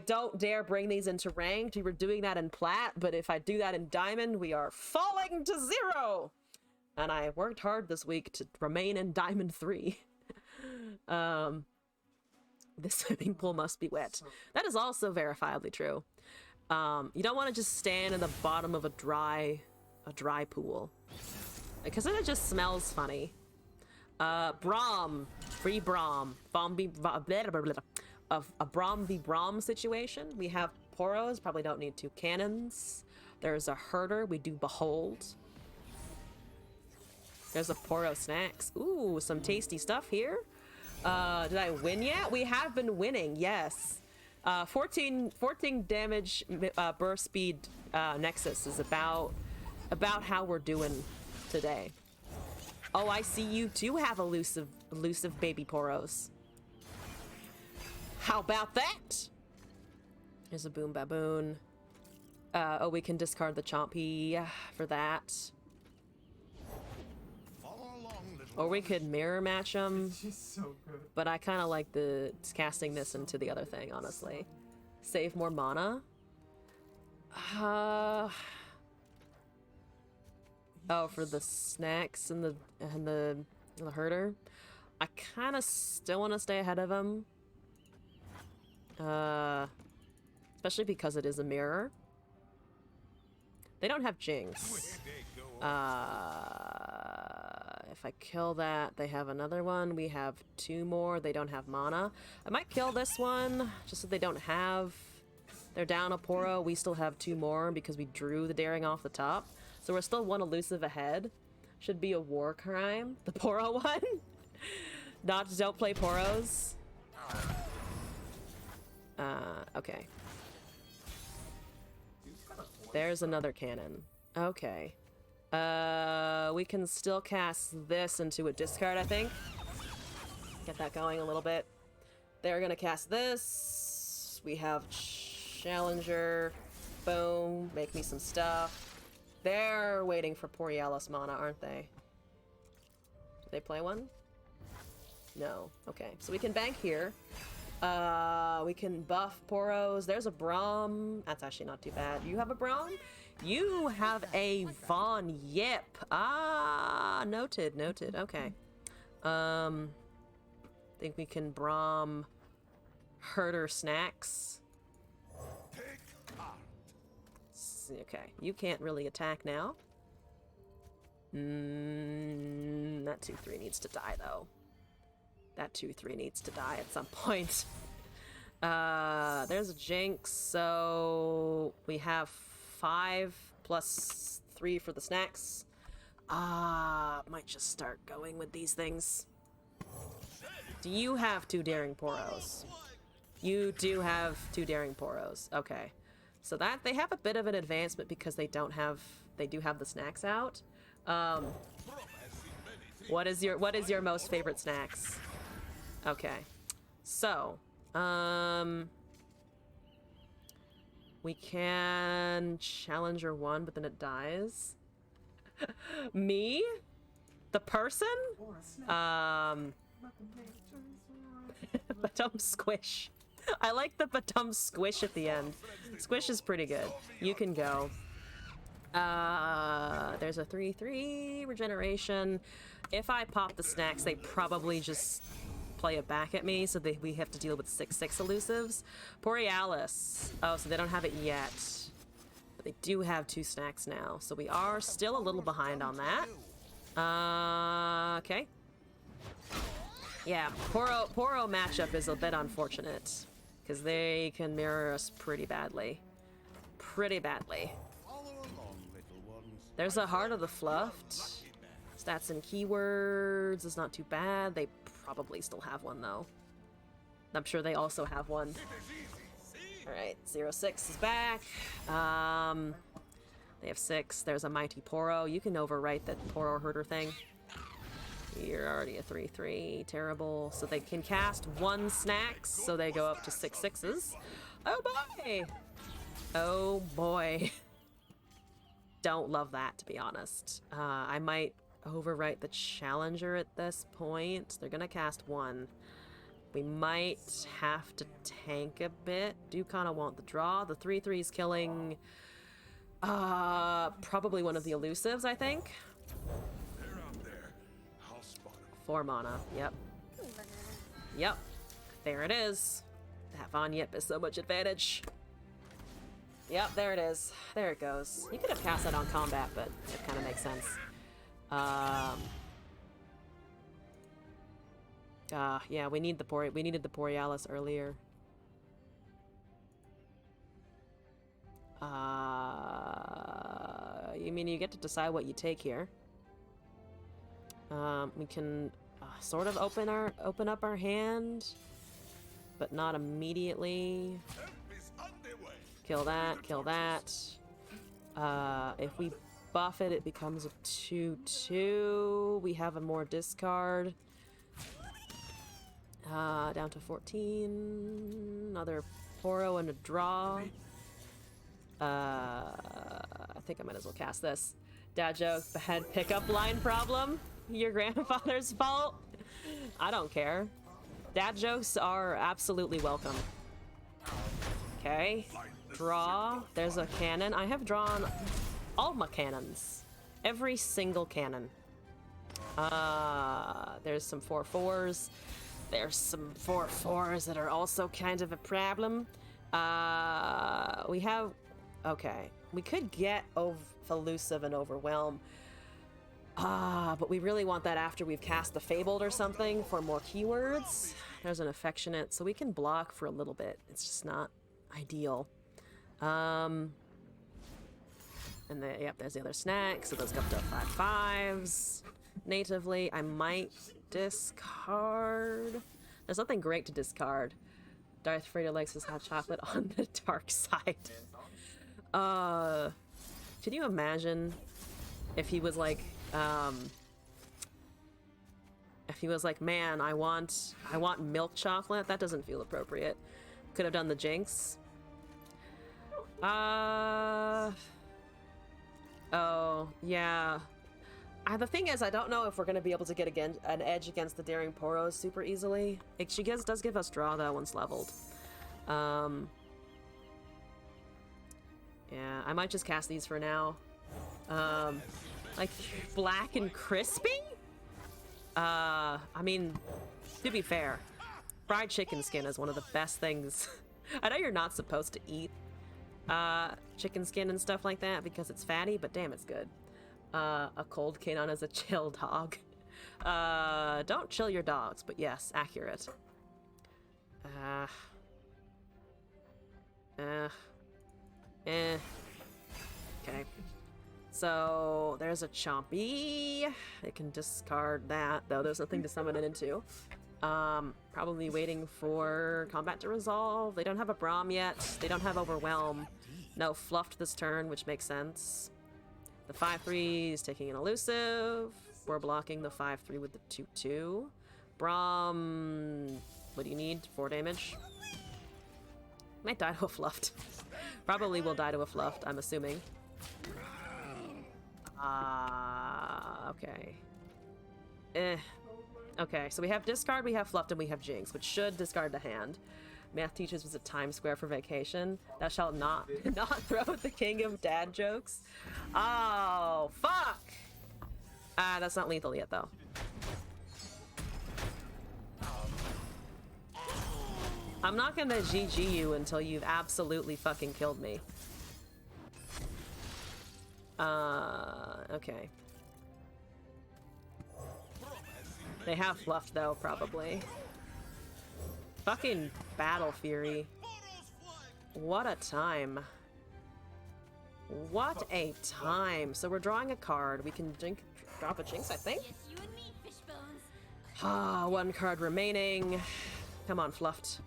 don't dare bring these into ranked. We were doing that in plat, but if I do that in diamond, we are falling to 0. And I worked hard this week to remain in diamond 3. The swimming pool must be wet. That is also verifiably true. You don't want to just stand in the bottom of a dry pool, because then it just smells funny. Braum, free Braum, a Braum v Braum situation. We have Poros, probably don't need 2 cannons. There's a Herder, we do Behold. There's a Poro Snacks. Ooh, some tasty stuff here. Did I win yet? We have been winning, yes. 14 damage burst speed Nexus is about how we're doing today. Oh, I see you do have elusive baby Poros. How about that? Here's a Boom Baboon. Oh, we can discard the Chompy for that. Or we could mirror match them. So good. But I kind of like the casting this into the other thing, honestly. Save more mana. Oh, for the snacks and the Herder. I kind of still want to stay ahead of him. Especially because it is a mirror. They don't have Jinx. If I kill that, they have another one. We have 2 more. They don't have mana. I might kill this one, just so they don't have... They're down a Poro. We still have 2 more because we drew the Daring off the top. So we're still 1 elusive ahead. Should be a war crime. The Poro one? Don't play Poros. Okay. There's another cannon. Okay. We can still cast this into a discard, I think. Get that going a little bit. They're gonna cast this. We have Challenger. Boom. Make me some stuff. They're waiting for Porialis mana, aren't they? Did they play one? No. Okay. So we can bank here. We can buff Poros. There's a Braum. That's actually not too bad. You have a Braum? You have a Von Yip. Ah, noted. Okay. Think we can Braum Herder Snacks. Okay, you can't really attack now. That 2-3 needs to die, though. That 2-3 needs to die at some point. There's a Jinx, so we have 5 plus 3 for the snacks. Might just start going with these things. Do you have 2 Daring Poros? You do have 2 Daring Poros. Okay. So that they have a bit of an advancement because they do have the snacks out. What is your most favorite snacks? Okay. So, we can Challenger 1, but then it dies. Me? The person? Badum squish. I like the badum squish at the end. Squish is pretty good. You can go. There's a 3-3 regeneration. If I pop the snacks, they probably just play it back at me, so we have to deal with 6/6 elusives. Borealis. Oh, so they don't have it yet. But they do have 2 snacks now, so we are still a little behind on that. Okay. Yeah, Poro matchup is a bit unfortunate, because they can mirror us pretty badly. Pretty badly. There's a Heart of the Fluffed. Stats and keywords is not too bad. They probably still have one, though. I'm sure they also have one. Alright, 0-6 is back. They have 6. There's a Mighty Poro. You can overwrite that Poro Herder thing. You're already a 3-3. Terrible. So they can cast 1 snacks, so they go up to 6/6s. Oh boy! Oh boy. Don't love that, to be honest. I might overwrite the Challenger at this point. They're gonna cast 1. We might have to tank a bit. Do kind of want the draw. The 3-3 is killing probably one of the elusives, I think. 4 mana. Yep. Yep. There it is. That Von Yip is so much advantage. Yep, there it is. There it goes. You could have cast that on combat, but it kind of makes sense. Yeah, we needed the Borealis earlier. You mean you get to decide what you take here? We can sort of open up our hand, but not immediately. Kill that, kill that. If we buff it, it becomes a 2/2. We have a more discard. Down to 14. Another Poro and a draw. I think I might as well cast this. Dad joke, bad pickup line problem. Your grandfather's fault. I don't care. Dad jokes are absolutely welcome. Okay. Draw. There's a cannon. I have drawn all my cannons. Every single cannon. There's some 4/4s. There's some 4/4s that are also kind of a problem. We have... Okay. We could get Elusive and Overwhelm. But we really want that after we've cast the Fabled or something for more keywords. There's an Affectionate, so we can block for a little bit. It's just not ideal. And yep, there's the other snack, so those go up to 5/5s. Natively, I might discard. There's nothing great to discard. Darth Vader likes his hot chocolate on the dark side. Can you imagine if he was like, man, I want milk chocolate? That doesn't feel appropriate. Could have done the Jinx. Oh, yeah. The thing is, I don't know if we're going to be able to get an edge against the Daring Poros super easily. She does give us draw, though, once leveled. Yeah, I might just cast these for now. Like, black and crispy? I mean, to be fair, fried chicken skin is one of the best things. I know you're not supposed to eat chicken skin and stuff like that because it's fatty, but damn, it's good. A cold canine is a chill dog. Don't chill your dogs, but yes, accurate. Okay. So, there's a Chompy. It can discard that, though there's nothing to summon it into. Probably waiting for combat to resolve. They don't have a Braum yet. They don't have Overwhelm. No Fluffed this turn, which makes sense. The 5/3 is taking an elusive. We're blocking the 5/3 with the 2/2. Braum, what do you need? 4 damage? Might die to a Fluffed. Probably will die to a Fluffed, I'm assuming. Okay. Okay, so we have discard, we have Fluffed, and we have Jinx, which should discard the hand. Math teachers was a Times Square for vacation. Thou shalt not throw the king of dad jokes. Oh, fuck! That's not lethal yet, though. I'm not gonna GG you until you've absolutely fucking killed me. Okay. They have Fluffed, though, probably. Fucking Battle Fury. What a time. What a time. So we're drawing a card. We can drop a Jinx, I think? Ah, 1 card remaining. Come on, Fluffed.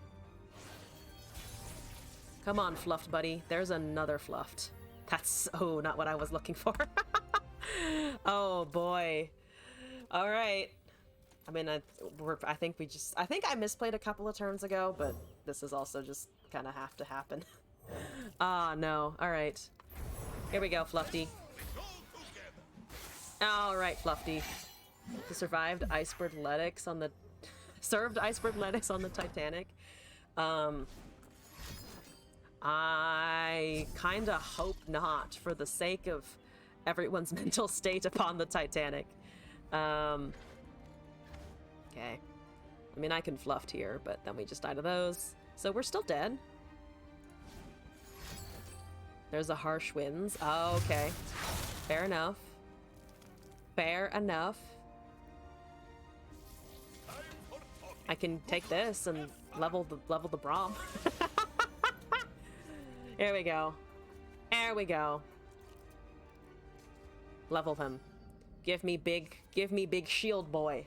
Come on, Fluffed, buddy. There's another Fluffed. That's not what I was looking for. Oh, boy. All right. I mean, I think I misplayed a couple of turns ago, but this is also just kind of have to happen. Ah, no. All right. Here we go, Fluffy. All right, Fluffy. The survived iceberg Letix on the Titanic. I kinda hope not, for the sake of everyone's mental state upon the Titanic. Okay. I mean, I can Fluffed here, but then we just die to those. So we're still dead. There's a Harsh Winds. Oh, okay. Fair enough. Fair enough. I can take this and level the Braum. Here we go. There we go. Level him. Give me big shield boy.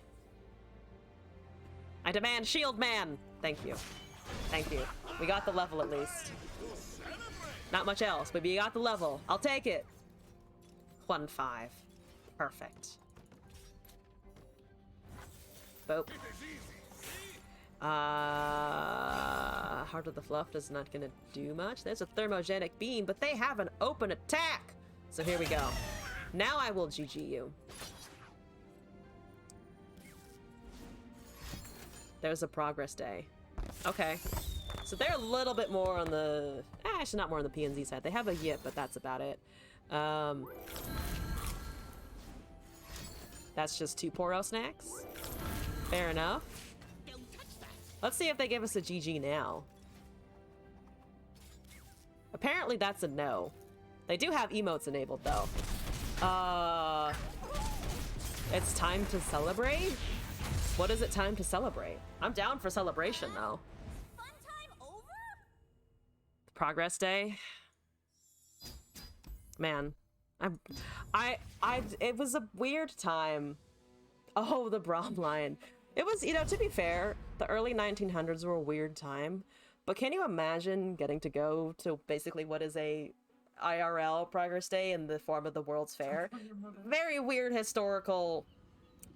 I demand shield man! Thank you. Thank you. We got the level at least. Not much else, but we got the level. I'll take it. 1-5. Perfect. Boop. Heart of the Fluffed is not gonna do much. There's a thermogenic beam, but they have an open attack! So here we go. Now I will GG you. There's a progress day. Okay. So they're a little bit more on the... actually, not more on the PNZ side. They have a Yip, but that's about it. That's just 2 Poro snacks. Fair enough. Let's see if they give us a GG now. Apparently that's a no. They do have emotes enabled, though. It's time to celebrate? What is it time to celebrate? I'm down for celebration, though. Fun time over? Progress day. Man, it was a weird time. Oh, the Braum line. It was, to be fair, the early 1900s were a weird time, but can you imagine getting to go to basically what is a IRL Progress Day in the form of the World's Fair? Very weird historical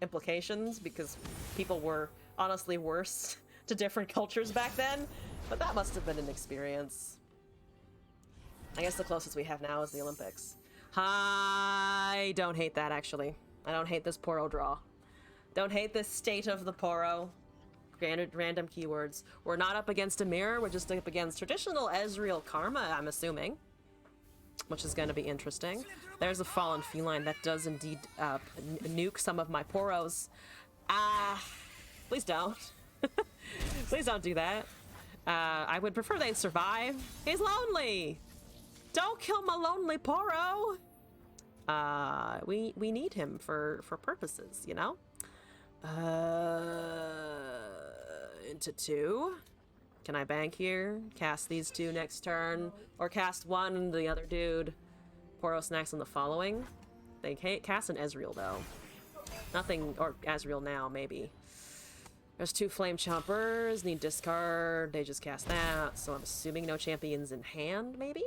implications, because people were honestly worse to different cultures back then, but that must have been an experience. I guess the closest we have now is the Olympics. I don't hate that, actually. I don't hate this Poro draw. Don't hate this state of the Poro. Random keywords. We're not up against a mirror, we're just up against traditional Ezreal Karma, I'm assuming. Which is going to be interesting. There's a Fallen Feline that does indeed nuke some of my Poros. Please don't. Please don't do that. I would prefer they survive. He's lonely! Don't kill my lonely Poro! We need him for purposes, you know? Into 2. Can I bank here? Cast these 2 next turn? Or cast 1, the other dude. Poro snacks on the following. They can't cast an Ezreal, though. Nothing, or Ezreal now, maybe. There's 2 Flame Chompers, need discard, they just cast that, so I'm assuming no champions in hand, maybe?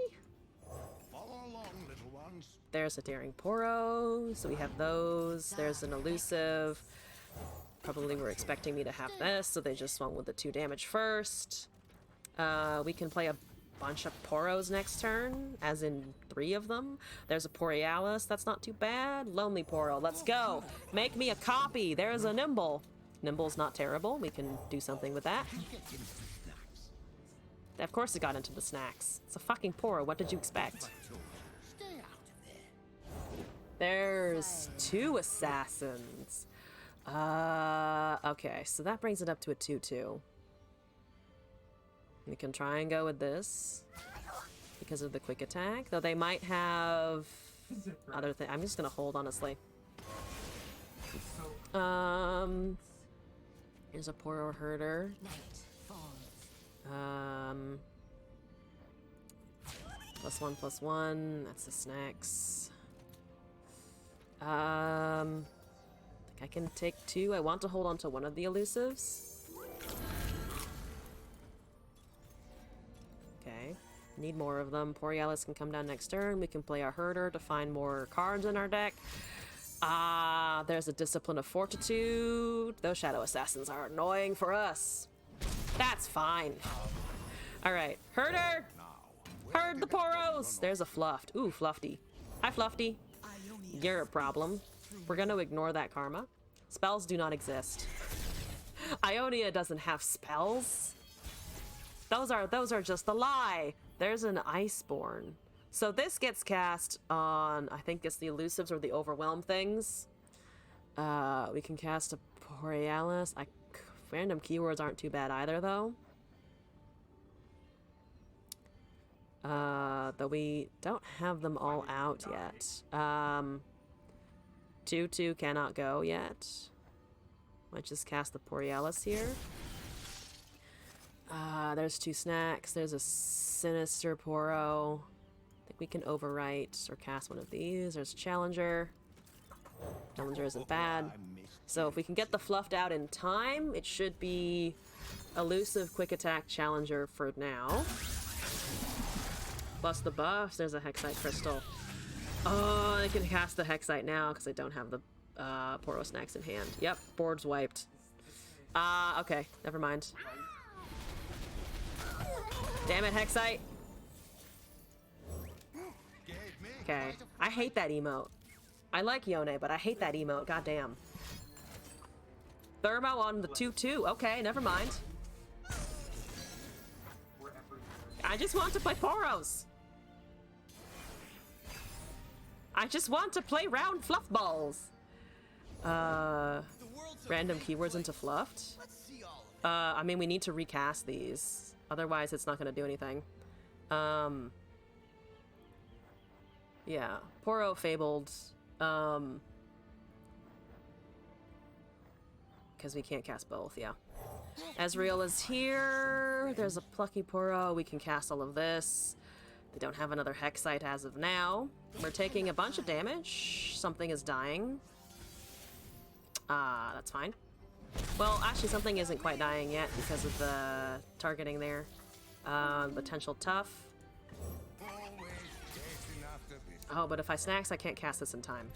Follow along, little ones. There's a Daring Poro, so we have those. There's an Elusive. Probably were expecting me to have this, so they just went with the 2 damage first. We can play a bunch of Poros next turn, as in 3 of them. There's a Borealis, that's not too bad. Lonely Poro, let's go! Make me a copy! There's a Nimble. Nimble's not terrible, we can do something with that. Of course it got into the snacks. It's a fucking Poro, what did you expect? There's 2 assassins. Okay, so that brings it up to a 2-2. We can try and go with this because of the quick attack, though they might have other things. I'm just gonna hold, honestly. Here's a Poro Herder. +1/+1. That's the snacks. I think I can take 2. I want to hold on to one of the elusives. Okay. Need more of them. Borealis can come down next turn. We can play a Herder to find more cards in our deck. There's a Discipline of Fortitude. Those Shadow Assassins are annoying for us. That's fine. Alright. Herder! Herd the Poros! There's a Fluffed. Ooh, Fluffy. Hi, Fluffy. You're a problem. We're gonna ignore that karma. Spells do not exist. Ionia doesn't have spells. Those are just a lie. There's an Iceborne. So this gets cast on, I think it's the Elusives or the Overwhelm things. We can cast a Borealis. Random keywords aren't too bad either, though. Though we don't have them all out yet. 2/2 cannot go yet. Might just cast the Borealis here. There's 2 snacks. There's a Sinister Poro. I think we can overwrite or cast one of these. There's Challenger. Challenger isn't bad. So if we can get the Fluffed out in time, it should be Elusive, Quick Attack, Challenger for now. Plus the buffs. There's a Hexite Crystal. Oh, I can cast the Hexite now because I don't have the Poro snacks in hand. Yep, board's wiped. Okay, never mind. Damn it, Hexite. Okay, I hate that emote. I like Yone, but I hate that emote, goddamn. Thermo on the 2/2. Okay, never mind. I just want to play Poros. I just want to play round fluff balls. Random keywords into fluffed. I mean, we need to recast these. Otherwise, it's not going to do anything. Yeah. Poro Fabled. Because we can't cast both, yeah. Ezreal is here. There's a Plucky Poro. We can cast all of this. They don't have another Hexite as of now. We're taking a bunch of damage. Something is dying. That's fine. Well, actually, something isn't quite dying yet because of the targeting there. Potential tough. Oh, but if I snacks, I can't cast this in time.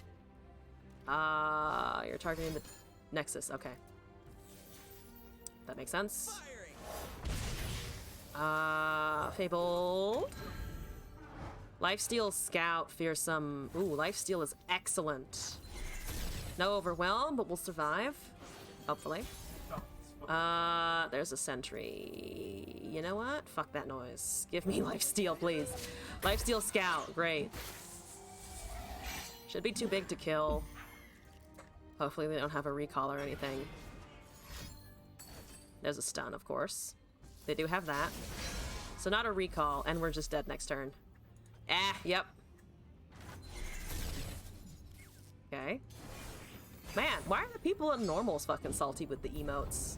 You're targeting the Nexus. Okay. That makes sense. Fabled. Lifesteal Scout, Fearsome. Ooh, Lifesteal is excellent. No Overwhelm, but we'll survive. Hopefully. There's a Sentry. You know what? Fuck that noise. Give me Lifesteal, please. Lifesteal Scout, great. Should be too big to kill. Hopefully they don't have a recall or anything. There's a stun, of course. They do have that. So not a recall, and we're just dead next turn. Yep. Okay. Man, why are the people in normals fucking salty with the emotes?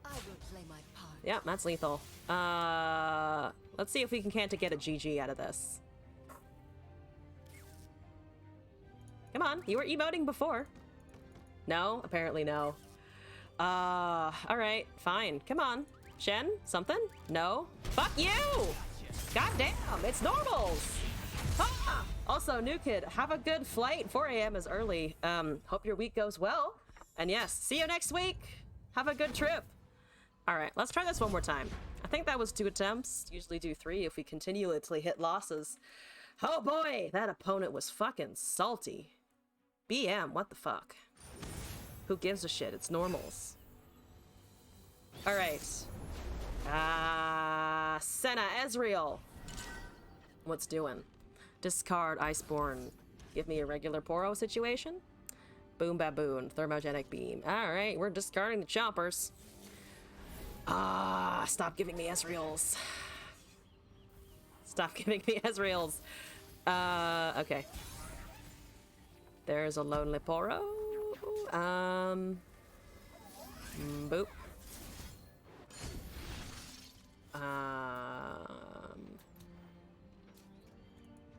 I will play my part. Yeah, that's lethal. Let's see if we can't get a GG out of this. Come on, you were emoting before. No? Apparently no. Alright, fine. Come on. Shen? Something? No? Fuck you! God damn, it's normals! Ah! Also, new kid, have a good flight. 4 a.m. is early. Hope your week goes well. And yes, see you next week. Have a good trip. Alright, let's try this one more time. I think that was 2 attempts. Usually do 3 if we continuously hit losses. Oh boy, that opponent was fucking salty. BM, what the fuck? Who gives a shit? It's normals. Alright. Senna, Ezreal. What's doing? Discard Iceborne. Give me a regular Poro situation. Boom Baboon. Thermogenic Beam. Alright, we're discarding the choppers. Stop giving me Ezreals. Stop giving me Ezreals. Okay. There's a Lonely Poro. Boop.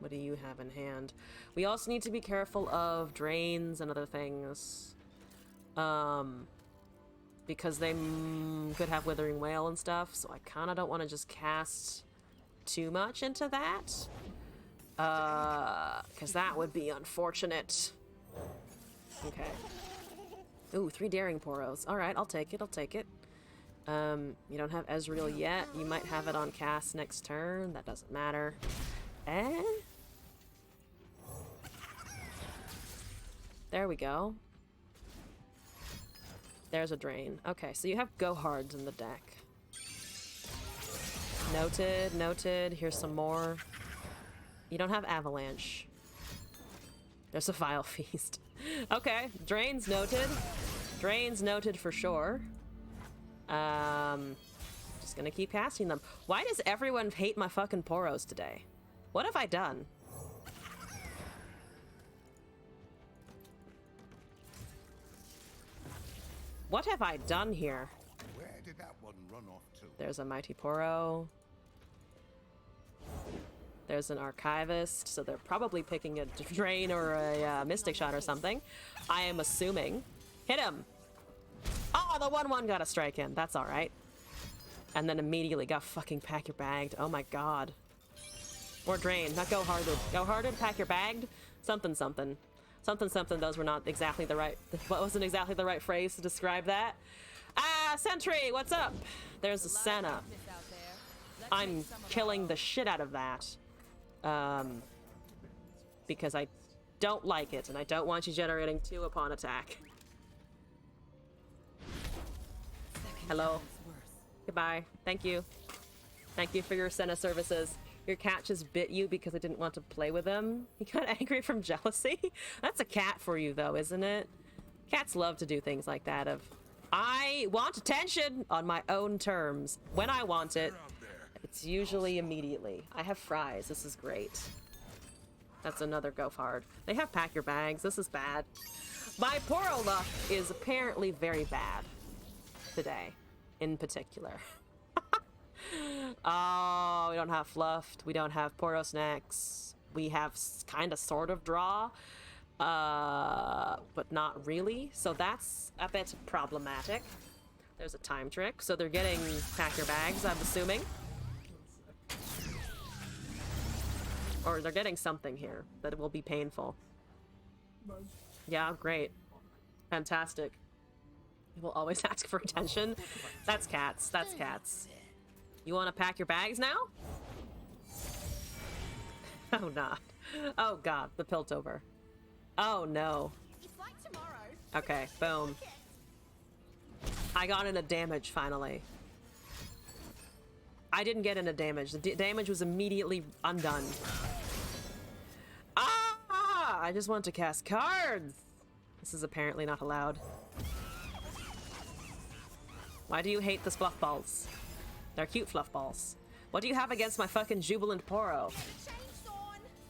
What do you have in hand? We also need to be careful of drains and other things. Because they could have Withering Wail and stuff, so I kind of don't want to just cast too much into that. Because that would be unfortunate. Okay. Ooh, 3 Daring Poros. Alright, I'll take it, I'll take it. You don't have Ezreal yet. You might have it on cast next turn. That doesn't matter. There we go. There's a drain. Okay, so you have Gohards in the deck. Noted, noted. Here's some more. You don't have Avalanche. There's a Vile Feast. Okay, drains noted. Drains noted for sure. Just gonna keep casting them. Why does everyone hate my fucking Poros today? What have I done? What have I done here? Where did that one run off to? There's a Mighty Poro. There's an Archivist, so they're probably picking a Drain or a Mystic Shot or something. I am assuming. Hit him! Oh, the 1/1 got a strike in. That's alright. And then immediately got fucking pack your bagged. Oh my god. Or Drain, not Go Hearted. Go Hearted, pack your bagged? Something something. Something something, those were not exactly the right... What wasn't exactly the right phrase to describe that? Sentry, what's up? There's a Senna. I'm killing the shit out of that. Because I don't like it, and I don't want you generating 2 upon attack. Hello. Goodbye. Thank you. Thank you for your Senna services. Your cat just bit you because I didn't want to play with him. He got angry from jealousy. That's a cat for you, though, isn't it? Cats love to do things like that of, I want attention on my own terms. When I want it, it's usually immediately. I have fries. This is great. That's another go hard. They have pack your bags. This is bad. My Poro luck is apparently very bad today, in particular. Oh, we don't have Fluffed. We don't have Poro Snacks. We have kind of sort of draw, but not really. So that's a bit problematic. There's a time trick. So they're getting pack your bags, I'm assuming. Or they're getting something here that will be painful. Yeah, great. Fantastic. You will always ask for attention. That's cats. That's cats. You want to pack your bags now? Oh, not. Oh, God. The Piltover. Oh, no. Okay, boom. I got into damage, finally. I didn't get into damage. The damage was immediately undone. Ah! I just want to cast cards! This is apparently not allowed. Why do you hate the fluff balls? They're cute fluff balls. What do you have against my fucking Jubilant Poro?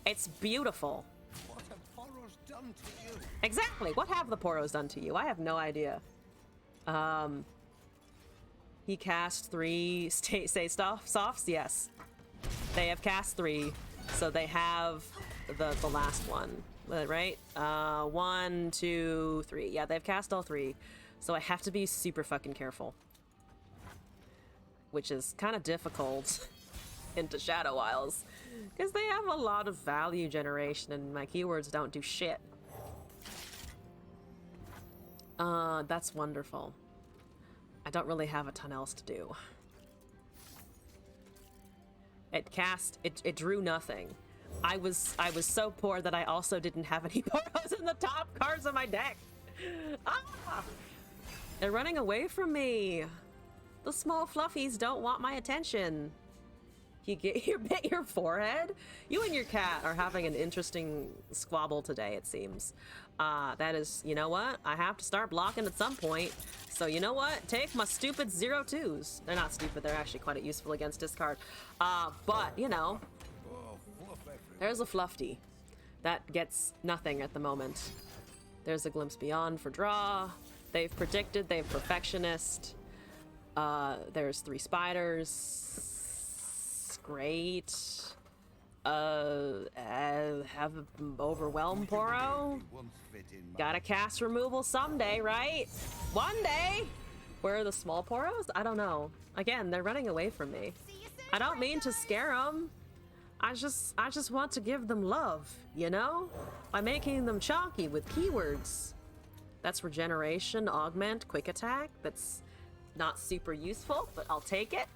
It's beautiful. What have Poros done to you? Exactly. What have the Poros done to you? I have no idea. He cast 3 stay softs. Yes, they have cast 3, so they have the last one, right? 1, 2, 3. Yeah, they've cast all 3, so I have to be super fucking careful, which is kind of difficult into Shadow Isles because they have a lot of value generation and my keywords don't do shit. That's wonderful. I don't really have a ton else to do. It drew nothing. I was so poor that I also didn't have any Poros in the top cards of my deck. Ah! They're running away from me. The small fluffies don't want my attention. You bit your forehead? You and your cat are having an interesting squabble today, it seems. That is, you know what? I have to start blocking at some point. So you know what? Take my stupid 0-2s. They're not stupid, they're actually quite useful against discard. But, you know, there's a Fluffy. That gets nothing at the moment. There's a Glimpse Beyond for draw. They've predicted, they've Perfectionist. There's 3 spiders. Great. Have Overwhelm Poro. Gotta cast removal someday, right? One day. Where are the small Poros? I don't know. Again, they're running away from me. I don't mean to scare them. I just want to give them love, you know? By making them chonky with keywords. That's Regeneration, Augment, Quick Attack. That's not super useful, but I'll take it.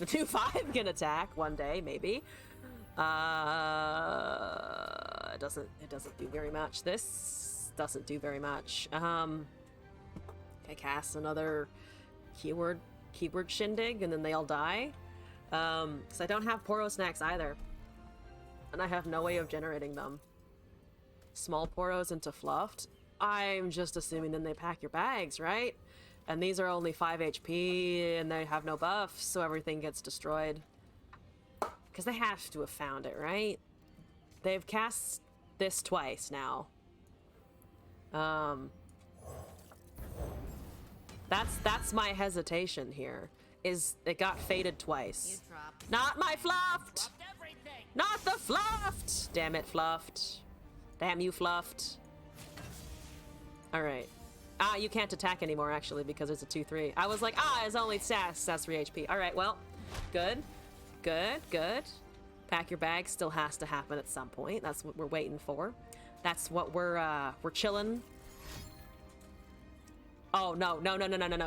The 2/5 can attack one day, maybe. It doesn't do very much. This doesn't do very much. I cast another keyword shindig, and then they all die. Because I don't have Poro snacks either, and I have no way of generating them. Small Poros into fluffed. I'm just assuming then they pack your bags, right? And these are only 5 HP, and they have no buffs, so everything gets destroyed. Because they have to have found it, right? They've cast this twice now. That's my hesitation here. Is it got faded twice. Not my fluffed! Not the fluffed! Damn it, fluffed. Damn you, fluffed. Alright. You can't attack anymore, actually, because it's a 2/3. I was like, it's only stats 3 HP. Alright, well, good. Good, good. Pack your bag still has to happen at some point. That's what we're waiting for. That's what we're chilling. Oh, no.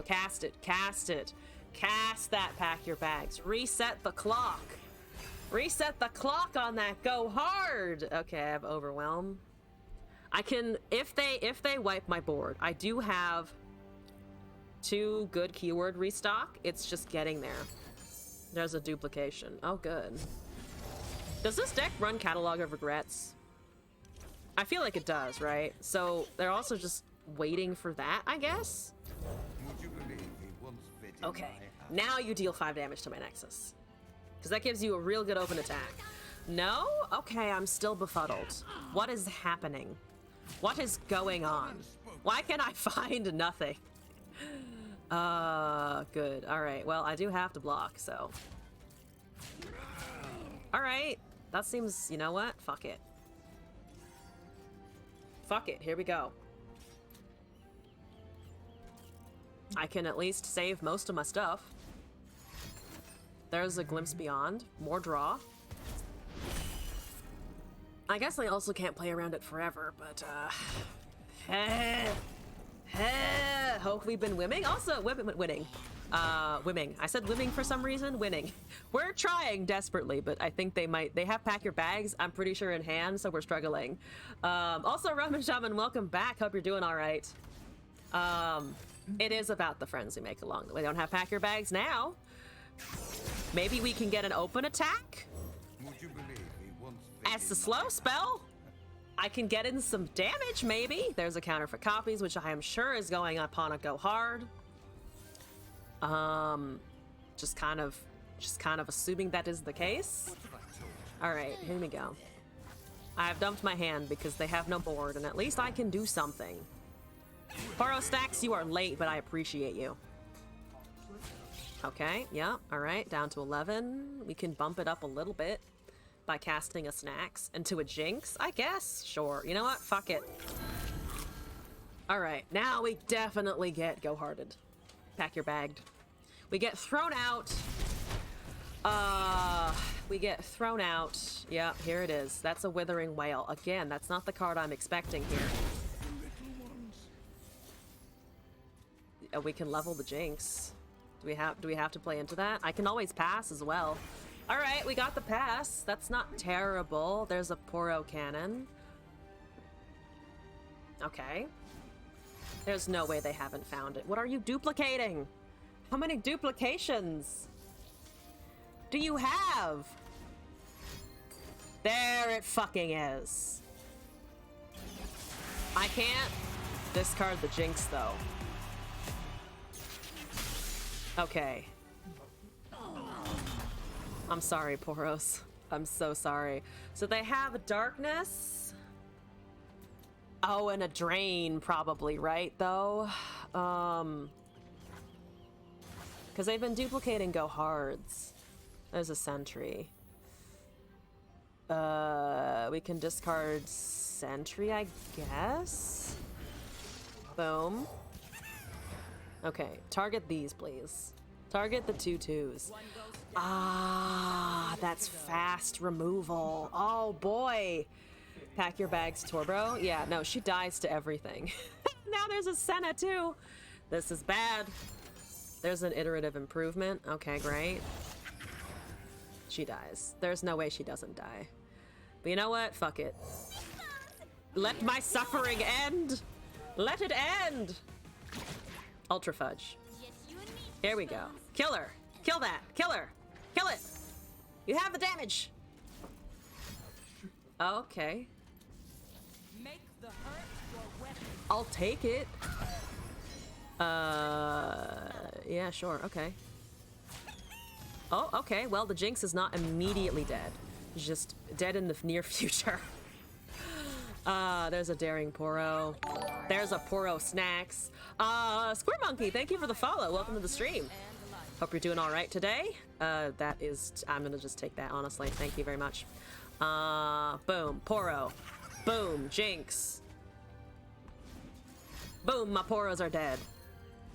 Cast it. Cast it. Cast that, pack your bags. Reset the clock. Reset the clock on that. Go hard. Okay, I have Overwhelm. I can, if they wipe my board, I do have 2 good keyword restock. It's just getting there. There's a duplication. Oh, good. Does this deck run Catalog of Regrets? I feel like it does, right? So they're also just waiting for that, I guess? Okay, now you deal 5 damage to my Nexus. Because that gives you a real good open attack. No? Okay, I'm still befuddled. What is happening? What is going on? Why can I find nothing? Good. Alright, well, I do have to block, so. Alright, that seems, you know what? Fuck it. Fuck it, here we go. I can at least save most of my stuff. There's a Glimpse Beyond. More draw. I guess I also can't play around it forever, but, hope we've been winning. Also, winning. Winning. I said winning for some reason. Winning. We're trying desperately, but I think they have Pack Your Bags, I'm pretty sure, in hand, so we're struggling. Also, Roman Shaman, welcome back. Hope you're doing all right. It is about the friends we make along the way. They don't have Pack Your Bags now. Maybe we can get an open attack? As the slow spell? I can get in some damage, maybe? There's a counter for copies, which I am sure is going upon a go hard. Just kind of Just kind of assuming that is the case. Alright, here we go. I have dumped my hand because they have no board, and at least I can do something. Poro Stacks, you are late, but I appreciate you. Okay, yeah, alright, down to 11. We can bump it up a little bit by casting a Snacks into a Jinx, I guess? Sure. You know what? Fuck it. Alright, now we definitely get Go Hearted. Pack your bagged. We get thrown out. We get thrown out. Yeah, here it is. That's a Withering Wail. Again, that's not the card I'm expecting here. We can level the Jinx. Do we have to play into that? I can always pass as well. All right, we got the pass. That's not terrible. There's a Poro Cannon. Okay. There's no way they haven't found it. What are you duplicating? How many duplications do you have? There it fucking is. I can't discard the Jinx though. Okay. I'm sorry, Poros. I'm so sorry. So they have Darkness. Oh, and a Drain probably, right, though? Because they've been duplicating Go Hards. There's a Sentry. We can discard Sentry, I guess? Boom. Okay, target these, please. Target the 2/2s. Ah, that's fast removal. Oh, boy. Pack your bags, Torbro. Yeah, no, she dies to everything. Now there's a Senna, too. This is bad. There's an iterative improvement. Okay, great. She dies. There's no way she doesn't die. But you know what? Fuck it. Let my suffering end! Let it end! Ultra Fudge. Here we go. Kill her! Kill that! Kill her! Kill it! You have the damage! Okay. I'll take it. Yeah, sure, okay. Oh, okay, well, the Jinx is not immediately dead. She's just dead in the near future. There's a Daring Poro. There's a Poro Snacks. Square Monkey, thank you for the follow. Welcome to the stream. Hope you're doing all right today. That is, I'm gonna just take that, honestly. Thank you very much. Boom, Poro. Boom, Jinx. Boom, my Poros are dead.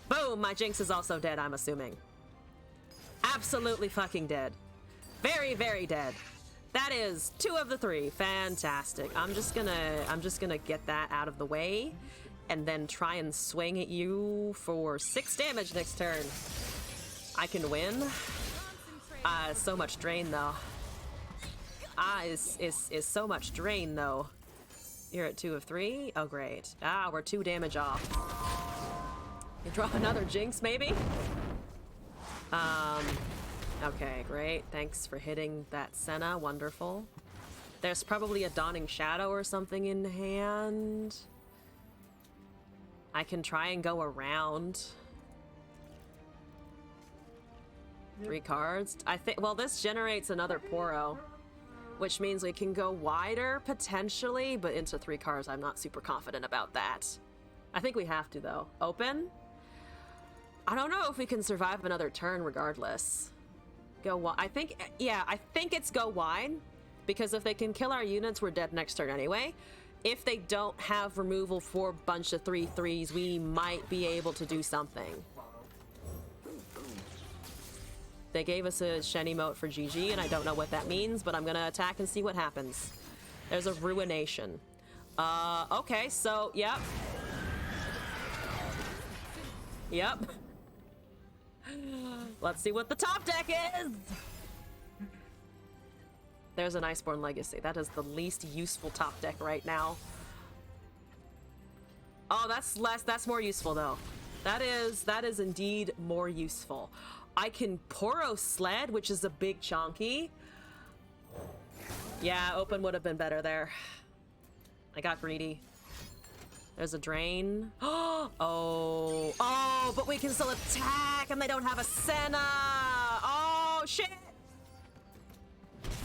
Boom, my Jinx is also dead, I'm assuming. Absolutely fucking dead. Very, very dead. That is 2 of the 3. Fantastic. I'm just gonna get that out of the way and then try and swing at you for 6 damage next turn. I can win. So much drain though. Is so much drain though. You're at 2 of 3. Oh great. We're 2 damage off. You draw another Jinx maybe? Okay, great. Thanks for hitting that Senna. Wonderful. There's probably a Dawning Shadow or something in hand. I can try and go around. 3 cards. I think, well, this generates another Poro, which means we can go wider potentially, but into 3 cards, I'm not super confident about that. I think we have to though. Open? I don't know if we can survive another turn regardless. Go wide. I think it's go wide, because if they can kill our units, we're dead next turn anyway. If they don't have removal for a bunch of 3/3s, we might be able to do something. They gave us a Shen emote for GG, and I don't know what that means, but I'm gonna attack and see what happens. There's a Ruination. Okay, so, yep. Yep. Let's see what the top deck is! There's an Iceborne Legacy. That is the least useful top deck right now. Oh, that's more useful though. That is indeed more useful. I can Poro Sled, which is a big chonky. Yeah, open would have been better there. I got greedy. There's a Drain. Oh, but we can still attack and they don't have a Senna. Oh, Oh, shit!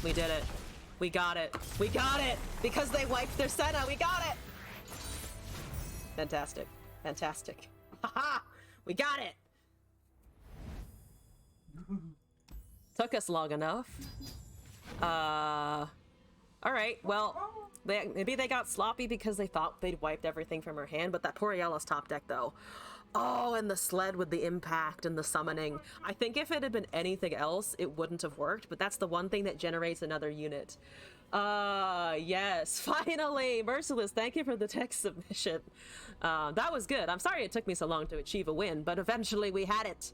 We did it. We got it. We got it! Because they wiped their Senna, we got it! Fantastic. Fantastic. Haha! We got it! Took us long enough. Alright, well, maybe they got sloppy because they thought they'd wiped everything from her hand, but that poor Yellow's top deck, though. Oh, and the sled with the impact and the summoning. I think if it had been anything else, it wouldn't have worked, but that's the one thing that generates another unit. Yes, finally! Merciless, thank you for the text submission. That was good. I'm sorry it took me so long to achieve a win, but eventually we had it.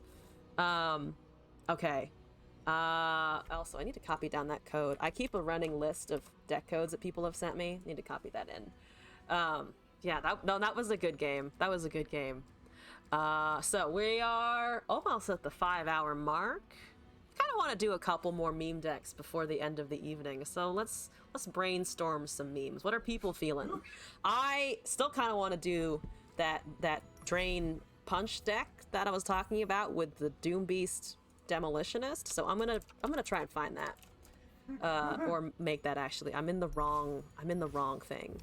Okay. Also, I need to copy down that code. I keep a running list of deck codes that people have sent me. Need to copy that in. Yeah, that was a good game. That was a good game. So we are almost at the 5-hour mark. Kind of want to do a couple more meme decks before the end of the evening. So let's brainstorm some memes. What are people feeling? I still kind of want to do that Drain Punch deck that I was talking about with the Doom Beast Demolitionist. So I'm gonna try and find that. Or make that actually. I'm in the wrong thing.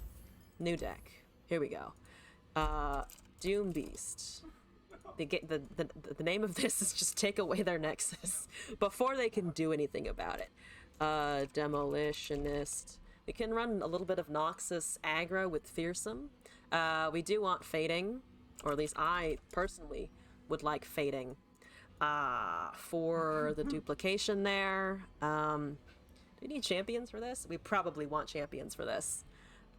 New deck. Here we go. Doom Beast. The name of this is just take away their nexus before they can do anything about it. Demolitionist. We can run a little bit of Noxus aggro with Fearsome. We do want Fading, or at least I personally would like Fading for the duplication there. Do we need champions for this? We probably want champions for this.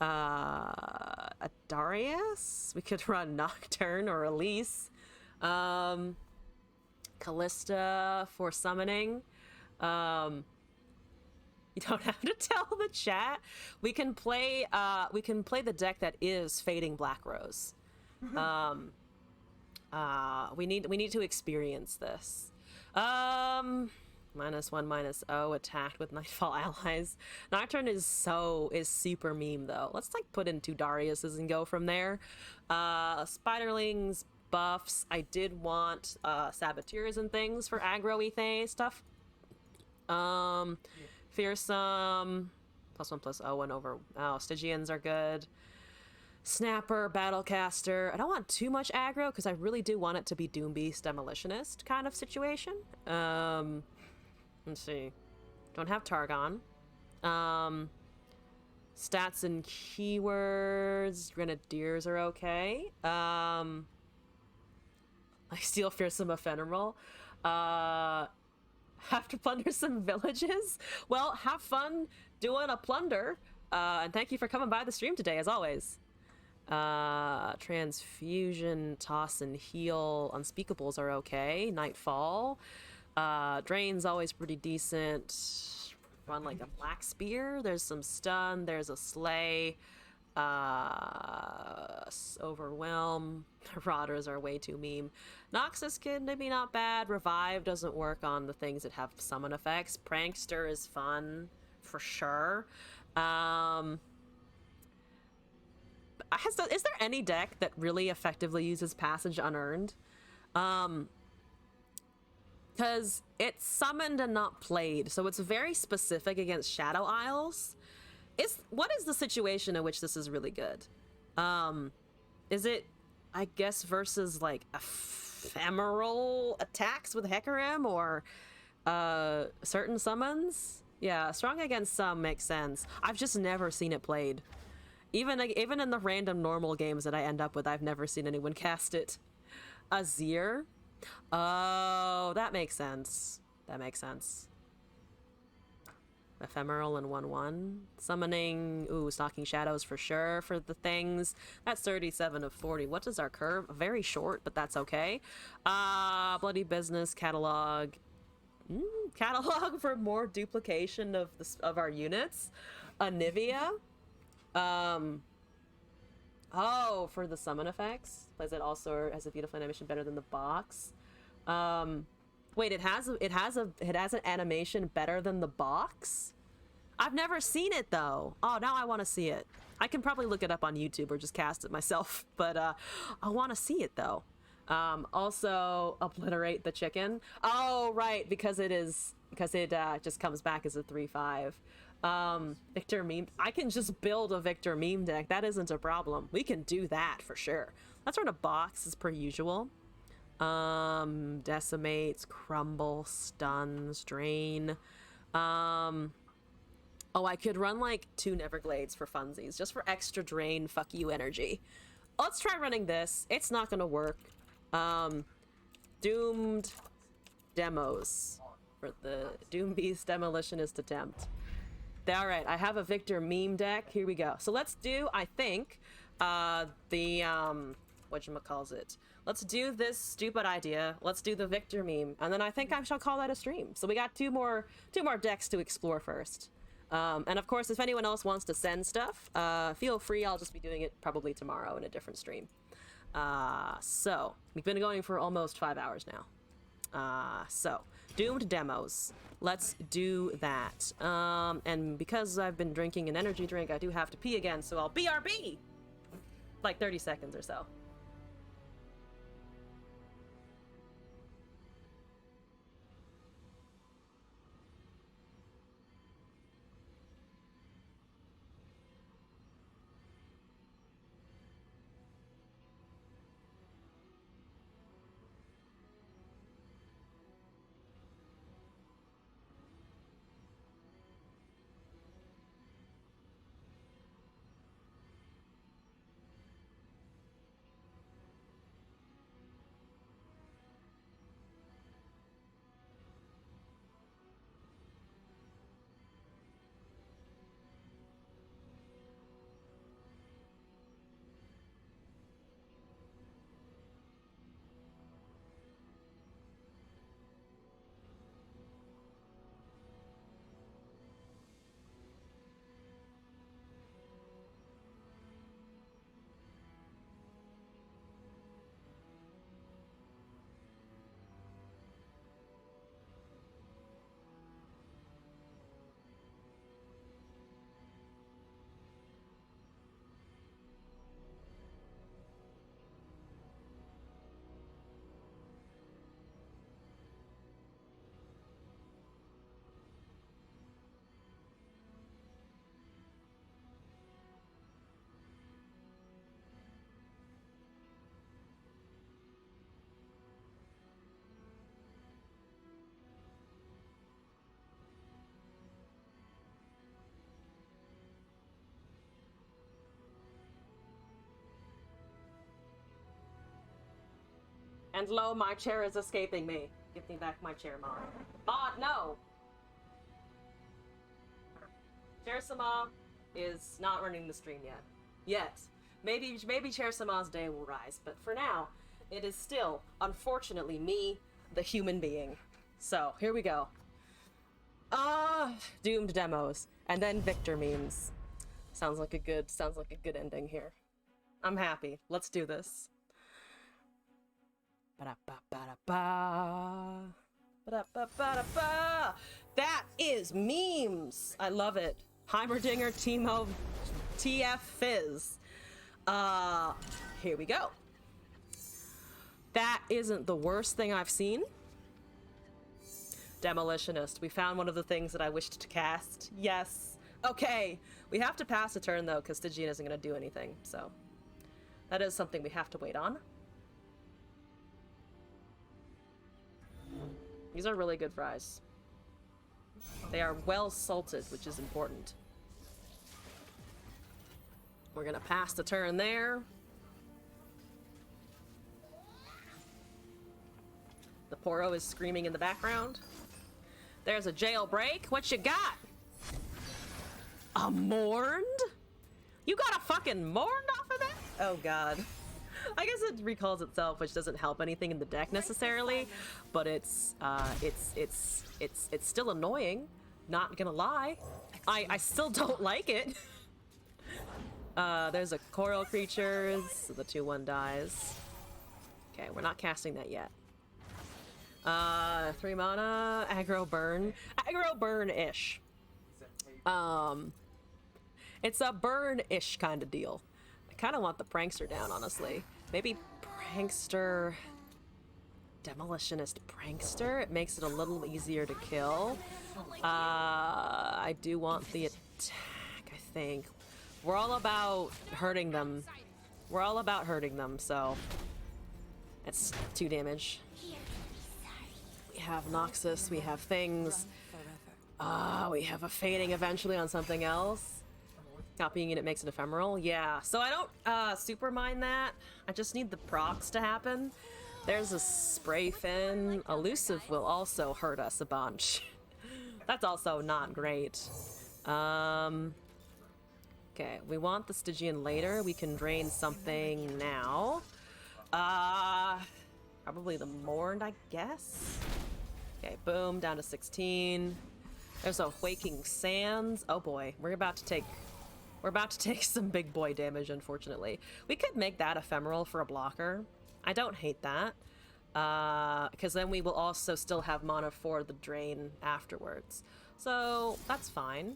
A Darius? We could run Nocturne or Elise. Callista for summoning. You don't have to tell the chat. We can play the deck that is Fading Black Rose. We need to experience this. -1, -0, attacked with Nightfall allies. Nocturne is super meme though. Let's like put in 2 Dariuses and go from there. Spiderlings, buffs. I did want Saboteurs and things for aggro Ethe stuff. Fearsome, +1/+0, over. Oh, Stygians are good. Snapper, Battlecaster. I don't want too much aggro because I really do want it to be Doom Beast Demolitionist kind of situation. Let's see. Don't have Targon. Stats and keywords. Grenadiers are okay. I steal Fearsome Ephemeral. Have to plunder some villages? Well, have fun doing a plunder. And thank you for coming by the stream today, as always. Transfusion, Toss and Heal. Unspeakables are okay. Nightfall. Drain's always pretty decent. Run like a Black Spear. There's some stun. There's a Slay. Overwhelm. Marauders are way too meme. Noxus Kid, maybe not bad. Revive doesn't work on the things that have summon effects. Prankster is fun, for sure. Is there any deck that really effectively uses Passage Unearned? Because it's summoned and not played, so it's very specific against Shadow Isles. What is the situation in which this is really good? Is it, I guess, versus like ephemeral attacks with Hecarim or certain summons? Yeah, strong against some makes sense. I've just never seen it played. Even in the random normal games that I end up with, I've never seen anyone cast it. Azir? Oh, that makes sense. That makes sense. Ephemeral and 1/1. Summoning, Stalking Shadows for sure for the things. That's 37 of 40. What is our curve? Very short, but that's okay. Bloody Business, Catalog. Catalog for more duplication of our units. Anivia. Oh, for the summon effects. Plays it also has a beautiful animation better than the box. Wait, it has an animation better than the box? I've never seen it though. Oh, now I want to see it. I can probably look it up on YouTube or just cast it myself, but I want to see it though. Also, Obliterate the Chicken. Oh, right, because it is because it just comes back as a 3/5. Victor meme. I can just build a Victor meme deck. That isn't a problem. We can do that for sure. Let's run a box as per usual. Decimates, crumble, stuns, drain. Oh, I could run like 2 Neverglades for funsies, just for extra drain, fuck you energy. Let's try running this. It's not gonna work. Doomed demos for the Doom Beast Demolitionist attempt. Alright, I have a Victor meme deck. Here we go. So let's do, I think, whatchamacallit. Let's do this stupid idea. Let's do the Victor meme. And then I think I shall call that a stream. So we got two more decks to explore first. And of course, if anyone else wants to send stuff, feel free. I'll just be doing it probably tomorrow in a different stream. So we've been going for almost 5 hours now. So Doomed demos. Let's do that. And because I've been drinking an energy drink, I do have to pee again. So I'll BRB! Like 30 seconds or so. And lo, my chair is escaping me. Give me back my chair, Maud. Maud, no! Chair Sama is not running the stream yet. Yet. Maybe Chair Sama's day will rise, but for now, it is still, unfortunately, me, the human being. So, here we go. Doomed demos. And then Victor memes. Sounds like a good ending here. I'm happy. Let's do this. That is memes. I love it. Heimerdinger, Timo, TF Fizz. Here we go. That isn't the worst thing I've seen. Demolitionist. We found one of the things that I wished to cast. Yes. Okay. We have to pass a turn though, because Stygian isn't going to do anything. So that is something we have to wait on. These are really good fries. They are well salted, which is important. We're gonna pass the turn there. The Poro is screaming in the background. There's a jailbreak. What you got? A mourned? You got a fucking mourned off of that? Oh god. I guess it recalls itself, which doesn't help anything in the deck necessarily, but it's still annoying. Not gonna lie, I still don't like it. There's a coral creatures, so the 2/1 dies. Okay, we're not casting that yet. 3 mana, aggro burn-ish. It's a burn-ish kind of deal. I kind of want the prankster down, honestly. Maybe prankster. Demolitionist Prankster. It makes it a little easier to kill. I do want the attack, I think. We're all about hurting them. We're all about hurting them, so... It's 2 damage. We have Noxus, we have things. We have a fading eventually on something else. Copying it makes it ephemeral. Yeah, so I don't super mind that. I just need the procs to happen. There's a Spray Fin. Elusive will also hurt us a bunch. That's also not great. Okay, we want the Stygian later. We can drain something now. Probably the Mourned, I guess? Okay, boom, down to 16. There's a Waking Sands. Oh boy, we're about to take some big boy damage, unfortunately. We could make that ephemeral for a blocker. I don't hate that. Because then we will also still have mana for the drain afterwards. So, that's fine.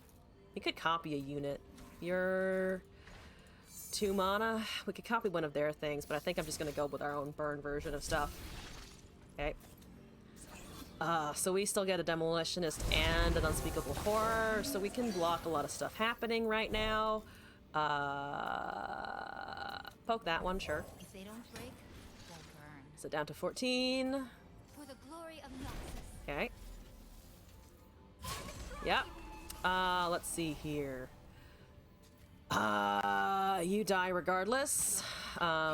We could copy a unit. You're 2 mana. We could copy one of their things, but I think I'm just gonna go with our own burn version of stuff. Okay. So we still get a Demolitionist and an Unspeakable Horror, so we can block a lot of stuff happening right now. Poke that one, sure. If they don't break, they'll burn. So down to 14. For the glory of Noxus. Okay. Yep. Let's see here. You die regardless.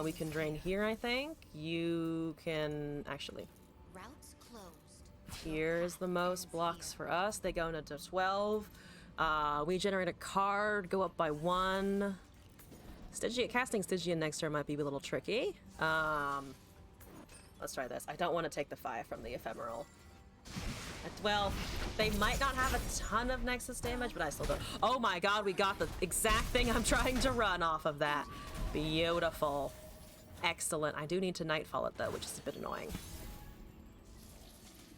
We can drain here, I think. You can actually. Routes closed. Here's the most blocks for us. They go into 12. We generate a card, go up by 1. Casting Stygian next turn might be a little tricky. Let's try this. I don't want to take the 5 from the ephemeral. Well, they might not have a ton of Nexus damage, but I still don't. Oh my god, we got the exact thing I'm trying to run off of that. Beautiful. Excellent. I do need to Nightfall it, though, which is a bit annoying.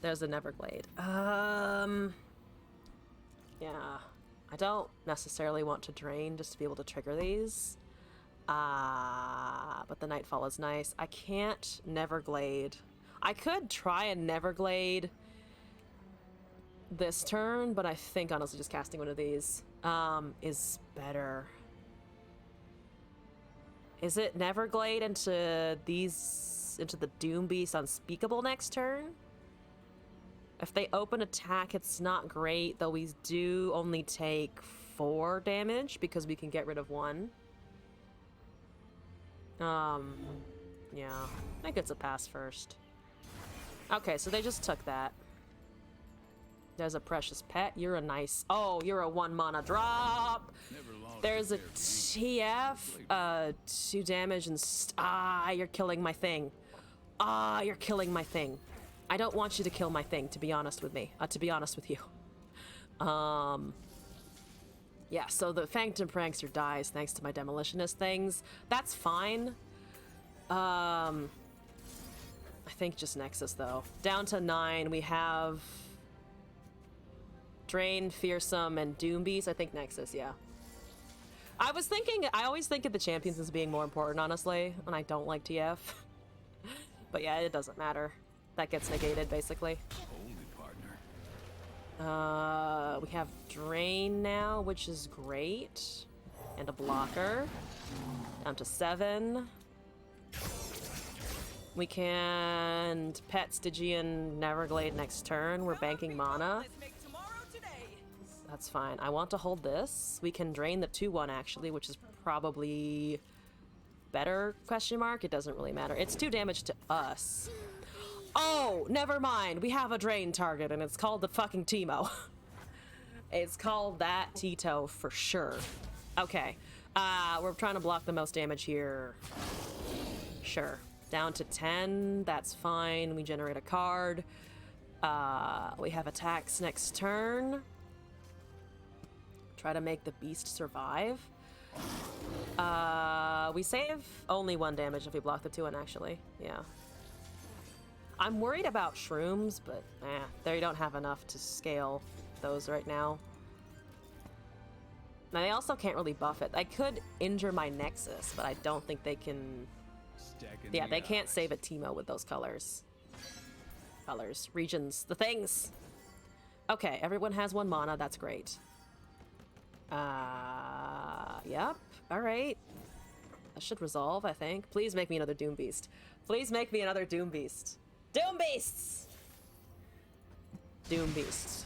There's a Neverglade. Yeah. I don't necessarily want to drain just to be able to trigger these. But the Nightfall is nice. I can't Neverglade. I could try a Neverglade this turn, but I think honestly just casting one of these is better. Is it Neverglade into the Doom Beast Unspeakable next turn? If they open attack, it's not great, though we do only take 4 damage because we can get rid of 1. Yeah, I think it's a pass first. Okay, so they just took that. There's a Precious Pet. You're a nice... Oh, you're a 1 mana drop! There's a TF. 2 damage and... you're killing my thing. You're killing my thing. I don't want you to kill my thing, to be honest with me. To be honest with you. Yeah, so the Phantom Prankster dies thanks to my Demolitionist things. That's fine. I think just Nexus, though. Down to 9, we have... Drain, Fearsome, and Doom Beast. I think Nexus, yeah. I always think of the champions as being more important, honestly, and I don't like TF. But yeah, it doesn't matter. That gets negated, basically. We have Drain now, which is great. And a blocker. Down to 7. We can pet Stygian Neverglade next turn. We're banking mana. That's fine. I want to hold this. We can drain the 2/1 actually, which is probably better, question mark. It doesn't really matter. It's 2 damage to us. Oh, never mind. We have a drain target and it's called the fucking Teemo. It's called that Tito for sure. Okay. We're trying to block the most damage here. Sure. Down to 10. That's fine. We generate a card. We have attacks next turn. Try to make the beast survive. We save only 1 damage if we block the 2/1, actually. Yeah. I'm worried about shrooms, but they don't have enough to scale those right now. Now, they also can't really buff it. I could injure my Nexus, but I don't think they can... Yeah, they can't save a Teemo with those colors. colors, regions, the things. Okay, everyone has 1 mana. That's great. Yep. All right. That should resolve, I think. Please make me another Doom Beast. Please make me another Doom Beast. Doom Beasts! Doom Beasts.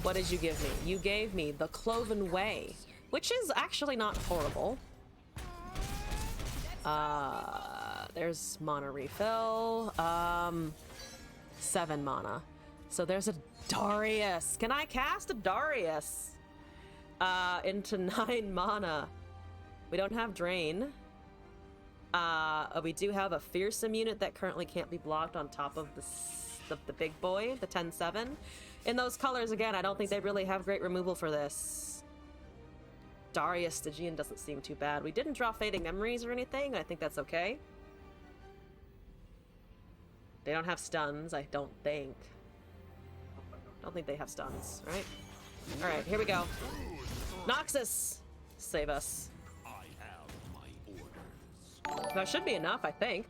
What did you give me? You gave me the Cloven Way, which is actually not horrible. There's mana refill. 7 mana. So there's a Darius. Can I cast a Darius? Into 9 mana. We don't have Drain. We do have a Fearsome unit that currently can't be blocked on top of the big boy, the 10/7. In those colors, again, I don't think they really have great removal for this. Darius Stygian doesn't seem too bad. We didn't draw Fading Memories or anything. I think that's okay. They don't have stuns, I don't think. I don't think they have stuns, right? Alright, here we go. Noxus! Save us. I have my orders. That should be enough, I think.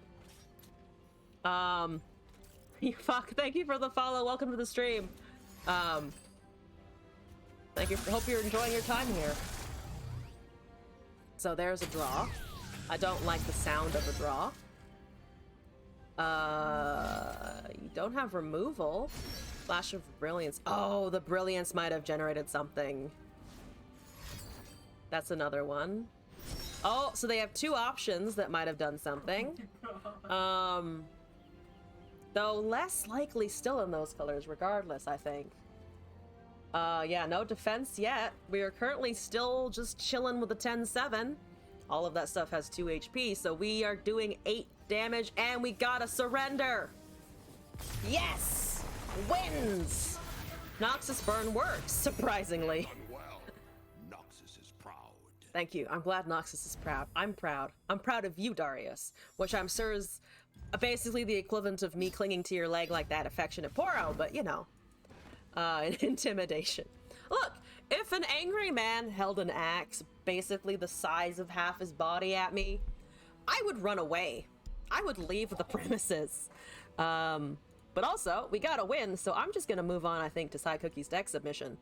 Fuck, thank you for the follow. Welcome to the stream. Thank you. Hope you're enjoying your time here. So there's a draw. I don't like the sound of a draw. You don't have removal. Flash of Brilliance. Oh, the Brilliance might have generated something. That's another one. Oh, so they have 2 options that might have done something. Though less likely still in those colors regardless, I think. Yeah, no defense yet. We are currently still just chilling with the 10/7. All of that stuff has 2 HP, so we are doing 8 damage and we gotta surrender. Yes! Wins! Noxus Burn works, surprisingly. Well, Noxus is proud. Thank you. I'm glad Noxus is proud. I'm proud. I'm proud of you, Darius, which I'm sure is basically the equivalent of me clinging to your leg like that affectionate Poro, but you know, intimidation. Look, if an angry man held an axe basically the size of half his body at me, I would run away. I would leave the premises. But also, we gotta win, so I'm just gonna move on, I think, to Side Cookie's deck submission.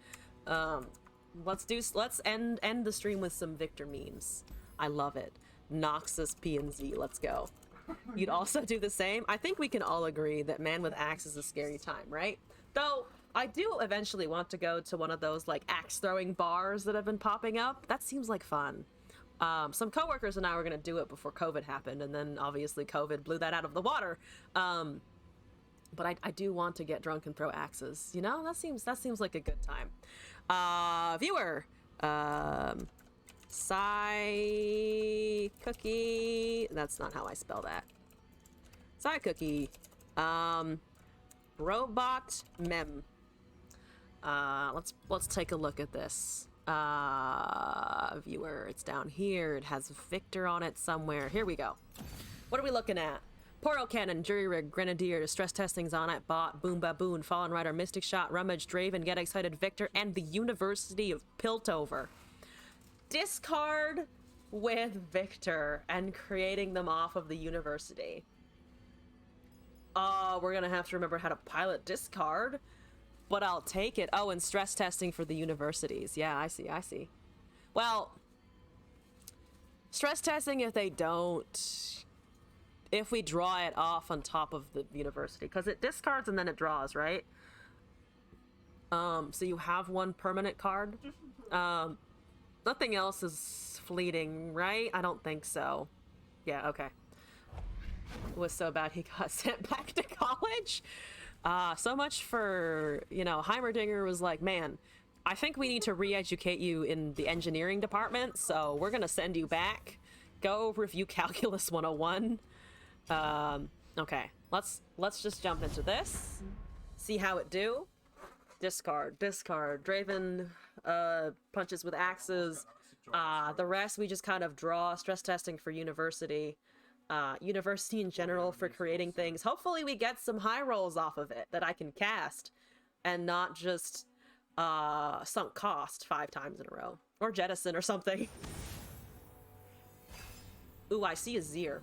Let's end the stream with some Victor memes. I love it. Noxus P&Z, let's go. You'd also do the same? I think we can all agree that Man with Axe is a scary time, right? Though, I do eventually want to go to one of those, like, axe-throwing bars that have been popping up. That seems like fun. Some coworkers and I were gonna do it before COVID happened, and then obviously COVID blew that out of the water. But I do want to get drunk and throw axes. You know, that seems like a good time. Viewer, Psy Cookie. That's not how I spell that. Psy Cookie. Robot Mem. Let's take a look at this. Viewer, it's down here. It has Victor on it somewhere. Here we go. What are we looking at? Poro Cannon, Jury Rig, Grenadier, Stress Testing's on it, Bot, Boom Baboon, Fallen Rider, Mystic Shot, Rummage, Draven, Get Excited, Victor, and the University of Piltover. Discard with Victor and creating them off of the University. We're gonna have to remember how to pilot discard, but I'll take it. Oh, and Stress Testing for the universities. Yeah, I see. Well, Stress Testing if they don't... If we draw it off on top of the university, because it discards and then it draws, right? So you have 1 permanent card. Nothing else is fleeting, right? I don't think so. Yeah, okay. It was so bad he got sent back to college. So much for, you know, Heimerdinger was like, man, I think we need to re-educate you in the engineering department, so we're gonna send you back. Go review Calculus 101. Okay, let's just jump into this, see how it do. Discard. Draven punches with axes. The rest we just kind of draw. Stress Testing for university. University in general for creating things. Hopefully we get some high rolls off of it that I can cast and not just sunk cost 5 times in a row. Or jettison or something. Ooh, I see a Zir.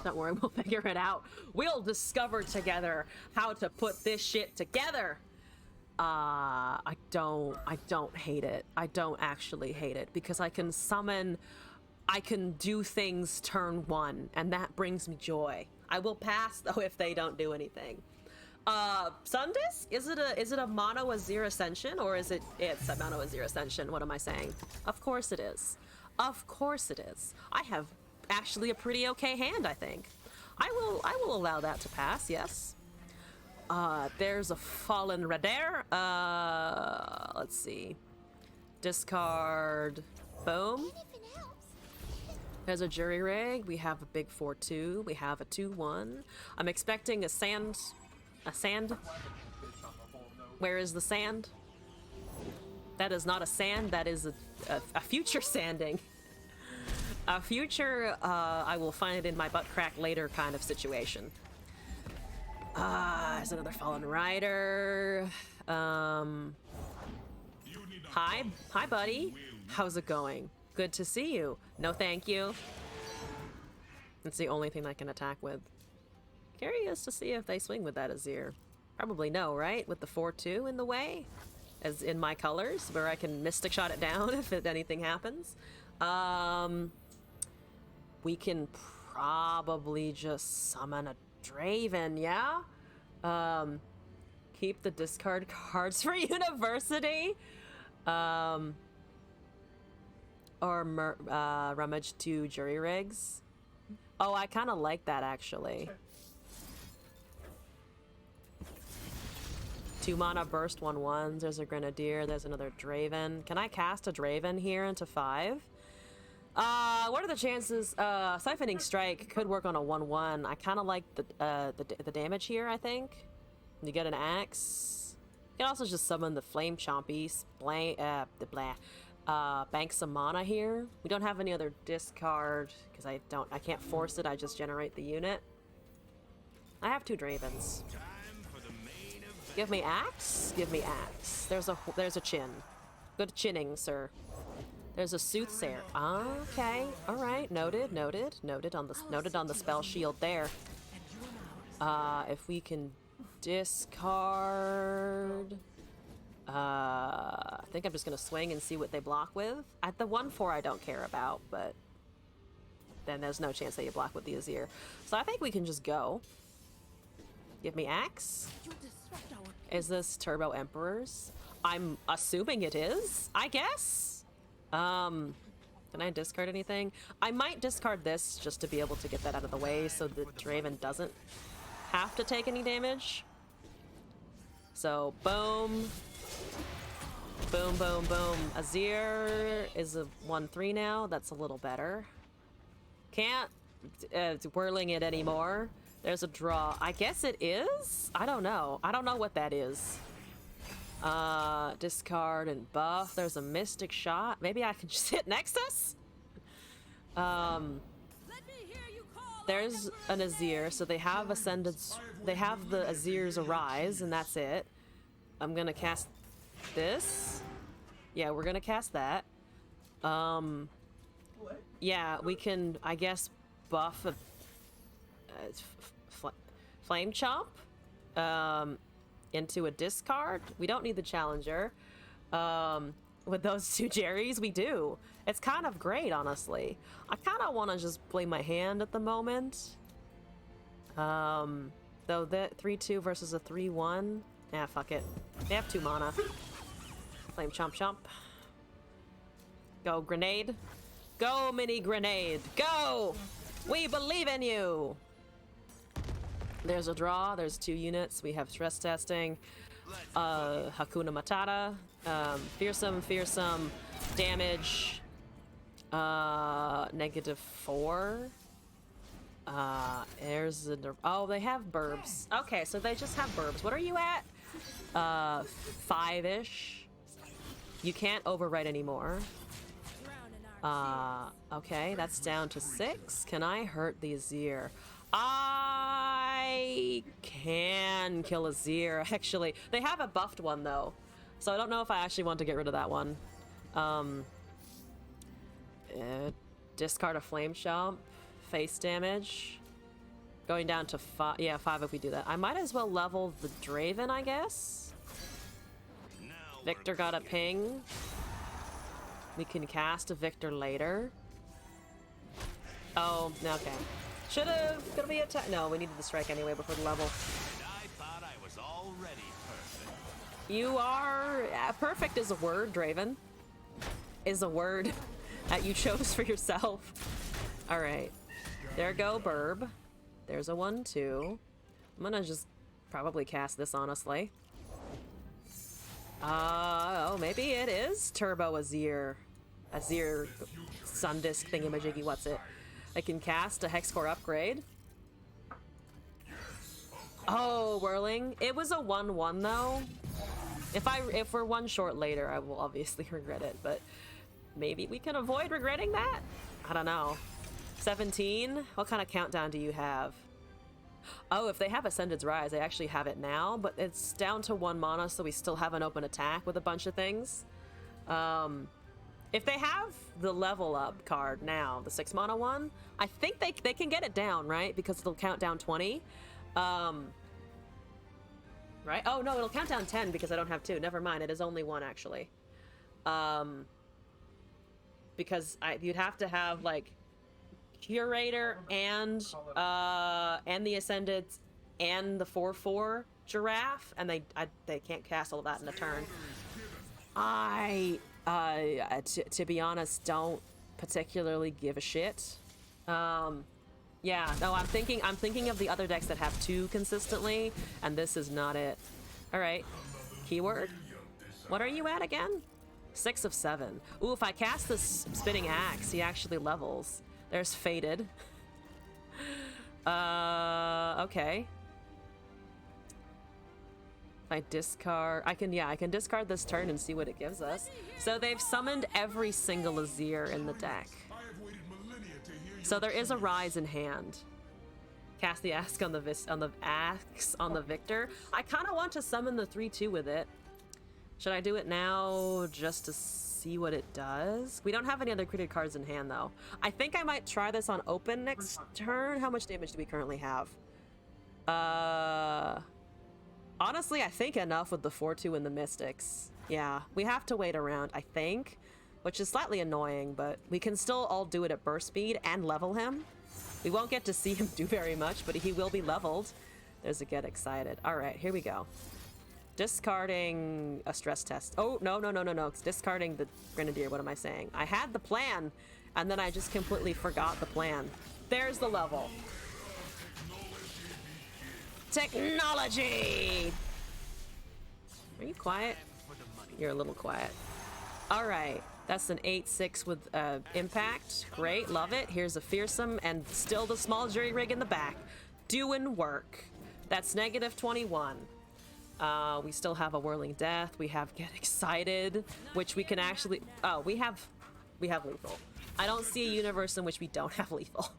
Don't worry, we'll figure it out. We'll discover together how to put this shit together. I don't hate it. I don't actually hate it because I can summon, I can do things turn 1, and that brings me joy. I will pass though if they don't do anything. Sundisk? Is it a Mono Azir Ascension or is it's a Mono Azir Ascension? What am I saying? Of course it is. Of course it is. I have actually a pretty okay hand, I think. I will allow that to pass, yes. There's a Fallen Radair. Let's see. Discard. Boom. There's a Jury Rig. We have a big 4-2. We have a 2-1. I'm expecting a sand. A sand? Where is the sand? That is not a sand. That is a future sanding. A future, I will find it in my butt crack later kind of situation. There's another Fallen Rider. Hi, buddy. How's it going? Good to see you. No, thank you. It's the only thing I can attack with. Curious to see if they swing with that Azir. Probably no, right? With the 4-2 in the way, as in my colors, where I can Mystic Shot it down if anything happens. We can probably just summon a Draven, yeah? Keep the discard cards for University. Or rummage 2 Jury Rigs. Oh, I kind of like that, actually. 2 mana burst 1/1s. There's a Grenadier. There's another Draven. Can I cast a Draven here into 5? What are the chances? Siphoning Strike could work on a 1/1. I kind of like the damage here, I think. You get an Axe. You can also just summon the Flame Chompies. Bank some mana here. We don't have any other discard because I can't force it. I just generate the unit. I have 2 Dravens. Give me Axe. Give me Axe. There's a chin. Good chinning, sir. There's a Soothsayer. Okay. All right. Noted on the spell shield there. If we can discard, I think I'm just gonna swing and see what they block with. At the 1/4 I don't care about, but then there's no chance that you block with the Azir. So I think we can just go. Give me Axe. Is this Turbo Emperors? I'm assuming it is, I guess. Can I discard anything? I might discard this just to be able to get that out of the way so the Draven doesn't have to take any damage. So, boom. Boom, boom, boom. Azir is a 1/3 now. That's a little better. Can't whirling it anymore. There's a draw. I guess it is? I don't know. I don't know what that is. Discard and buff. There's a Mystic Shot. Maybe I can just hit Nexus? There's an Azir, so they have Ascended... They have the Azir's Arise, and that's it. I'm gonna cast this. Yeah, we're gonna cast that. Yeah, we can, I guess, buff a... Flame Chomp? Into a discard. We don't need the Challenger. With those 2 Jerrys, we do. It's kind of great, honestly. I kind of want to just play my hand at the moment. Though that 3-2 versus a 3-1. Yeah, fuck it. They have 2 mana. Flame Chomp Chomp. Go, Grenade. Go, Mini Grenade. Go! We believe in you! There's a draw. There's 2 units. We have Stress Testing. Hakuna Matata. Fearsome. Damage. -4. There's a... Oh, they have Burbs. Okay, so they just have Burbs. What are you at? 5-ish. You can't overwrite anymore. Okay, that's down to 6. Can I hurt the Azir? I can kill Azir, actually. They have a buffed one, though. So I don't know if I actually want to get rid of that one. Discard a Flame Chomp. Face damage. Going down to 5. Yeah, 5 if we do that. I might as well level the Draven, I guess. Victor got a ping. We can cast a Victor later. Oh, okay. Should've. Gonna be attack. No, we needed the strike anyway before the level. I thought I was already perfect. You are. Perfect is a word, Draven. Is a word that you chose for yourself. Alright. There go, Burb. There's a 1-2. I'm gonna just probably cast this, honestly. Oh, maybe it is Turbo Azir. Azir Sundisk thingamajiggy, what's it? I can cast a Hexcore upgrade. Oh, Whirling. It was a 1-1 though. If we're one short later, I will obviously regret it, but maybe we can avoid regretting that? I don't know. 17? What kind of countdown do you have? Oh, if they have Ascended's Rise, they actually have it now, but it's down to 1 mana, so we still have an open attack with a bunch of things. If they have the level up card now, the 6 mana one, I think they can get it down, right? Because it'll count down 20. Right? Oh, no, it'll count down 10 because I don't have 2. Never mind, it is only 1, actually. Because you'd have to have, like, Curator and the Ascended and the 4/4 Giraffe, and they can't cast all of that in a turn. To be honest, don't particularly give a shit. Yeah, no, I'm thinking of the other decks that have 2 consistently, and this is not it. All right, keyword. What are you at again? 6 of 7. Ooh, if I cast this Spinning Axe, he actually levels. There's Fated. Okay. If I discard, I can discard this turn and see what it gives us. So they've summoned every single Azir in the deck. So there is a Rise in hand. Cast the axe on the Victor. I kind of want to summon the 3/2 with it. Should I do it now just to see what it does? We don't have any other critted cards in hand though. I think I might try this on open next turn. How much damage do we currently have? Honestly, I think enough with the 4/2 and the Mystics. Yeah, we have to wait around, I think, which is slightly annoying, but we can still all do it at burst speed and level him. We won't get to see him do very much, but he will be leveled. There's a get excited. All right, here we go. Discarding a stress test. Oh, no. It's discarding the Grenadier. What am I saying? I had the plan, and then I just completely forgot the plan. There's the level. Technology! Are you quiet? You're a little quiet. All right. That's an 8/6 with impact. Great, love it. Here's a fearsome, and still the small jury rig in the back. Doing work. That's -21. We still have a Whirling Death. We have Get Excited, which we can actually... Oh, we have lethal. I don't see a universe in which we don't have lethal.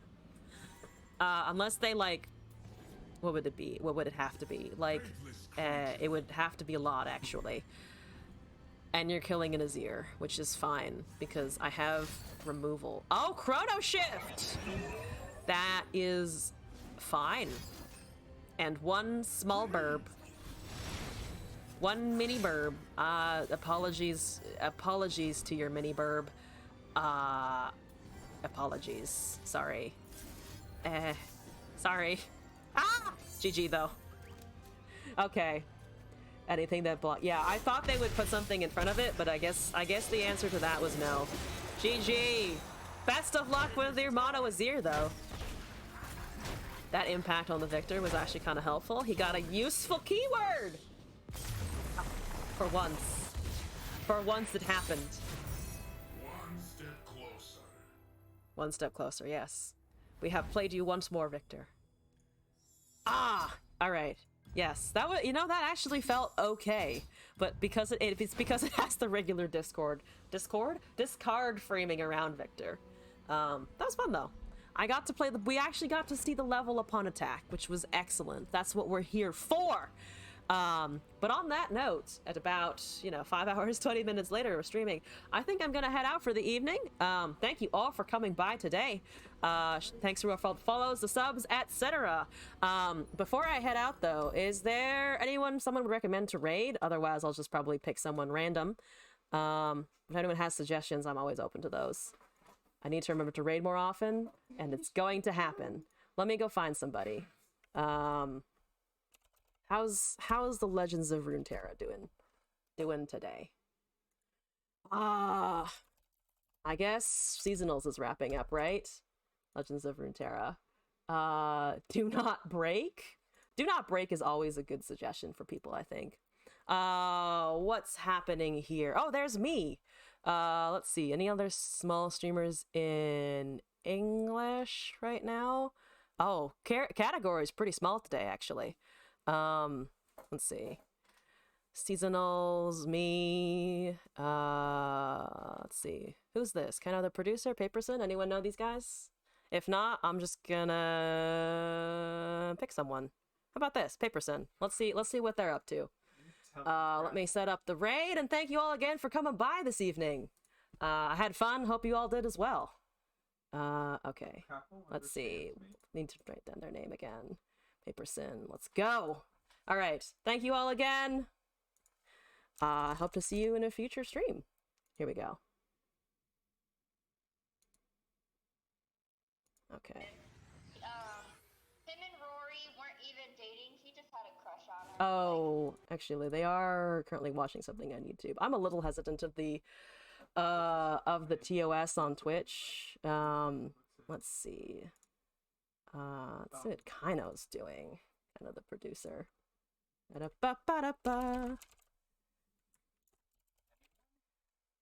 Unless they, like... What would it be? What would it have to be? Like, it would have to be a lot, actually. And you're killing an Azir, which is fine, because I have removal. Oh, Chrono Shift! That is fine. And 1 small burb. 1 mini burb. Apologies to your mini burb. Apologies. Sorry. Sorry. Ah! GG though. Okay. Anything that block. Yeah, I thought they would put something in front of it, but I guess the answer to that was no. GG. Best of luck with your Mono Azir though. That impact on the Victor was actually kind of helpful. He got a useful keyword. For once. For once it happened. 1 step closer. 1 step closer, yes. We have played you once more, Victor. Ah! Alright. Yes. That was, that actually felt okay. But because it's because it has the regular discard framing around Victor. That was fun though. I got to play we actually got to see the level upon attack, which was excellent. That's what we're here for. But on that note, at about, 5 hours, 20 minutes later of streaming, I think I'm gonna head out for the evening. Thank you all for coming by today. Thanks for all the follows, the subs, etc. Before I head out, though, is there someone would recommend to raid? Otherwise, I'll just probably pick someone random. If anyone has suggestions, I'm always open to those. I need to remember to raid more often, and it's going to happen. Let me go find somebody. How's the Legends of Runeterra doing today? I guess Seasonals is wrapping up, right? Legends of Runeterra. Do Not Break. Do Not Break is always a good suggestion for people, I think. What's happening here? Oh, there's me. Let's see. Any other small streamers in English right now? Oh, category is pretty small today, actually. Let's see. Seasonals, me. Let's see. Who's this? Kind of the producer, Paperson? Anyone know these guys? If not, I'm just gonna pick someone. How about this? Paperson. Let's see what they're up to. Let me set up the raid, and thank you all again for coming by this evening. I had fun. Hope you all did as well. Okay. Let's see. Need to write down their name again. Paperson. Let's go. All right. Thank you all again. Hope to see you in a future stream. Here we go. Okay. Him and Rory weren't even dating. He just had a crush on her. Oh, actually, they are currently watching something on YouTube. I'm a little hesitant of the TOS on Twitch. Let's see. Let's see what Kaino's doing. Kind of the producer. Ba-da-ba-ba-da-ba.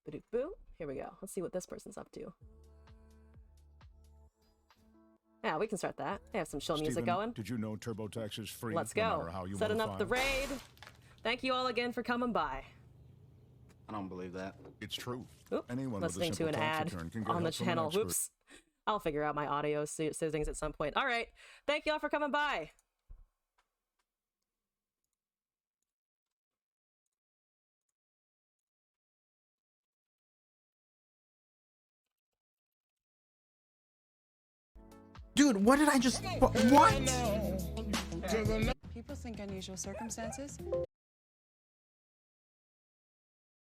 Ba-doop-boo. Here we go. Let's see what this person's up to. Yeah, we can start that. They have some chill music going. Did you know TurboTax is free? Let's no go. matter how you Setting up the raid. Thank you all again for coming by. I don't believe that. It's true. Oop, Anyone listening with a to an tax ad return can get on the help from an channel. expert. Whoops. I'll figure out my audio settings at some point. All right. Thank you all for coming by. Dude, what did I just... What? People think unusual circumstances